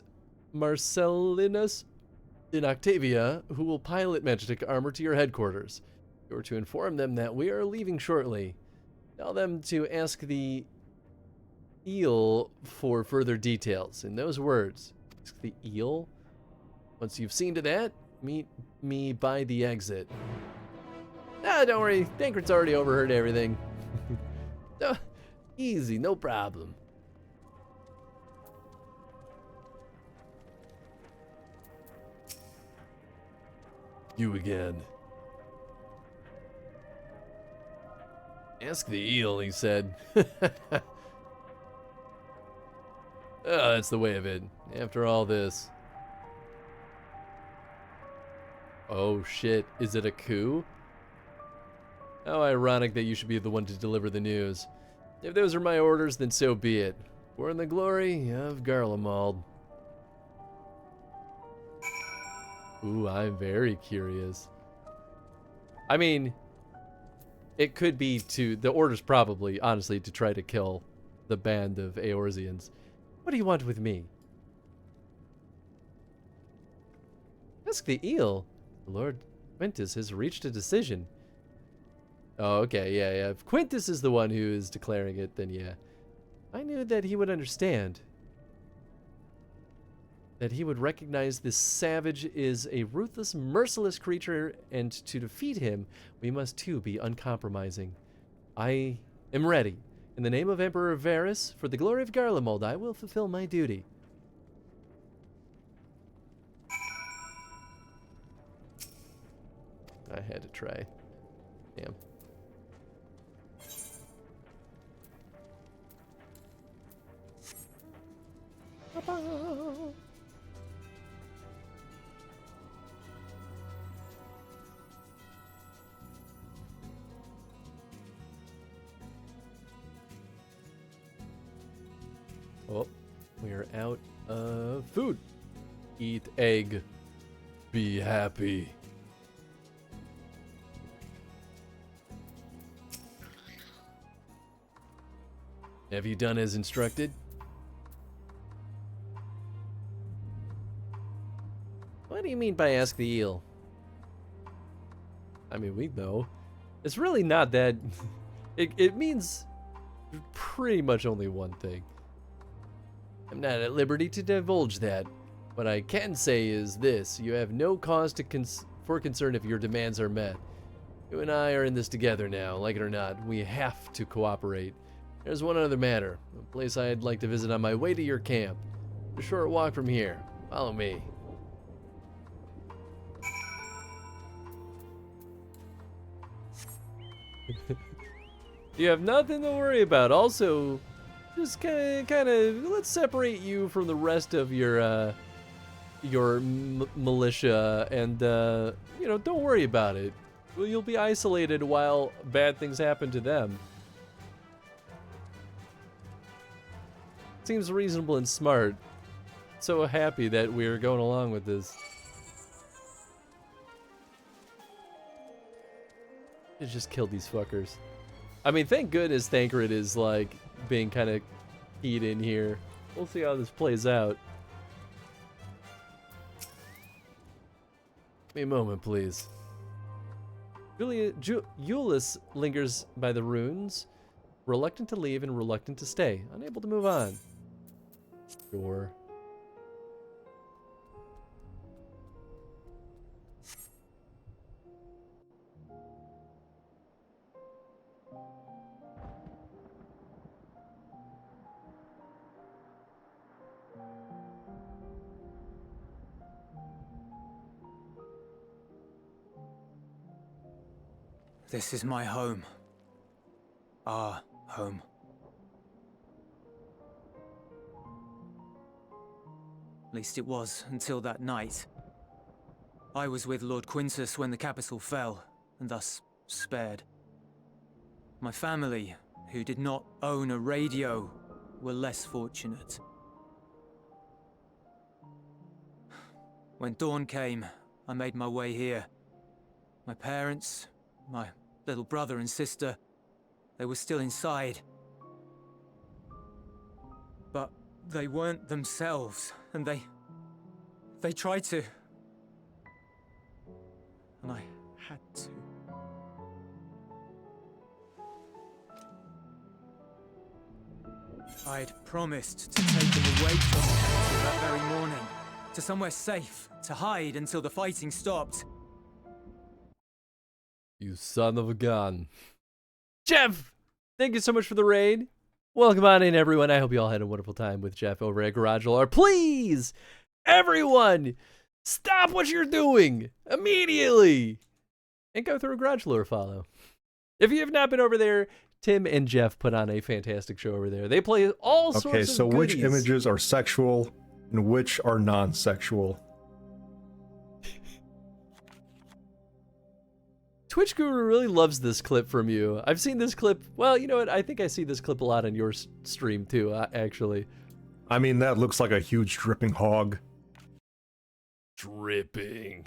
Marcellinus in Octavia, who will pilot Magitek armor to your headquarters. You are to inform them that we are leaving shortly. Tell them to ask the eel for further details. In those words, ask the eel. Once you've seen to that, meet me by the exit. Ah, don't worry, Dankred's already overheard everything. No, easy, no problem. You again. Ask the eel, he said. Oh, that's the way of it. After all this. Oh shit, is it a coup? How ironic that you should be the one to deliver the news. If those are my orders, then so be it. For in the glory of Garlemald. Ooh, I'm very curious. I mean, it could be to, the orders probably, honestly, to try to kill the band of Eorzeans. What do you want with me? Ask the eel. Lord Quintus has reached a decision. Oh, okay, yeah. If Quintus is the one who is declaring it, then yeah. I knew that he would understand. That he would recognize this savage is a ruthless, merciless creature, and to defeat him, we must too be uncompromising. I am ready. In the name of Emperor Varys, for the glory of Garlemald, I will fulfill my duty. I had to try. Damn. Oh, we are out of food. Eat egg. Be happy. Have you done as instructed? What do you mean by ask the eel? I mean, we know. It's really not that... It means pretty much only one thing. I'm not at liberty to divulge that. What I can say is this. You have no cause for concern if your demands are met. You and I are in this together now. Like it or not, we have to cooperate. There's one other matter. A place I'd like to visit on my way to your camp. A short walk from here. Follow me. You have nothing to worry about. Also, just kind of let's separate you from the rest of your militia, and you know, don't worry about it. Well, you'll be isolated while bad things happen to them. Seems reasonable and smart. So happy that we're going along with this. Let's just kill these fuckers. I mean, thank goodness Thancred is, like, being kind of keyed in here. We'll see how this plays out. Give me a moment, please. Euless lingers by the ruins, reluctant to leave and reluctant to stay, unable to move on. Sure. This is my home. Our home. At least it was until that night. I was with Lord Quintus when the capital fell, and thus spared. My family, who did not own a radio, were less fortunate. When dawn came, I made my way here. My parents, my little brother and sister, they were still inside. But they weren't themselves, and they tried to. And I had to. I'd promised to take them away from the capital that very morning, to somewhere safe, to hide until the fighting stopped. You son of a gun. Jeff, thank you so much for the raid. Welcome on in, everyone. I hope you all had a wonderful time with Jeff over at Garage Lore. Please, everyone, stop what you're doing immediately and go through a Garage Lore follow. If you have not been over there, Tim and Jeff put on a fantastic show over there. They play all sorts of Okay, so goodies. which images are sexual and which are non-sexual? Twitch Guru really loves this clip from you. I've seen this clip. Well, you know what? I think I see this clip a lot on your stream too, actually. I mean, that looks like a huge dripping hog. Dripping.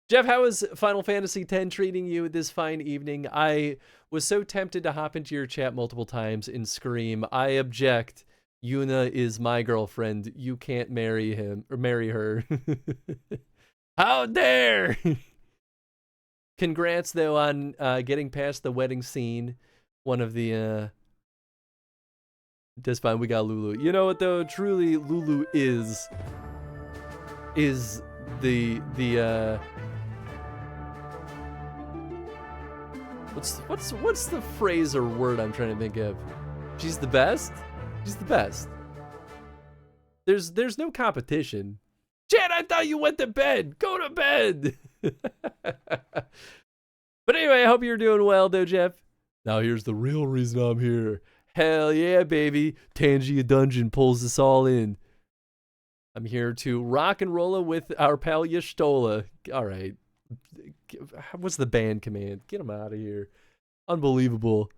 Jeff, how is Final Fantasy X treating you this fine evening? I was so tempted to hop into your chat multiple times and scream, I object. Yuna is my girlfriend. You can't marry him or marry her. How dare! Congrats, though, on getting past the wedding scene. One of the, that's fine, we got Lulu. You know what, though? Truly, Lulu is the what's the phrase or word I'm trying to think of? She's the best? She's the best. There's no competition. Chad, I thought you went to bed. Go to bed. But anyway, I hope you're doing well, though, Jeff. Now here's the real reason I'm here. Hell yeah, baby. Tangia Dungeon pulls us all in. I'm here to rock and roll with our pal Yashtola. All right. What's the band command? Get him out of here. Unbelievable.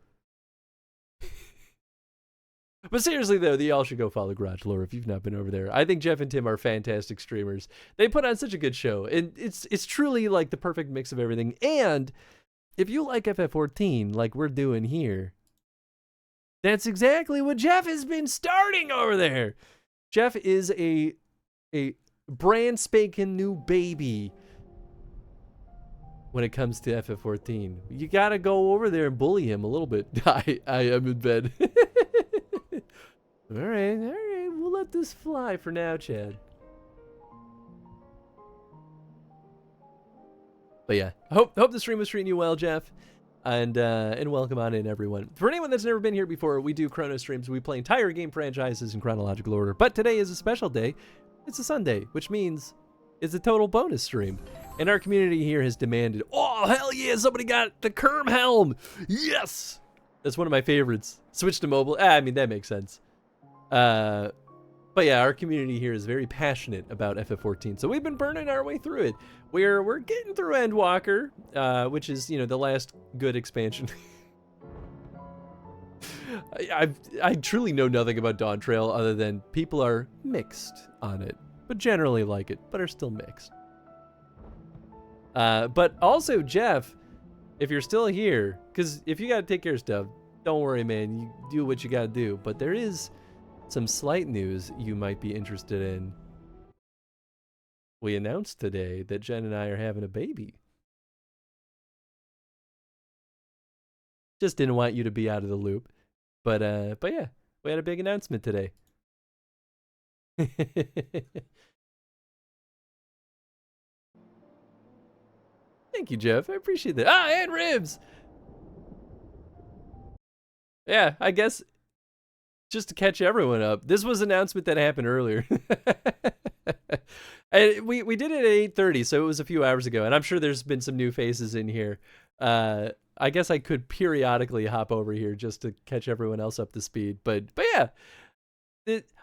But seriously, though, y'all should go follow Garage Lore if you've not been over there. I think Jeff and Tim are fantastic streamers. They put on such a good show, and it's truly like the perfect mix of everything. And if you like FF14, like we're doing here, that's exactly what Jeff has been starting over there. Jeff is a brand spanking new baby when it comes to FF14. You gotta go over there and bully him a little bit. I am in bed. All right, we'll let this fly for now, Chad. But yeah, I hope the stream was treating you well, Jeff, and welcome on in, everyone. For anyone that's never been here before, we do Chrono streams. We play entire game franchises in chronological order, but today is a special day. It's a Sunday, which means it's a total bonus stream, and our community here has demanded, oh, hell yeah, somebody got the Kerm helm. Yes! That's one of my favorites. Switch to mobile. I mean, that makes sense. But yeah, our community here is very passionate about FF14, so we've been burning our way through it. We're getting through Endwalker, which is, you know, the last good expansion. I truly know nothing about Dawn Trail other than people are mixed on it, but generally like it, but are still mixed. But also, Jeff, if you're still here, because if you got to take care of stuff, don't worry, man. You do what you got to do. But there is some slight news you might be interested in. We announced today that Jen and I are having a baby. Just didn't want you to be out of the loop. But yeah, we had a big announcement today. Thank you, Jeff. I appreciate that. Ah, and ribs! Yeah, I guess just to catch everyone up, this was an announcement that happened earlier. And we did it at 8:30, so it was a few hours ago, and I'm sure there's been some new faces in here. I guess I could periodically hop over here just to catch everyone else up to speed. But yeah,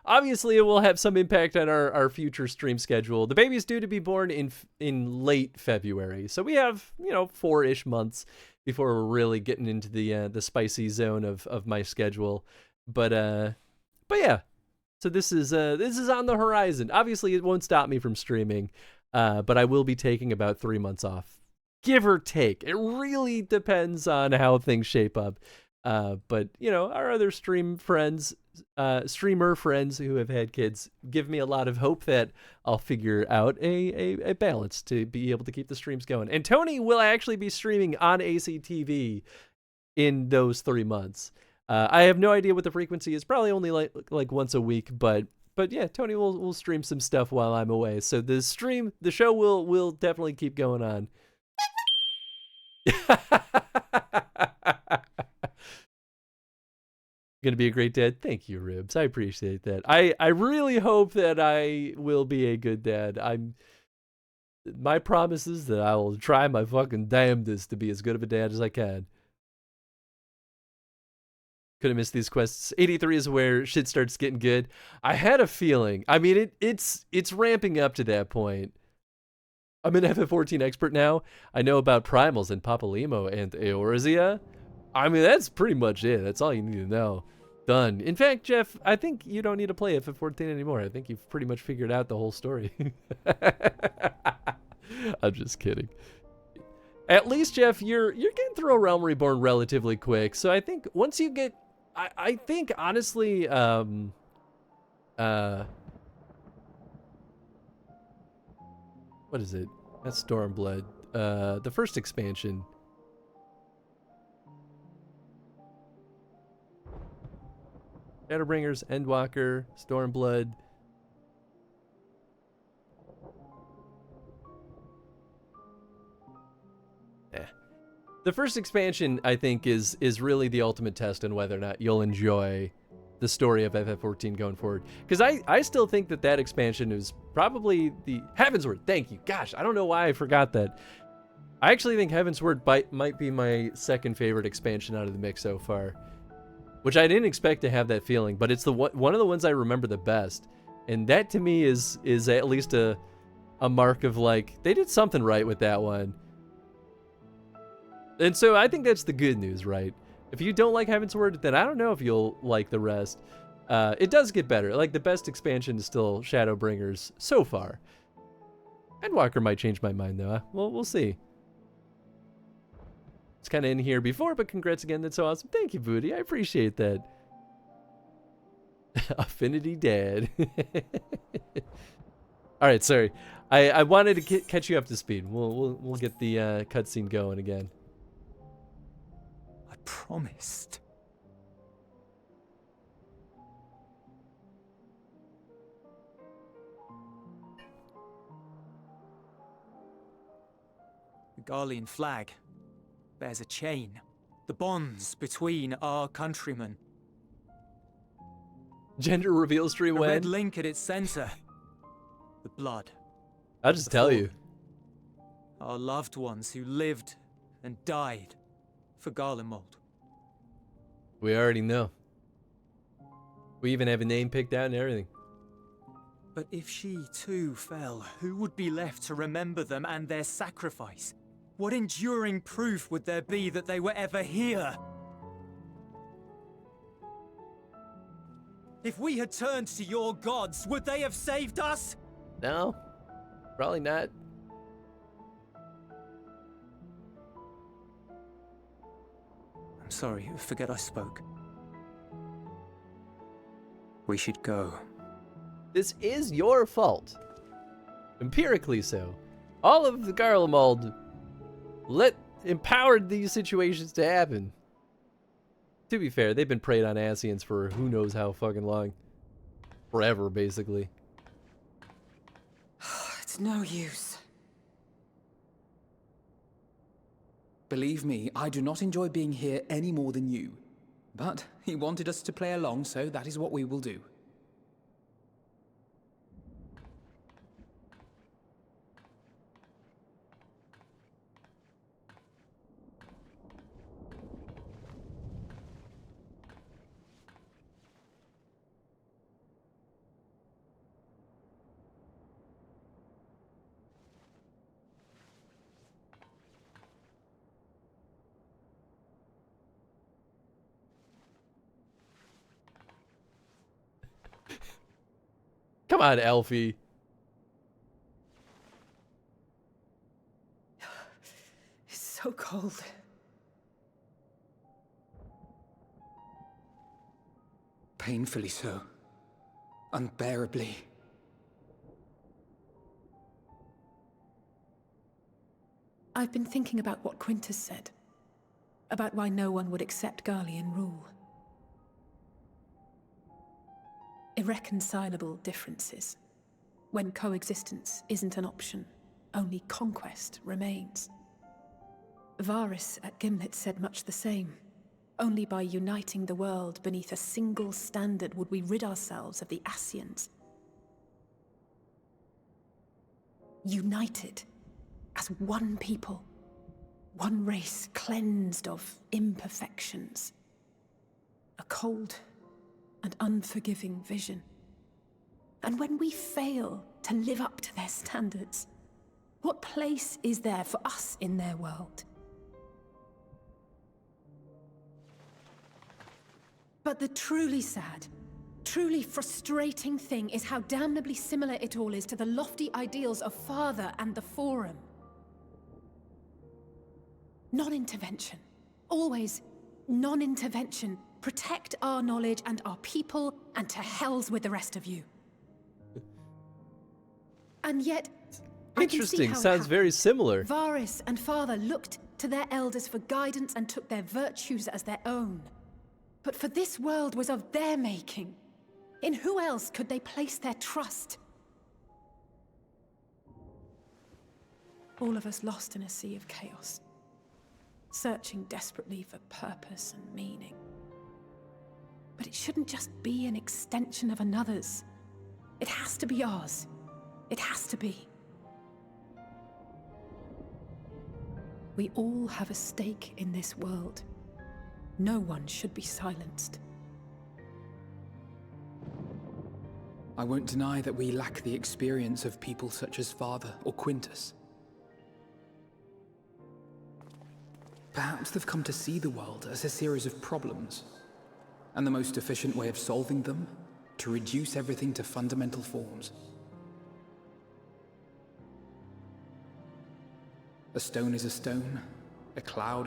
obviously it will have some impact on our future stream schedule. The baby's due to be born in late February, so we have 4-ish months before we're really getting into the spicy zone of my schedule. But yeah, so this is on the horizon. Obviously, it won't stop me from streaming, but I will be taking about 3 months off. Give or take. It really depends on how things shape up. But, our other streamer friends who have had kids give me a lot of hope that I'll figure out a balance to be able to keep the streams going. And Tony will actually be streaming on ACTV in those 3 months. I have no idea what the frequency is. Probably only like once a week, but yeah, Tony will stream some stuff while I'm away. So the show will definitely keep going on. Gonna be a great dad. Thank you, Ribs. I appreciate that. I really hope that I will be a good dad. My promise is that I will try my fucking damnedest to be as good of a dad as I can. Couldn't miss these quests. 83 is where shit starts getting good. I had a feeling. I mean, it's ramping up to that point. I'm an FF14 expert now. I know about primals and Papalimo and Eorzea. I mean, that's pretty much it. That's all you need to know. Done. In fact, Jeff, I think you don't need to play FF14 anymore. I think you've pretty much figured out the whole story. I'm just kidding. At least, Jeff, you're getting through a Realm Reborn relatively quick. So I think once you get... I think, honestly... what is it? That's Stormblood. The first expansion. Shadowbringers, Endwalker, Stormblood. The first expansion, I think, is really the ultimate test on whether or not you'll enjoy the story of FF14 going forward. Because I still think that expansion is probably the... Heavensward, thank you. Gosh, I don't know why I forgot that. I actually think Heavensward might be my second favorite expansion out of the mix so far. Which I didn't expect to have that feeling, but it's one of the ones I remember the best. And that to me is at least a mark of like, they did something right with that one. And so I think that's the good news, right? If you don't like Heavensward, then I don't know if you'll like the rest. It does get better. Like, the best expansion is still Shadowbringers so far. Endwalker might change my mind, though. We'll see. It's kind of in here before, but congrats again. That's so awesome. Thank you, Booty. I appreciate that. Affinity Dad. All right, sorry. I wanted to catch you up to speed. We'll get the cutscene going again. I promised. The Garlean flag bears a chain. The bonds between our countrymen. Gender reveal stream when? A red link at its center. The blood. I'll just tell you. Our loved ones who lived and died for Garlemald. We already know. We even have a name picked out and everything. But if she too fell, who would be left to remember them and their sacrifice? What enduring proof would there be that they were ever here? If we had turned to your gods, would they have saved us? No, probably not. sorry, forget I spoke. We should go. This is your fault. Empirically so. All of the Garlemald empowered these situations to happen. To be fair, they've been preyed on Ascians for who knows how fucking long. Forever, basically. It's no use. Believe me, I do not enjoy being here any more than you. But he wanted us to play along, so that is what we will do. Come on, Elfie. It's so cold. Painfully so. Unbearably. I've been thinking about what Quintus said. About why no one would accept Garlean rule. Irreconcilable differences. When coexistence isn't an option, only conquest remains. Varys at Gimlet said much the same. Only by uniting the world beneath a single standard would we rid ourselves of the Ascians. United as one people, one race cleansed of imperfections. A cold and unforgiving vision. And when we fail to live up to their standards, what place is there for us in their world? But the truly sad, truly frustrating thing is how damnably similar it all is to the lofty ideals of Father and the Forum. Non-intervention. Always non-intervention. Protect our knowledge and our people, and to hells with the rest of you. And yet, Interesting. Sounds very similar. Varys and Father looked to their elders for guidance and took their virtues as their own. But for this world was of their making. In who else could they place their trust? All of us lost in a sea of chaos, searching desperately for purpose and meaning. But it shouldn't just be an extension of another's. It has to be ours. It has to be. We all have a stake in this world. No one should be silenced. I won't deny that we lack the experience of people such as Father or Quintus. Perhaps they've come to see the world as a series of problems, and the most efficient way of solving them, to reduce everything to fundamental forms. A stone is a stone, a cloud,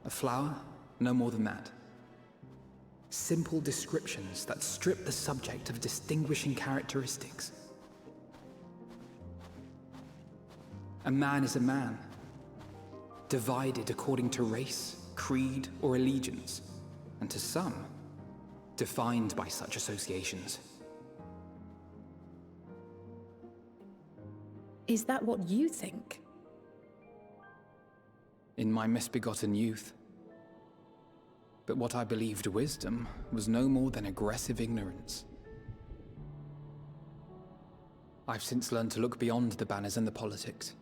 a flower, no more than that. Simple descriptions that strip the subject of distinguishing characteristics. A man is a man, divided according to race, creed, or allegiance, and to some, defined by such associations. Is that what you think? In my misbegotten youth. But what I believed wisdom was no more than aggressive ignorance. I've since learned to look beyond the banners and the politics,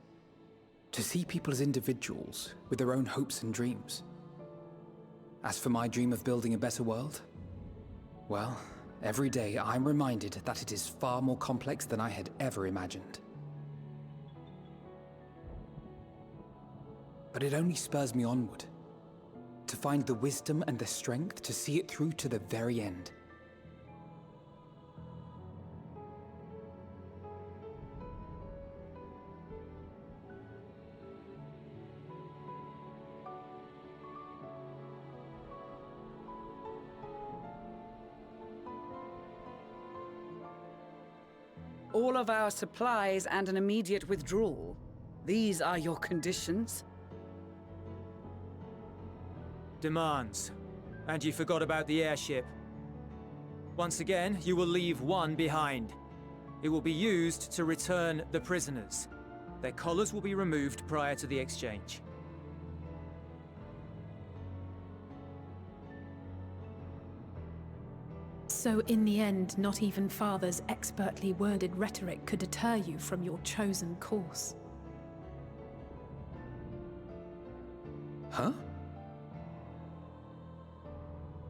to see people as individuals with their own hopes and dreams. As for my dream of building a better world, well, every day I'm reminded that it is far more complex than I had ever imagined. But it only spurs me onward, to find the wisdom and the strength to see it through to the very end. all of our supplies and an immediate withdrawal. These are your conditions? Demands. And you forgot about the airship. Once again, you will leave one behind. It will be used to return the prisoners. Their collars will be removed prior to the exchange. So in the end, not even Father's expertly worded rhetoric could deter you from your chosen course. Huh?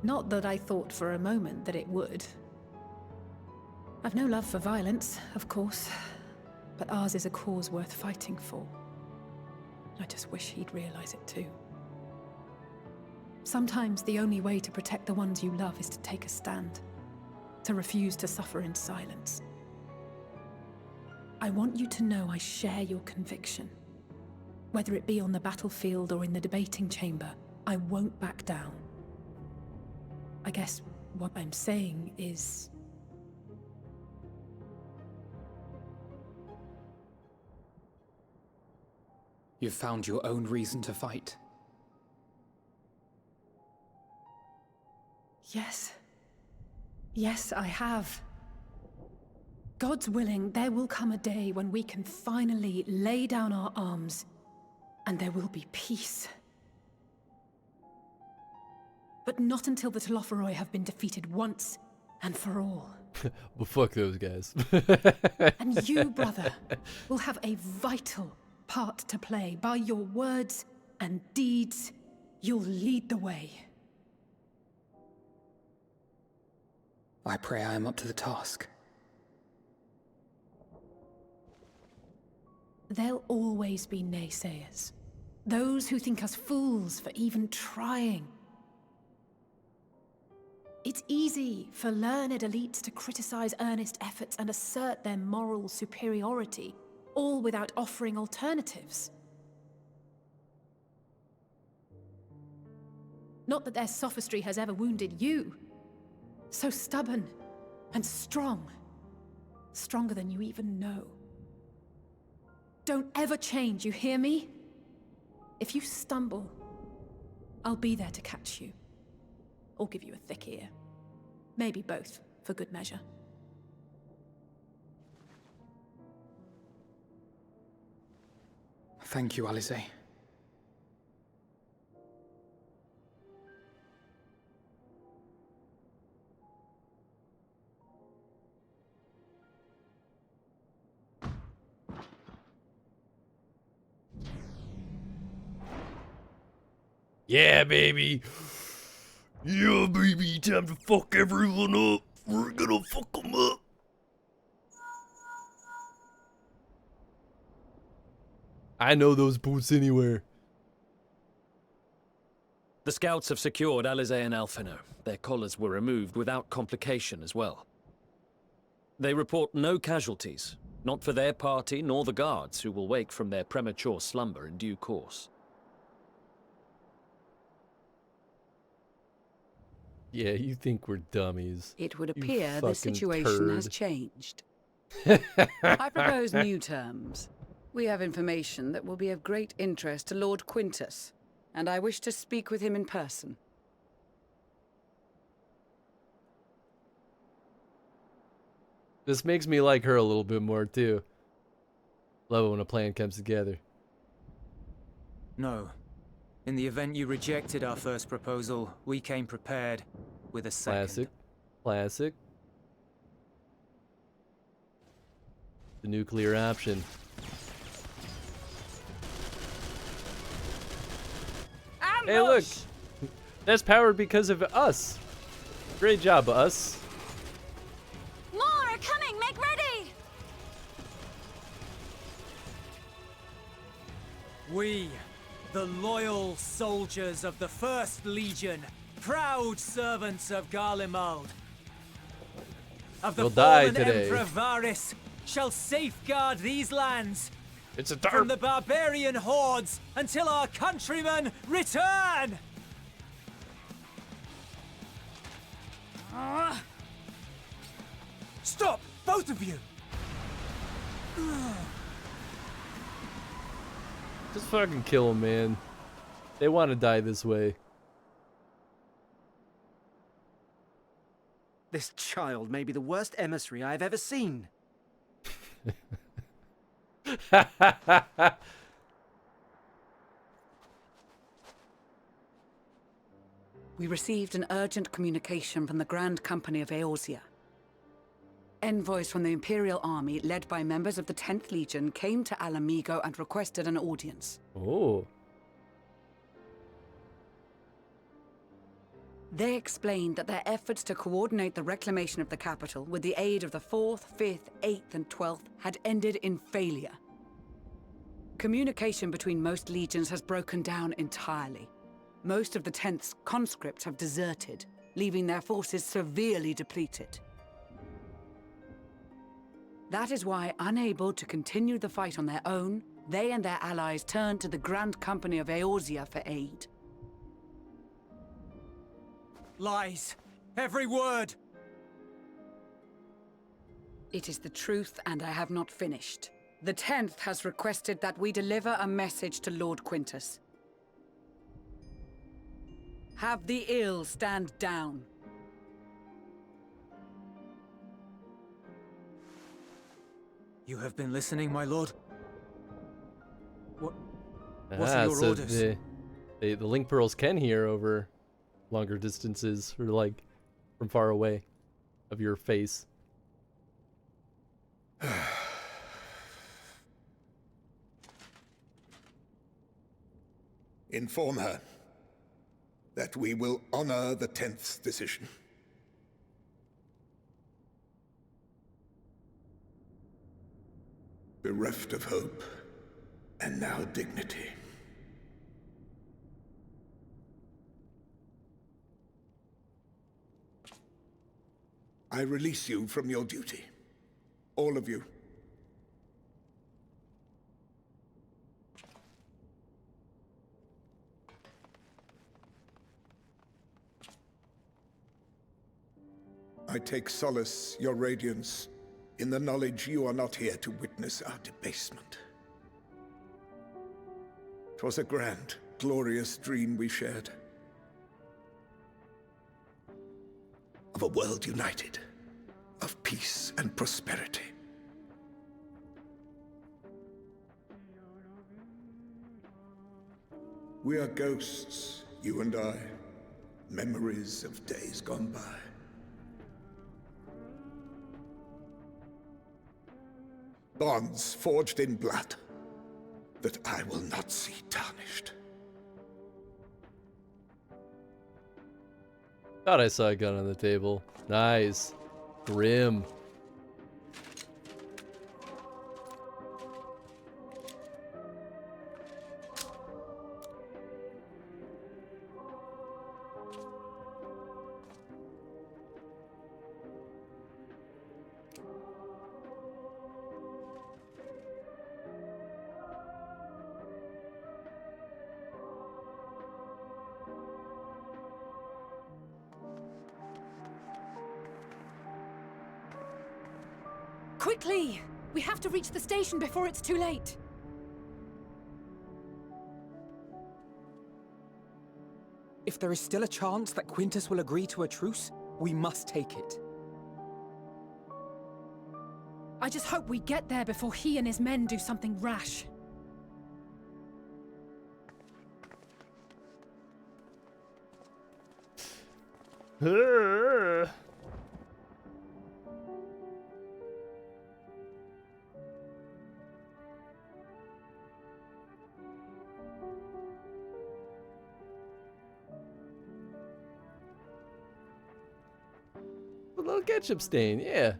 Not that I thought for a moment that it would. I've no love for violence, of course, but ours is a cause worth fighting for. I just wish he'd realize it too. Sometimes the only way to protect the ones you love is to take a stand, to refuse to suffer in silence. I want you to know I share your conviction. Whether it be on the battlefield or in the debating chamber, I won't back down. I guess what I'm saying is... You've found your own reason to fight. Yes. Yes, I have. God's willing, there will come a day when we can finally lay down our arms, and there will be peace. But not until the Telophoroi have been defeated once and for all. Well, fuck those guys. And you, brother, will have a vital part to play. By your words and deeds, you'll lead the way. I pray I am up to the task. There'll always be naysayers. Those who think us fools for even trying. It's easy for learned elites to criticize earnest efforts and assert their moral superiority, all without offering alternatives. Not that their sophistry has ever wounded you. So stubborn and strong. Stronger than you even know. Don't ever change, you hear me? If you stumble, I'll be there to catch you. Or give you a thick ear. Maybe both, for good measure. Thank you, Alize. Yeah, baby. Yeah, baby. Time to fuck everyone up. We're gonna fuck them up. I know those boots anywhere. The scouts have secured Alize and Alfino. Their collars were removed without complication as well. They report no casualties, not for their party nor the guards, who will wake from their premature slumber in due course. Yeah, you think we're dummies. It would You appear the fucking situation has turd. changed. I propose new terms. We have information that will be of great interest to Lord Quintus, and I wish to speak with him in person. This makes me like her a little bit more, too. Love it when a plan comes together. No. In the event you rejected our first proposal, we came prepared with a second. Classic. Classic. The nuclear option. Hey, look! That's powered because of us. Great job, us. More are coming! Make ready! We, the loyal soldiers of the First Legion, proud servants of Garlemald, of the We'll die fallen today. Emperor Varys, shall safeguard these lands It's a from the barbarian hordes until our countrymen return! Stop! Both of you! Just fucking kill them, man. They want to die this way. This child may be the worst emissary I have ever seen. We received an urgent communication from the Grand Company of Eorzea. Envoys from the Imperial Army, led by members of the 10th Legion, came to Alamigo and requested an audience. Oh. They explained that their efforts to coordinate the reclamation of the capital with the aid of the 4th, 5th, 8th, and 12th had ended in failure. Communication between most legions has broken down entirely. Most of the 10th's conscripts have deserted, leaving their forces severely depleted. That is why, unable to continue the fight on their own, they and their allies turned to the Grand Company of Eorzea for aid. Lies! Every word! It is the truth, and I have not finished. The 10th has requested that we deliver a message to Lord Quintus. Have the ill stand down. You have been listening, my lord? What are your so orders? the link pearls can hear over longer distances, or like from far away of your face. Inform her that we will honor the 10th's decision. Bereft of hope, and now dignity. I release you from your duty. All of you. I take solace, your radiance, in the knowledge you are not here to witness our debasement. 'Twas a grand, glorious dream we shared. Of a world united, of peace and prosperity. We are ghosts, you and I, memories of days gone by. Bonds forged in blood that I will not see tarnished. Thought I saw a gun on the table. Nice. Grim. Quickly! We have to reach the station before it's too late. If there is still a chance that Quintus will agree to a truce, we must take it. I just hope we get there before he and his men do something rash. A little ketchup stain, yeah.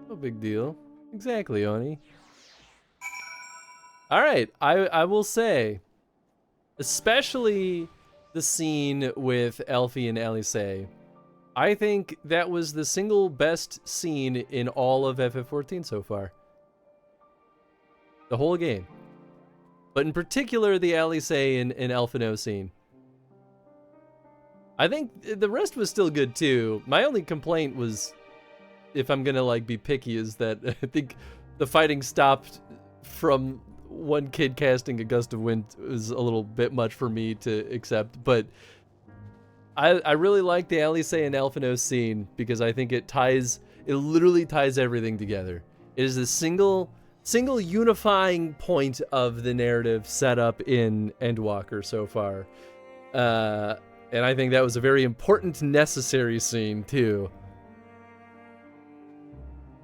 No big deal. Exactly, Oni. Alright, I will say, especially the scene with Elfie and Alisaie, I think that was the single best scene in all of FF14 so far. The whole game. But in particular, the Alisaie and Elfino scene. I think the rest was still good too. My only complaint was, if I'm gonna like be picky, is that I think the fighting stopped from one kid casting a gust of wind was a little bit much for me to accept, but I really like the Alice and Alphino scene because I think it literally ties everything together. It is the single unifying point of the narrative set up in Endwalker so far. And I think that was a very important, necessary scene too.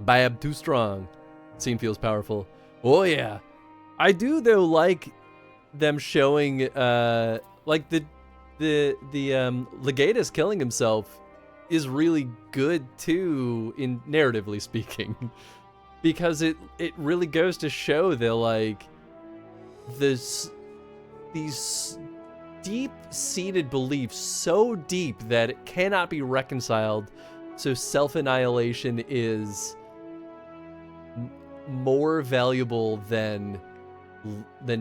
Bab too strong. Scene feels powerful. Oh yeah. I do though like them showing like the Legatus killing himself is really good too, in narratively speaking, because it really goes to show that like these deep-seated beliefs, so deep that it cannot be reconciled, so self-annihilation is more valuable than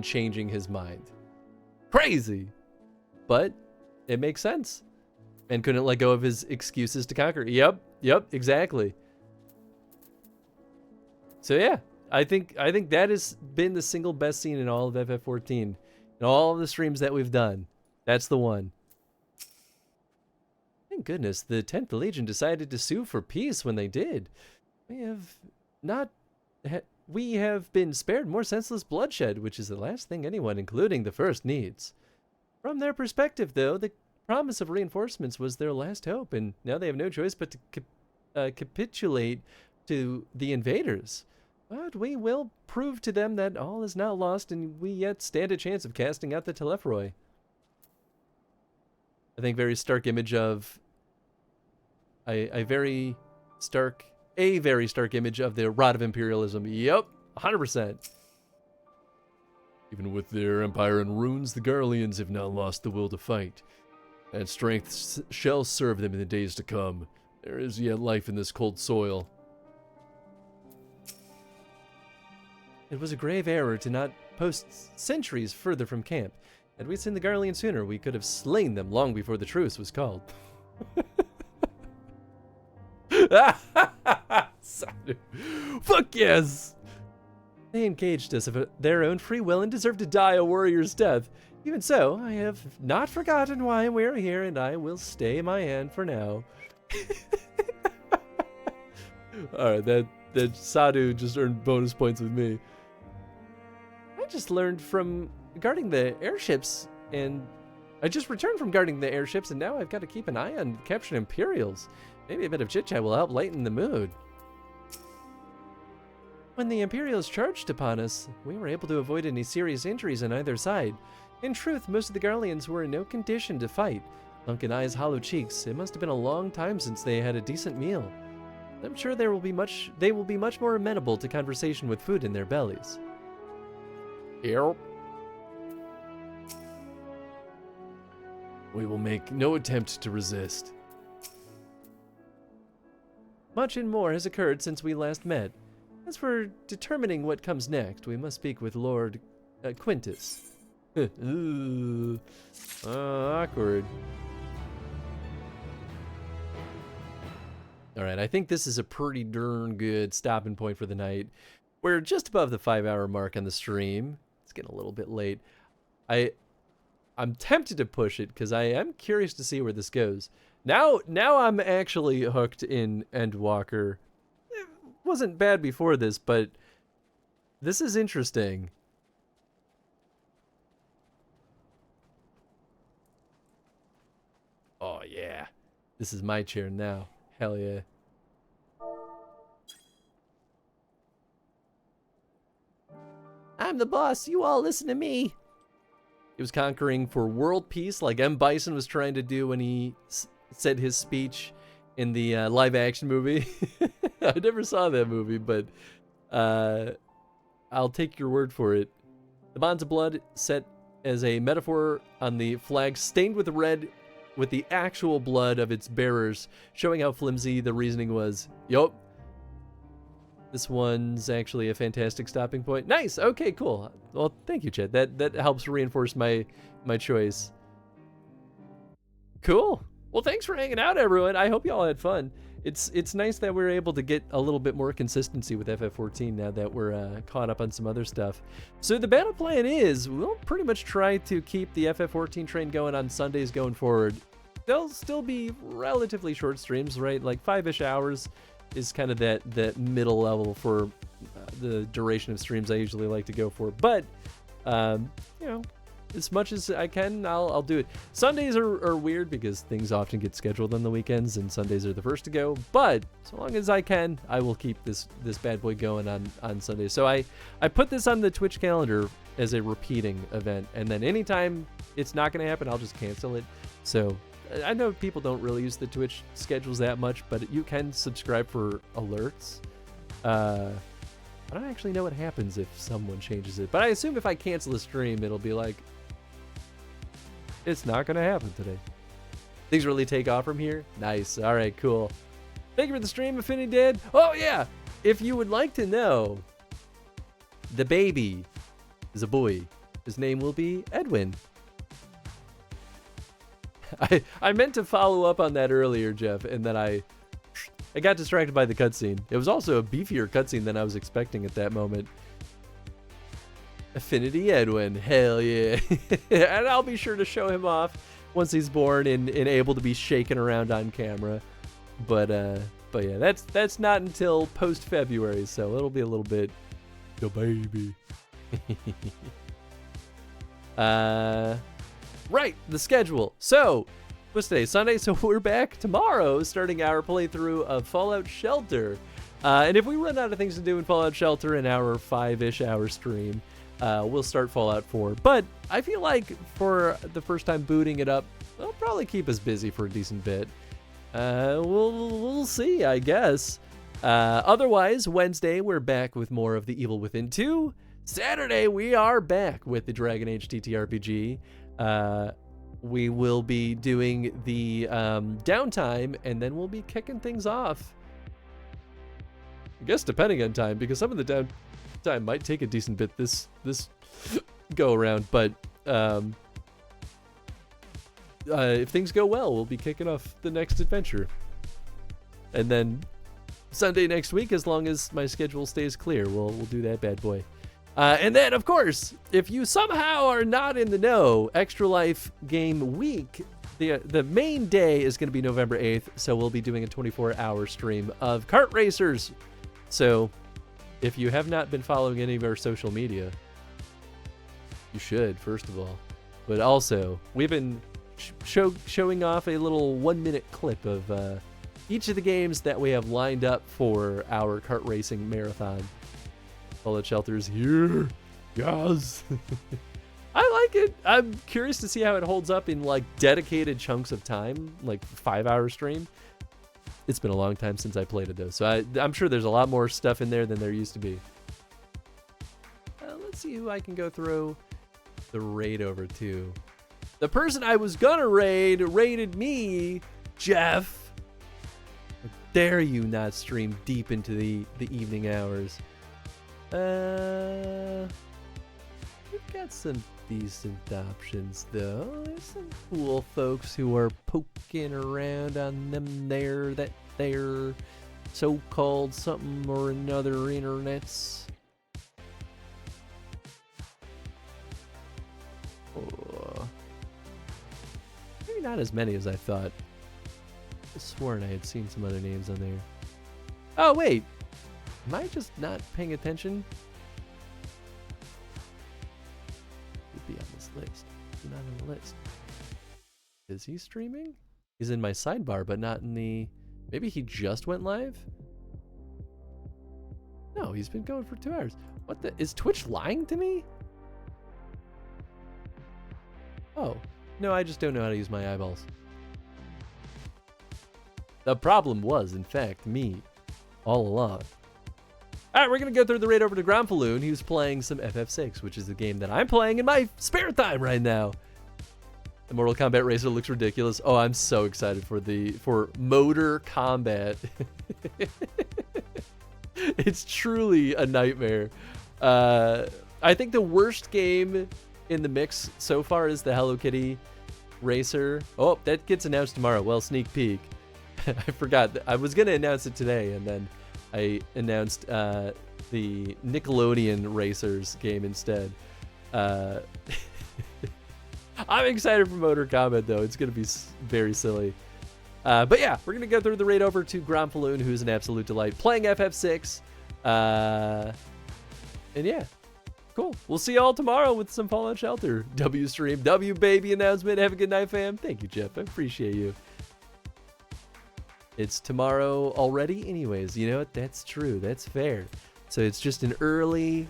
changing his mind. Crazy, but it makes sense. And couldn't let go of his excuses to conquer. Yep, exactly. So yeah, I think that has been the single best scene in all of FF14. In all of the streams that we've done. That's the one. Thank goodness the 10th Legion decided to sue for peace when they did. We have been spared more senseless bloodshed, which is the last thing anyone, including the First, needs. From their perspective, though, the promise of reinforcements was their last hope, and now they have no choice but to capitulate to the invaders. But we will prove to them that all is not lost, and we yet stand a chance of casting out the Telephroi. I think very stark image of a very stark image of the rot of imperialism. Yep, 100%. Even with their empire in ruins, the Garleans have not lost the will to fight. That strength shall serve them in the days to come. There is yet life in this cold soil. It was a grave error to not post sentries further from camp. Had we seen the Garleans sooner, we could have slain them long before the truce was called. Fuck yes! They engaged us of their own free will and deserve to die a warrior's death. Even so, I have not forgotten why we're here, and I will stay my hand for now. Alright, that Sadhu just earned bonus points with me. I just learned from guarding the airships, and I just returned from guarding the airships, and now I've got to keep an eye on captured Imperials. Maybe a bit of chit-chat will help lighten the mood. When the Imperials charged upon us, we were able to avoid any serious injuries on either side. In truth, most of the Garleans were in no condition to fight. Sunken eyes, hollow cheeks. It must have been a long time since they had a decent meal. I'm sure they will be much more amenable to conversation with food in their bellies. Yep. We will make no attempt to resist. Much and more has occurred since we last met. As for determining what comes next, we must speak with Lord Quintus. Awkward. Alright, I think this is a pretty darn good stopping point for the night. We're just above the 5-hour mark on the stream. It's getting a little bit late. I'm tempted to push it because I am curious to see where this goes. Now I'm actually hooked in Endwalker. It wasn't bad before this, but this is interesting. Oh yeah, this is my chair now. Hell yeah. I'm the boss, you all listen to me. He was conquering for world peace like M. Bison was trying to do when he said his speech in the live action movie. I never saw that movie, but I'll take your word for it. The bonds of blood set as a metaphor on the flag stained with red with the actual blood of its bearers, showing how flimsy the reasoning was. Yup. This one's actually a fantastic stopping point. Nice! Okay, cool. Well, thank you, Chad. That helps reinforce my choice. Cool. Well, thanks for hanging out, everyone. I hope you all had fun. it's nice that we're able to get a little bit more consistency with FF14 now that we're caught up on some other stuff. So the battle plan is we'll pretty much try to keep the FF14 train going on Sundays going forward. They'll still be relatively short streams, right? Like 5-ish hours is kind of that middle level for the duration of streams I usually like to go for. But, you know, as much as I can, I'll do it. Sundays are weird because things often get scheduled on the weekends and Sundays are the first to go. But so long as I can, I will keep this bad boy going on Sundays. So I put this on the Twitch calendar as a repeating event. And then anytime it's not going to happen, I'll just cancel it. So I know people don't really use the Twitch schedules that much, but you can subscribe for alerts. I don't actually know what happens if someone changes it, but I assume if I cancel a stream, it'll be like, it's not going to happen today. Things really take off from here. Nice. All right, cool. Thank you for the stream, Affinity Dad. Oh, yeah. If you would like to know, the baby is a boy. His name will be Edwin. I meant to follow up on that earlier, Jeff, and then I got distracted by the cutscene. It was also a beefier cutscene than I was expecting at that moment. Affinity Edwin, hell yeah. And I'll be sure to show him off once he's born and able to be shaken around on camera. But yeah, that's not until post-February, so it'll be a little bit the baby. Right, the schedule. So, what's today? Sunday, so we're back tomorrow starting our playthrough of Fallout Shelter. And if we run out of things to do in Fallout Shelter in our 5-ish hour stream, we'll start Fallout 4. But I feel like for the first time booting it up, it'll probably keep us busy for a decent bit. We'll see, I guess. Otherwise, Wednesday, we're back with more of The Evil Within 2. Saturday, we are back with the Dragon Age TTRPG. We will be doing the downtime, and then we'll be kicking things off. I guess depending on time, because some of the downtime might take a decent bit this go around. But if things go well, we'll be kicking off the next adventure. And then Sunday next week, as long as my schedule stays clear, we'll do that bad boy. And then, of course, if you somehow are not in the know, Extra Life Game Week, the main day is going to be November 8th, so we'll be doing a 24-hour stream of kart racers. So if you have not been following any of our social media, you should, first of all. But also, we've been showing off a little 1-minute clip of each of the games that we have lined up for our kart racing marathon. Fallout Shelter is here. Yes. I like it. I'm curious to see how it holds up in like dedicated chunks of time, like 5-hour stream. It's been a long time since I played it though, so I'm sure there's a lot more stuff in there than there used to be. Let's see who I can go throw the raid over to. The person I was gonna raided me, Jeff. How dare you not stream deep into the evening hours? We've got some decent options though. There's some cool folks who are poking around on them that their so-called something or another internets. Maybe not as many as I thought. I sworn I had seen some other names on there. Oh wait, am I just not paying attention? He'd be on this list. He's not on the list. Is he streaming? He's in my sidebar, but not in the... Maybe he just went live? No, he's been going for 2 hours. What the... Is Twitch lying to me? Oh. No, I just don't know how to use my eyeballs. The problem was, in fact, me. All along. Alright, we're going to go through the raid over to Gromfaloon. He was playing some FF6, which is the game that I'm playing in my spare time right now. The Mortal Kombat Racer looks ridiculous. Oh, I'm so excited for motor combat. It's truly a nightmare. I think the worst game in the mix so far is the Hello Kitty Racer. Oh, that gets announced tomorrow. Well, sneak peek. I forgot. I was going to announce it today, and then I announced the Nickelodeon Racers game instead. I'm excited for Motor Combat, though. It's going to be very silly. But yeah, we're going to go through the raid over to Gromfaloon, who's an absolute delight, playing FF6. And yeah, cool. We'll see y'all tomorrow with some Fallout Shelter. W stream, W baby announcement. Have a good night, fam. Thank you, Jeff. I appreciate you. It's tomorrow already anyways. You know what? That's true. That's fair. So it's just an early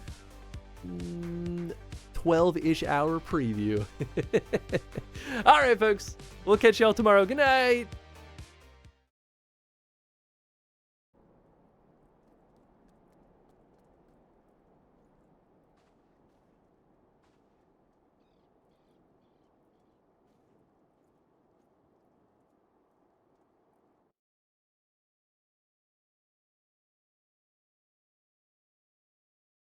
12-ish hour preview. All right, folks. We'll catch y'all tomorrow. Good night.